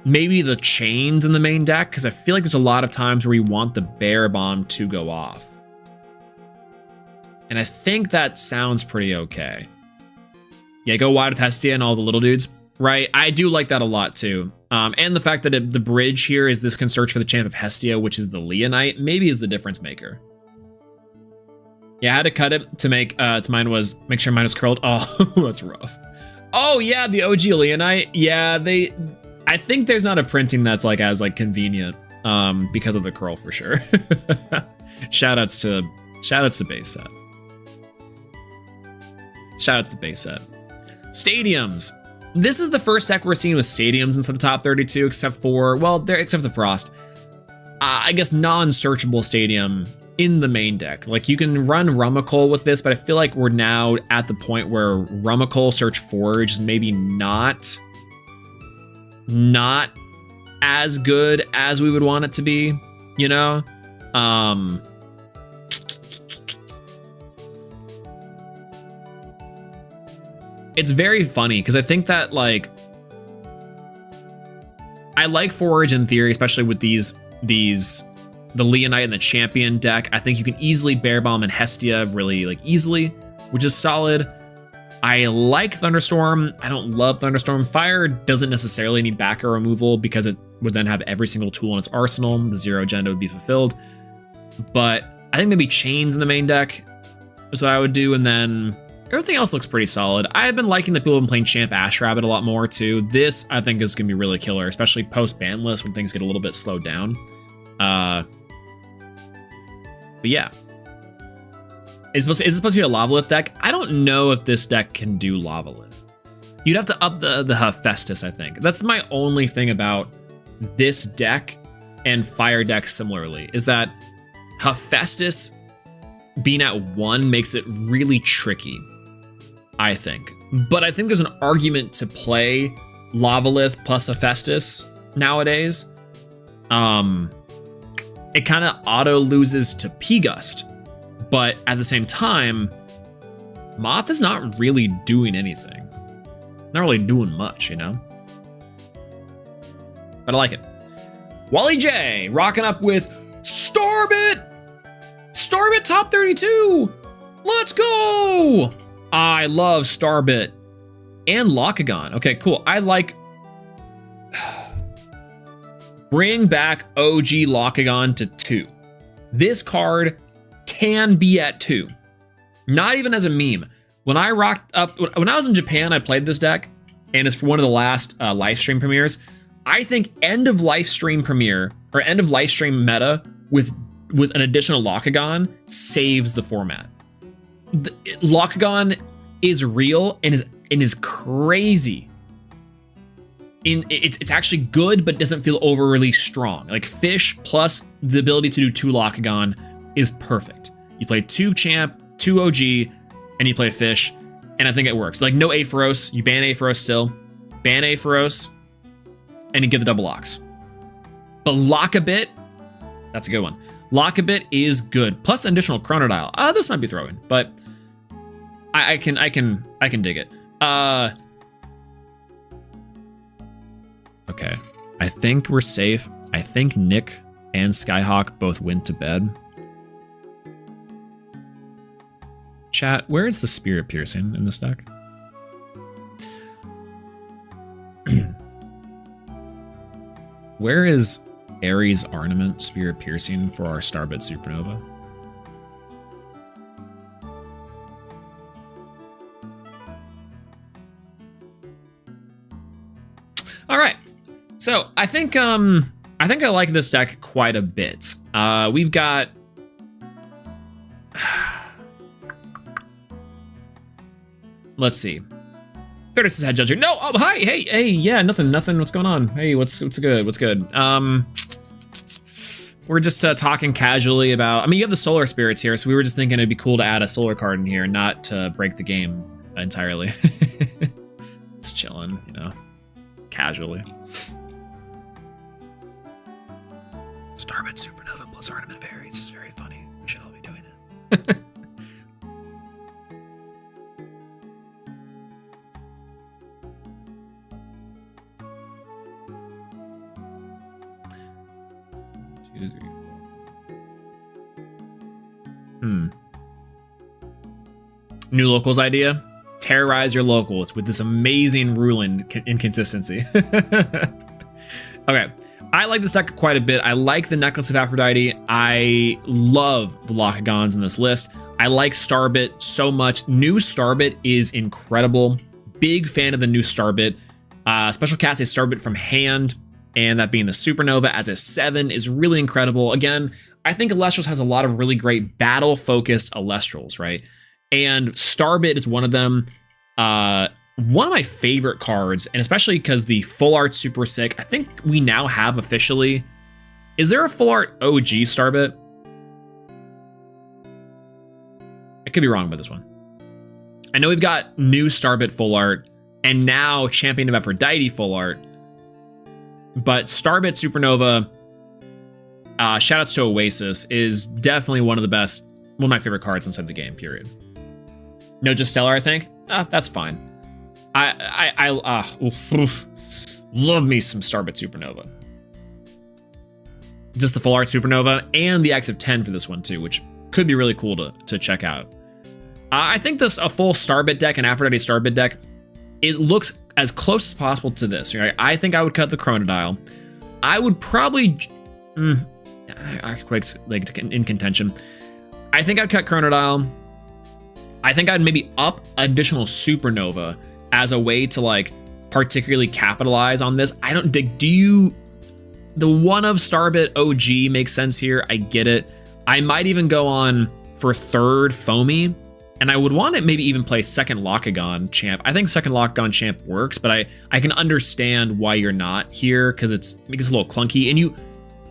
maybe the Chains in the main deck, because I feel like there's a lot of times where you want the Bear Bomb to go off. And I think that sounds pretty okay. Yeah, go wide with Hestia and all the little dudes. Right, I do like that a lot too. And the fact that the bridge here is this can search for the Champ of Hestia, which is the Leonite, maybe is the difference maker. Yeah, I had to cut it to make make sure mine was curled. Oh, that's rough. Oh yeah, the OG Leonite. Yeah, I think there's not a printing that's like as like convenient because of the curl for sure. Shoutouts to base set. Shoutouts to base set. Stadiums. This is the first deck we're seeing with stadiums inside the top 32, except for the Frost. I guess non-searchable stadium in the main deck. Like you can run Rummikul with this, but I feel like we're now at the point where Rummikul Search Forge is maybe not as good as we would want it to be, you know? It's very funny because I think that like I like Forge in theory, especially with the Leonite and the Champion deck. I think you can easily Bear Bomb and Hestia really like easily, which is solid. I like Thunderstorm. I don't love Thunderstorm. Fire doesn't necessarily need backer removal because it would then have every single tool in its arsenal. The 0 agenda would be fulfilled. But I think maybe Chains in the main deck is what I would do, and then Everything else looks pretty solid. I've been liking that people have been playing Champ Ash Rabbit a lot more too. This, I think, is going to be really killer, especially post-ban list when things get a little bit slowed down. But yeah. Is this supposed to be a Lavalith deck? I don't know if this deck can do Lavalith. You'd have to up the Hephaestus, I think. That's my only thing about this deck and Fire deck similarly, is that Hephaestus being at 1 makes it really tricky, I think. But I think there's an argument to play Lavalith plus Hephaestus nowadays. It kind of auto loses to P-Gust, but at the same time, Moth is not really doing anything. Not really doing much, you know? But I like it. Wally J rocking up with Starbit! Starbit top 32! Let's go! I love Starbit. And Lockagon. Okay, cool. I like... Bring back OG Lockagon to 2. This card can be at 2. Not even as a meme. When I was in Japan, I played this deck, and it's for one of the last live stream premieres. I think end of live stream premiere, or end of live stream meta with an additional Lockagon saves the format. Lockagon is real and is crazy. It's actually good, but doesn't feel overly strong. Like Fish plus the ability to do 2 Lockagon is perfect. You play 2 Champ, 2 OG, and you play Fish, and I think it works. Like no Aepharos, you ban Aepharos still, ban Aepharos, and you get the double locks. But Lock-a-Bit, that's a good one. Lock-a-Bit is good. Plus additional Chronodile. This might be throwing, but I can dig it. Okay, I think we're safe. I think Nick and Skyhawk both went to bed. Chat, where is the Spirit Piercing in this deck? Where is Ares Ornament Spirit Piercing for our Starbit Supernova? All right, so I think I like this deck quite a bit. We've got. Let's see. Curtis is head judger. No, oh hi, hey, yeah, nothing. What's going on? Hey, what's good? We're just talking casually about. I mean, you have the Solar Spirits here, so we were just thinking it'd be cool to add a Solar card in here, not to break the game entirely. Just chilling, you know, casually. Starbit Supernova plus Ornament of Ares is very funny. We should all be doing it. New locals idea. Terrorize your locals with this amazing ruling inconsistency. Okay, I like this deck quite a bit. I like the Necklace of Aphrodite. I love the Lockagons in this list. I like Starbit so much. New Starbit is incredible. Big fan of the new Starbit. Special cast a Starbit from hand, and that being the Supernova as a 7 is really incredible. Again, I think Elestrals has a lot of really great battle-focused Elestrals, right? And Starbit is one of them. One of my favorite cards, and especially because the full art's super sick. I think we now have officially. Is there a full art OG Starbit? I could be wrong about this one. I know we've got new Starbit full art, and now Champion of Aphrodite full art. But Starbit Supernova, shoutouts to Oasis, is definitely one of the best, one of my favorite cards inside the game, period. No, just Stellar, I think. That's fine. I love me some Starbit Supernova. Just the full art Supernova and the active 10 for this one too, which could be really cool to check out. I think a full Starbit deck, an Aphrodite Starbit deck, it looks as close as possible to this. Right? I think I would cut the Chronodile. I would probably Earthquake's like in contention. I think I'd cut Chronodile. I think I'd maybe up additional Supernova as a way to like particularly capitalize on this. I don't dig. The one of Starbit OG makes sense here. I get it. I might even go on for third Foamy, and I would want to maybe even play second Lockagon champ. I think second Lockagon champ works, but I can understand why you're not here because it gets a little clunky. And you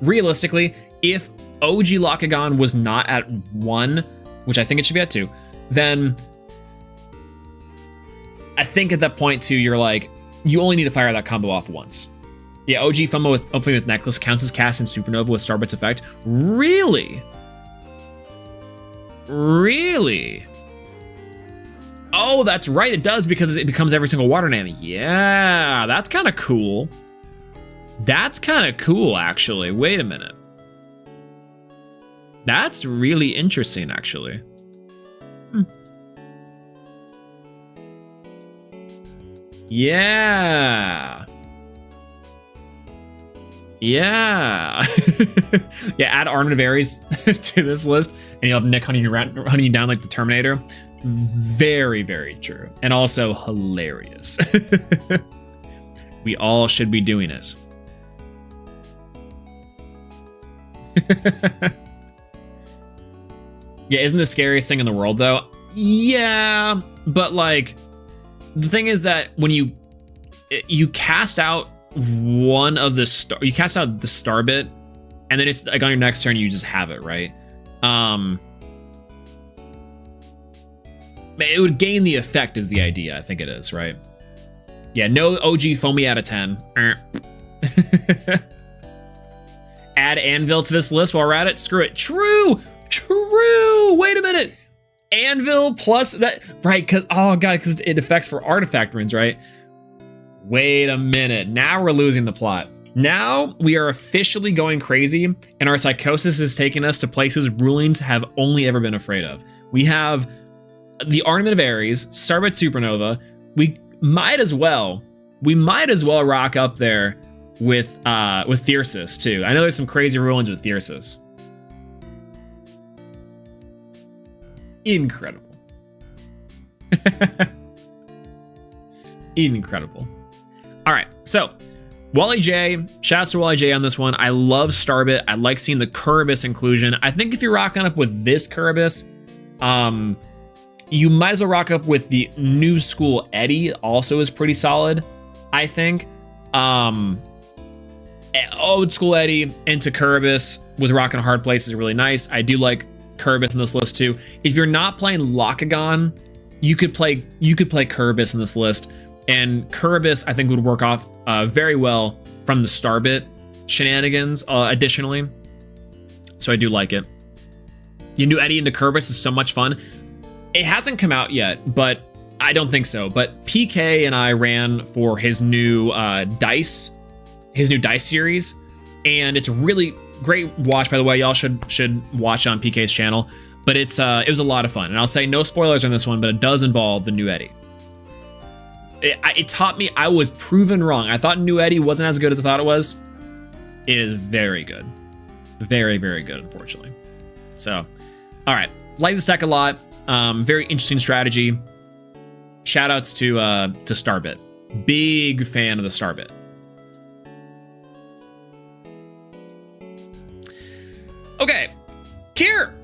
realistically, if OG Lockagon was not at 1, which I think it should be at 2, then I think at that point too, you're like, you only need to fire that combo off once. Yeah, OG Foamy with Necklace counts as cast in Supernova with Starbit's effect. Really? Really? Oh, that's right, it does because it becomes every single water name. Yeah, that's kind of cool. That's kind of cool, actually. Wait a minute. That's really interesting, actually. Yeah. Yeah. Yeah, add Armament of Ares to this list, and you'll have Nick hunting you down like the Terminator. Very, very true. And also hilarious. We all should be doing it. Yeah, isn't the scariest thing in the world, though? Yeah, but like, the thing is that when you cast out one of the you cast out the Starbit, and then it's like on your next turn you just have it, right? It would gain the effect is the idea. I think it is, right? Yeah, no OG Foamy out of 10. Add Anvil to this list while we're at it. Screw it. True. Wait a minute. Anvil plus that, right? Because oh god, because it affects for artifact runes, right? Wait a minute. Now we're losing the plot. Now we are officially going crazy, and our psychosis is taking us to places rulings have only ever been afraid of. We have the Ornament of Ares, Starbit Supernova. We might as well rock up there with Thyrsus too. I know there's some crazy rulings with Thyrsus. Incredible. Incredible. All right, so Wally J, shouts to Wally J on this one. I love Starbit. I like seeing the Curubus inclusion. I think if you're rocking up with this Curubus, you might as well rock up with the new school Eddie, also is pretty solid, I think. Old school Eddie into Curubus with Rockin' Hard Place is really nice. I do like Curubus in this list too. If you're not playing Lockagon, you could play Curubus in this list, and Curubus I think would work off very well from the Starbit shenanigans additionally. So I do like it. You can do Eddie into Curubus is so much fun. It hasn't come out yet, but I don't think so. But PK and I ran for his new dice series, and it's really great watch, by the way. Y'all should watch on PK's channel. But it was a lot of fun, and I'll say no spoilers on this one, but it does involve the new Eddie. It taught me I was proven wrong. I thought new Eddie wasn't as good as I thought it was. It is very good, very, very good, unfortunately. So, all right, like this deck a lot. Very interesting strategy. Shout outs to Starbit. Big fan of the Starbit. Okay, Kier.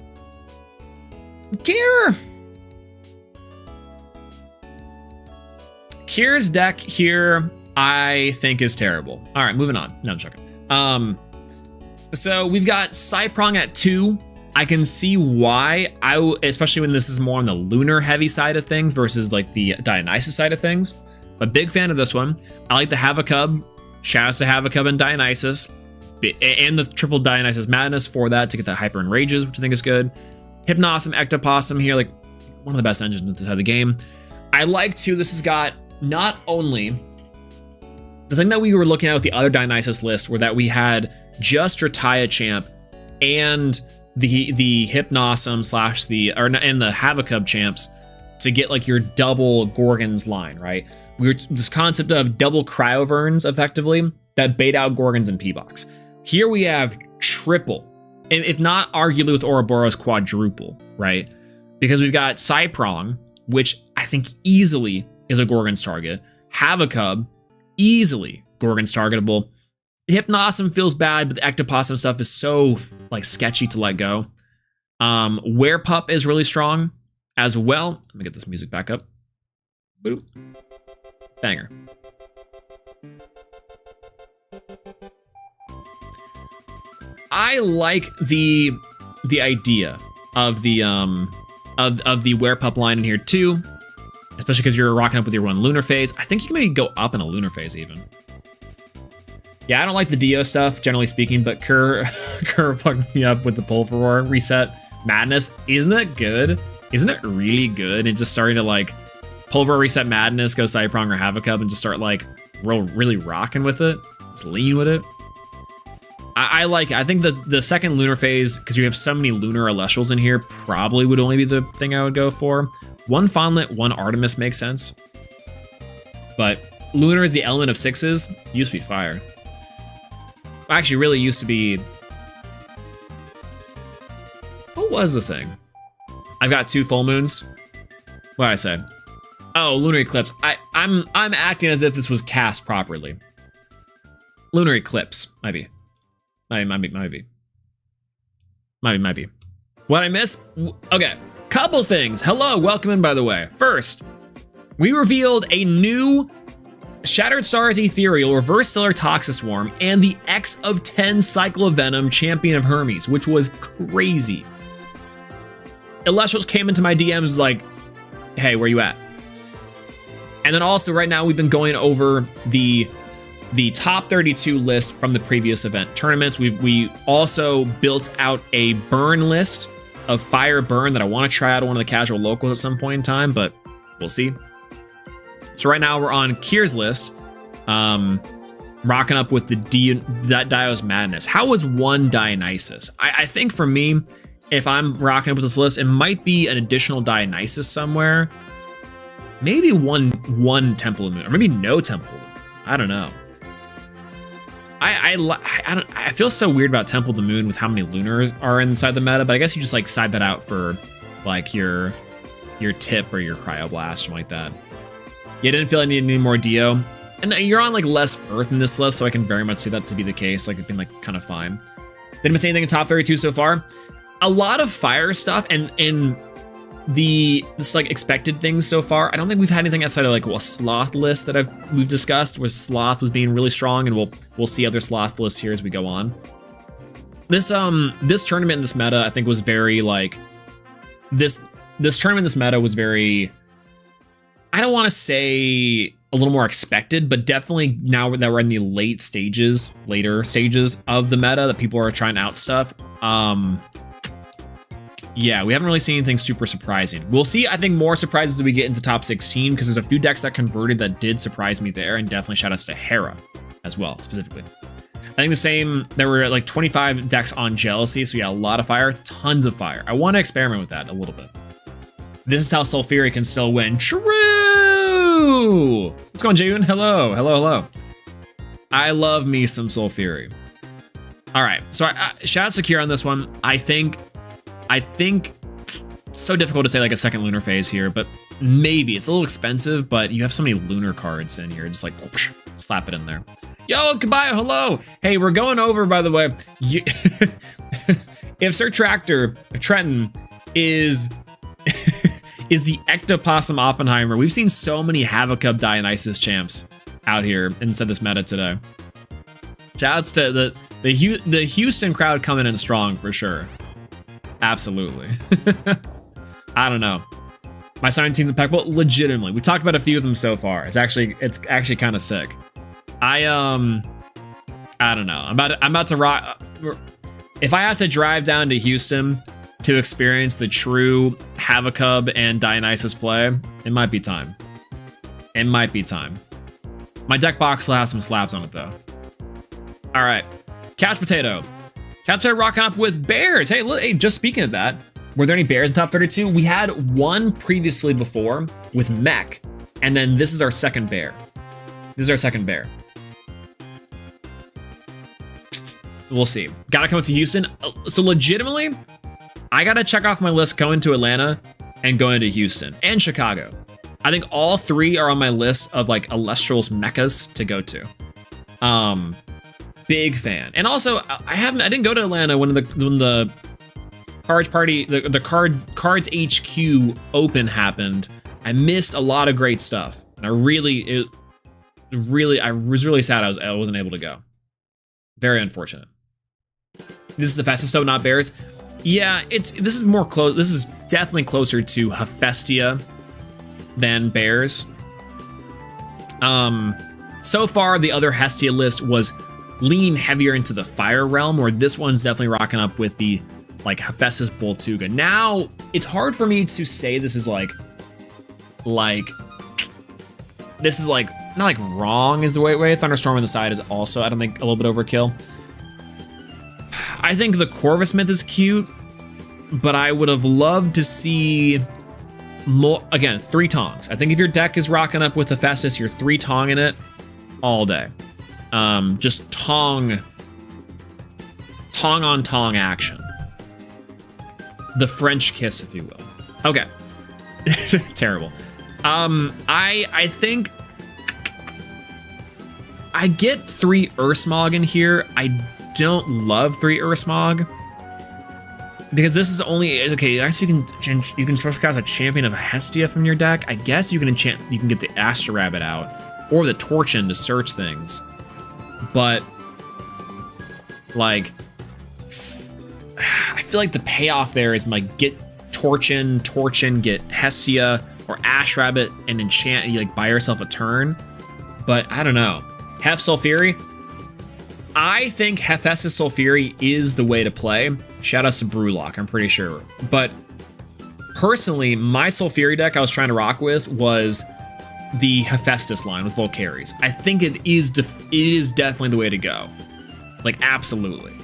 Kier's deck here, I think, is terrible. All right, moving on. No, I'm joking. So we've got Cyprong at 2. I can see why, especially when this is more on the lunar heavy side of things versus like the Dionysus side of things. But big fan of this one. I like the Havacub. Shoutouts to Havacub and Dionysus. And the triple Dionysus Madness for that to get the Hyper Enrages, which I think is good. Hypnosum, Ectopossum here, like one of the best engines at this side of the game. I like too, this has got not only the thing that we were looking at with the other Dionysus list, where that we had just Retaya Champ and the Hypnosum and the Havacub champs to get like your double Gorgons line, right? This concept of double Cryoverns effectively that bait out Gorgons and P-Box. Here we have triple, and if not arguably with Ouroboros quadruple, right? because we've got Psyprong, which I think easily is a Gorgon's target. Havocub, easily Gorgon's targetable. Hypnosum feels bad, but the Ectoplasm stuff is so like sketchy to let go. Werepup is really strong as well. Let me get this music back up. Boop. Banger. I like the idea of the Werepup line in here too, especially because you're rocking up with your one lunar phase. I think you can maybe go up in a lunar phase even. Yeah, I don't like the Dio stuff, generally speaking, but Kerr fucked me up with the Pulveror reset. Madness, isn't it good? Isn't it really good? And just starting to like Pulveror reset Madness, go Cyprong or Havocub, and just start like really rocking with it. Just lean with it. I like it. I think the second lunar phase, because you have so many lunar Elestrals in here, probably would only be the thing I would go for. One Fondlet, one Artemis makes sense. But lunar is the element of 6s. Used to be fire. Actually, really used to be... What was the thing? I've got 2 full moons. What did I say? Oh, lunar eclipse. I'm acting as if this was cast properly. Lunar eclipse, maybe. Might be. What I miss? Okay, couple things. Hello, welcome in, by the way. First, we revealed a new Shattered Stars Ethereal, Reverse Stellar Toxiswarm, and the X of 10 Cycle of Venom, Champion of Hermes, which was crazy. Elestrals came into my DMs like, hey, where you at? And then also right now we've been going over the top 32 list from the previous event tournaments. We also built out a burn list of fire burn that I want to try out on one of the casual locals at some point in time, but we'll see. So right now we're on Kier's list, rocking up with that Dio's Madness. How was one Dionysus? I think for me, if I'm rocking up with this list, it might be an additional Dionysus somewhere. Maybe one Temple of Moon, or maybe no Temple of Moon. I don't know. I feel so weird about Temple of the Moon with how many lunars are inside the meta, but I guess you just like side that out for like your tip or your cryoblast, something like that. You didn't feel I needed any more Dio, and you're on like less Earth in this list, so I can very much see that to be the case. Like it's been like kind of fine. Didn't miss anything in top 32 so far. A lot of fire stuff and this like expected things so far. I don't think we've had anything outside of like a sloth list that we've discussed, where sloth was being really strong, and we'll see other sloth lists here as we go on. This tournament in this meta I think was very like this tournament in this meta was very, I don't want to say a little more expected, but definitely now that we're in the later stages of the meta that people are trying out stuff. Yeah, we haven't really seen anything super surprising. We'll see, I think, more surprises as we get into top 16, because there's a few decks that converted that did surprise me there, and definitely shout outs to Hera as well, specifically. I think the same, there were like 25 decks on Jealousy, so yeah, a lot of fire, tons of fire. I want to experiment with that a little bit. This is how Sulfury can still win. True! What's going on, Jayun? Hello. I love me some Sulfury. All right, so shout out Secure on this one. I think so difficult to say like a second lunar phase here, but maybe it's a little expensive, but you have so many lunar cards in here, just like whoosh, slap it in there. Yo, Kabayo, hello. Hey, we're going over, by the way, if Sir Tractor Trenton is the Ectoplasm Oppenheimer, we've seen so many Havocub Dionysus champs out here inside this meta today. Shoutouts to the Houston crowd coming in strong for sure. Absolutely. I don't know. My sign team's impeccable. Legitimately, we talked about a few of them so far. It's actually kind of sick. I don't know. I'm about to rock. If I have to drive down to Houston to experience the true Havocub and Dionysus play, it might be time. It might be time. My deck box will have some slaps on it though. All right, Couch Potato. Couch Potato rocking up with bears. Hey, look, hey, just speaking of that, were there any bears in top 32? We had one previously before with Mech, and then this is our second bear. This is our second bear. We'll see. Gotta come to Houston. So legitimately, I gotta check off my list going to Atlanta and going to Houston and Chicago. I think all three are on my list of like Elestrals meccas to go to. Big fan. And also, I didn't go to Atlanta when the Cards Party, the Cards HQ Open happened. I missed a lot of great stuff. And I was really sad I wasn't able to go. Very unfortunate. This is the Hephaestus, not Bears. Yeah, this is more close. This is definitely closer to Hephaestia than Bears. So far, the other Hestia list was leaning heavier into the fire realm, where this one's definitely rocking up with the like Hephaestus Boltuga. Now, it's hard for me to say this is like not like wrong is the way. Thunderstorm on the side is also, I don't think, a little bit overkill. I think the Corvus Myth is cute, but I would have loved to see more. Again, 3 tongs. I think if your deck is rocking up with Hephaestus, you're 3 tonging it all day. Just tong on tong action. The French kiss, if you will. Okay. Terrible. I think I get 3 Ursmog in here. I don't love 3 Ursmog because this is only okay. I guess you can special cast a champion of Hestia from your deck. I guess you can get the Astro Rabbit out or the Torchin to search things, but like I feel like the payoff there is like get Torchin, get Hestia or Ash Rabbit and enchant. You like buy yourself a turn, but I don't know. Hef Sulfuri. I think Hephaestus Sulfuri is the way to play. Shout out to Brewlock, I'm pretty sure. But personally, my Sulfuri deck I was trying to rock with was the Hephaestus line with Volcaries. I think it is definitely the way to go. Like, absolutely.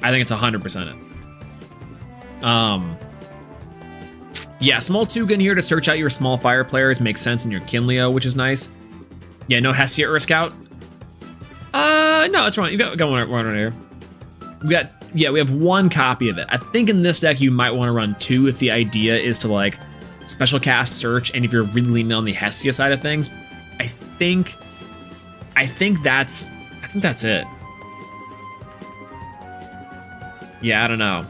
I think it's 100% it. Yeah, small Tuga here to search out your small fire players makes sense in your Kinleo, which is nice. Yeah, no Hestia Urskout. No, it's wrong. You got one right here. We have 1 copy of it. I think in this deck you might want to run 2 if the idea is to like special cast search, and if you're really leaning on the Hestia side of things. I think that's it. Yeah, I don't know.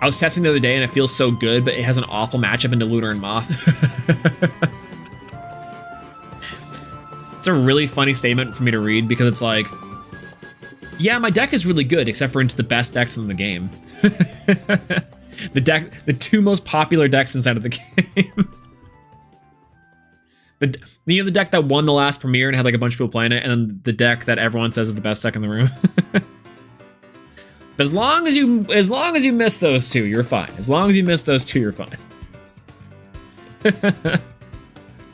I was testing the other day and it feels so good, but it has an awful matchup into Lunar and Moth. It's a really funny statement for me to read because it's like, yeah, my deck is really good, except for it's the best decks in the game. The 2 most popular decks inside of the game. The deck that won the last premiere and had like a bunch of people playing it, and then the deck that everyone says is the best deck in the room. But as long as you miss those 2, you're fine. As long as you miss those 2, you're fine.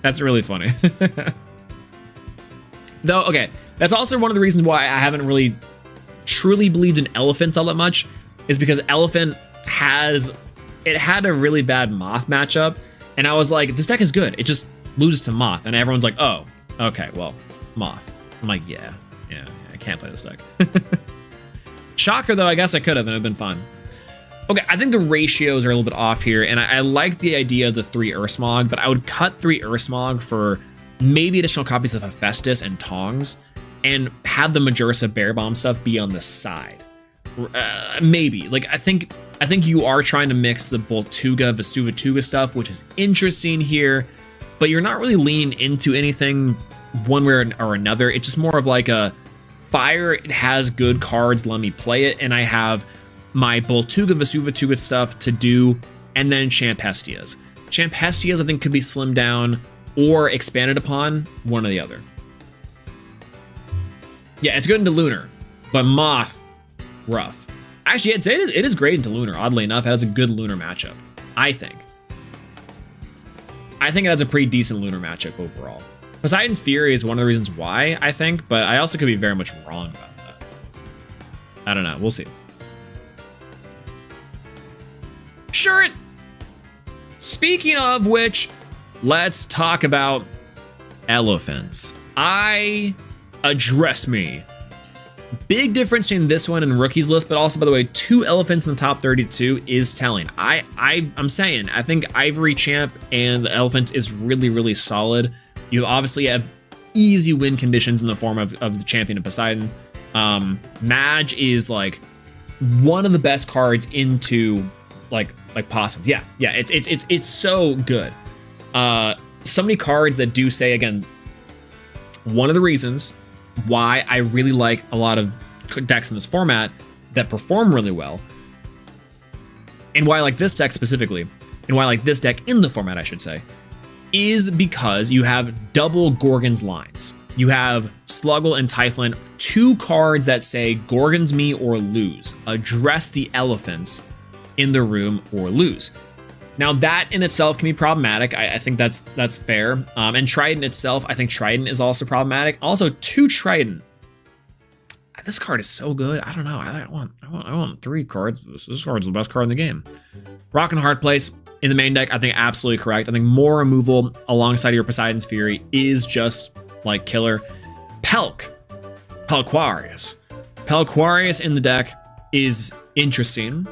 That's really funny. Though, okay, that's also one of the reasons why I haven't really truly believed in Elephant all that much, is because Elephant had a really bad Moth matchup, and I was like, this deck is good. It just loses to Moth, and everyone's like, oh, okay, well, Moth. I'm like, yeah, I can't play this deck. Shocker, though, I guess I could have, and it would have been fun. Okay, I think the ratios are a little bit off here, and I like the idea of the 3 Ursmog, but I would cut 3 Ursmog for maybe additional copies of Hephaestus and Tongs, and have the Majorsa Bear Bomb stuff be on the side. Maybe. Like, I think you are trying to mix the Boltuga, Vesuvatuga stuff, which is interesting here, but you're not really leaning into anything one way or another. It's just more of like a fire, it has good cards, let me play it, and I have my Boltuga, Vesuvatuga stuff to do, and then Champ Hestias. Champ Hestias, I think, could be slimmed down or expanded upon, one or the other. Yeah, it's good into Lunar, but Moth, rough. Actually, it is great into Lunar, oddly enough. It has a good Lunar matchup, I think. I think it has a pretty decent Lunar matchup overall. Poseidon's Fury is one of the reasons why, I think, but I also could be very much wrong about that. I don't know, we'll see. Sure. Speaking of which, let's talk about elephants. Address me, Big difference between this one and Rookie's list, but also, by the way, 2 elephants in the top 32 is telling. I'm saying, I think Ivory Champ and the elephants is really, really solid. You obviously have easy win conditions in the form of the Champion of Poseidon. Maj is like one of the best cards into like possums. Yeah, it's so good. So many cards that do say, again, one of the reasons why I really like a lot of decks in this format that perform really well, and why I like this deck specifically, and why I like this deck in the format, I should say, is because you have double Gorgon's lines. You have Sluggle and Typhlin, 2 cards that say Gorgon's me or lose. Address the elephants in the room or lose. Now that in itself can be problematic. I think that's fair. And Trident itself, I think Trident is also problematic. Also, 2 Trident. This card is so good. I don't know. I want 3 cards. This card's the best card in the game. Rock and Hard Place in the main deck, I think absolutely correct. I think more removal alongside your Poseidon's Fury is just like killer. Pelquarius in the deck is interesting,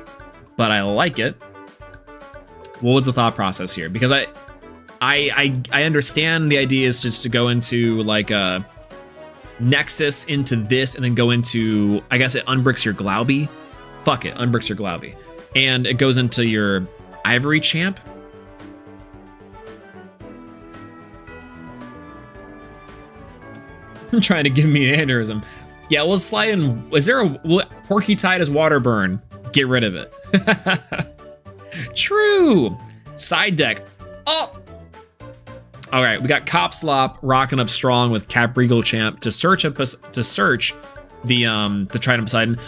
but I like it. What was the thought process here? Because I understand the idea is just to go into like a Nexus into this and then go into, I guess it unbricks your Glauby. Fuck it, unbricks your Glauby. And it goes into your Ivory Champ. Trying to give me an aneurysm. Yeah, we'll slide in. Is there a Porky Tide as water burn? Get rid of it. True. Side deck. Oh. All right, we got Cop Slop rocking up strong with Capregal Champ to search the Trident Poseidon.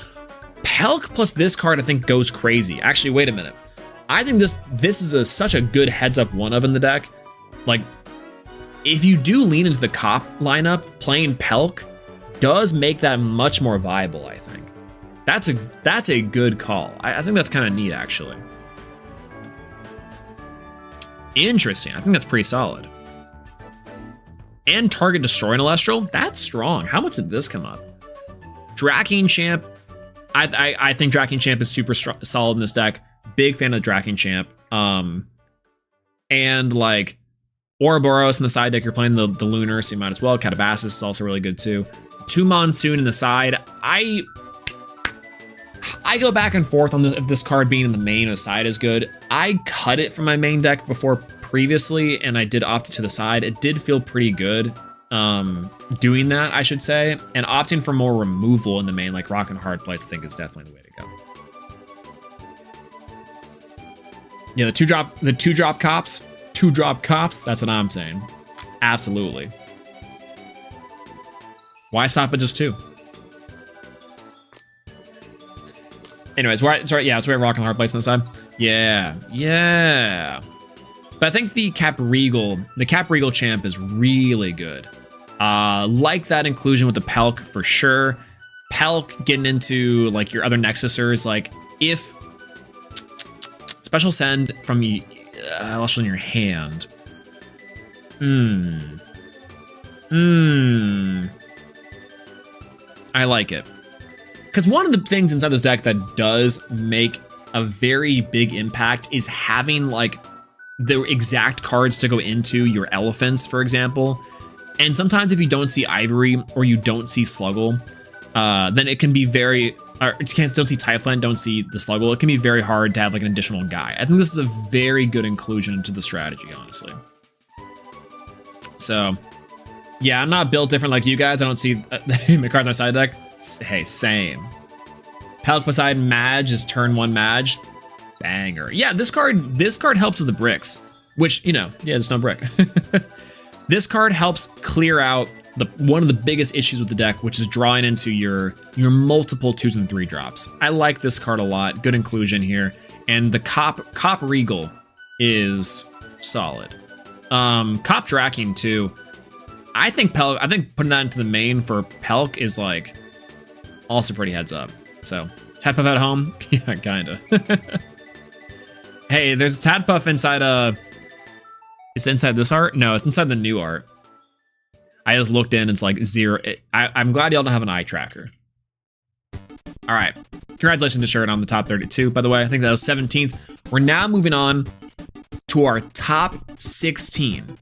Pelk plus this card I think goes crazy. Actually, wait a minute. I think this is such a good heads up one of in the deck. Like, if you do lean into the Cop lineup, playing Pelk does make that much more viable, I think. That's a good call. I think that's kind of neat, actually. Interesting. I think that's pretty solid. And target destroying Elestral? That's strong. How much did this come up? Draking Champ. I think Draking Champ is super solid in this deck. Big fan of Draking Champ. And like Ouroboros in the side deck, you're playing the Lunar, so you might as well. Catabasis is also really good too. 2 Monsoon in the side. I go back and forth on this card being in the main or side is good. I cut it from my main deck before previously, and I did opt to the side. It did feel pretty good doing that, I should say. And opting for more removal in the main, like Rock and Hard Plates, I think is definitely the way to go. Yeah, the two drop cops. 2-drop cops, that's what I'm saying. Absolutely. Why stop at just 2? Anyways, sorry, yeah, it's where Rock and Hard Place on the side. Yeah. But I think the Capregal Champ is really good. Like that inclusion with the Pelk for sure. Pelk getting into like your other Nexusers, like if special send from Celestial in your hand. I like it. Because one of the things inside this deck that does make a very big impact is having like the exact cards to go into your elephants, for example. And sometimes if you don't see Ivory or you don't see Sluggle, then it can be very, or you don't see Typhline, don't see the Sluggle, it can be very hard to have like an additional guy. I think this is a very good inclusion into the strategy, honestly. So, yeah, I'm not built different like you guys. I don't see the cards on my side deck. Hey, same. Pelk Poseidon Maj is turn 1 Maj. Banger. Yeah, this card helps with the bricks, which, you know, yeah, there's no brick. This card helps clear out one of the biggest issues with the deck, which is drawing into your multiple 2s and 3 drops. I like this card a lot. Good inclusion here. And the Cop Regal is solid. Cop Draking too. I think putting that into the main for Pelk is like also pretty heads up. So Tadpuff at home? Yeah, kinda. Hey, there's a Tadpuff inside is it inside this art? No, it's inside the new art. I just looked in, it's like 0. I'm glad y'all don't have an eye tracker. All right. Congratulations to Shirt on the top 32, by the way. I think that was 17th. We're now moving on to our top 16.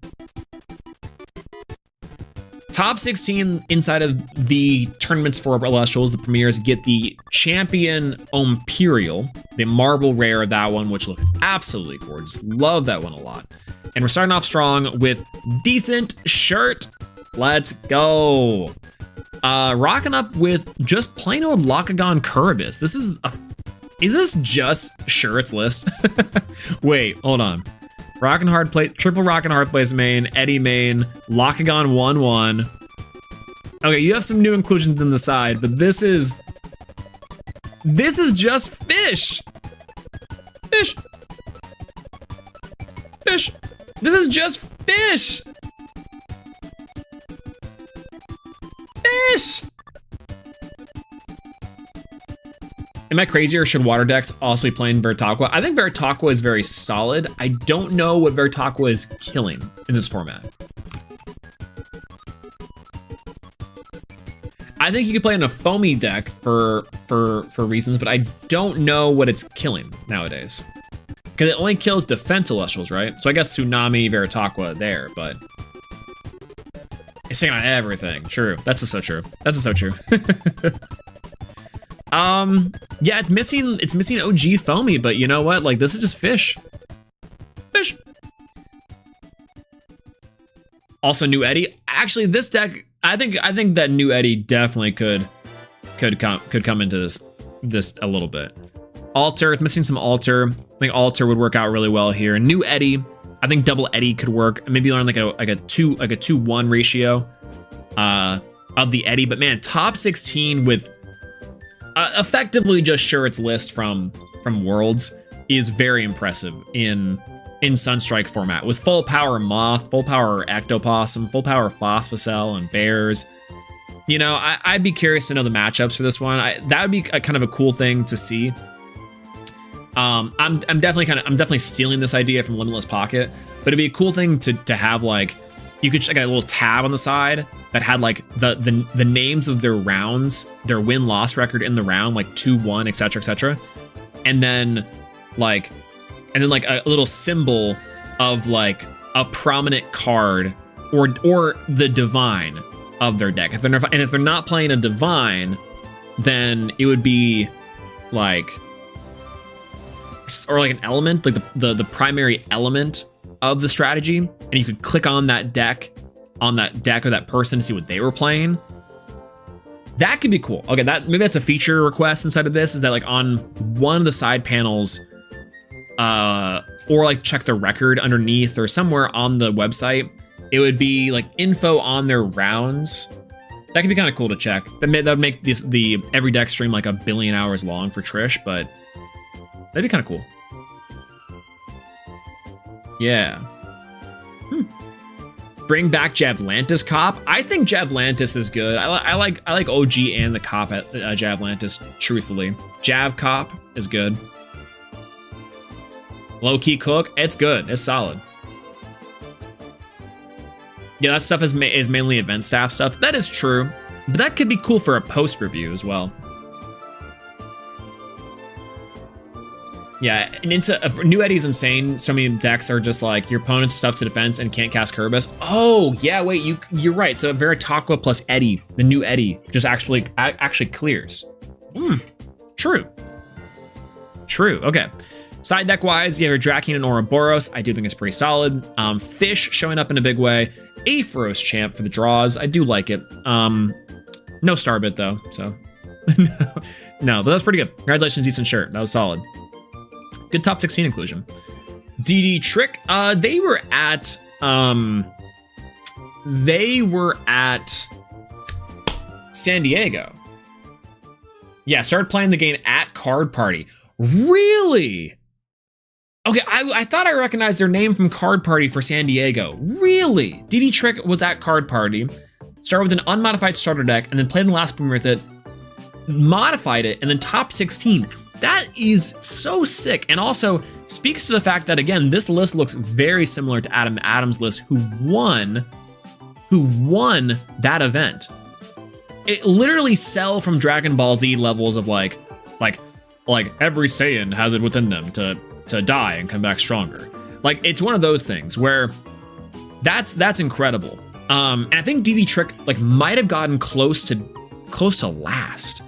Top 16 inside of the tournaments for Elestrals, the premieres, get the Champion Imperial, the marble rare of that one, which looks absolutely gorgeous. Love that one a lot. And we're starting off strong with decent Shirt. Let's go. Rocking up with just plain old Locagon Curibus. Is this just Shirt's list? Wait, hold on. Rockin' Hard Play, triple Rockin' Hard Plays main, Eddie main, Locagon 1-1. Okay, you have some new inclusions in the side, but this is just fish. Fish. Fish. This is just fish. Fish. Am I crazy, or should water decks also be playing Veritaqua? I think Veritaqua is very solid. I don't know what Veritaqua is killing in this format. I think you could play in a foamy deck for reasons, but I don't know what it's killing nowadays. Because it only kills defense Elestrals, right? So I guess Tsunami, Veritaqua there, but it's taking on everything. True. That's so true. That's so true. Yeah, it's missing OG foamy, but you know what? Like, this is just fish. Fish. Also, new Eddie. Actually, this deck, I think that new Eddie definitely could come into this a little bit. Alter, it's missing some alter. I think alter would work out really well here. New Eddie, I think double Eddie could work. Maybe learn like a 2-1 ratio of the Eddie. But man, top 16 with effectively just Shirt's list from Worlds is very impressive in Sunstrike format, with full power Moth, full power Ectopossum, full power Phosphocell and Bears. You know, I'd be curious to know the matchups for this one. That would be a kind of a cool thing to see. I'm definitely stealing this idea from Limitless Pocket, but it'd be a cool thing to have, like, you could check out a little tab on the side that had like the names of their rounds, their win-loss record in the round, like 2-1, etc., and then like a little symbol of like a prominent card or the divine of their deck. If they're not playing a divine, then it would be like, or like an element, like the primary element of the strategy, and you could click on that deck or that person to see what they were playing. That could be cool. Okay, maybe that's a feature request inside of this, is that like on one of the side panels, or like check the record underneath or somewhere on the website, it would be like info on their rounds. That could be kind of cool to check. That would make the Everydeck stream like 1 billion hours long for Trish, but that'd be kind of cool. Yeah. Bring back Javlantis Cop. I think Javlantis is good. I like OG and the Cop at Javlantis, truthfully. Jav Cop is good. Low Key Cook, it's good. It's solid. Yeah, that stuff is mainly event staff stuff. That is true, but that could be cool for a post review as well. Yeah, and New Eddie's insane. So many decks are just like your opponent's stuff to defense and can't cast Curibus. Oh yeah, wait, you're right. So Veritaqua plus Eddie, the new Eddie, just actually clears. True. Okay. Side deck wise, you have your Drakion and Ouroboros. I do think it's pretty solid. Fish showing up in a big way. Aephros champ for the draws. I do like it. No Starbit though, so no, but that's pretty good. Congratulations, decent shirt. That was solid. Good top 16 inclusion. DD Trick. They were at San Diego. Yeah, started playing the game at Card Party. Really? Okay, I thought I recognized their name from Card Party for San Diego. Really? DD Trick was at Card Party, started with an unmodified starter deck, and then played in the last premiere with it, modified it, and then top 16. That is so sick, and also speaks to the fact that, again, this list looks very similar to Adam Adams' list, who won that event. it literally sell from Dragon Ball Z levels of like every Saiyan has it within them to die and come back stronger. Like, it's one of those things where that's incredible. And I think DD Trick like might have gotten close to last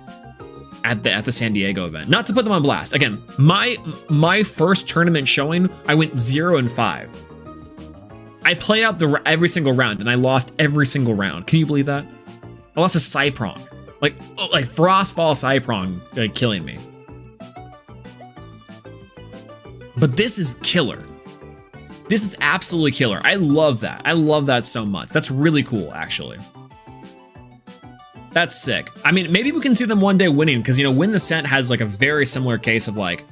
at the San Diego event. Not to put them on blast. Again, my first tournament showing, I went 0-5. I played out every single round and I lost every single round. Can you believe that? I lost a Cyprong. Like Frostfall Cyprong killing me. But this is killer. This is absolutely killer. I love that. I love that so much. That's really cool, actually. That's sick. I mean, maybe we can see them one day winning, because, you know, Win the Scent has like a very similar case of like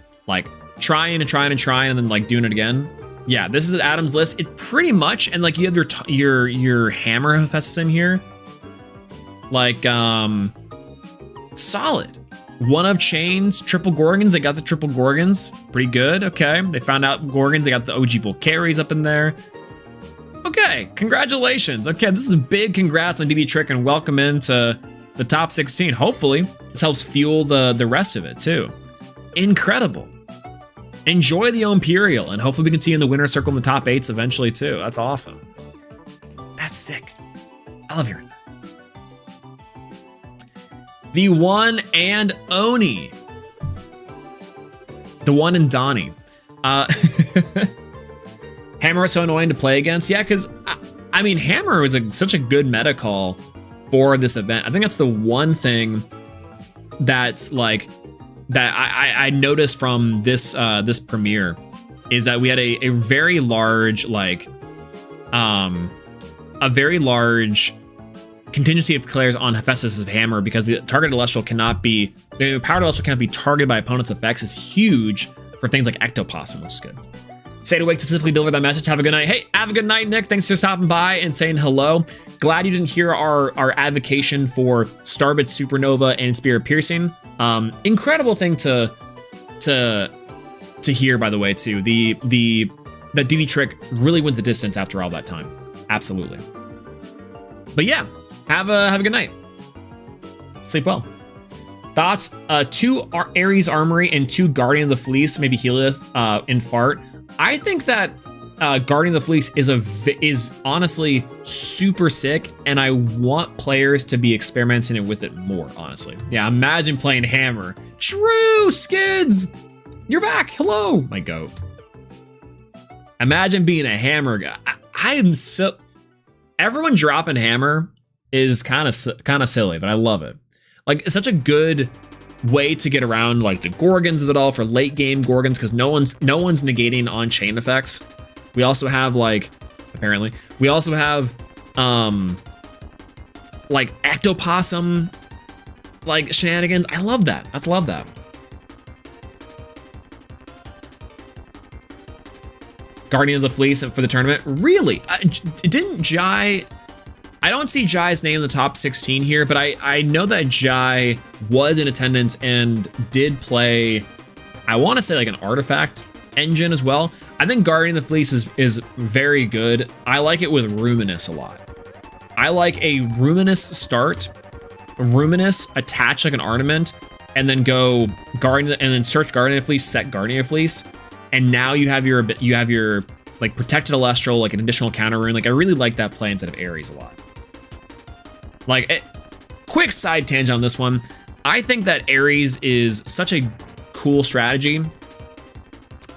trying and then like doing it again. Yeah, this is Adam's list. It pretty much, and like you have your Hammer Hephaestus in here. Like, solid. One of Chains, triple Gorgons. They got the triple Gorgons. Pretty good. Okay. They found out Gorgons. They got the OG Volcaries up in there. Okay. Congratulations. Okay. This is a big congrats on DD Trick and welcome into the top 16. Hopefully, this helps fuel the rest of it too. Incredible. Enjoy the Imperial, and hopefully we can see you in the winner circle in the top 8s eventually too. That's awesome. That's sick. I love hearing that. The one and Oni. The one and Donnie. Hammer is so annoying to play against. Yeah, because, I mean, Hammer was such a good meta call for this event. I think that's the one thing that's like, that I noticed from this this premiere, is that we had a very large, like, a very large contingency of players on Hephaestus' Hammer, because the targeted Celestial cannot be, the powered Celestial cannot be targeted by opponents' effects is huge for things like Ectoplasm, which is good. Stayed awake to specifically deliver that message. Have a good night. Hey, have a good night, Nick. Thanks for stopping by and saying hello. Glad you didn't hear our advocation for Starbit Supernova and Spirit Piercing. Incredible thing to hear, by the way, too. The DD Trick really went the distance after all that time. Absolutely. But yeah. Have a good night. Sleep well. Thoughts? 2 Ares Armory and 2 Guardian of the Fleece, maybe Helioth in Fart. I think that Guardian of the Fleece is honestly super sick, and I want players to be experimenting with it more, honestly. Yeah, imagine playing Hammer. True, Skids! You're back. Hello, my goat. Imagine being a Hammer guy. I am so... Everyone dropping Hammer is kind of silly, but I love it. Like, it's such a good way to get around like the Gorgons of it all for late game Gorgons, because no one's negating on chain effects. We also have like, apparently, we also have like Ectoplasm like shenanigans. I love that. I love that. Guardian of the Fleece for the tournament. Really? Didn't Jai... I don't see Jai's name in the top 16 here, but I know that Jai was in attendance and did play, I want to say like an artifact engine as well. I think Guardian of the Fleece is very good. I like it with Ruminous a lot. I like a Ruminous start, Ruminous attach like an ornament, and then go Guardian, and then search Guardian of Fleece, set Guardian of Fleece, and now you have your like protected Elestral, like an additional counter rune. Like, I really like that play instead of Ares a lot. Like, quick side tangent on this one. I think that Ares is such a cool strategy.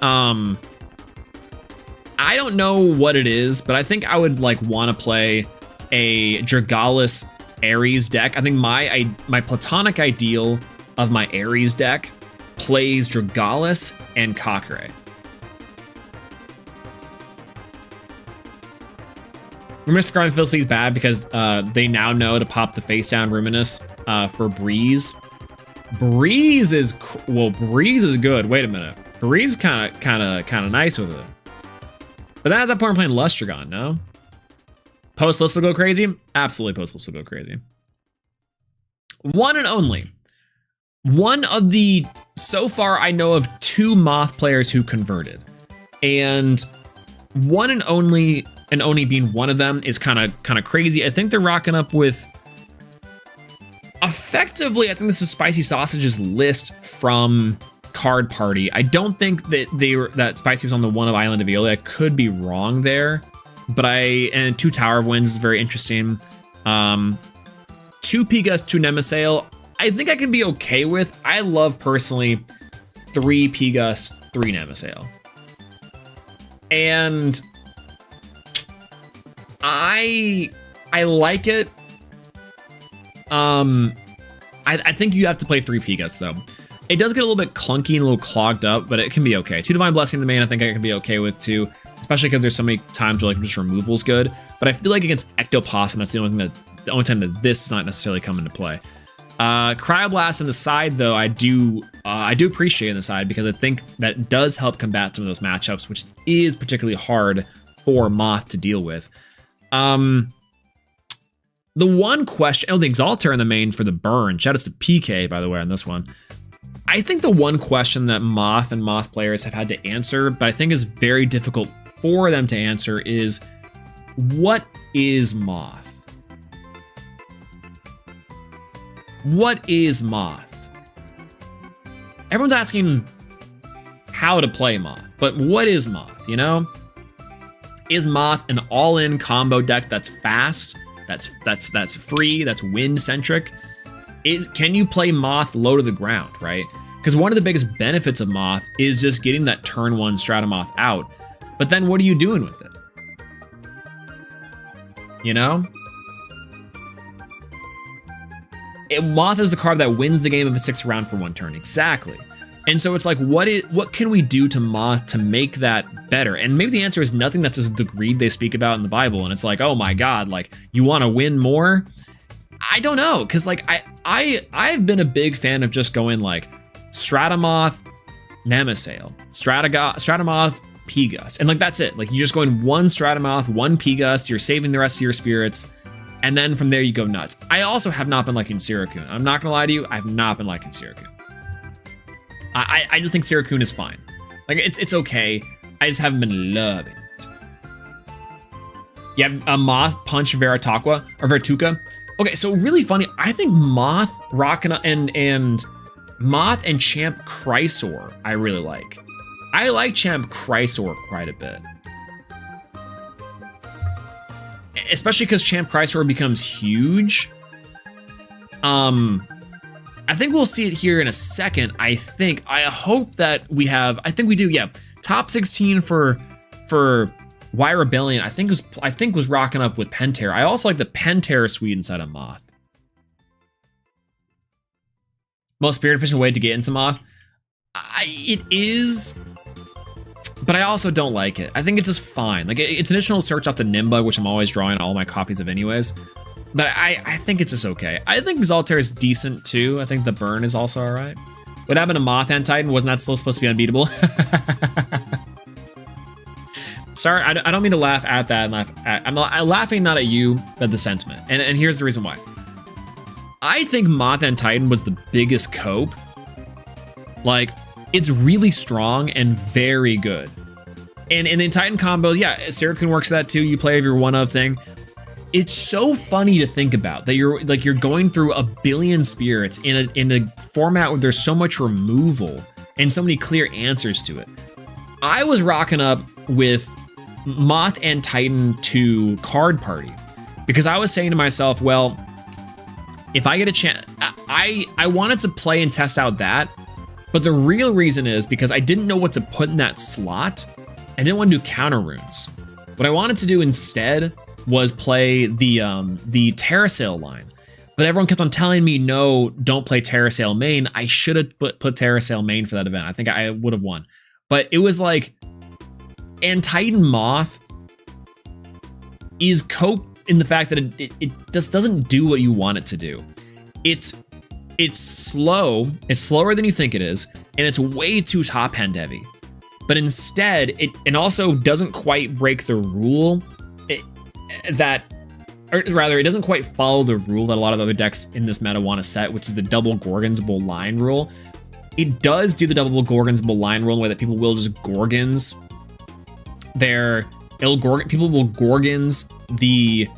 I don't know what it is, but I think I would like want to play a Dragalis Ares deck. I think my platonic ideal of my Ares deck plays Dragalis and Cockray. Ruminous for Guardian feels is bad because they now know to pop the face down Ruminous for Breeze. Breeze is good. Wait a minute, Breeze kind of nice with it. But then at that point, I'm playing Lustragon. No, Postless will go crazy. Absolutely, Postless will go crazy. One and only, one of the, so far I know of, 2 Moth players who converted, and one and only being one of them is kind of crazy. I think they're rocking up with effectively, I think this is Spicy Sausage's list from Card Party. I don't think that that Spicy was on the one of Island of Eolia. I could be wrong there, but and 2 Tower of Winds is very interesting. 2 P-Gust, 2 Nemesail, I think I can be okay with. I love personally 3 P-Gust, 3 Nemesail. And I like it. I think you have to play 3 P-Gust though. It does get a little bit clunky and a little clogged up, but it can be okay. 2 Divine Blessing in the main, I think I can be okay with too, especially because there's so many times where like just removal's good. But I feel like against Ectoplasm, that's the only time that this is not necessarily come into play. Cryoblast in the side though, I do appreciate in the side because I think that does help combat some of those matchups, which is particularly hard for Moth to deal with. The one question, the Exalter in the main for the burn. Shout outs to PK, by the way, on this one. I think the one question that Moth and Moth players have had to answer, but I think is very difficult for them to answer, is what is Moth? What is Moth? Everyone's asking how to play Moth, but what is Moth, you know? Is Moth an all-in combo deck that's fast? That's free, that's wind centric. Can you play Moth low to the ground, right? Because one of the biggest benefits of Moth is just getting that turn 1 Stratamoth out. But then what are you doing with it? You know? Moth is the card that wins the game of a 6th round for 1 turn. Exactly. And so it's like, what can we do to Moth to make that better? And maybe the answer is nothing. That's just the greed they speak about in the Bible. And it's like, oh my God, like you want to win more? I don't know, because like I've been a big fan of just going like Stratamoth, Nemesail, Stratamoth, P-Gust, and like that's it. Like you're just going 1 Stratamoth, 1 P-Gust. You're saving the rest of your spirits, and then from there you go nuts. I also have not been liking Sirikun. I'm not gonna lie to you, I've not been liking Sirikun. I just think Sirikun is fine. Like it's okay. I just haven't been loving it. Yeah, a Moth, Punch, Vertuka. Okay, so really funny. I think Moth, Rockin' and Moth and Champ Chrysor I really like. I like Champ Chrysor quite a bit. Especially because Champ Chrysor becomes huge. I think we'll see it here in a second. I hope that we have, I think we do, yeah. Top 16 for Y Rebellion, I think was rocking up with Penterra. I also like the Penterra suite inside of Moth. Most spirit efficient way to get into Moth. It is, but I also don't like it. I think it's just fine. Like it's an additional search off the Nimba, which I'm always drawing all my copies of anyways. But I think it's just okay. I think Exalter is decent too. I think the burn is also all right. What happened to Moth and Titan? Wasn't that still supposed to be unbeatable? Sorry, I don't mean to laugh at that. I'm laughing not at you, but the sentiment. And here's the reason why. I think Moth and Titan was the biggest cope. Like, it's really strong and very good. And in the Titan combos, yeah, Sirikun works that too. You play your one of thing. It's so funny to think about that you're going through a billion spirits in a format where there's so much removal and so many clear answers to it. I was rocking up with Moth and Titan to Card Party because I was saying to myself, well, if I get a chance, I wanted to play and test out that, but the real reason is because I didn't know what to put in that slot. I didn't want to do counter runes. What I wanted to do instead was play the Terrasail line. But everyone kept on telling me, no, don't play Terrasail main. I should have put Terrasail main for that event. I think I would have won. But it was like, and Titan Moth is cope in the fact that it just doesn't do what you want it to do. It's slow, it's slower than you think it is, and it's way too top end heavy. But instead, it also doesn't quite break the rule or rather, it doesn't quite follow the rule that a lot of other decks in this meta want to set, which is the double Gorgon's Bowl line rule. It does do the double Gorgon's Bowl line rule in the way that people will just Gorgons people will Gorgons the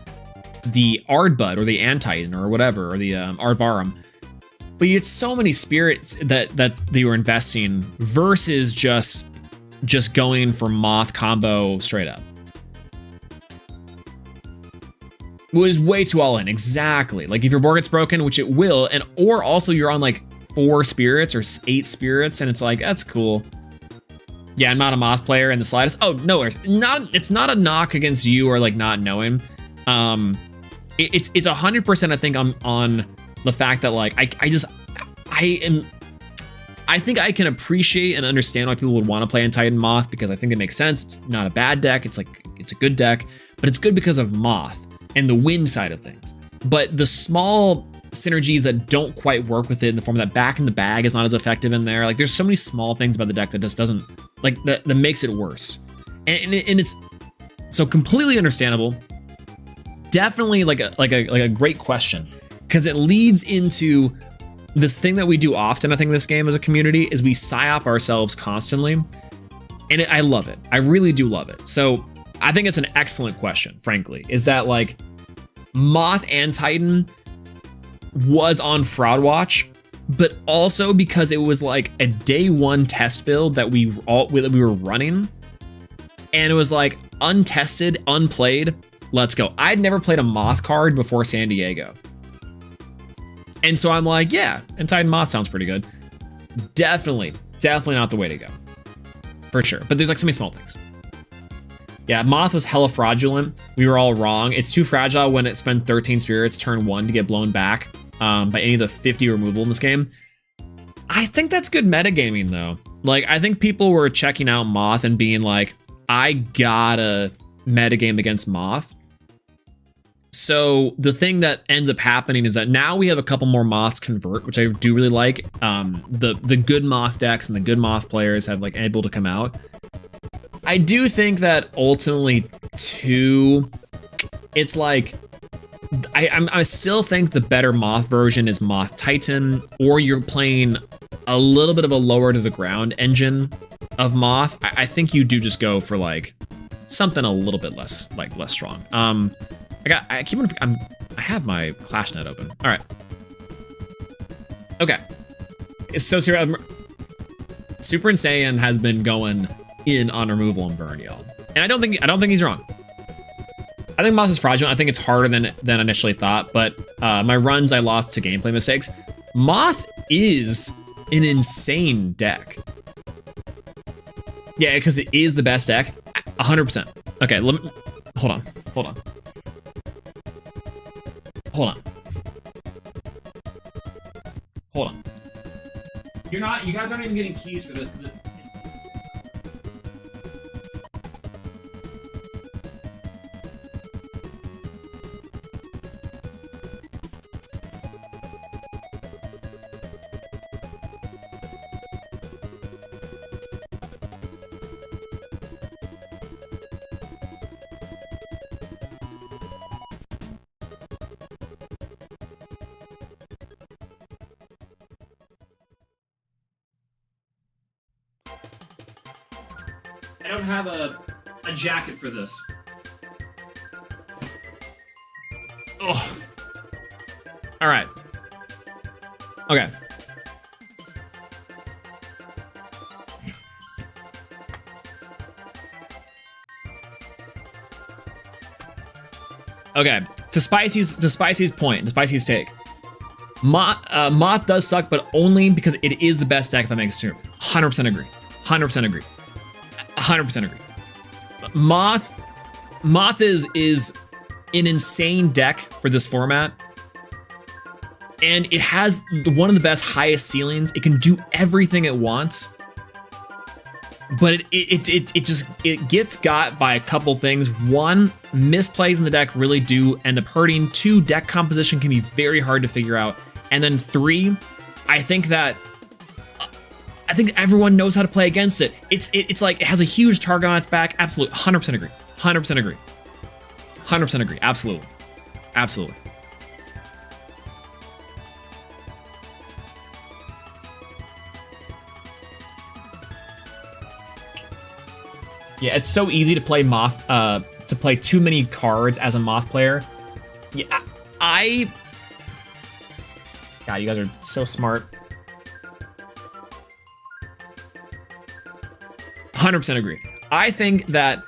the Ardbud or the Antitan or whatever, or the Ardvarum. But you had so many spirits that they were investing versus just going for Moth combo straight up. It was way too all in, exactly. Like if your board gets broken, which it will, and or also you're on like 4 spirits or 8 spirits, and it's like, that's cool. Yeah, I'm not a Moth player in the slightest. Oh, no, it's not a knock against you or like not knowing. It's 100% I think on the fact that like I think I can appreciate and understand why people would want to play Titan Moth, because I think it makes sense. It's not a bad deck. It's a good deck, but it's good because of Moth and the wind side of things. But the small synergies that don't quite work with it in the form that back in the bag is not as effective in there. Like there's so many small things about the deck that just doesn't like that makes it worse. And it's so completely understandable. Definitely like a great question, because it leads into this thing that we do often, I think, in this game as a community, is we psyop ourselves constantly. And I love it. I really do love it. So I think it's an excellent question, frankly, is that like Moth and Titan was on Fraud Watch, but also because it was like a day one test build that we were running. And it was like untested, unplayed. Let's go. I'd never played a Moth card before San Diego. And so I'm like, yeah, and Titan Moth sounds pretty good. Definitely not the way to go. For sure. But there's like so many small things. Yeah, Moth was hella fraudulent. We were all wrong. It's too fragile when it spends 13 spirits turn 1 to get blown back by any of the 50 removal in this game. I think that's good metagaming though. Like, I think people were checking out Moth and being like, I gotta metagame against Moth. So the thing that ends up happening is that now we have a couple more Moths convert, which I do really like. The good Moth decks and the good Moth players have like able to come out. I do think that ultimately too, it's like, I still think the better Moth version is Moth Titan, or you're playing a little bit of a lower to the ground engine of Moth. I think you do just go for like something a little bit less strong. I have my ClashNet open. All right. Okay. So Super Insane has been going in on removal and burn, y'all. And I don't think he's wrong. I think Moth is fraudulent. I think it's harder than initially thought, but my runs I lost to gameplay mistakes. Moth is an insane deck. Yeah, because it is the best deck. 100%. Okay, hold on. You guys aren't even getting keys for this. I don't have a jacket for this. Oh. All right. Okay. Okay. To Spicy's point, to Spicy's take. Moth does suck, but only because it is the best deck, if that makes sense. 100% agree. 100% agree. 100% agree. Moth is an insane deck for this format, and it has one of the best highest ceilings. It can do everything it wants, but it gets got by a couple things. One, misplays in the deck really do end up hurting. Two, deck composition can be very hard to figure out, and then three, I think everyone knows how to play against it. It's like it has a huge target on its back. Absolutely, 100% agree. 100% agree. 100% agree. Absolutely. Absolutely. Yeah, it's so easy to play Moth, to play too many cards as a Moth player. Yeah, I... God, you guys are so smart. 100% agree. I think that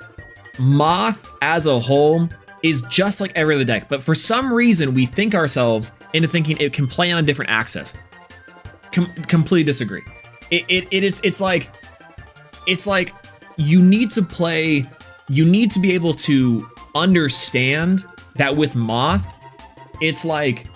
Moth as a whole is just like every other deck, but for some reason we think ourselves into thinking it can play on a different axis. Completely disagree. It's like you need to play. You need to be able to understand that with Moth, it's like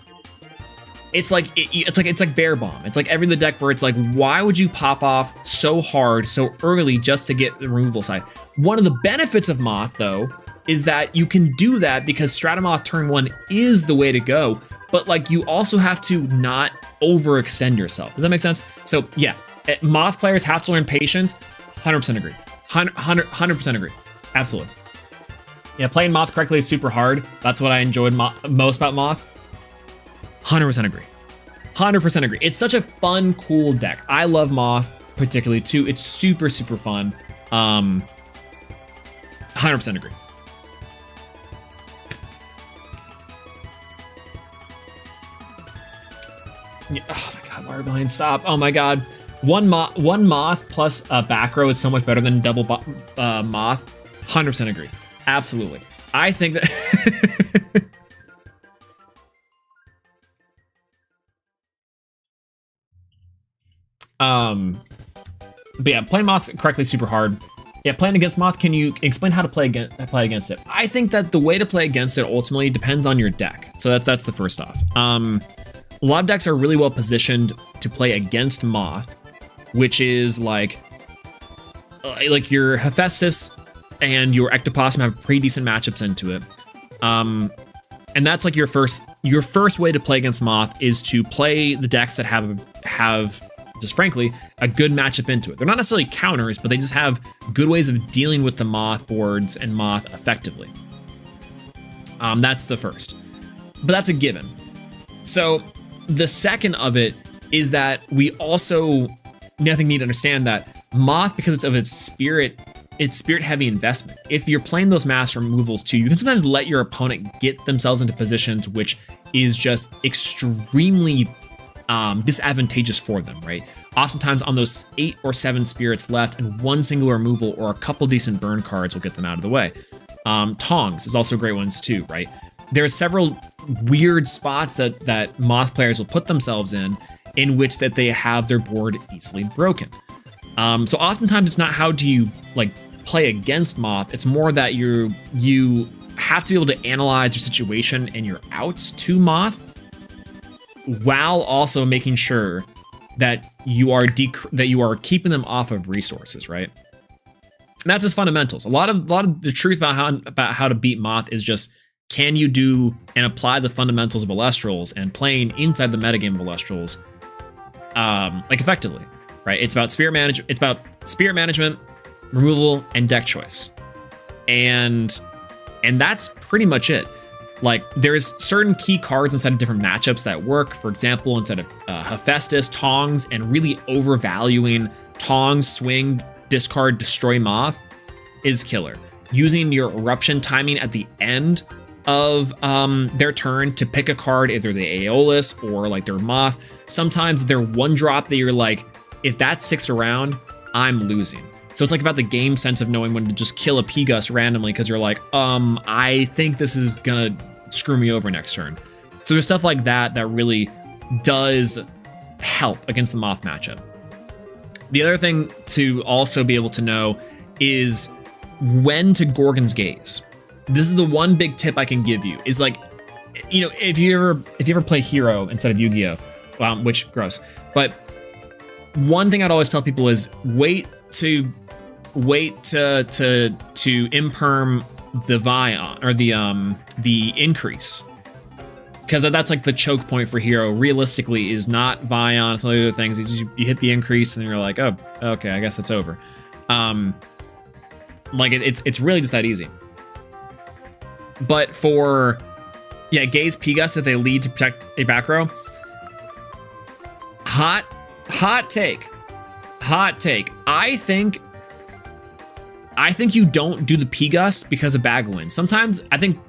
Bear Bomb. It's like every other deck where it's like, why would you pop off so hard so early just to get the removal side? One of the benefits of Moth, though, is that you can do that because Stratamoth turn 1 is the way to go, but like you also have to not overextend yourself. Does that make sense? So yeah, Moth players have to learn patience. 100% agree. 100% agree. Absolutely. Yeah, playing Moth correctly is super hard. That's what I enjoyed most about Moth. 100% agree. 100% agree. It's such a fun, cool deck. I love Moth particularly too. It's super, super fun. 100% agree. Yeah, oh my god, wire behind, stop. Oh my god. One Moth plus back row is so much better than double Moth. 100% agree. Absolutely. I think that... But yeah, playing Moth correctly is super hard. Yeah, playing against Moth, can you explain how to play against it? I think that the way to play against it ultimately depends on your deck. So that's the first off. A lot of decks are really well positioned to play against Moth, which is like your Hephaestus and your Ectoplasm have pretty decent matchups into it. And that's like your first way to play against Moth is to play the decks that have just frankly a good matchup into it. They're not necessarily counters, but they just have good ways of dealing with the Moth boards and Moth effectively. That's the first, but that's a given. So the second of it is that we also, I think, need to understand that Moth, because of its spirit heavy investment. If you're playing those mass removals too, you can sometimes let your opponent get themselves into positions which is just extremely disadvantageous for them, right? Oftentimes on those 8 or 7 spirits left and one single removal or a couple decent burn cards will get them out of the way. Tongs is also great ones too, right? There's several weird spots that Moth players will put themselves in which that they have their board easily broken. So oftentimes it's not how do you like play against Moth, it's more that you have to be able to analyze your situation and your outs to Moth while also making sure that you are keeping them off of resources, right? And that's just fundamentals. A lot of the truth about how to beat Moth is just, can you do and apply the fundamentals of Elestrals and playing inside the metagame of Elestrals like effectively, right? It's about spirit management, removal, and deck choice. And that's pretty much it. Like, there's certain key cards inside of different matchups that work. For example, instead of Hephaestus, Tongs, and really overvaluing Tongs, swing, discard, destroy Moth is killer. Using your eruption timing at the end of their turn to pick a card, either the Aeolus or like their Moth. Sometimes they're one drop that you're like, if that sticks around, I'm losing. So it's like about the game sense of knowing when to just kill a P-Gust randomly because you're like, I think this is gonna screw me over next turn. So there's stuff like that that really does help against the Moth matchup. The other thing to also be able to know is when to Gorgon's Gaze. This is the one big tip I can give you, is like, you know, if you ever play Hero instead of Yu-Gi-Oh, which gross, but one thing I'd always tell people is wait to imperm the Vion or the increase, because that's like the choke point for Hero. Realistically, is not Vion. It's all the other things. It's just, you hit the increase and you're like, oh, okay, I guess it's over. Like it's really just that easy. But for Gaze P-Gust, if they lead to protect a back row, hot take. I think you don't do the P-Gust because of bag wins. Sometimes I think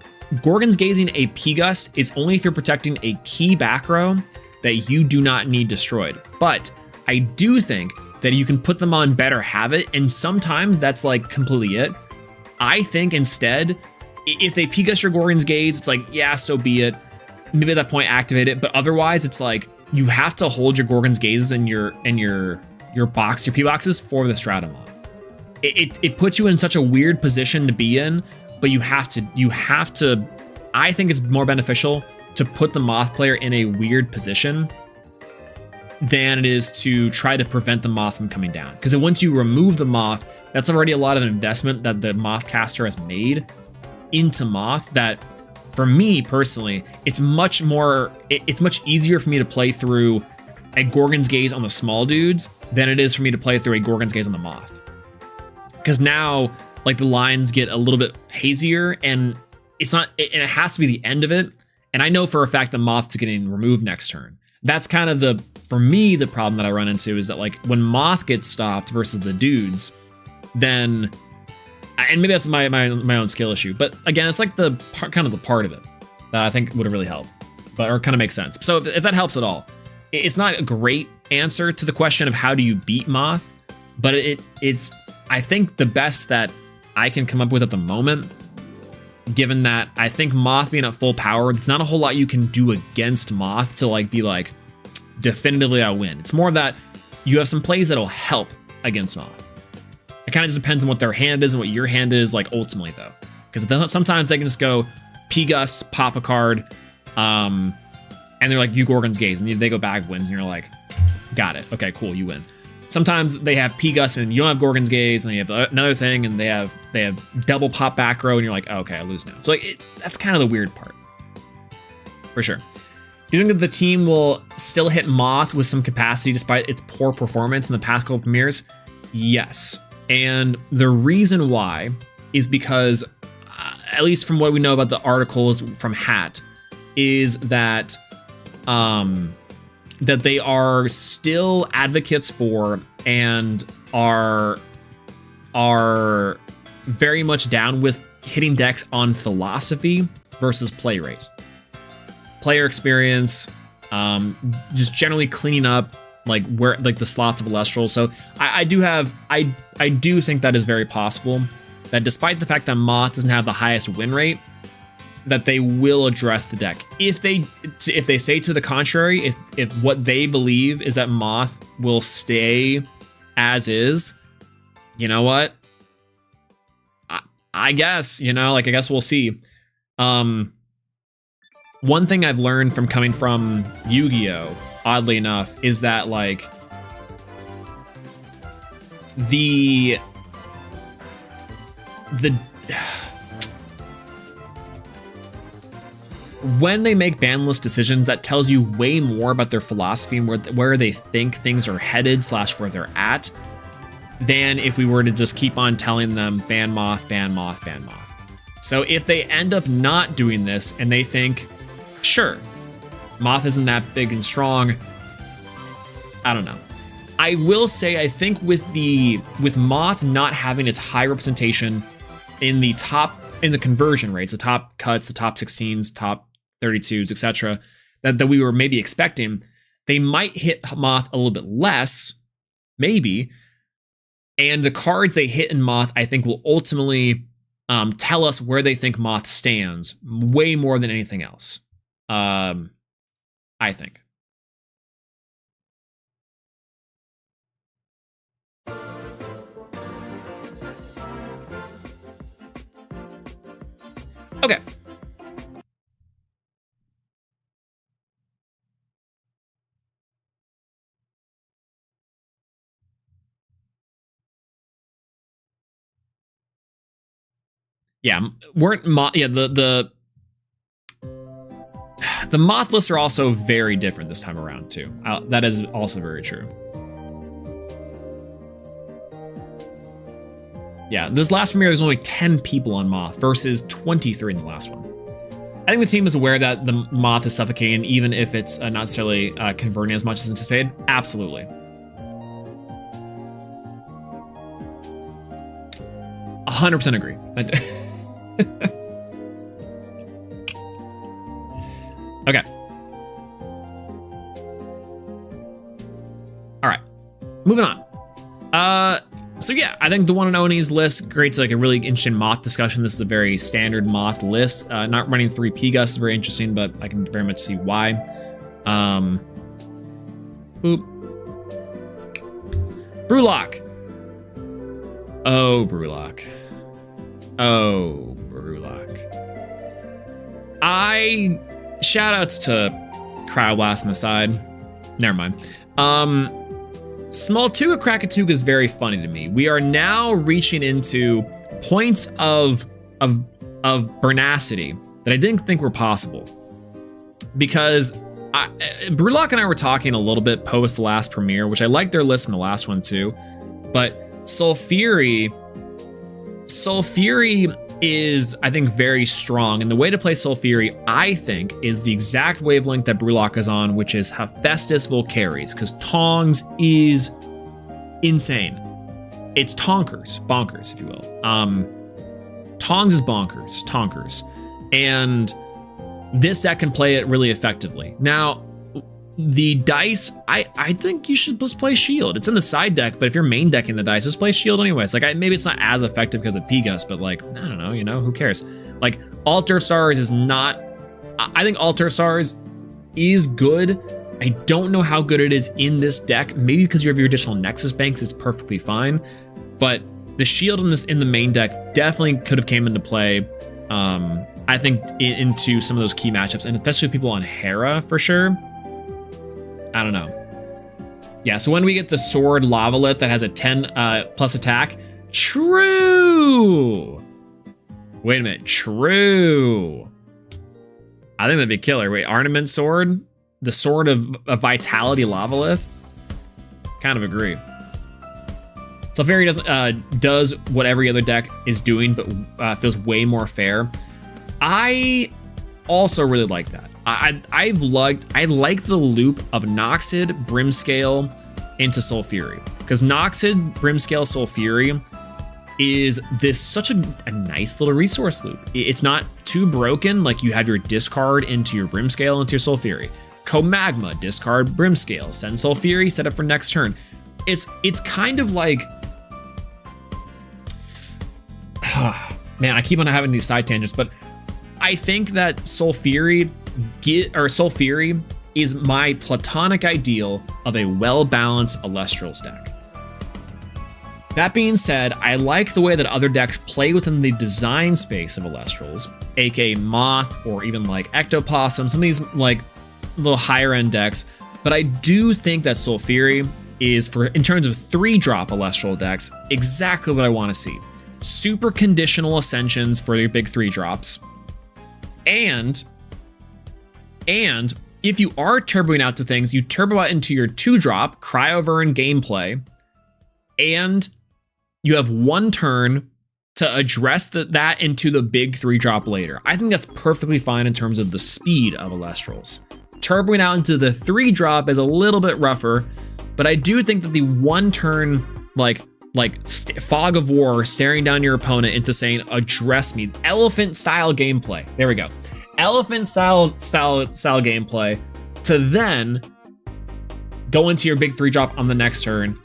Gorgon's Gazing a P-Gust is only if you're protecting a key back row that you do not need destroyed. But I do think that you can put them on Better Have It, and sometimes that's like completely it. I think instead, if they P-Gust your Gorgon's Gaze, it's like, yeah, so be it. Maybe at that point activate it, but otherwise it's like you have to hold your Gorgon's Gazes in your box, your P-Boxes for the Stratamoth. It puts you in such a weird position to be in, but you have to, I think it's more beneficial to put the Moth player in a weird position than it is to try to prevent the Moth from coming down. Because once you remove the Moth, that's already a lot of investment that the Moth caster has made into Moth that, for me personally, it's much easier for me to play through a Gorgon's Gaze on the small dudes than it is for me to play through a Gorgon's Gaze on the Moth. Because now, like, the lines get a little bit hazier, and it's not, and it has to be the end of it. And I know for a fact the Moth's getting removed next turn. That's kind of for me, the problem that I run into is that, like, when Moth gets stopped versus the dudes, then, and maybe that's my own skill issue, but again, it's like the kind of the part of it that I think would really help, or kind of makes sense. So if that helps at all, it's not a great answer to the question of how do you beat Moth, but it's I think the best that I can come up with at the moment, given that I think Moth being at full power, there's not a whole lot you can do against Moth to like be like definitively I win. It's more that you have some plays that'll help against Moth. It kind of just depends on what their hand is and what your hand is, like, ultimately, though. Because sometimes they can just go P-Gust, pop a card, and they're like, you Gorgon's Gaze, and they go back wins, and you're like, got it. Okay, cool, you win. Sometimes they have P-Gust, and you don't have Gorgon's Gaze, and you have another thing, and they have double pop back row, and you're like, oh, okay, I lose now. So, like, that's kind of the weird part. For sure. Do you think that the team will still hit Moth with some capacity despite its poor performance in the past couple premieres? Yes. And the reason why is because, at least from what we know about the articles from Hat, is that that they are still advocates for and are very much down with hitting decks on philosophy versus play rate. Player experience, just generally cleaning up like where like the slots of Elestrals. So I do think that is very possible, that despite the fact that Moth doesn't have the highest win rate, that they will address the deck. If they say to the contrary, if what they believe is that Moth will stay as is, you know what? I guess, you know, like, I guess we'll see. One thing I've learned from coming from Yu-Gi-Oh, oddly enough, is that, like, when they make ban list decisions, that tells you way more about their philosophy and where they think things are headed / where they're at, than if we were to just keep on telling them ban Moth, ban Moth, ban Moth. So if they end up not doing this and they think, sure, Moth isn't that big and strong, I don't know. I will say, I think with Moth not having its high representation in the conversion rates, the top cuts, the top 16s, top 32s, etc., that we were maybe expecting, they might hit Moth a little bit less, maybe. And the cards they hit in Moth, I think, will ultimately tell us where they think Moth stands way more than anything else. I think. Okay. Yeah, the Moth lists are also very different this time around too. That is also very true. Yeah, this last premiere there's only 10 people on Moth versus 23 in the last one. I think the team is aware that the Moth is suffocating, even if it's not necessarily converting as much as anticipated. Absolutely. 100% agree. Okay. All right, moving on. So yeah, I think the one and Oni's list creates like a really interesting moth discussion. This is a very standard moth list. Not running 3 P-Gus is very interesting, but I can very much see why. Boop. Brewlock. Oh, Brewlock. Oh, Brewlock. Shoutouts to Cryoblast on the side. Never mind. Smoltuga Krakatuga is very funny to me. We are now reaching into points of burnacity that I didn't think were possible. Because Brewlock and I were talking a little bit post the last premiere, which I liked their list in the last one too. But Sulfury is, I think, very strong. And the way to play Sulfury, I think, is the exact wavelength that Brewlock is on, which is Hephaestus Volcaris, because Tongs is insane. It's bonkers, if you will. Tongs is tonkers. And this deck can play it really effectively. Now, the dice, I think you should just play Shield. It's in the side deck, but if you're main decking the dice, just play Shield anyways. Like, maybe it's not as effective because of P-Gus, but like, I don't know, who cares? Like, Altar Stars is not, I think Altar Stars is good. I don't know how good it is in this deck. Maybe because you have your additional Nexus Banks, it's perfectly fine. But the Shield in the main deck definitely could have came into play. I think into some of those key matchups, and especially people on Hera for sure. I don't know. Yeah, so when we get the Sword Lavalith that has a 10 plus attack, true. Wait a minute, true. I think that'd be killer. Wait, Armament Sword? The Sword of Vitality Lavalith? Kind of agree. Sulfury does what every other deck is doing, but feels way more fair. I also really like that. I like the loop of Noxid, Brimscale into Sulfury, because Noxid, Brimscale, Sulfury is such a nice little resource loop. It's not too broken. Like, you have your discard into your Brimscale into your Sulfury. Co-Magma, discard Brimscale, send Sulfury, set up for next turn. It's kind of like, man, I keep on having these side tangents, but I think that Sulfury is my platonic ideal of a well-balanced Elestrals deck. That being said, I like the way that other decks play within the design space of Elestrals, aka Moth or even like Ectoplasm, some of these like little higher end decks. But I do think that Sulfury is, in terms of 3-drop Elestral decks, exactly what I want to see. Super conditional Ascensions for your big 3-drops. And if you are turboing out to things, you turbo out into your 2-drop Cryovern gameplay, and you have 1 turn to address that into the big 3-drop later. I think that's perfectly fine in terms of the speed of Elestrals. Turboing out into the 3-drop is a little bit rougher, but I do think that the 1 turn, Fog of War, staring down your opponent into saying, address me, elephant style gameplay. There we go. Elephant style gameplay to then go into your big 3-drop on the next turn.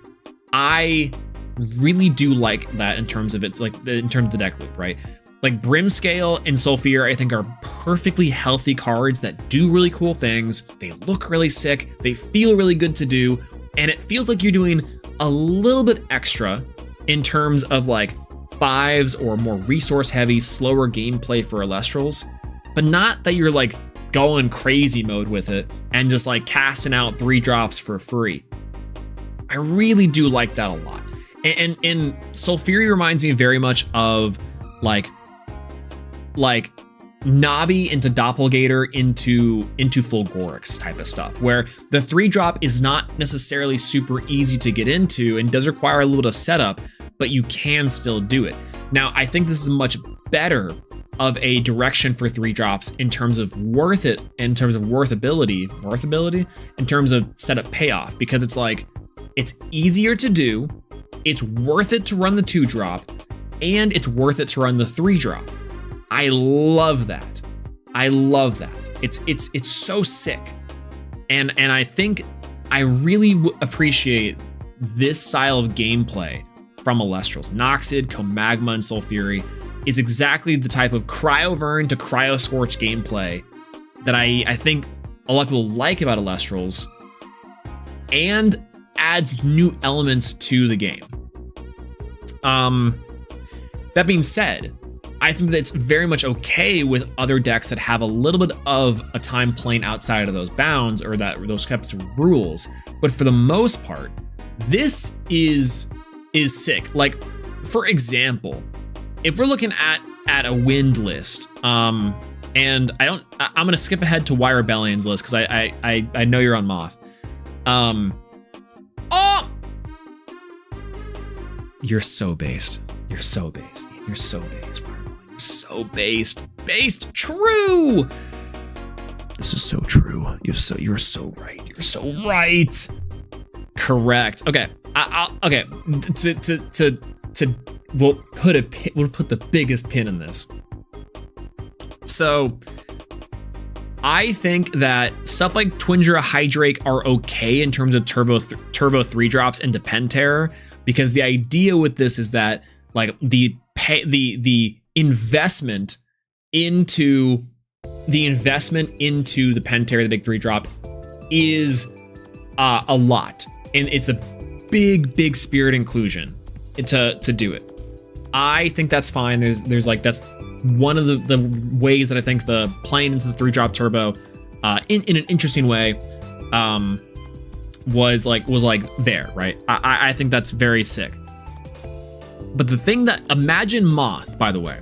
I really do like that in terms of in terms of the deck loop, right? Like Brimscale and Sulfury, I think, are perfectly healthy cards that do really cool things. They look really sick. They feel really good to do. And it feels like you're doing a little bit extra in terms of like 5s or more resource heavy, slower gameplay for Elestrals, but not that you're like going crazy mode with it and just like casting out 3-drops for free. I really do like that a lot. And Sulfury reminds me very much of like Navi into Doppelgator into Fulgorix type of stuff, where the 3-drop is not necessarily super easy to get into and does require a little bit of setup, but you can still do it. Now, I think this is much better of a direction for 3-drops in terms of worth it, in terms of worthability, in terms of setup payoff, because it's like, it's easier to do, it's worth it to run the 2-drop, and it's worth it to run the 3-drop. I love that. It's so sick. And I think I really appreciate this style of gameplay from Elestrals. Noxid, Comagma, and Sulfury is exactly the type of Cryovern to Cryoscorch gameplay that I think a lot of people like about Elestrals, and adds new elements to the game. That being said, I think that it's very much okay with other decks that have a little bit of a time playing outside of those bounds or those types of rules. But for the most part, this is sick. Like, for example, if we're looking at a wind list, and I'm gonna skip ahead to Y Rebellion's list because I know you're on Moth. Oh, you're so based. You're so based. You're so based. You're so based. Based. True. This is so true. You're so right. You're so right. Correct. Okay. Okay. We'll put the biggest pin in this. So I think that stuff like Twinjira Hydrake are okay in terms of turbo 3-drops into Penterror, because the idea with this is that like the investment into the Penterror, the big 3-drop, is a lot, and it's a big spirit inclusion to do it. I think that's fine. There's like, that's one of the ways that I think the playing into the 3-drop turbo in an interesting way was like there, right? I think that's very sick. But the thing that, imagine Moth, by the way,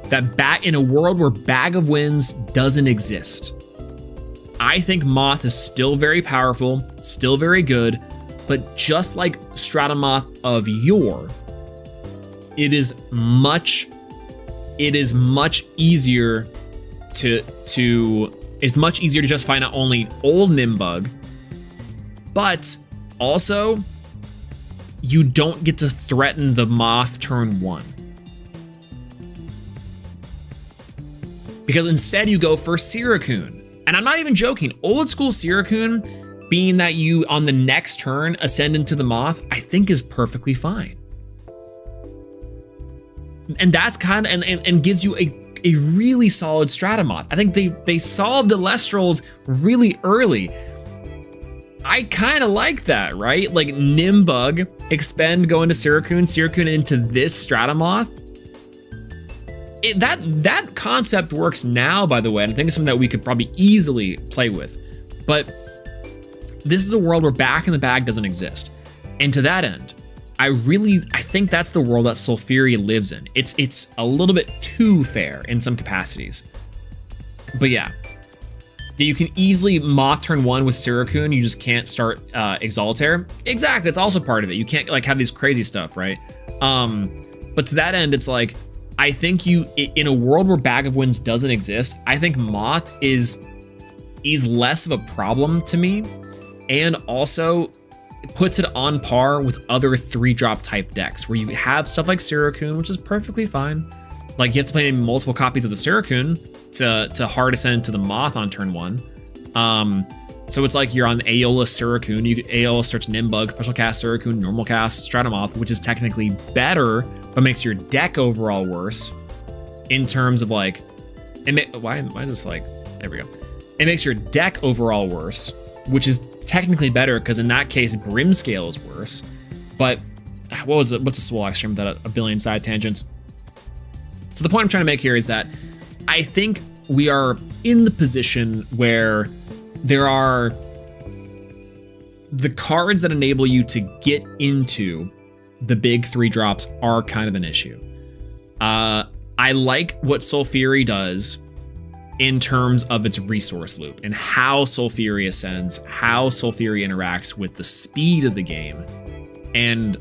that in a world where Bag of Winds doesn't exist. I think Moth is still very powerful, still very good, but just like Stratamoth of yore, it's much easier to just find not only old Nimbug, but also you don't get to threaten the Moth turn 1. Because instead you go for Siracune. And I'm not even joking, old school Siracune, being that you on the next turn ascend into the Moth, I think is perfectly fine. And that's kind of, and gives you a really solid Stratamoth. I think they solved Elestrals really early. I kind of like that, right? Like Nimbug, expend, go into Siracune into this Stratamoth. That concept works now, by the way, and I think it's something that we could probably easily play with. But this is a world where Back in the Bag doesn't exist. And to that end, I think that's the world that Sulfury lives in. It's a little bit too fair in some capacities. But yeah, you can easily Moth turn 1 with Siracune. You just can't start Exaltair. Exactly, it's also part of it. You can't like have these crazy stuff, right? But to that end, it's like, I think in a world where Bag of Winds doesn't exist, I think Moth is less of a problem to me, and also puts it on par with other 3-drop type decks where you have stuff like Siracune, which is perfectly fine. Like you have to play multiple copies of the Siracune to hard ascend to the Moth on turn 1. So it's like you're on Aeolus Siracune, you Aeolus search Nimbug, special cast Siracune, normal cast Stratamoth, which is technically better, but makes your deck overall worse in terms of like, why is this like, there we go. It makes your deck overall worse, which is technically better because in that case, Brimscale is worse. But what was it? What's a Swole Extreme that a billion side tangents? So the point I'm trying to make here is that I think we are in the position where there are the cards that enable you to get into the big 3-drops are kind of an issue. I like what Sulfury does in terms of its resource loop and how Sulfury ascends, how Sulfury interacts with the speed of the game. And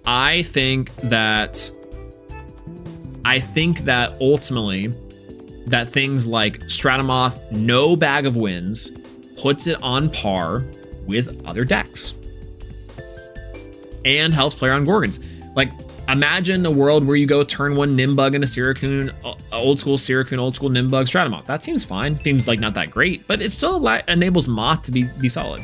I think that ultimately that things like Stratamoth, no Bag of Winds, puts it on par with other decks and helps play on Gorgons. Like Imagine a world where you go turn 1 Nimbug into Syracune, old school Syracune, old school Nimbug, Stratamoth. That seems fine. Seems like not that great, but it still enables Moth to be solid.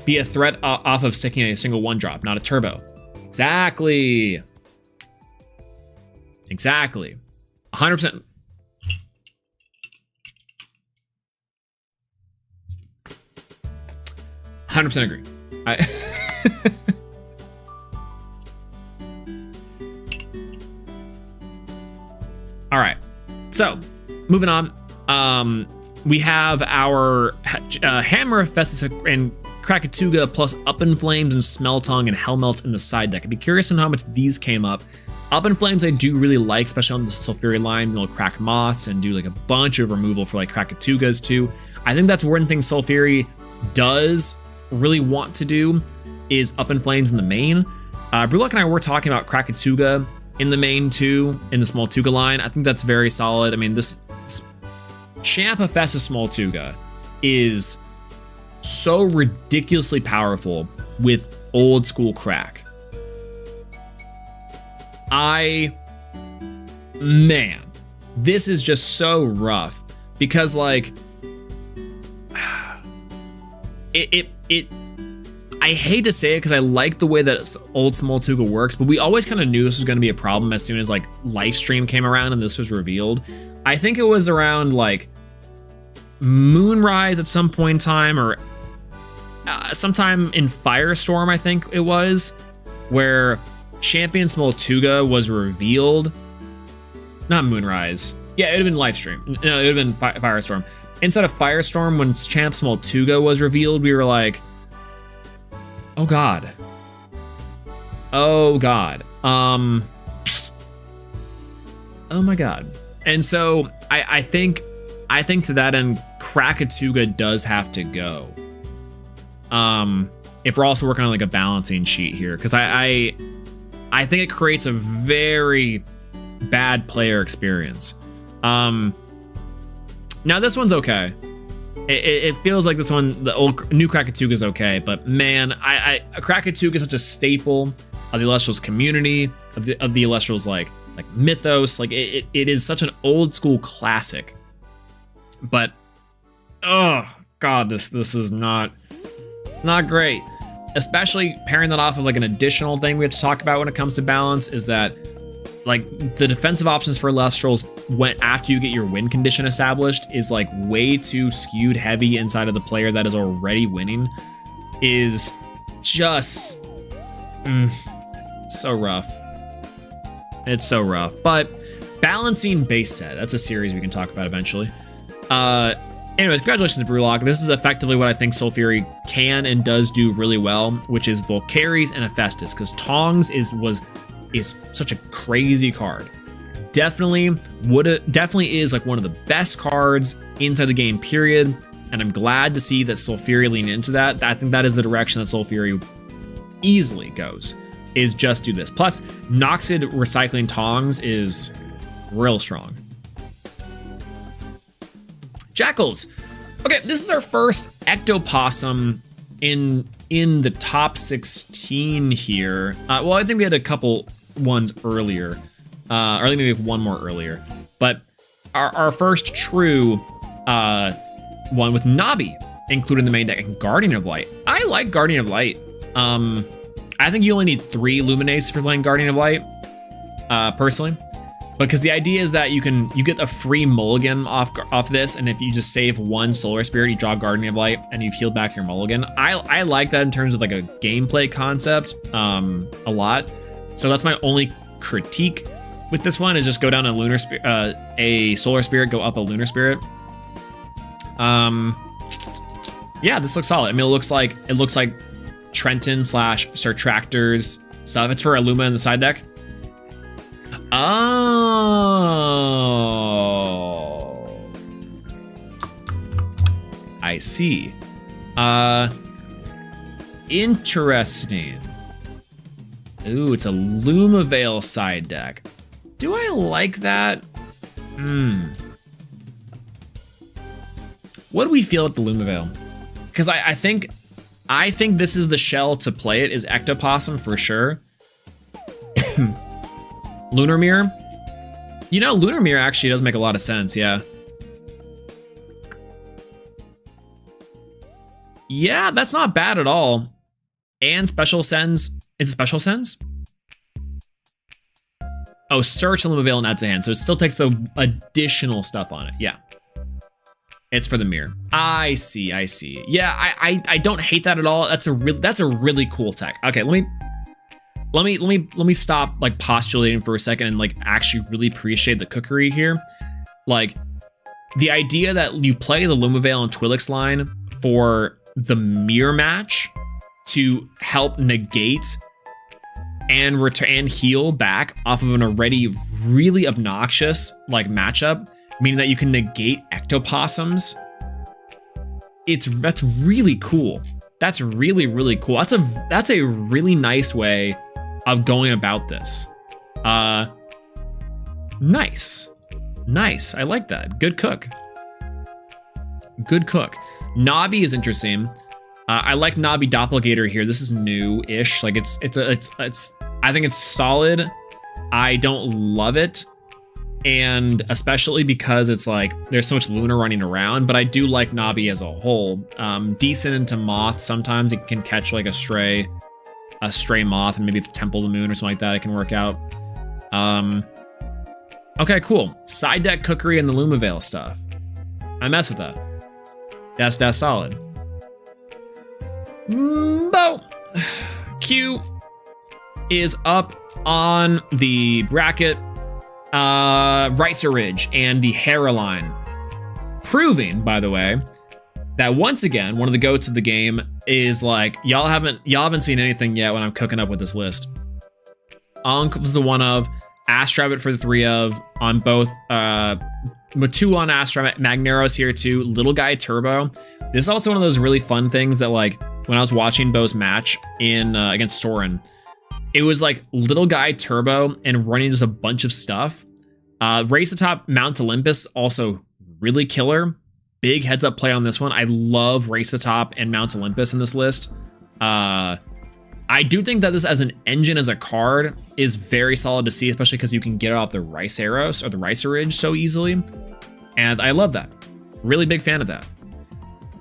Be a threat off of sticking a single 1-drop, not a turbo. Exactly. Exactly. 100%. 100% agree. All right, so moving on. We have our Hammer, Festus, and Krakatuga plus Up in Flames and Smeltongue and Hellmelts in the side deck. I'd be curious to know how much these came up. Up in Flames I do really like, especially on the Sulfury line. You'll crack Moths and do like a bunch of removal for like Krakatugas too. I think that's one thing Sulfury does really want to do is Up in Flames in the main. Brulok and I were talking about Krakatuga in the main too, in the Smoltuga line. I think that's very solid. I mean, this Champ Hephaestus Smoltuga is so ridiculously powerful with old school crack. Man, this is just so rough because like I hate to say it because I like the way that old Smoltuga works, but we always kind of knew this was going to be a problem as soon as like Lifestream came around and this was revealed. I think it was around like Moonrise at some point in time, or sometime in Firestorm, I think it was, where Champion Smoltuga was revealed. Not Moonrise. Yeah, it would have been Lifestream. No, it would have been Firestorm. Instead of Firestorm, when Champ Smoltuga was revealed, we were like, oh God. Oh God. Oh my God. And so I think to that end, Krakatuga does have to go. If we're also working on like a balancing sheet here, because I think it creates a very bad player experience. Now this one's okay. It feels like this one, the old new Krakatuga is okay, but man, Krakatuga is such a staple of the Elestrals community, of the Elestrals like mythos. Like it is such an old school classic. But oh God, this is not great. Especially pairing that off of like an additional thing we have to talk about when it comes to balance is that like the defensive options for Elestrals went after you get your win condition established is like way too skewed heavy inside of the player that is already winning, is just so rough. It's so rough. But balancing base set, that's a series we can talk about eventually. Anyways, congratulations to Brulok. This is effectively what I think Sulfury can and does do really well, which is Volcaries and Hephaestus, because Tongs is such a crazy card. Definitely is like one of the best cards inside the game, period. And I'm glad to see that Sulfury lean into that. I think that is the direction that Sulfury easily goes, is just do this. Plus, Noxid recycling Tongs is real strong. Jackals. Okay, this is our first Ectopossum in the top 16 here. Well, I think we had a couple ones earlier, or I think maybe one more earlier. But our first true one with Nabi included in the main deck, and Guardian of Light. I like Guardian of Light. I think you only need 3 Luminates for playing Guardian of Light, personally. Because the idea is that you get a free mulligan off this, and if you just save 1 Solar Spirit, you draw Guardian of Light, and you've healed back your mulligan. I like that in terms of like a gameplay concept a lot. So that's my only critique with this one, is just go down a Lunar Spirit, a Solar Spirit, go up a Lunar Spirit. Yeah, this looks solid. I mean, it looks like Trenton / Sir Tractor's stuff. It's for Illuma in the side deck. Oh, I see. Interesting. Ooh, it's a Lumavale side deck. Do I like that? What do we feel at the Lumavale? Because I think I think this is the shell to play it, is Ectoplasm for sure. Lunar Mirror. You know, Lunar Mirror actually does make a lot of sense, yeah. Yeah, that's not bad at all. And Special Sends. Is it Special Sends? Oh, Search and Lumavale and Add to Hand. So it still takes the additional stuff on it. Yeah. It's for the mirror. I see, I see. Yeah, I don't hate that at all. That's a really cool tech. Okay, let me stop like postulating for a second and like actually really appreciate the cookery here. Like the idea that you play the Lumavale and Twi'leks line for the mirror match to help negate and return and heal back off of an already really obnoxious like matchup, meaning that you can negate ectopossums. That's really cool. That's really, really cool. That's a really nice way of going about this. Nice. Nice. I like that. Good cook. Good cook. Nabi is interesting. I like Nabi Doppelganger here. This is new-ish. Like it's I think it's solid. I don't love it. And especially because it's like there's so much Luna running around, but I do like Nabi as a whole. Decent into Moth. Sometimes it can catch like a stray moth, and maybe if Temple of the Moon or something like that, it can work out. Okay, cool. Side deck cookery and the Lumavale stuff. I mess with that. That's solid. Bo. Q is up on the bracket. Ricer Ridge and the Hera line, proving, by the way, that once again one of the goats of the game is like y'all haven't seen anything yet when I'm cooking up with this list. Ankh was the one of, Astrabbit for the 3 of on both. Two on Astra, Magneros here too. Little Guy Turbo. This is also one of those really fun things that like when I was watching Bo's match in against Soren. It was like Little Guy Turbo and running just a bunch of stuff. Race to Top Mount Olympus, also really killer. Big heads up play on this one. I love Race to Top and Mount Olympus in this list. I do think that this as an engine, as a card, is very solid to see, especially because you can get it off the Rice Arrows or the Ricer Ridge so easily. And I love that. Really big fan of that.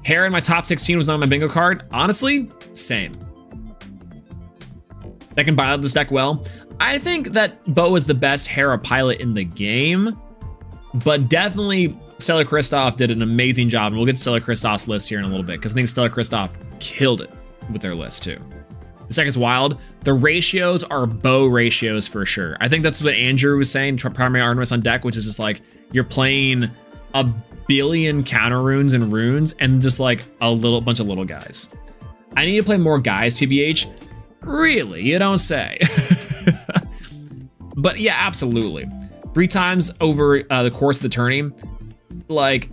Hera in my top 16 was on my bingo card. Honestly, same. That can buy out this deck well. I think that Bo is the best Hera pilot in the game, but definitely Stellar Kristoff did an amazing job, and we'll get to Stellar Kristoff's list here in a little bit, because I think Stellar Kristoff killed it with their list too. The deck is wild. The ratios are Bo ratios for sure. I think that's what Andrew was saying, primary Artemis on deck, which is just like you're playing a billion counter runes and runes and just like a little bunch of little guys. I need to play more guys, TBH. Really? You don't say. But yeah, absolutely. 3 times over the course of the tourney. Like,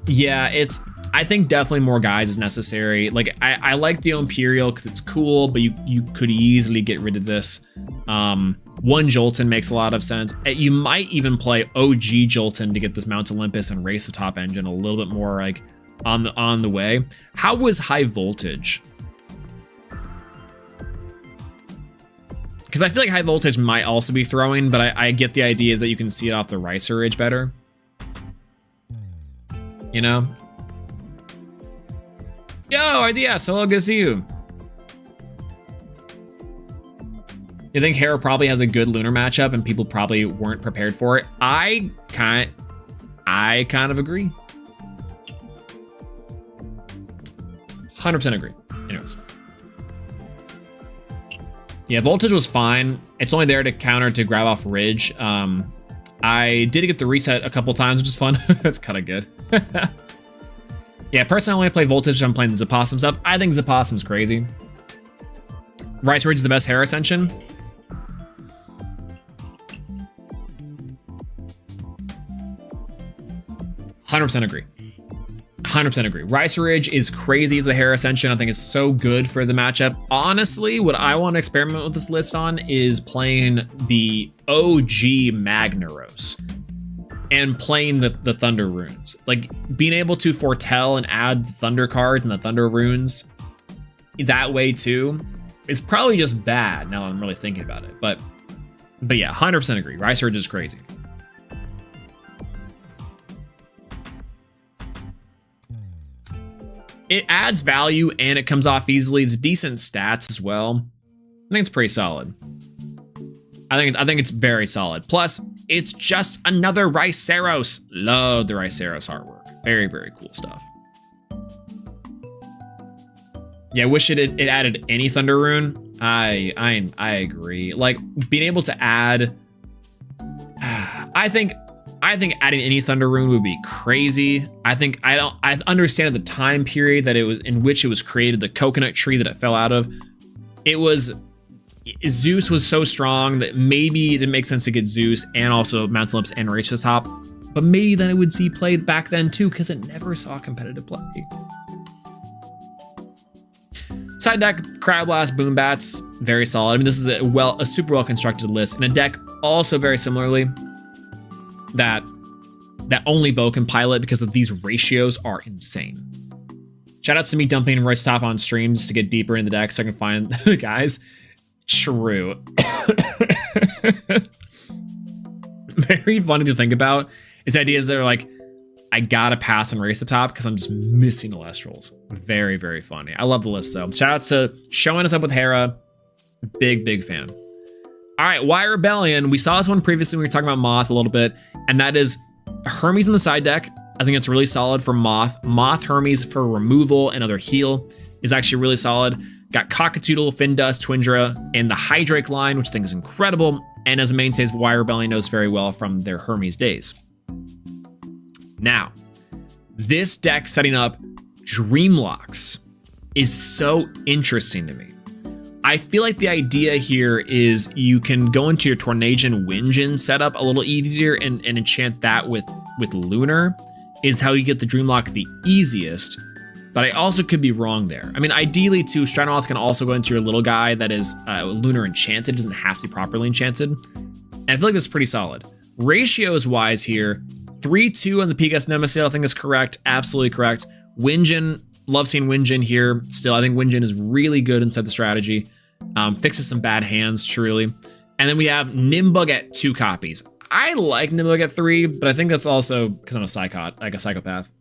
yeah, I think definitely more guys is necessary. Like, I like the Imperial because it's cool, but you could easily get rid of this. One Jolton makes a lot of sense. You might even play OG Jolton to get this Mount Olympus and race the top engine a little bit more like on the way. How was High Voltage? Because I feel like High Voltage might also be throwing, but I get the idea is that you can see it off the Ricer Ridge better. You know? Yo, RDS, hello, good to see you. You think Hera probably has a good lunar matchup and people probably weren't prepared for it? I kind of agree. 100% agree. Anyways. Yeah, Voltage was fine. It's only there to counter to grab off Ridge. I did get the reset a couple times, which is fun. That's kind of good. Yeah, personally, when I play Voltage, I'm playing the Zapossum stuff. I think Zapossum's crazy. Rice Ridge is the best Hera Ascension. %100% agree. 100% agree. Ricer Ridge is crazy as the Hera Ascension. I think it's so good for the matchup. Honestly, what I want to experiment with this list on is playing the OG Magneros and playing the Thunder runes. Like being able to foretell and add Thunder cards and the Thunder runes that way too is probably just bad now I'm really thinking about it. But yeah, 100% agree. Rai Surge is crazy. It adds value and it comes off easily. It's decent stats as well. I think it's pretty solid. I think it's very solid. Plus, it's just another Riceros. Love the Riceros artwork. Very, very cool stuff. Yeah, I wish it added any Thunder Rune. I agree. Like being able to add, I think adding any Thunder Rune would be crazy. I understand the time period that it was in which it was created, the coconut tree that it fell out of. Zeus was so strong that maybe it didn't make sense to get Zeus and also Mountain Lips and Rage to Top, but maybe then it would see play back then too, because it never saw competitive play. Side deck, Crab Blast, Boom Bats, very solid. I mean, this is a super well constructed list, and a deck also very similarly that only Bo can pilot because of these ratios are insane. Shoutouts to me dumping Royce Top on stream just to get deeper in the deck so I can find the guys. True. Very funny to think about is ideas that are like, I gotta pass and race the top because I'm just missing Elestrals. Very, very funny. I love the list though. Shoutouts to showing us up with Hera. Big fan. All right, Why Rebellion? We saw this one previously when we were talking about Moth a little bit, and that is Hermes in the side deck. I think it's really solid for Moth. Moth Hermes for removal and other heal is actually really solid. Got Cockatoodle, Findust, Twindra, and the Hydrake line, which I think is incredible. And as a mainstays, Why Rebellion knows very well from their Hermes days. Now, this deck setting up Dreamlocks is so interesting to me. I feel like the idea here is you can go into your Tornadian Windjin setup a little easier and enchant that with Lunar is how you get the Dreamlock the easiest. But I also could be wrong there. I mean, ideally too, Stranoth can also go into your little guy that is Lunar Enchanted, doesn't have to be properly enchanted. And I feel like that's pretty solid. Ratios wise here, 3-2 on the Pegas Nemesis, I think is correct, absolutely correct. Windjin, love seeing Windjin here. Still, I think Windjin is really good inside the strategy. Fixes some bad hands, truly. And then we have Nimbug at 2 copies. I like Nimbug at 3, but I think that's also because I'm a psychopath.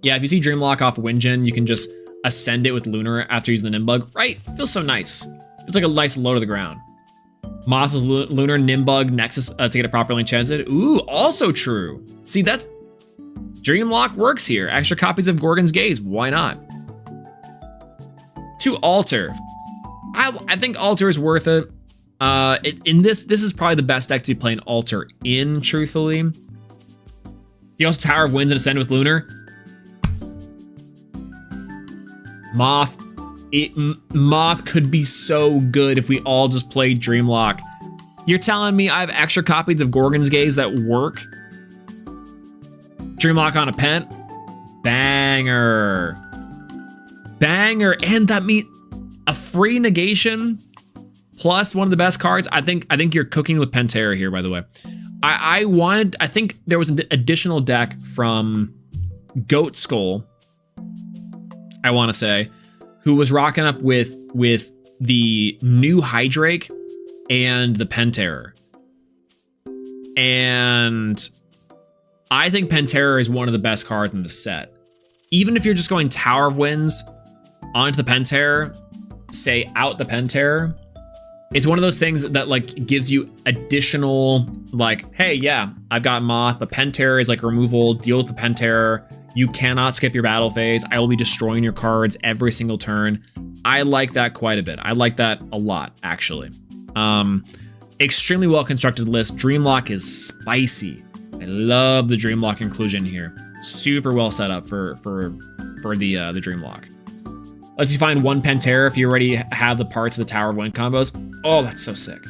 Yeah, if you see Dreamlock off Windjin, you can just ascend it with Lunar after using the Nimbug. Right? Feels so nice. It's like a nice low to the ground. Moth with Lunar, Nimbug, Nexus to get it properly enchanted. Ooh, also true. See, that's... Dreamlock works here. Extra copies of Gorgon's Gaze. Why not? To Alter. I think Alter is worth it. This is probably the best deck to be playing Alter in, truthfully. You also Tower of Winds and Ascend with Lunar. Moth. Moth could be so good if we all just played Dreamlock. You're telling me I have extra copies of Gorgon's Gaze that work? Dreamlock on a Pent? Banger. Banger. And that means a free negation plus one of the best cards. I think you're cooking with Pantera here, by the way. I think there was an additional deck from Goat Skull, I want to say, who was rocking up with the new Hydrake and the Pantera. And I think Pantera is one of the best cards in the set. Even if you're just going Tower of Winds onto the Pantera, say out the Pantera, it's one of those things that like gives you additional, like, hey, yeah, I've got Moth, but Pantera is like removal, deal with the Pantera. You cannot skip your battle phase. I will be destroying your cards every single turn. I like that quite a bit. I like that a lot, actually. Extremely well constructed list. Dreamlock is spicy. I love the Dreamlock inclusion here. Super well set up for the Dreamlock. Lets you find one Pantera if you already have the parts of the Tower of Wind combos. Oh, that's so sick.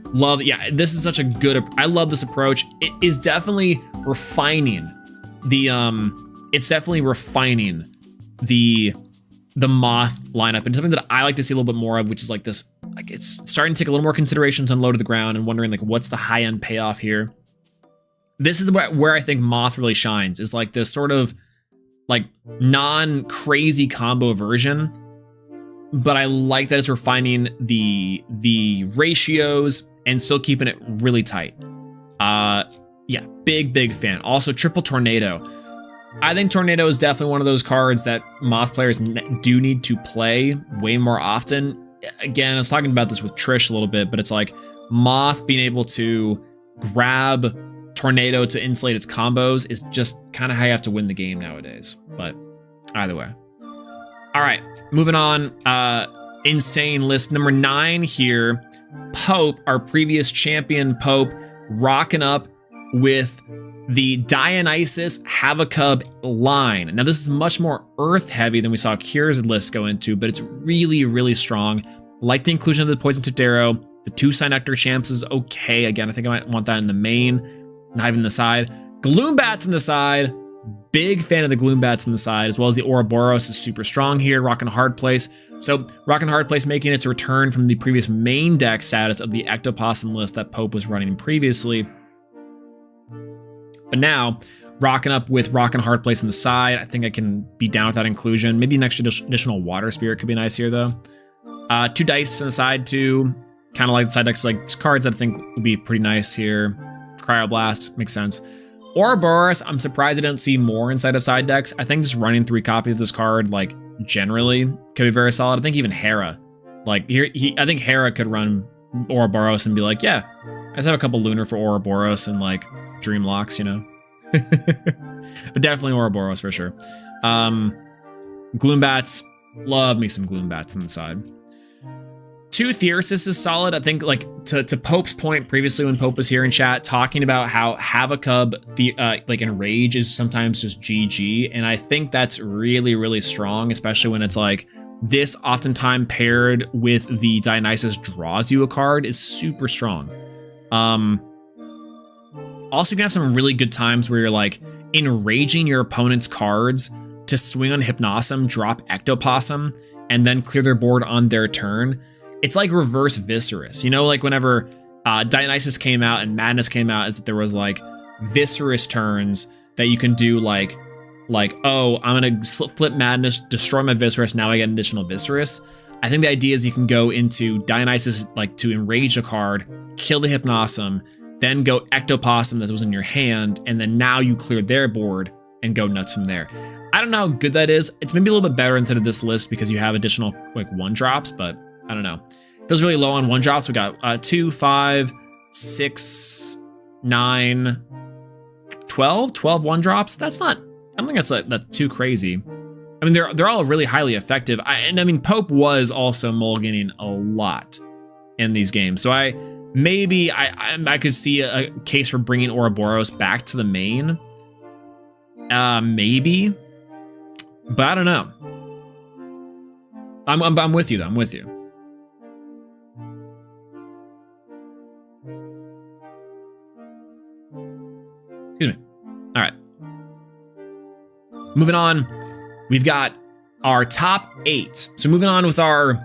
Love, yeah, this is such a good, I love this approach. It is definitely refining the Moth lineup into something that I like to see a little bit more of, which is like this, like it's starting to take a little more considerations on low to the ground and wondering like what's the high end payoff here. This is where I think Moth really shines, is like this sort of like non-crazy combo version, but I like that it's refining the ratios and still keeping it really tight. Yeah, big fan. Also, triple tornado. I think tornado is definitely one of those cards that Moth players do need to play way more often. Again, I was talking about this with Trish a little bit, but it's like Moth being able to grab tornado to insulate its combos is just kind of how you have to win the game nowadays. But either way. All right, moving on. Insane list number 9 here. Pope, our previous champion Pope, rocking up with the Dionysus Havocub line. Now, this is much more earth heavy than we saw Kier's list go into, but it's really strong. Like the inclusion of the Poison Tadero. The 2 Nectar Champs is okay. Again, I think I might want that in the main, not even the side. Gloombats in the side. Big fan of the Gloombats in the side, as well as the Ouroboros is super strong here. Rockin' Hard Place. So Rockin' Hard Place making its return from the previous main deck status of the Ectopossum list that Pope was running previously. But now, rocking up with Rockin' Hard Place in the side. I think I can be down with that inclusion. Maybe an extra additional Water Spirit could be nice here, though. 2 dice on the side, too. Kind of like the side decks, like cards that I think would be pretty nice here. Cryoblast, makes sense. Ouroboros, I'm surprised I don't see more inside of side decks. I think just running 3 copies of this card, like, generally, could be very solid. I think even Hera. Like, I think Hera could run Ouroboros and be like, yeah, I just have a couple Lunar for Ouroboros and, like, Dreamlocks, you know? But definitely Ouroboros for sure. Gloombats, love me some Gloombats on the side. 2 Theursis is solid. I think, like, to Pope's point previously when Pope was here in chat, talking about how Havocub, like, Enrage is sometimes just GG, and I think that's really strong, especially when it's, like, this oftentimes paired with the Dionysus draws you a card is super strong. Also, you can have some really good times where you're, like, enraging your opponent's cards to swing on Hypnosum, drop Ectopossum, and then clear their board on their turn. It's like reverse Viscerus. You know, like whenever Dionysus came out and Madness came out, is that there was, like, Viscerus turns that you can do, like, oh, I'm going to flip Madness, destroy my Viscerus, now I get an additional Viscerus. I think the idea is you can go into Dionysus, like, to enrage a card, kill the Hypnosum, then go Ectopossum that was in your hand, and then now you clear their board and go nuts from there. I don't know how good that is. It's maybe a little bit better instead of this list because you have additional, like, 1-drops, but I don't know. Feels really low on 1-drops. We got 2, 5, 6, 9, 12 1-drops. That's not, I don't think that's too crazy. I mean, they're all really highly effective. I mean, Pope was also mulliganing a lot in these games. So I could see a case for bringing Ouroboros back to the main. Maybe. But I don't know. I'm with you, though. I'm with you. Excuse me. All right. Moving on, we've got our top 8. So moving on with our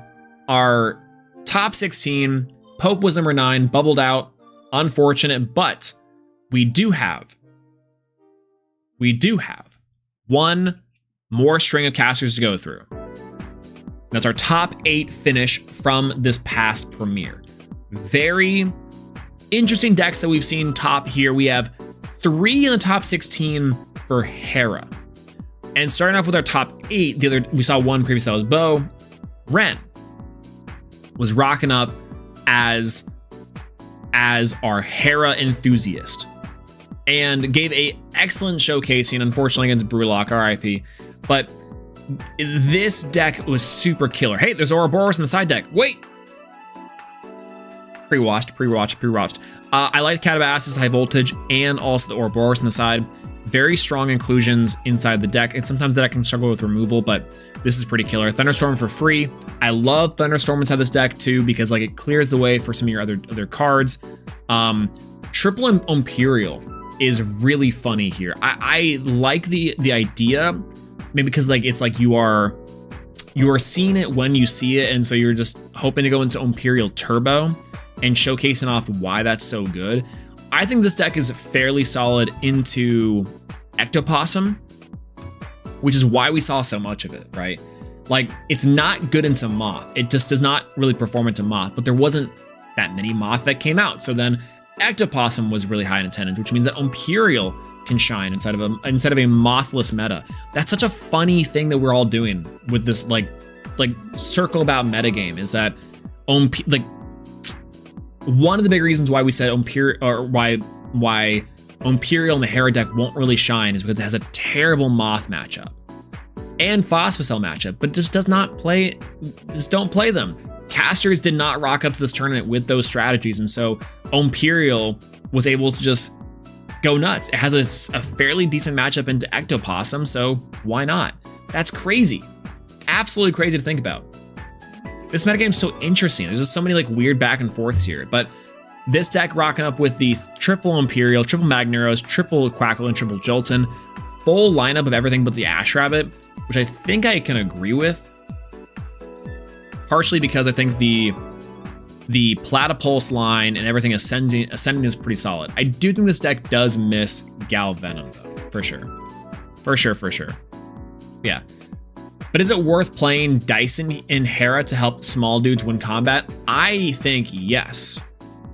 top 16. Pope was number 9, bubbled out. Unfortunate, but we do have one more string of casters to go through. That's our top 8 finish from this past premiere. Very interesting decks that we've seen top here. We have 3 in the top 16 for Hera. And starting off with our top 8, we saw one previous, that was Bo. Ren was rocking up as our Hera enthusiast and gave a excellent showcasing, unfortunately against Brewlock, RIP. But this deck was super killer. Hey, there's Ouroboros in the side deck. Wait. Pre-watched. I like Catabasis, High Voltage, and also the Ouroboros on the side. Very strong inclusions inside the deck. And sometimes the deck can struggle with removal, but this is pretty killer. Thunderstorm for free. I love Thunderstorm inside this deck too, because, like, it clears the way for some of your other cards. Triple Imperial is really funny here. I like the idea, maybe because, like, it's like you are seeing it when you see it, and so you're just hoping to go into Imperial Turbo and showcasing off why that's so good. I think this deck is fairly solid into Ectopossum. which is why we saw so much of it, right? Like, it's not good into Moth. It just does not really perform into Moth, but there wasn't that many Moth that came out. So then Ectopossum was really high in attendance, which means that Imperial can shine inside of a Mothless meta. That's such a funny thing that we're all doing with this like circle about metagame, is that like one of the big reasons why we said why Imperial and the Hera deck won't really shine is because it has a terrible Moth matchup and Phosphocell matchup, but it just does not play. Just don't play them. Casters did not rock up to this tournament with those strategies, and so Imperial was able to just go nuts. It has a fairly decent matchup into Ectopossum, so why not? That's crazy. Absolutely crazy to think about. This metagame is so interesting. There's just so many like weird back and forths here, but this deck rocking up with the triple Imperial, triple Magneros, triple Quackle, and triple Jolton, full lineup of everything but the Ash Rabbit, which I think I can agree with. Partially because I think the Platypulse line and everything ascending is pretty solid. I do think this deck does miss Galvenom though, for sure. For sure. Yeah. But is it worth playing Dyson in Hera to help small dudes win combat? I think yes.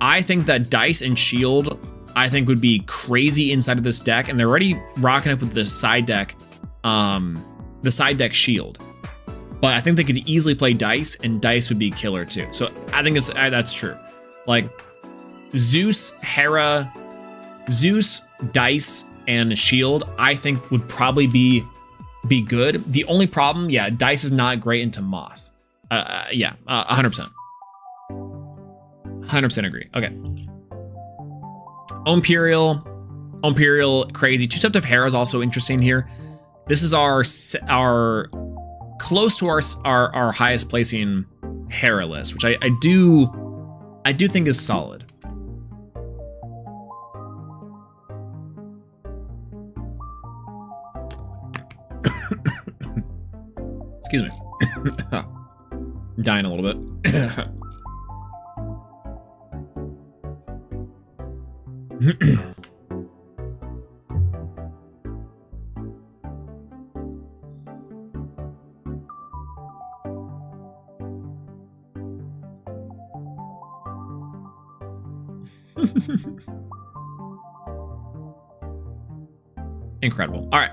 I think that Dice and Shield, I think, would be crazy inside of this deck, and they're already rocking up with the side deck Shield. But I think they could easily play Dice, and Dice would be killer too. So I think that's true. Like Zeus, Hera, Zeus, Dice, and Shield, I think would probably be good. The only problem, yeah, Dice is not great into Moth. 100%. 100% agree. Okay. Imperial, crazy. Two-Step Hera is also interesting here. This is our close to our highest placing Hera list, which I do think is solid. Excuse me. Dying a little bit. Incredible. All right.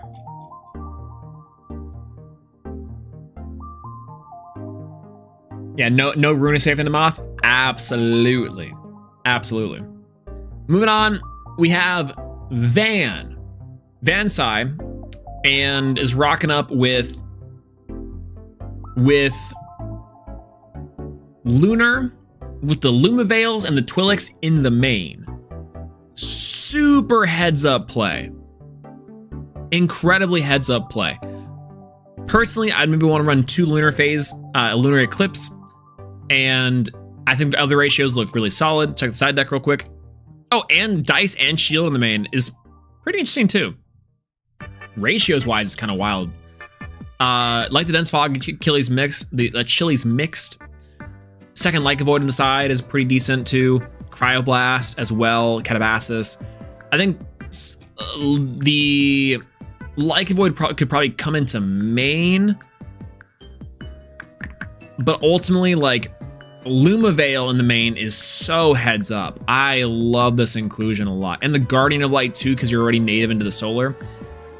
Yeah, no Runa safe in the Moth. Absolutely. Moving on, we have Van Sai, and is rocking up with Lunar, with the Lumavales and the Twilix in the main. Super heads up play. Incredibly heads up play. Personally, I'd maybe want to run 2 Lunar Phase, Lunar Eclipse, and I think the other ratios look really solid. Check the side deck real quick. Oh, and Dice and Shield in the main is pretty interesting too. Ratios wise, it's kind of wild. Like the Dense Fog, Achilles mix, the Chili's mixed. Second Lyca Void on the side is pretty decent too. Cryoblast as well, Catabasis. I think the Lyca Void could probably come into main, but ultimately, like, Lumavale in the main is so heads up. I love this inclusion a lot. And the Guardian of Light too, because you're already native into the solar.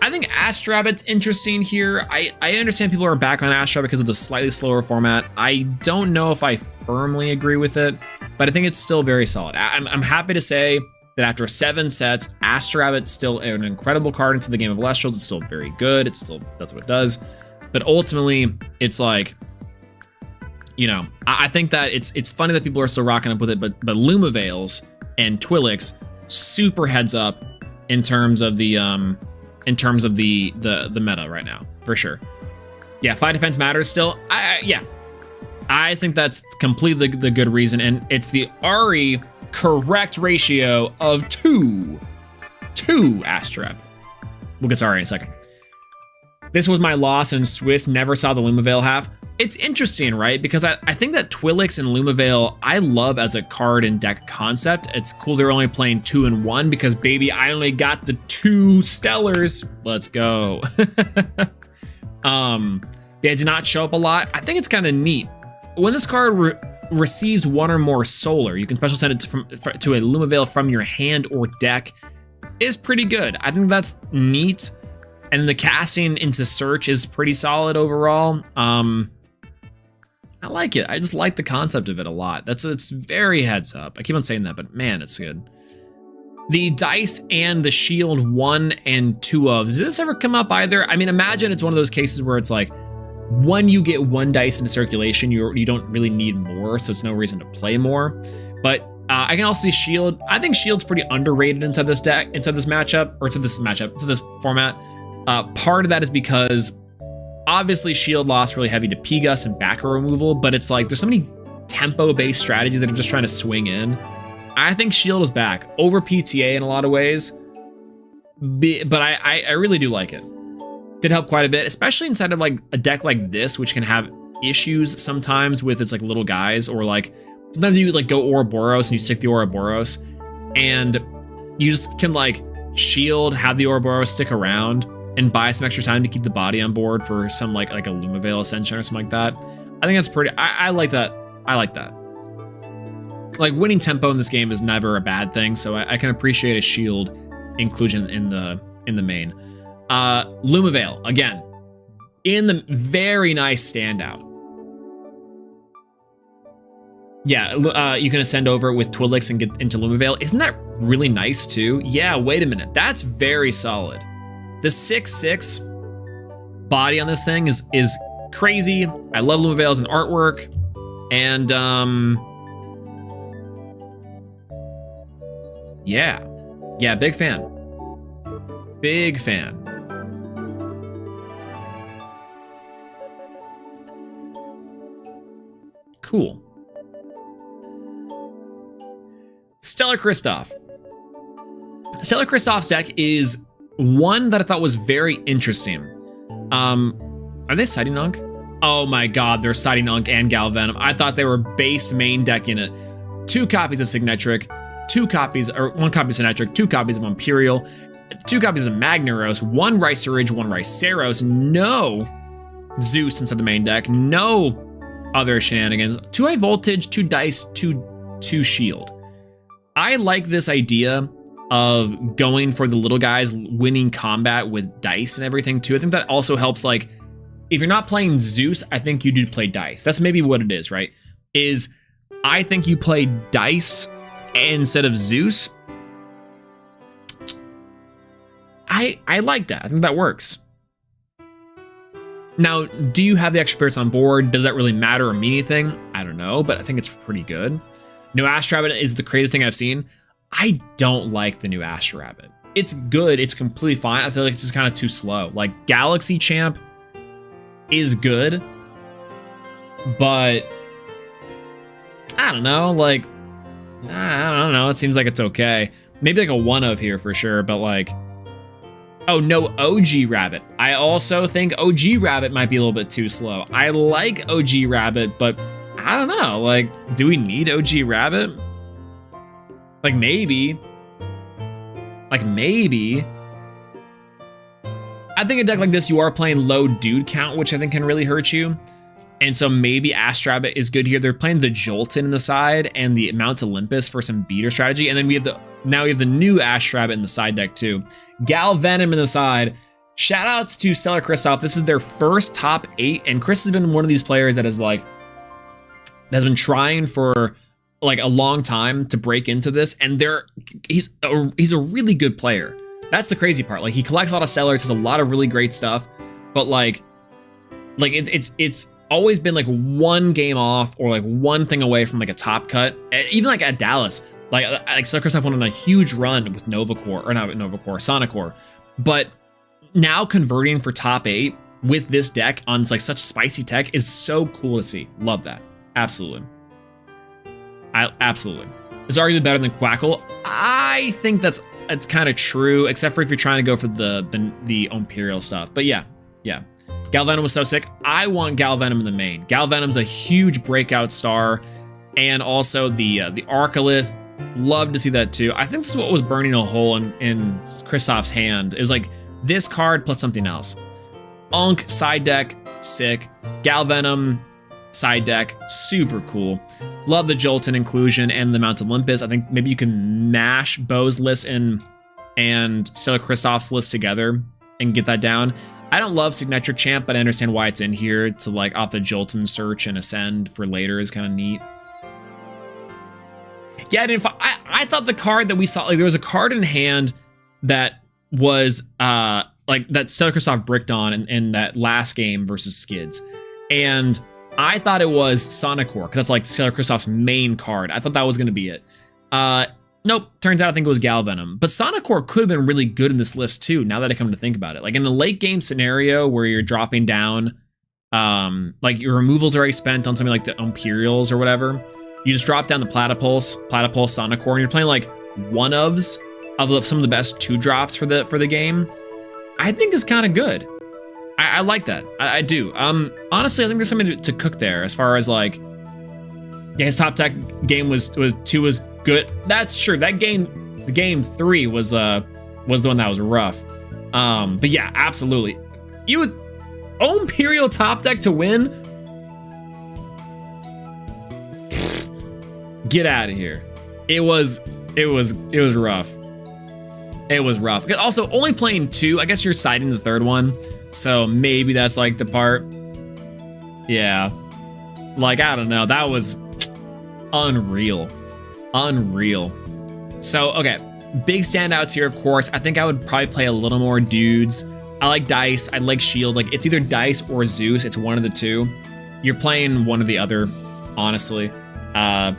I think Astrabbit's interesting here. I understand people are back on Astrabbit because of the slightly slower format. I don't know if I firmly agree with it, but I think it's still very solid. I'm happy to say that after 7 sets, Astrabbit's still an incredible card into the game of Elestrals. It's still very good. It still does what it does. But ultimately, it's like, you know, I think that it's funny that people are still rocking up with it, but Lumavales and Twilix super heads up in terms of the meta right now, for sure. Yeah, 5 defense matters still. Yeah, I think that's completely the good reason, and it's the Ari correct ratio of 2 Astrap. We'll get to Ari in a second. This was my loss, and Swiss never saw the Lumavale half. It's interesting, right? Because I think that Twilix and Lumavale, I love as a card and deck concept. It's cool they're only playing 2 and 1 because, baby, I only got the 2 Stellars. Let's go. Yeah, it did not show up a lot. I think it's kind of neat. When this card receives one or more solar, you can special send it to a Lumavale from your hand or deck. Is pretty good. I think that's neat. And the casting into search is pretty solid overall. I like it. I just like the concept of it a lot. It's very heads up. I keep on saying that, but man, it's good. The dice and the shield 1 and 2 ofs. Did this ever come up either? I mean, imagine it's one of those cases where it's like, when you get 1 dice into circulation, you don't really need more, so it's no reason to play more. But I can also see shield. I think shield's pretty underrated inside this deck, inside this matchup, or into this format. Part of that is because obviously shield loss really heavy to P-Gus and backer removal, but it's like there's so many tempo-based strategies that are just trying to swing in. I think shield is back over PTA in a lot of ways, but I really do like it. Did help quite a bit, especially inside of like a deck like this, which can have issues sometimes with its like little guys, or like sometimes you like go Ouroboros and you stick the Ouroboros, and you just can like shield, have the Ouroboros stick around, and buy some extra time to keep the body on board for some like a Lumavale Ascension or something like that. I think that's pretty. I like that. I like that. Like winning tempo in this game is never a bad thing, so I can appreciate a shield inclusion in the main. Lumavale again in the very nice standout. Yeah, you can ascend over with Twiddlix and get into Lumavale. Isn't that really nice too? Yeah, wait a minute. That's very solid. The 6/6 body on this thing is crazy. I love Lumavale as an artwork. And yeah, big fan. Big fan. Cool. Stellar Kristoff. Stellar Kristoff's deck is one that I thought was very interesting. Are they siding Unk? Oh my god, they're siding Unk and Galvenom. I thought they were based main deck in it. 2 copies of Signetric, 1 copy of Signetric, 2 copies of Imperial, 2 copies of Magnaros, 1 Riceridge, 1 Riceros, no Zeus inside the main deck, no other shenanigans, 2 high voltage, 2 dice, 2 shield. I like this idea of going for the little guys, winning combat with dice and everything too. I think that also helps, like, if you're not playing Zeus, I think you do play dice. That's maybe what it is, right? I think you play dice instead of Zeus. I like that. I think that works. Now, do you have the extra spirits on board? Does that really matter or mean anything? I don't know, but I think it's pretty good. New Astro Rabbit is the craziest thing I've seen. I don't like the new Astro Rabbit. It's good. It's completely fine. I feel like it's just kind of too slow. Like, Galaxy Champ is good, but I don't know. Like, I don't know. It seems like it's okay. Maybe like a 1 of here for sure, but like, oh no, OG Rabbit. I also think OG Rabbit might be a little bit too slow. I like OG Rabbit, but I don't know. Like, do we need OG Rabbit? Like, maybe. I think a deck like this, you are playing low dude count, which I think can really hurt you. And so maybe Astro Rabbit is good here. They're playing the Jolton in the side and the Mount Olympus for some beater strategy. And then we have the new Astro Rabbit in the side deck too. Galvenom in the side. Shout outs to Stellar Kristoff. This is their first top 8, and Chris has been one of these players that has been trying for like a long time to break into this, and he's a really good player. That's the crazy part. Like, he collects a lot of Stellars, has a lot of really great stuff, but like it's always been like 1 game off or like 1 thing away from like a top cut. Even like at Dallas, like Stellar Kristoff went on a huge run with Sonicor, but now converting for top 8 with this deck on like such spicy tech is so cool to see. Love that. Absolutely. Absolutely. It's arguably better than Quackle. I think that's kind of true, except for if you're trying to go for the Imperial stuff. But yeah. Galvenom was so sick. I want Galvenom in the main. Galvenom's a huge breakout star, and also the Arcolith. Love to see that too. I think this is what was burning a hole in Kristoff's hand. It was like this card plus something else. Unk side deck, sick. Galvenom side deck, super cool. Love the Jolton inclusion and the Mount Olympus. I think maybe you can mash Bo's list and Stella Kristoff's list together and get that down. I don't love Signature Champ, but I understand why it's in here to like off the Jolton search and ascend for later is kind of neat. Yeah, I thought the card that we saw, like there was a card in hand that was like that Stella Kristoff bricked on in that last game versus Skids. And I thought it was Sonicore, because that's like Stella Kristoff's main card. I thought that was going to be it. Nope, turns out I think it was Galvenom. But Sonicore could have been really good in this list too, now that I come to think about it. Like in the late game scenario where you're dropping down, like your removal's already spent on something like the Imperials or whatever, you just drop down the Platypulse, Sonicore, and you're playing like one-ofs of some of the best 2-drops for the game. I think is kind of good. I like that. I do. Honestly, I think there's something to cook there as far as like, yeah, his top deck game was 2 was good. That's true. That game 3 was the one that was rough. But yeah, absolutely. You would Imperial top deck to win? Get out of here. It was rough. It was rough. Also, only playing 2. I guess you're siding the 3rd one. So maybe that's like the part. Yeah. Like, I don't know. That was unreal. Unreal. So, okay. Big standouts here, of course. I think I would probably play a little more dudes. I like Dice. I like Shield. Like, it's either Dice or Zeus. It's one of the two. You're playing one or the other, honestly. But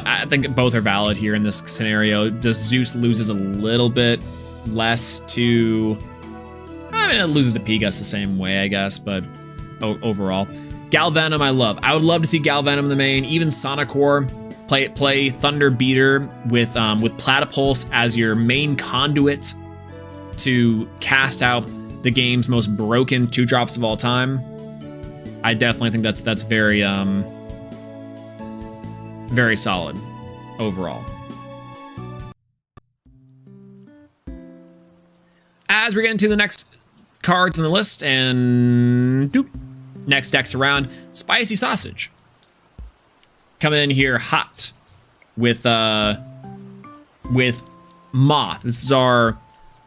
I think both are valid here in this scenario. Just Zeus loses a little bit less to... I mean, it loses to Pigus the same way, I guess, but overall. Galvenom, I love. I would love to see Galvenom in the main. Even Sonicore, play Thunder Beater with Platypulse as your main conduit to cast out the game's most broken 2-drops of all time. I definitely think that's very very solid overall. As we get into the next cards in the list, and doop, next deck's around, Spicy Sausage. Coming in here hot with Moth. This is our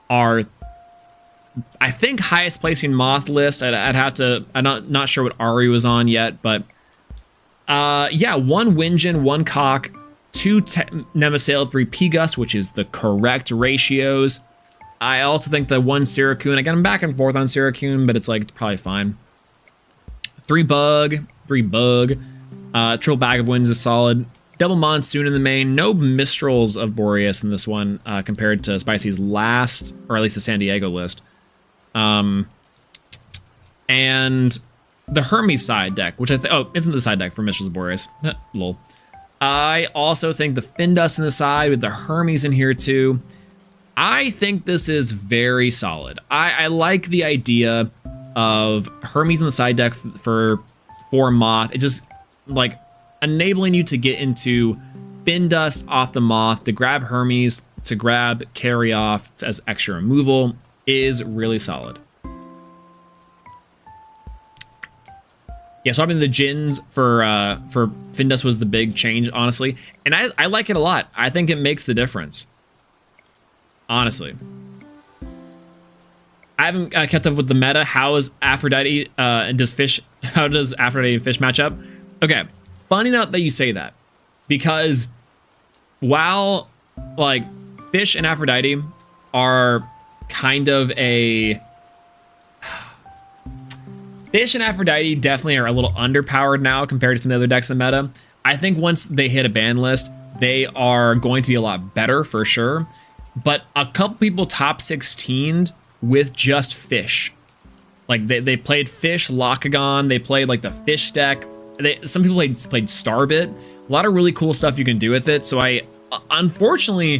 I think highest placing Moth list. I'd have to, I'm not sure what Ari was on yet, but yeah, 1 Winjin, 1 Cock, 2 Nemesail, 3 P-Gust, which is the correct ratios. I also think the 1 Syracune, I got him back and forth on Syracune, but it's like probably fine. 3 Bug, Triple Bag of Winds is solid. Double Monsoon in the main. No Mistrals of Boreas in this one compared to Spicy's last, or at least the San Diego list. And the Hermes side deck, which I think, oh, isn't the side deck for Mistrals of Boreas. Lol. I also think the Findus in the side with the Hermes in here too. I think this is very solid. I like the idea of Hermes in the side deck for Moth. It just like enabling you to get into Findus off the Moth, to grab Hermes, to grab Carry Off as extra removal is really solid. Yeah, swapping the Djinns for Findus was the big change, honestly. And I like it a lot. I think it makes the difference. Honestly. I haven't kept up with the meta. How is Aphrodite and how does Aphrodite and Fish match up? Okay, funny enough that you say that. Because while like Fish and Aphrodite are kind of a... Fish and Aphrodite definitely are a little underpowered now compared to some of the other decks in the meta. I think once they hit a ban list, they are going to be a lot better for sure. But a couple people top 16'd with just Fish. Like they played Fish, Locagon, they played like the Fish deck. Some people played Starbit. A lot of really cool stuff you can do with it. So unfortunately,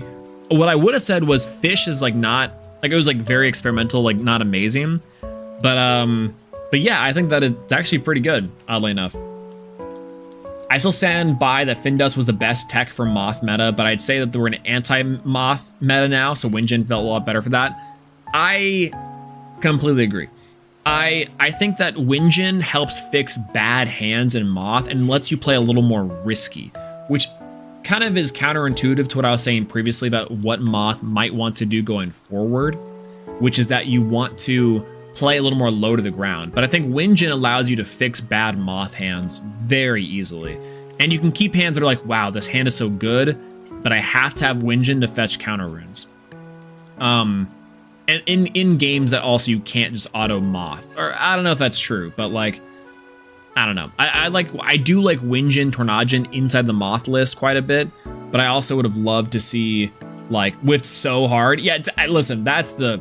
what I would have said was Fish is like not, like it was like very experimental, like not amazing. But yeah, I think that it's actually pretty good, oddly enough. I still stand by that Findus was the best tech for Moth meta, but I'd say that we're in an anti-Moth meta now, so Winjin felt a lot better for that. I completely agree. I think that Winjin helps fix bad hands in Moth and lets you play a little more risky, which kind of is counterintuitive to what I was saying previously about what Moth might want to do going forward, which is that you want to play a little more low to the ground. But I think Winjin allows you to fix bad Moth hands very easily. And you can keep hands that are like, wow, this hand is so good, but I have to have Winjin to fetch counter runes. And in games that also you can't just auto Moth. Or I don't know if that's true, but like, I don't know. I do like Winjin Tornadin inside the Moth list quite a bit, but I also would have loved to see like with So Hard. Yeah, listen, that's the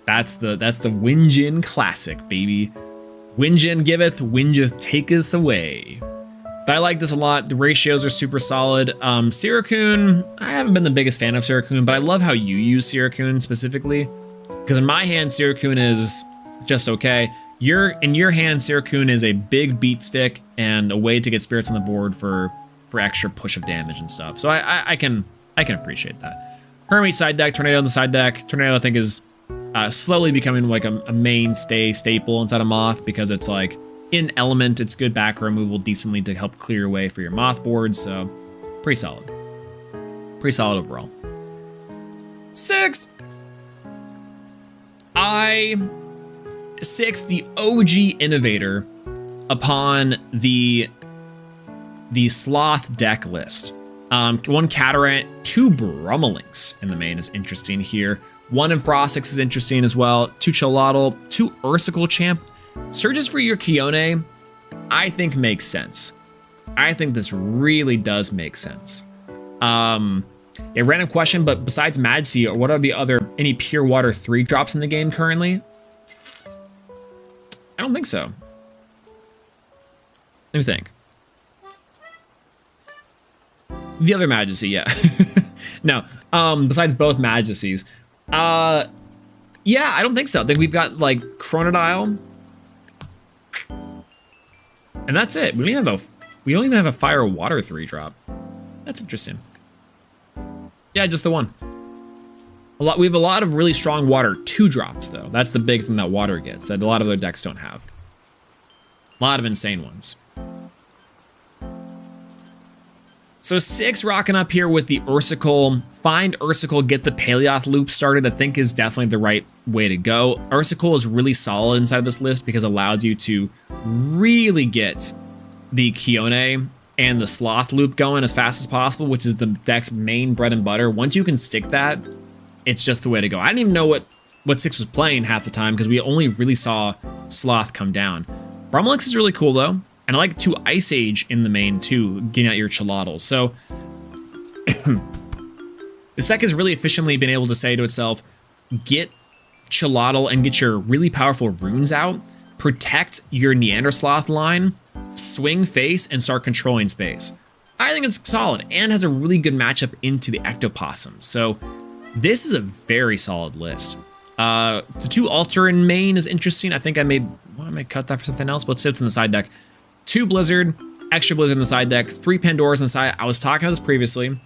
Winjin classic, baby. Winjin giveth, Winjin taketh away. But I like this a lot. The ratios are super solid. Sirikun, I haven't been the biggest fan of Sirikun, but I love how you use Sirikun specifically. Because in my hand, Sirikun is just okay. In your hand, Sirikun is a big beat stick and a way to get spirits on the board for extra push of damage and stuff. So I can appreciate that. Hermes side deck, Tornado on the side deck. Tornado I think is slowly becoming like a mainstay staple inside of Moth because it's like in element, it's good back removal decently to help clear your way for your Moth board. So pretty solid. Pretty solid overall. 6. 6, the OG innovator upon the Sloth deck list. 1 Catarant, 2 Brummelings in the main is interesting here. 1 Enfrostix is interesting as well. 2 Cholotl, 2 Ursical Champ. Searches for your Kione, I think makes sense. I think this really does make sense. A random question, but besides Majesty, what are the other any Pure Water 3 drops in the game currently? I don't think so. Let me think. The other Majesty, yeah. No, besides both Majesties. Yeah, I don't think so. I think we've got like Chronodile. And that's it. We don't even have a Fire Water 3 drop. That's interesting. Yeah, just the 1. We have a lot of really strong Water 2 drops though. That's the big thing that Water gets that a lot of other decks don't have. A lot of insane ones. So 6 rocking up here with the Ursical. Find Ursical, get the Paleoth loop started. I think is definitely the right way to go. Ursical is really solid inside of this list because it allows you to really get the Kione and the Sloth loop going as fast as possible, which is the deck's main bread and butter. Once you can stick that, it's just the way to go. I didn't even know what 6 was playing half the time because we only really saw Sloth come down. Brummelix is really cool though. And I like 2 Ice Age in the main too, getting out your Cholotl. So this deck has really efficiently been able to say to itself, get Cholotl and get your really powerful runes out, protect your Neandersloth line, swing face, and start controlling space. I think it's solid and has a really good matchup into the Ectopossum. So this is a very solid list. The 2 Altar in main is interesting. I think I may cut that for something else, but let's say it's in the side deck. 2 Blizzard, extra Blizzard in the side deck, 3 Pandoras in the side. I was talking about this previously.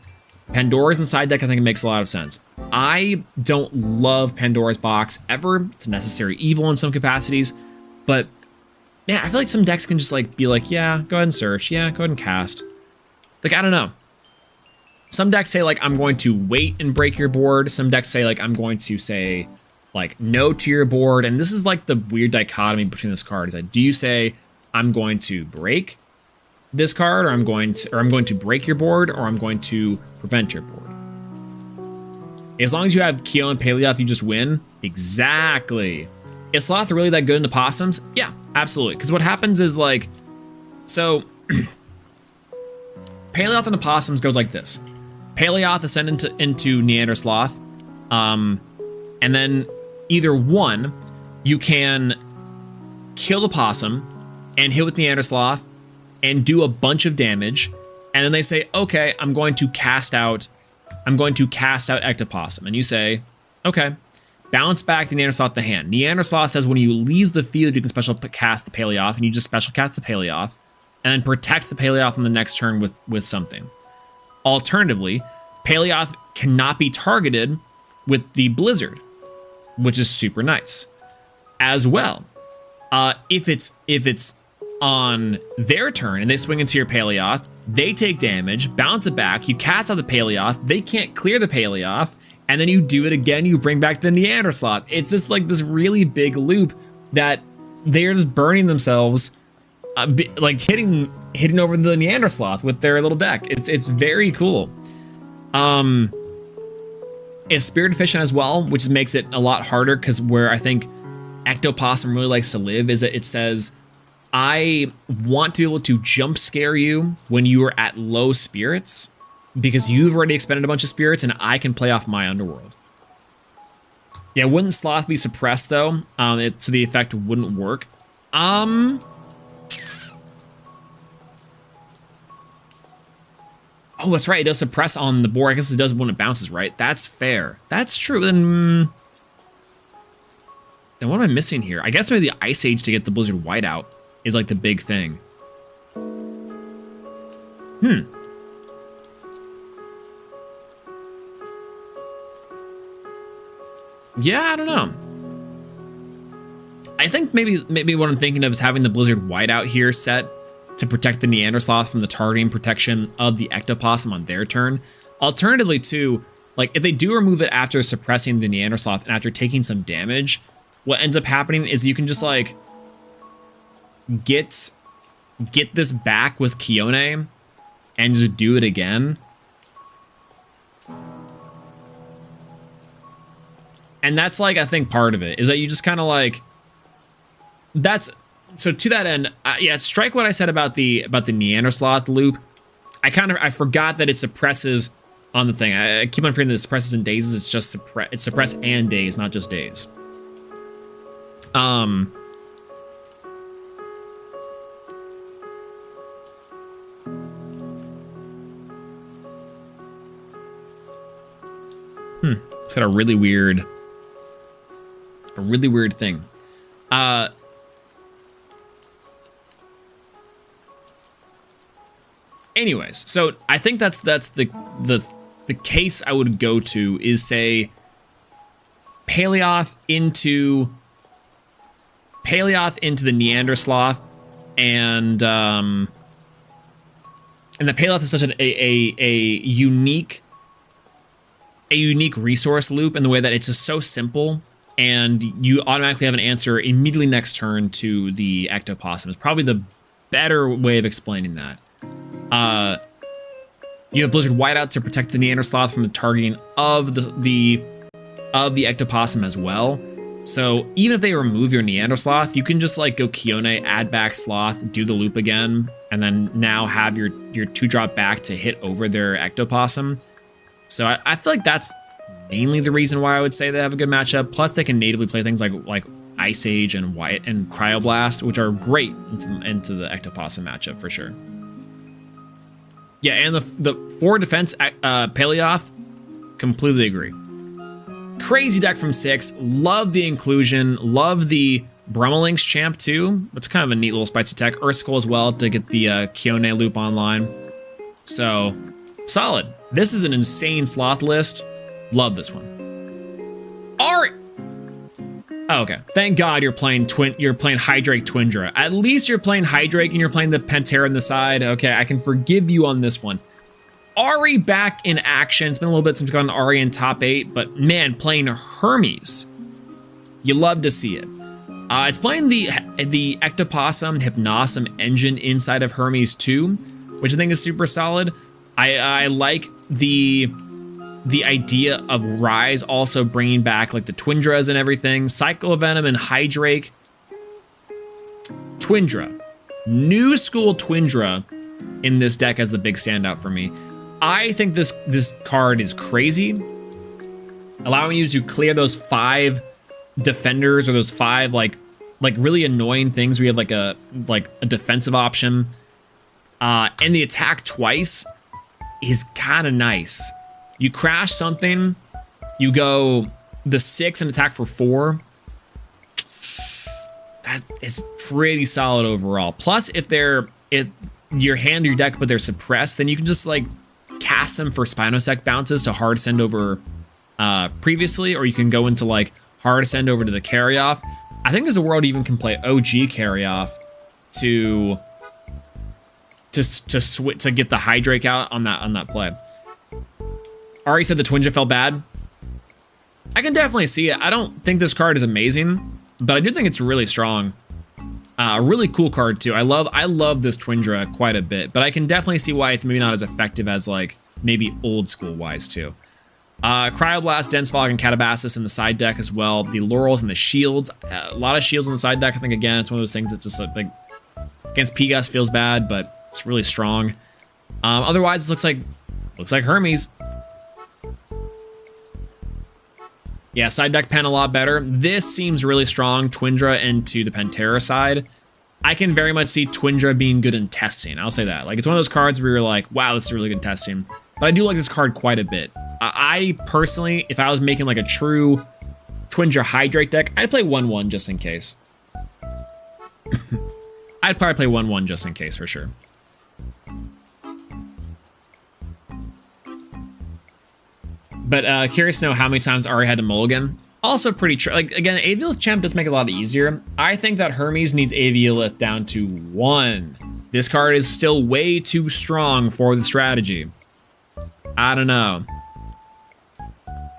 Pandora's in the side deck, I think it makes a lot of sense. I don't love Pandora's box ever. It's a necessary evil in some capacities, but man, I feel like some decks can just like be like, yeah, go ahead and search. Yeah, go ahead and cast. Like, I don't know. Some decks say like, I'm going to wait and break your board. Some decks say like, I'm going to say like no to your board. And this is like the weird dichotomy between this card is that do you say, I'm going to break this card, or I'm going to break your board, or I'm going to prevent your board. As long as you have Keel and Paleoth, you just win. Exactly. Is Sloth really that good into possums? Yeah, absolutely. Because what happens is like, so Paleoth into possums goes like this. Paleoth ascend into Neandersloth, and then either one, you can kill the possum and hit with Neandersloth and do a bunch of damage, and then they say, okay, I'm going to cast out Ectopossum, and you say, okay, bounce back the Neandersloth the hand. Neandersloth says when you leave the field, you can special cast the Paleoth, and you just special cast the Paleoth, and then protect the Paleoth on the next turn with something. Alternatively, Paleoth cannot be targeted with the Blizzard, which is super nice. As well, If it's on their turn and they swing into your Paleoth, they take damage, bounce it back, you cast out the Paleoth, they can't clear the Paleoth, and then you do it again, you bring back the Neander Sloth. It's just like this really big loop that they're just burning themselves, like hitting over the Neander Sloth with their little deck. It's very cool. It's Spirit Efficient as well, which makes it a lot harder, because where I think Ectopossum really likes to live is that it says, I want to be able to jump scare you when you are at low spirits, because you've already expended a bunch of spirits and I can play off my underworld. Yeah, wouldn't Sloth be suppressed though? So the effect wouldn't work. Oh, that's right. It does suppress on the board. I guess it does when it bounces, right? That's fair. That's true. Then what am I missing here? I guess maybe the Ice Age to get the Blizzard Whiteout is like the big thing. Yeah, I don't know. I think maybe what I'm thinking of is having the Blizzard Whiteout here set to protect the Neander Sloth from the targeting protection of the Ectopossum on their turn. Alternatively, too, like if they do remove it after suppressing the Neander Sloth and after taking some damage, what ends up happening is you can just like get this back with Kione and just do it again. And that's like, I think part of it is that you just kind of like, so to that end, yeah, strike what I said about the Neander Sloth loop. I forgot that it suppresses on the thing. I keep on forgetting that it suppresses in dazes. It's just it's suppress and daze, not just daze. It's got a really weird thing. Anyways, so I think that's the case I would go to is say Paleoth into the Neander Sloth, and the Paleoth is such a unique resource loop in the way that it's just so simple, and you automatically have an answer immediately next turn to the Ectopossum. It's probably the better way of explaining that. You have Blizzard Whiteout to protect the Neander Sloth from the targeting of the Ectopossum as well. So even if they remove your Neander Sloth, you can just like go Kione, add back Sloth, do the loop again, and then now have your 2-drop back to hit over their Ectopossum. So I feel like that's mainly the reason why I would say they have a good matchup. Plus they can natively play things like Ice Age and Cryoblast, which are great into the Ectopossum matchup for sure. Yeah, and the 4 defense Paleoth, completely agree. Crazy deck from 6. Love the inclusion. Love the Brummelings champ too. It's kind of a neat little spicy tech. Ursicle as well to get the Kione loop online. So solid. This is an insane sloth list. Love this one. Alright. Oh, okay. Thank God you're playing Hydrake Twindra. At least you're playing Hydrake and you're playing the Pantera on the side. Okay, I can forgive you on this one. Ari back in action. It's been a little bit since we've gotten Ari in top 8, but man, playing Hermes. You love to see it. It's playing the Ectopossum Hypnosum engine inside of Hermes too, which I think is super solid. I like the idea of Rise also bringing back like the Twindras and everything. Cyclovenom and Hydrake. Twindra. New school Twindra in this deck as the big standout for me. I think this card is crazy. Allowing you to clear those 5 defenders or those 5 like really annoying things where you have like a defensive option. And the attack twice is kind of nice. You crash something, you go the 6 and attack for 4. That is pretty solid overall. Plus, if your hand or your deck, but they're suppressed, then you can just like cast them for Spinosec bounces to hard send over previously, or you can go into like hard send over to the carry off. I think there's a world you even can play OG carry off to get the Hydrake out on that play. Ari said the Twinja felt bad. I can definitely see it. I don't think this card is amazing, but I do think it's really strong. A really cool card too. I love this Twindra quite a bit, but I can definitely see why it's maybe not as effective as like maybe old school wise too. Cryoblast, Dense Fog, and Catabasis in the side deck as well. The Laurels and the Shields. A lot of shields in the side deck. I think again it's one of those things that just like against P-Gus feels bad, but it's really strong. Otherwise, it looks like Hermes. Yeah, side deck pen a lot better. This seems really strong, Twindra into the Pantera side. I can very much see Twindra being good in testing. I'll say that. Like, it's one of those cards where you're like, wow, this is really good in testing. But I do like this card quite a bit. I personally, if I was making like a true Twindra Hydrake deck, I'd play 1-1 just in case. I'd probably play 1-1 just in case for sure. But curious to know how many times Ari had to mulligan. Also pretty true. Like, again, Aviolith Champ does make it a lot easier. I think that Hermes needs Aviolith down to 1. This card is still way too strong for the strategy. I don't know.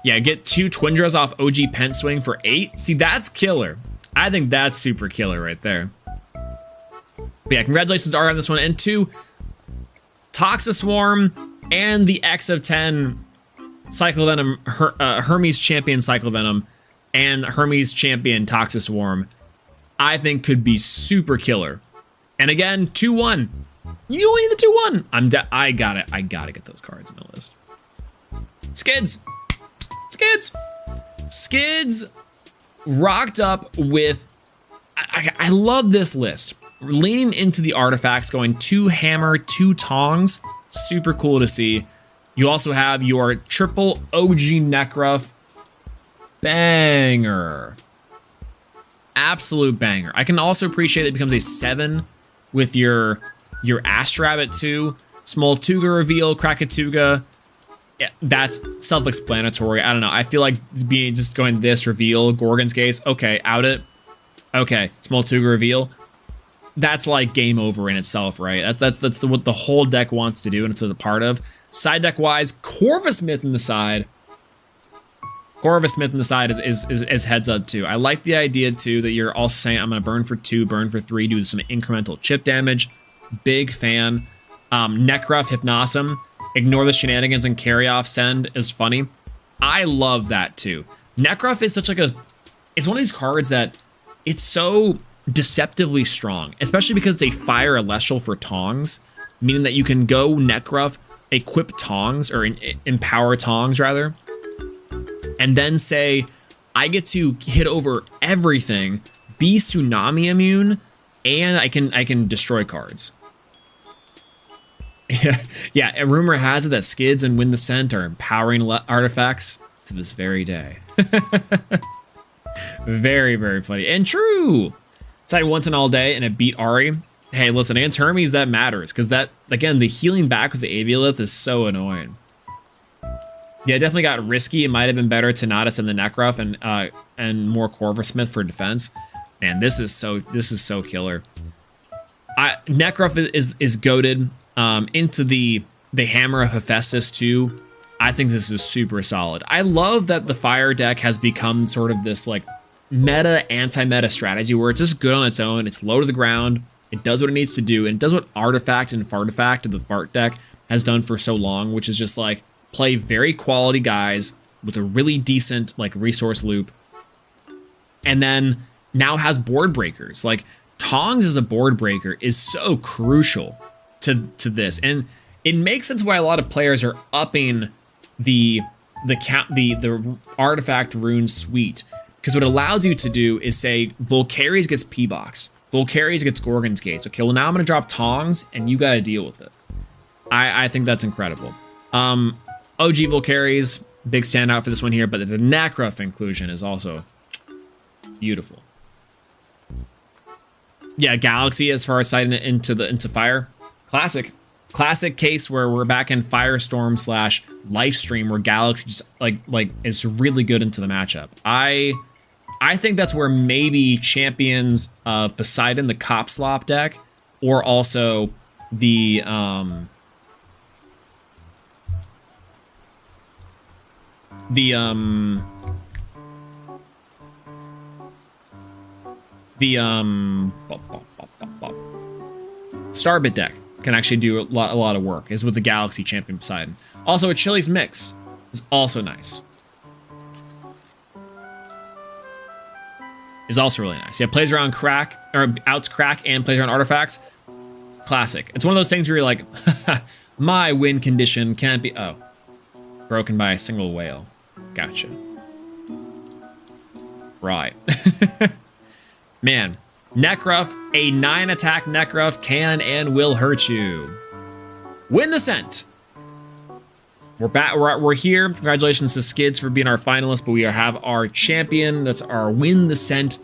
Yeah, get 2 Twindras off OG Pent Swing for 8. See, that's killer. I think that's super killer right there. But yeah, congratulations to Ari on this one. And 2, Toxiswarm and the X of 10 Cyclovenom, Hermes Champion Cyclovenom and Hermes Champion Toxiswarm, I think could be super killer. And again, 2-1. You only need the 2-1. I gotta get those cards on my list. Skids. Skids rocked up with, I love this list. Leaning into the artifacts, going 2 hammer, 2 tongs. Super cool to see. You also have your triple OG Nekruff. Banger. Absolute banger. I can also appreciate it becomes a 7 with your Astrabbit too. Smoltuga reveal, Krakatuga. Yeah, that's self-explanatory. I don't know. I feel like just going this reveal, Gorgon's Gaze. Okay, out it. Okay, Smoltuga reveal. That's like game over in itself, right? That's what the whole deck wants to do, and it's a part of. Side deck wise, Corvusmith in the side. Corvusmith in the side is heads up too. I like the idea too that you're also saying I'm gonna burn for 2, burn for 3, do some incremental chip damage. Big fan. Nekruff, Hypnosum. Ignore the shenanigans and carry off send is funny. I love that too. Nekruff is such like it's one of these cards that it's so deceptively strong, especially because it's a fire Elestial for Tongs, meaning that you can go Nekruff, equip Tongs, or empower Tongs rather, and then say, I get to hit over everything, be Tsunami immune, and I can destroy cards. Yeah, a rumor has it that Skids and Win the Scent are empowering artifacts to this very day. Very, very funny. And true! Side once and all day, and it beat Ari. Hey, listen, against Hermes, that matters, because that, again, the healing back with the Aviolith is so annoying. Yeah, it definitely got risky. It might have been better to Natus and the Nekruff and more Corvusmith for defense. Man, this is so killer. Nekruff is goated into the Hammer of Hephaestus too. I think this is super solid. I love that the Fire deck has become sort of this like meta, anti-meta strategy where it's just good on its own. It's low to the ground. It does what it needs to do, and it does what Artifact and Fartifact of the Fart deck has done for so long, which is just like play very quality guys with a really decent like resource loop, and then now has board breakers. Like Tongs as a board breaker is so crucial to this, and it makes sense why a lot of players are upping the Artifact Rune suite, because what it allows you to do is say Volcaries gets P-Box, Volcaries gets Gorgon's Gates. Okay, well now I'm gonna drop Tongs and you gotta deal with it. I think that's incredible. OG Volcaries, big standout for this one here, but the Nekruff inclusion is also beautiful. Yeah, Galaxy as far as sighting it into fire. Classic case where we're back in Firestorm / Lifestream where Galaxy just like is really good into the matchup. I I think that's where maybe champions of Poseidon, the Cop Slop deck, or also the Starbit deck can actually do a lot of work, is with the Galaxy Champion Poseidon. Also, a Chili's Mix is also nice. Is also really nice. Yeah, plays around crack, or outs crack, and plays around artifacts. Classic. It's one of those things where you're like, my win condition can't be, oh, broken by a single whale. Gotcha. Right. Man, Necruff, a 9 attack Necruff can and will hurt you. Win the Scent. We're back. We're here. Congratulations to Skids for being our finalist, but we have our champion. That's our Win the Scent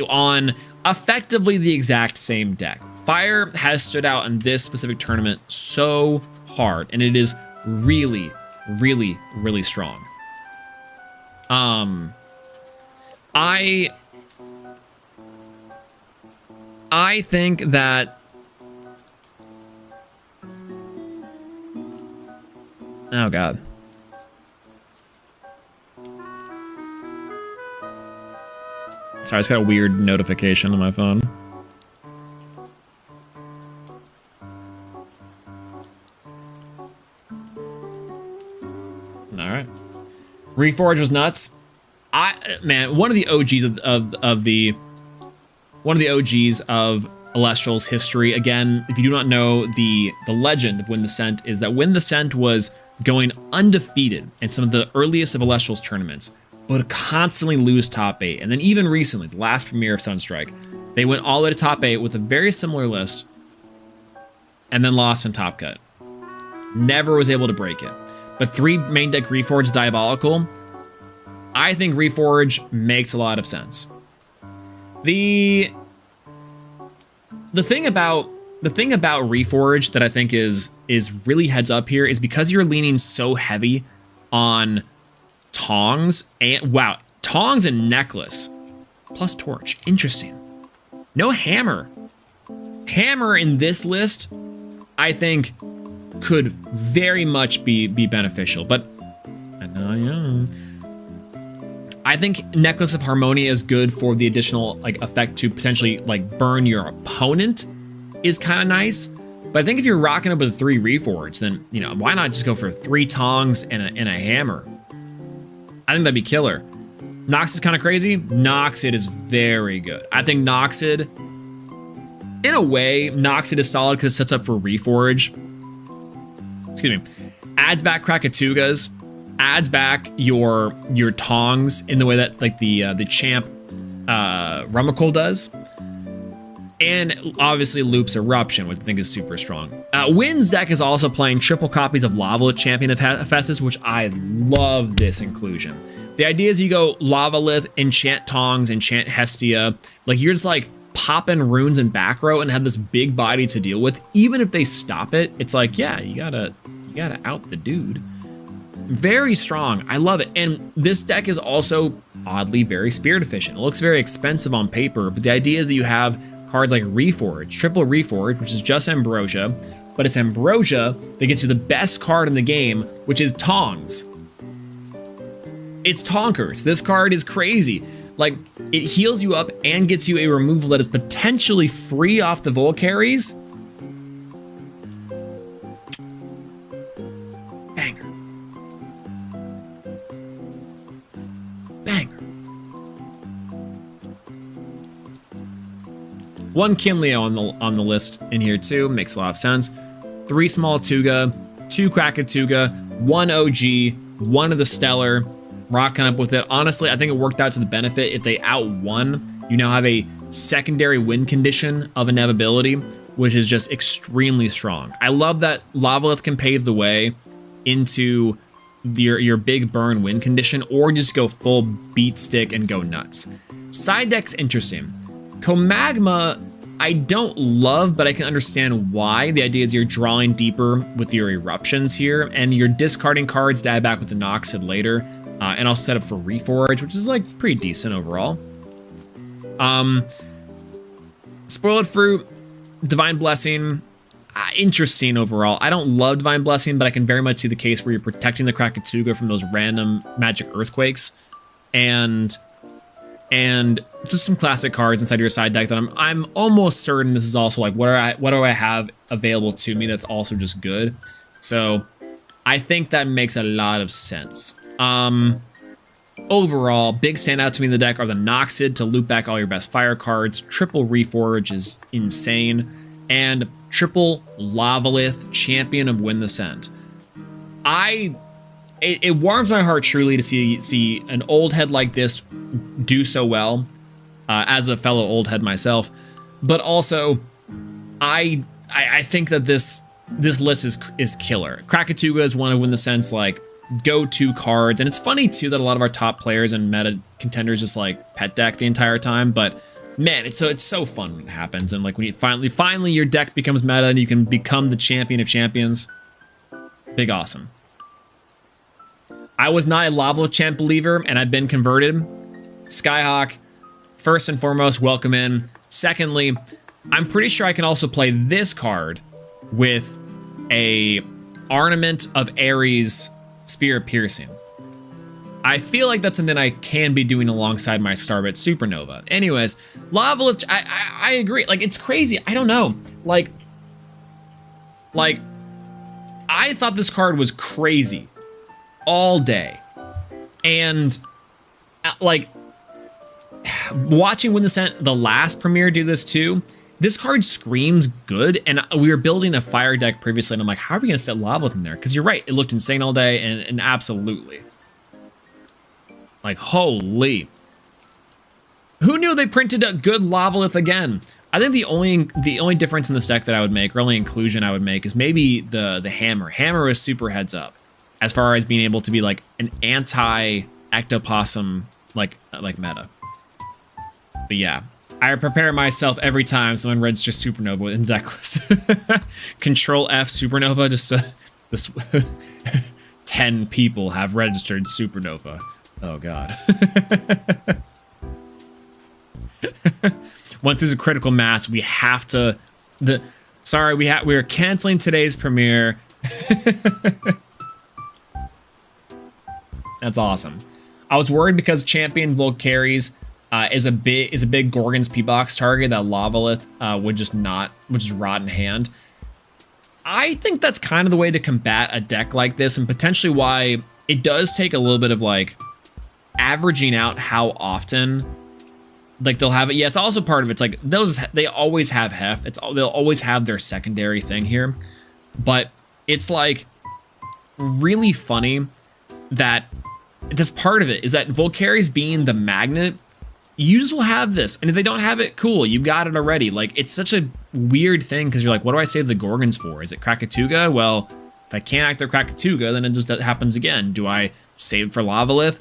on effectively the exact same deck. Fire has stood out in this specific tournament so hard, and it is really, really, really strong. I think that, oh God. Sorry, I just got a weird notification on my phone. All right. Reforge was nuts. Man, one of the OGs one of the OGs of Elestrals history. Again, if you do not know the legend of Win the Scent, is that Win the Scent was going undefeated in some of the earliest of Elestrals tournaments, but would constantly lose top 8. And then even recently, the last premiere of Sunstrike, they went all the way to top 8 with a very similar list, and then lost in Top Cut. Never was able to break it. But 3 main deck Reforge Diabolical, I think Reforge makes a lot of sense. The thing about Reforge that I think is really heads up here is because you're leaning so heavy on Tongs and Tongs and Necklace plus Torch. Interesting. No Hammer. Hammer in this list, I think, could very much be beneficial, but I think Necklace of Harmonia is good for the additional effect to potentially burn your opponent is kind of nice. But I think if you're rocking up with 3 Reforge, then why not just go for 3 Tongs and a Hammer? I think that'd be killer. Nox is kind of crazy. Noxid is very good. I think Noxid, in a way, Noxid is solid because it sets up for Reforge. Excuse me. Adds back Krakatugas. Adds back your Tongs in the way that the champ Rummikul does, and obviously loops Eruption, which I think is super strong. Wynn's deck is also playing triple copies of Lavalith Champion of Hephaestus, which I love this inclusion. The idea is you go Lavalith, enchant Tongs, enchant Hestia, you're just popping runes in back row and have this big body to deal with. Even if they stop it, it's yeah, you gotta out the dude. Very strong. I love it. And this deck is also oddly very spirit efficient. It looks very expensive on paper, but the idea is that you have cards like Reforge, triple Reforge, which is just Ambrosia, but it's Ambrosia that gets you the best card in the game, which is Tongs. It's Tonkers. This card is crazy. It heals you up and gets you a removal that is potentially free off the Volcaries. One Kinleo on the list in here too, makes a lot of sense. 3 small Tuga, 2 Krakatuga, 1 OG, 1 of the Stellar, rocking up with it. Honestly, I think it worked out to the benefit. If they out-won, you now have a secondary win condition of inevitability, which is just extremely strong. I love that Lavalith can pave the way into your big burn win condition, or just go full beat stick and go nuts. Side deck's interesting. Comagma, I don't love, but I can understand why. The idea is you're drawing deeper with your eruptions here, and you're discarding cards to add back with the Noxid later. and I'll set up for Reforge, which is like pretty decent overall. Spoiled Fruit, Divine Blessing, interesting overall. I don't love Divine Blessing, but I can very much see the case where you're protecting the Krakatuga from those random magic earthquakes, and just some classic cards inside your side deck that I'm almost certain this is also like what do I have available to me that's also just good. So I think that makes a lot of sense. Overall, big standout to me in the deck are the Noxid to loop back all your best fire cards. Triple Reforge is insane. And triple Lavalith, Champion of Win the Scent. It warms my heart truly to see an old head like this do so well, as a fellow old head myself. But also, I think that this list is killer. Krakatuga is one of Win the Scent's like go-to cards, and it's funny too that a lot of our top players and meta contenders just like pet deck the entire time. But man, it's so fun when it happens, and like when you finally your deck becomes meta and you can become the champion of champions. Big awesome. I was not a Lava Champ believer, and I've been converted. Skyhawk, first and foremost, welcome in. Secondly, I'm pretty sure I can also play this card with a Ornament of Ares Spear of Piercing. I feel like that's something I can be doing alongside my Starbit Supernova. Anyways, Lavalith, I agree. Like, it's crazy. I don't know. Like, I thought this card was crazy all day. And, like, watching Win the Scent, the last premiere, do this too, this card screams good. And we were building a fire deck previously, and I'm like, how are we going to fit Lavalith in there? Because you're right, it looked insane all day, and absolutely. Like, holy. Who knew they printed a good Lavalith again? I think the only difference in this deck that I would make, or only inclusion I would make, is maybe the Hammer. Hammer is super heads up as far as being able to be like an anti-Ectopossum like meta. But yeah, I prepare myself every time someone registers Supernova in the deck list. Control F Supernova, just this 10 people have registered Supernova. Oh god. Once there's a critical mass, we have to we are canceling today's premiere. That's awesome. I was worried because Champion Volcaries is a big Gorgon's P-Box target that Lavalith would just rot in hand. I think that's kind of the way to combat a deck like this, and potentially why it does take a little bit of like averaging out how often like they'll have it. Yeah, it's also part of it's like they always have Hef. They'll always have their secondary thing here, but it's like really funny that that's part of it, is that Volcaries being the magnet, you just will have this, and if they don't have it, cool, you got it already. Like, it's such a weird thing because you're like, what do I save the Gorgons for? Is it Krakatuga? Well, if I can't activate Krakatuga, then it just happens again. Do I save for Lavalith?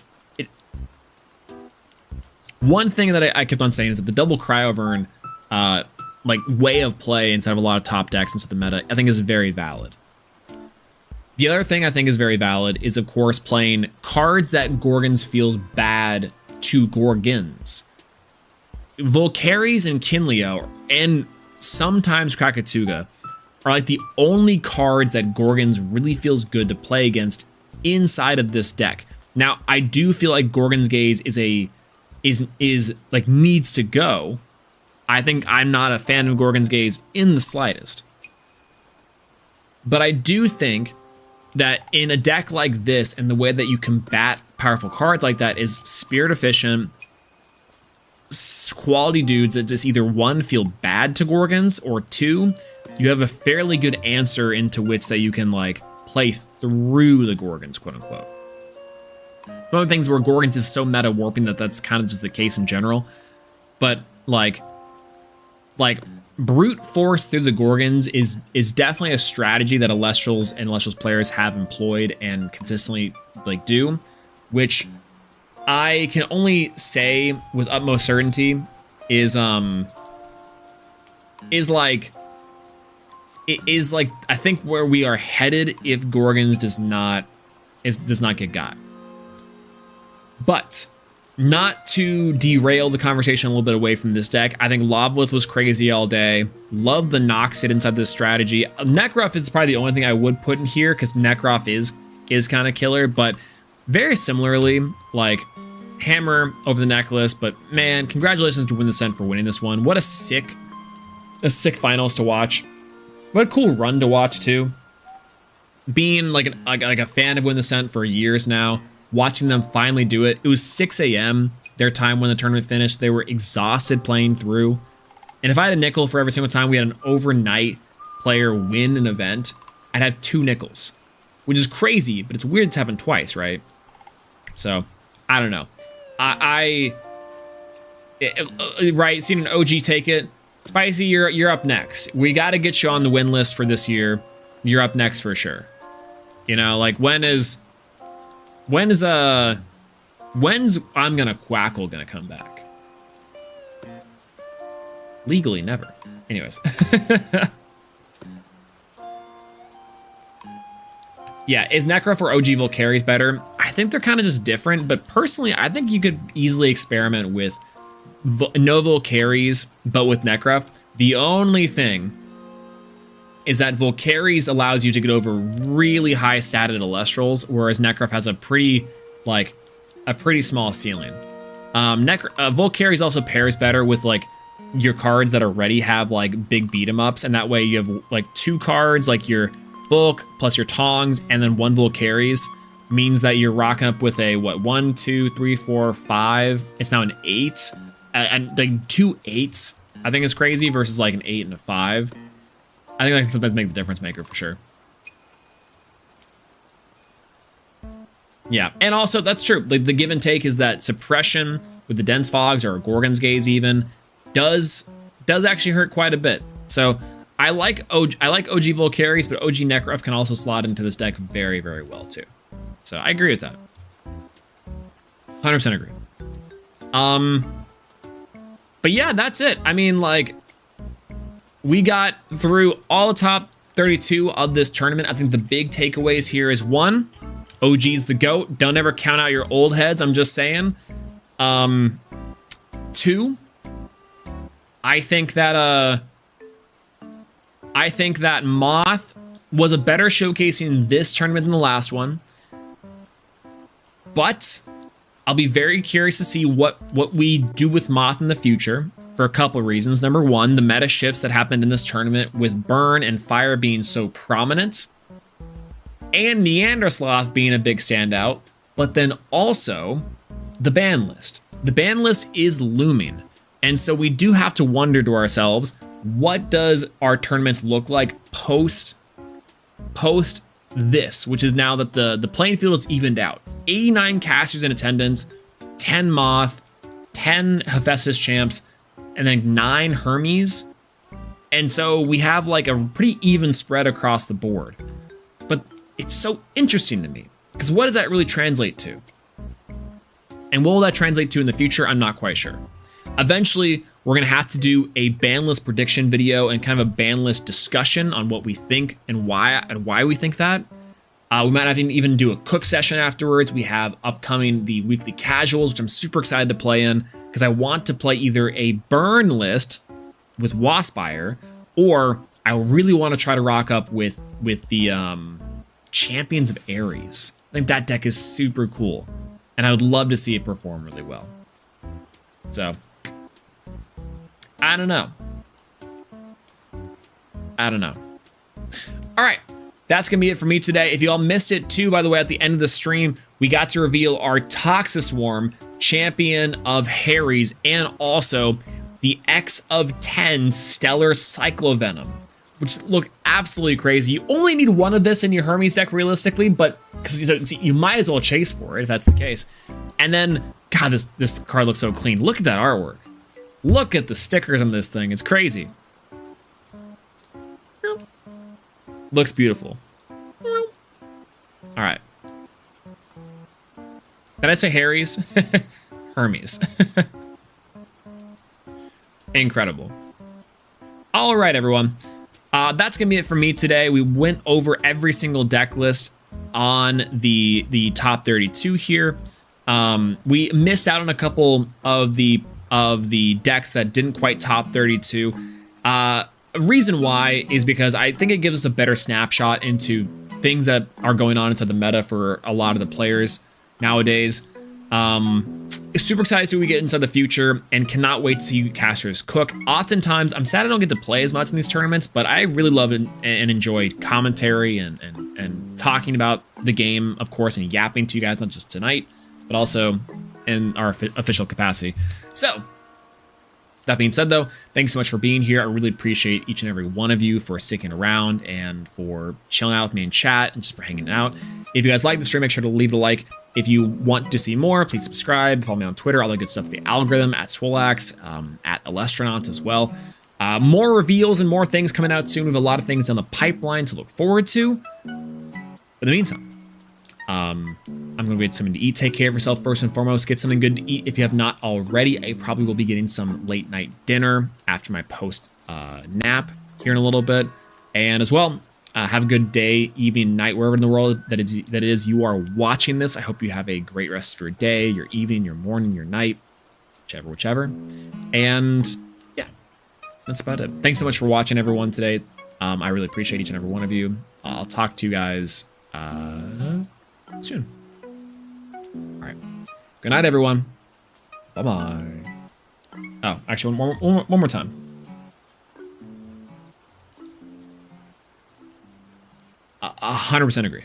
One thing that I kept on saying is that the double Cryovern like way of play inside of a lot of top decks inside the meta, I think is very valid. The other thing I think is very valid is, of course, playing cards that Gorgons feels bad to Gorgons. Volcaries and Kinleo, and sometimes Krakatuga, are like the only cards that Gorgons really feels good to play against inside of this deck. Now, I do feel like Gorgon's Gaze is like needs to go. I think I'm not a fan of Gorgon's Gaze in the slightest. But I do think that in a deck like this, and the way that you combat powerful cards like that is spirit efficient, quality dudes that just either one, feel bad to Gorgons, or two, you have a fairly good answer into which that you can like play through the Gorgons, quote unquote. One of the things where Gorgons is so meta warping that that's kind of just the case in general, but like brute force through the Gorgons is definitely a strategy that Elestrals and Elestrals players have employed and consistently like do, which I can only say with utmost certainty is like I think where we are headed if Gorgons does not get got. But not to derail the conversation a little bit away from this deck, I think Lovelith was crazy all day. Love the Nox hit inside this strategy. Nekroth is probably the only thing I would put in here because Nekroth is kind of killer, but very similarly, like Hammer over the necklace. But man, congratulations to Win the Scent for winning this one. What a sick finals to watch. What a cool run to watch too. Being like a fan of Win the Scent for years now, watching them finally do it. It was 6 a.m. their time when the tournament finished. They were exhausted playing through. And if I had a nickel for every single time we had an overnight player win an event, I'd have 2 nickels, which is crazy, but it's weird to happen twice, right? So, I don't know. Right, seeing an OG take it. Spicy, you're up next. We got to get you on the win list for this year. You're up next for sure. You know, like when's I'm Gonna Quackle gonna come back? Legally, never. Anyways. Yeah, is Nekroth or OG Volcaries better? I think they're kind of just different, but personally, I think you could easily experiment with no Volcaries, but with Nekroth. The only thing is that Volcaries allows you to get over really high statted Elestrals, whereas Nekroth has a pretty small ceiling. Volcaries also pairs better with like your cards that already have like big beat 'em ups, and that way you have like 2 cards, like your Volk plus your Tongs, and then 1 Volcaries means that you're rocking up with a 1, 2, 3, 4, 5. It's now an 8, and like 2 8s. I think is crazy versus like an 8 and a 5. I think that can sometimes make the difference maker for sure. Yeah, and also that's true. Like the give and take is that suppression with the dense fogs or Gorgon's Gaze even does actually hurt quite a bit. So I like OG Volcaries, but OG Nekroth can also slot into this deck very, very well too. So I agree with that. 100% agree. But yeah, that's it. I mean, like, we got through all the top 32 of this tournament. I think the big takeaways here is 1, OG's the GOAT. Don't ever count out your old heads. I'm just saying. 2, I think that Moth was a better showcasing this tournament than the last one. But I'll be very curious to see what we do with Moth in the future for a couple of reasons. Number 1, the meta shifts that happened in this tournament with Burn and Fire being so prominent, and Neandersloth being a big standout, but then also the ban list. The ban list is looming, and so we do have to wonder to ourselves, what does our tournaments look like post this, which is now that the playing field is evened out. 89 casters in attendance, 10 Moth, 10 Hephaestus champs, and then 9 Hermes. And so we have like a pretty even spread across the board. But it's so interesting to me, because what does that really translate to? And what will that translate to in the future? I'm not quite sure. Eventually, we're gonna have to do a ban list prediction video and kind of a ban list discussion on what we think and why we think that. We might have to even do a cook session afterwards. We have upcoming the weekly casuals, which I'm super excited to play in, because I want to play either a burn list with Waspire, or I really want to try to rock up with the Champions of Ares. I think that deck is super cool, and I would love to see it perform really well. So, I don't know. All right. That's going to be it for me today. If you all missed it too, by the way, at the end of the stream, we got to reveal our Toxiswarm Champion of Harry's and also the X of 10 Stellar Cyclovenom, which look absolutely crazy. You only need 1 of this in your Hermes deck realistically, but because you might as well chase for it if that's the case. And then, God, this card looks so clean. Look at that artwork. Look at the stickers on this thing. It's crazy. Looks beautiful. All right. Did I say Harry's? Hermes. Incredible. All right, everyone. That's gonna be it for me today. We went over every single deck list on the top 32 here. We missed out on a couple of the decks that didn't quite top 32. Reason why is because I think it gives us a better snapshot into things that are going on inside the meta for a lot of the players nowadays. Super excited to see what we get inside the future and cannot wait to see casters cook. Oftentimes, I'm sad I don't get to play as much in these tournaments, but I really love and enjoy commentary and talking about the game, of course, and yapping to you guys, not just tonight, but also in our official capacity. So, that being said, though, thanks so much for being here. I really appreciate each and every one of you for sticking around and for chilling out with me in chat and just for hanging out. If you guys like the stream, make sure to leave it a like. If you want to see more, please subscribe, follow me on Twitter, all that good stuff, the algorithm, at Swolax, at Elestrals as well. More reveals and more things coming out soon. We have a lot of things on the pipeline to look forward to. But in the meantime, I'm going to get something to eat. Take care of yourself first and foremost. Get something good to eat. If you have not already, I probably will be getting some late night dinner after my post nap here in a little bit. And as well, have a good day, evening, night, wherever in the world that it is you are watching this. I hope you have a great rest of your day, your evening, your morning, your night, whichever. And yeah, that's about it. Thanks so much for watching, everyone, today. I really appreciate each and every one of you. I'll talk to you guys soon. All right. Good night, everyone. Bye-bye. Oh, actually, one more time. 100% agree.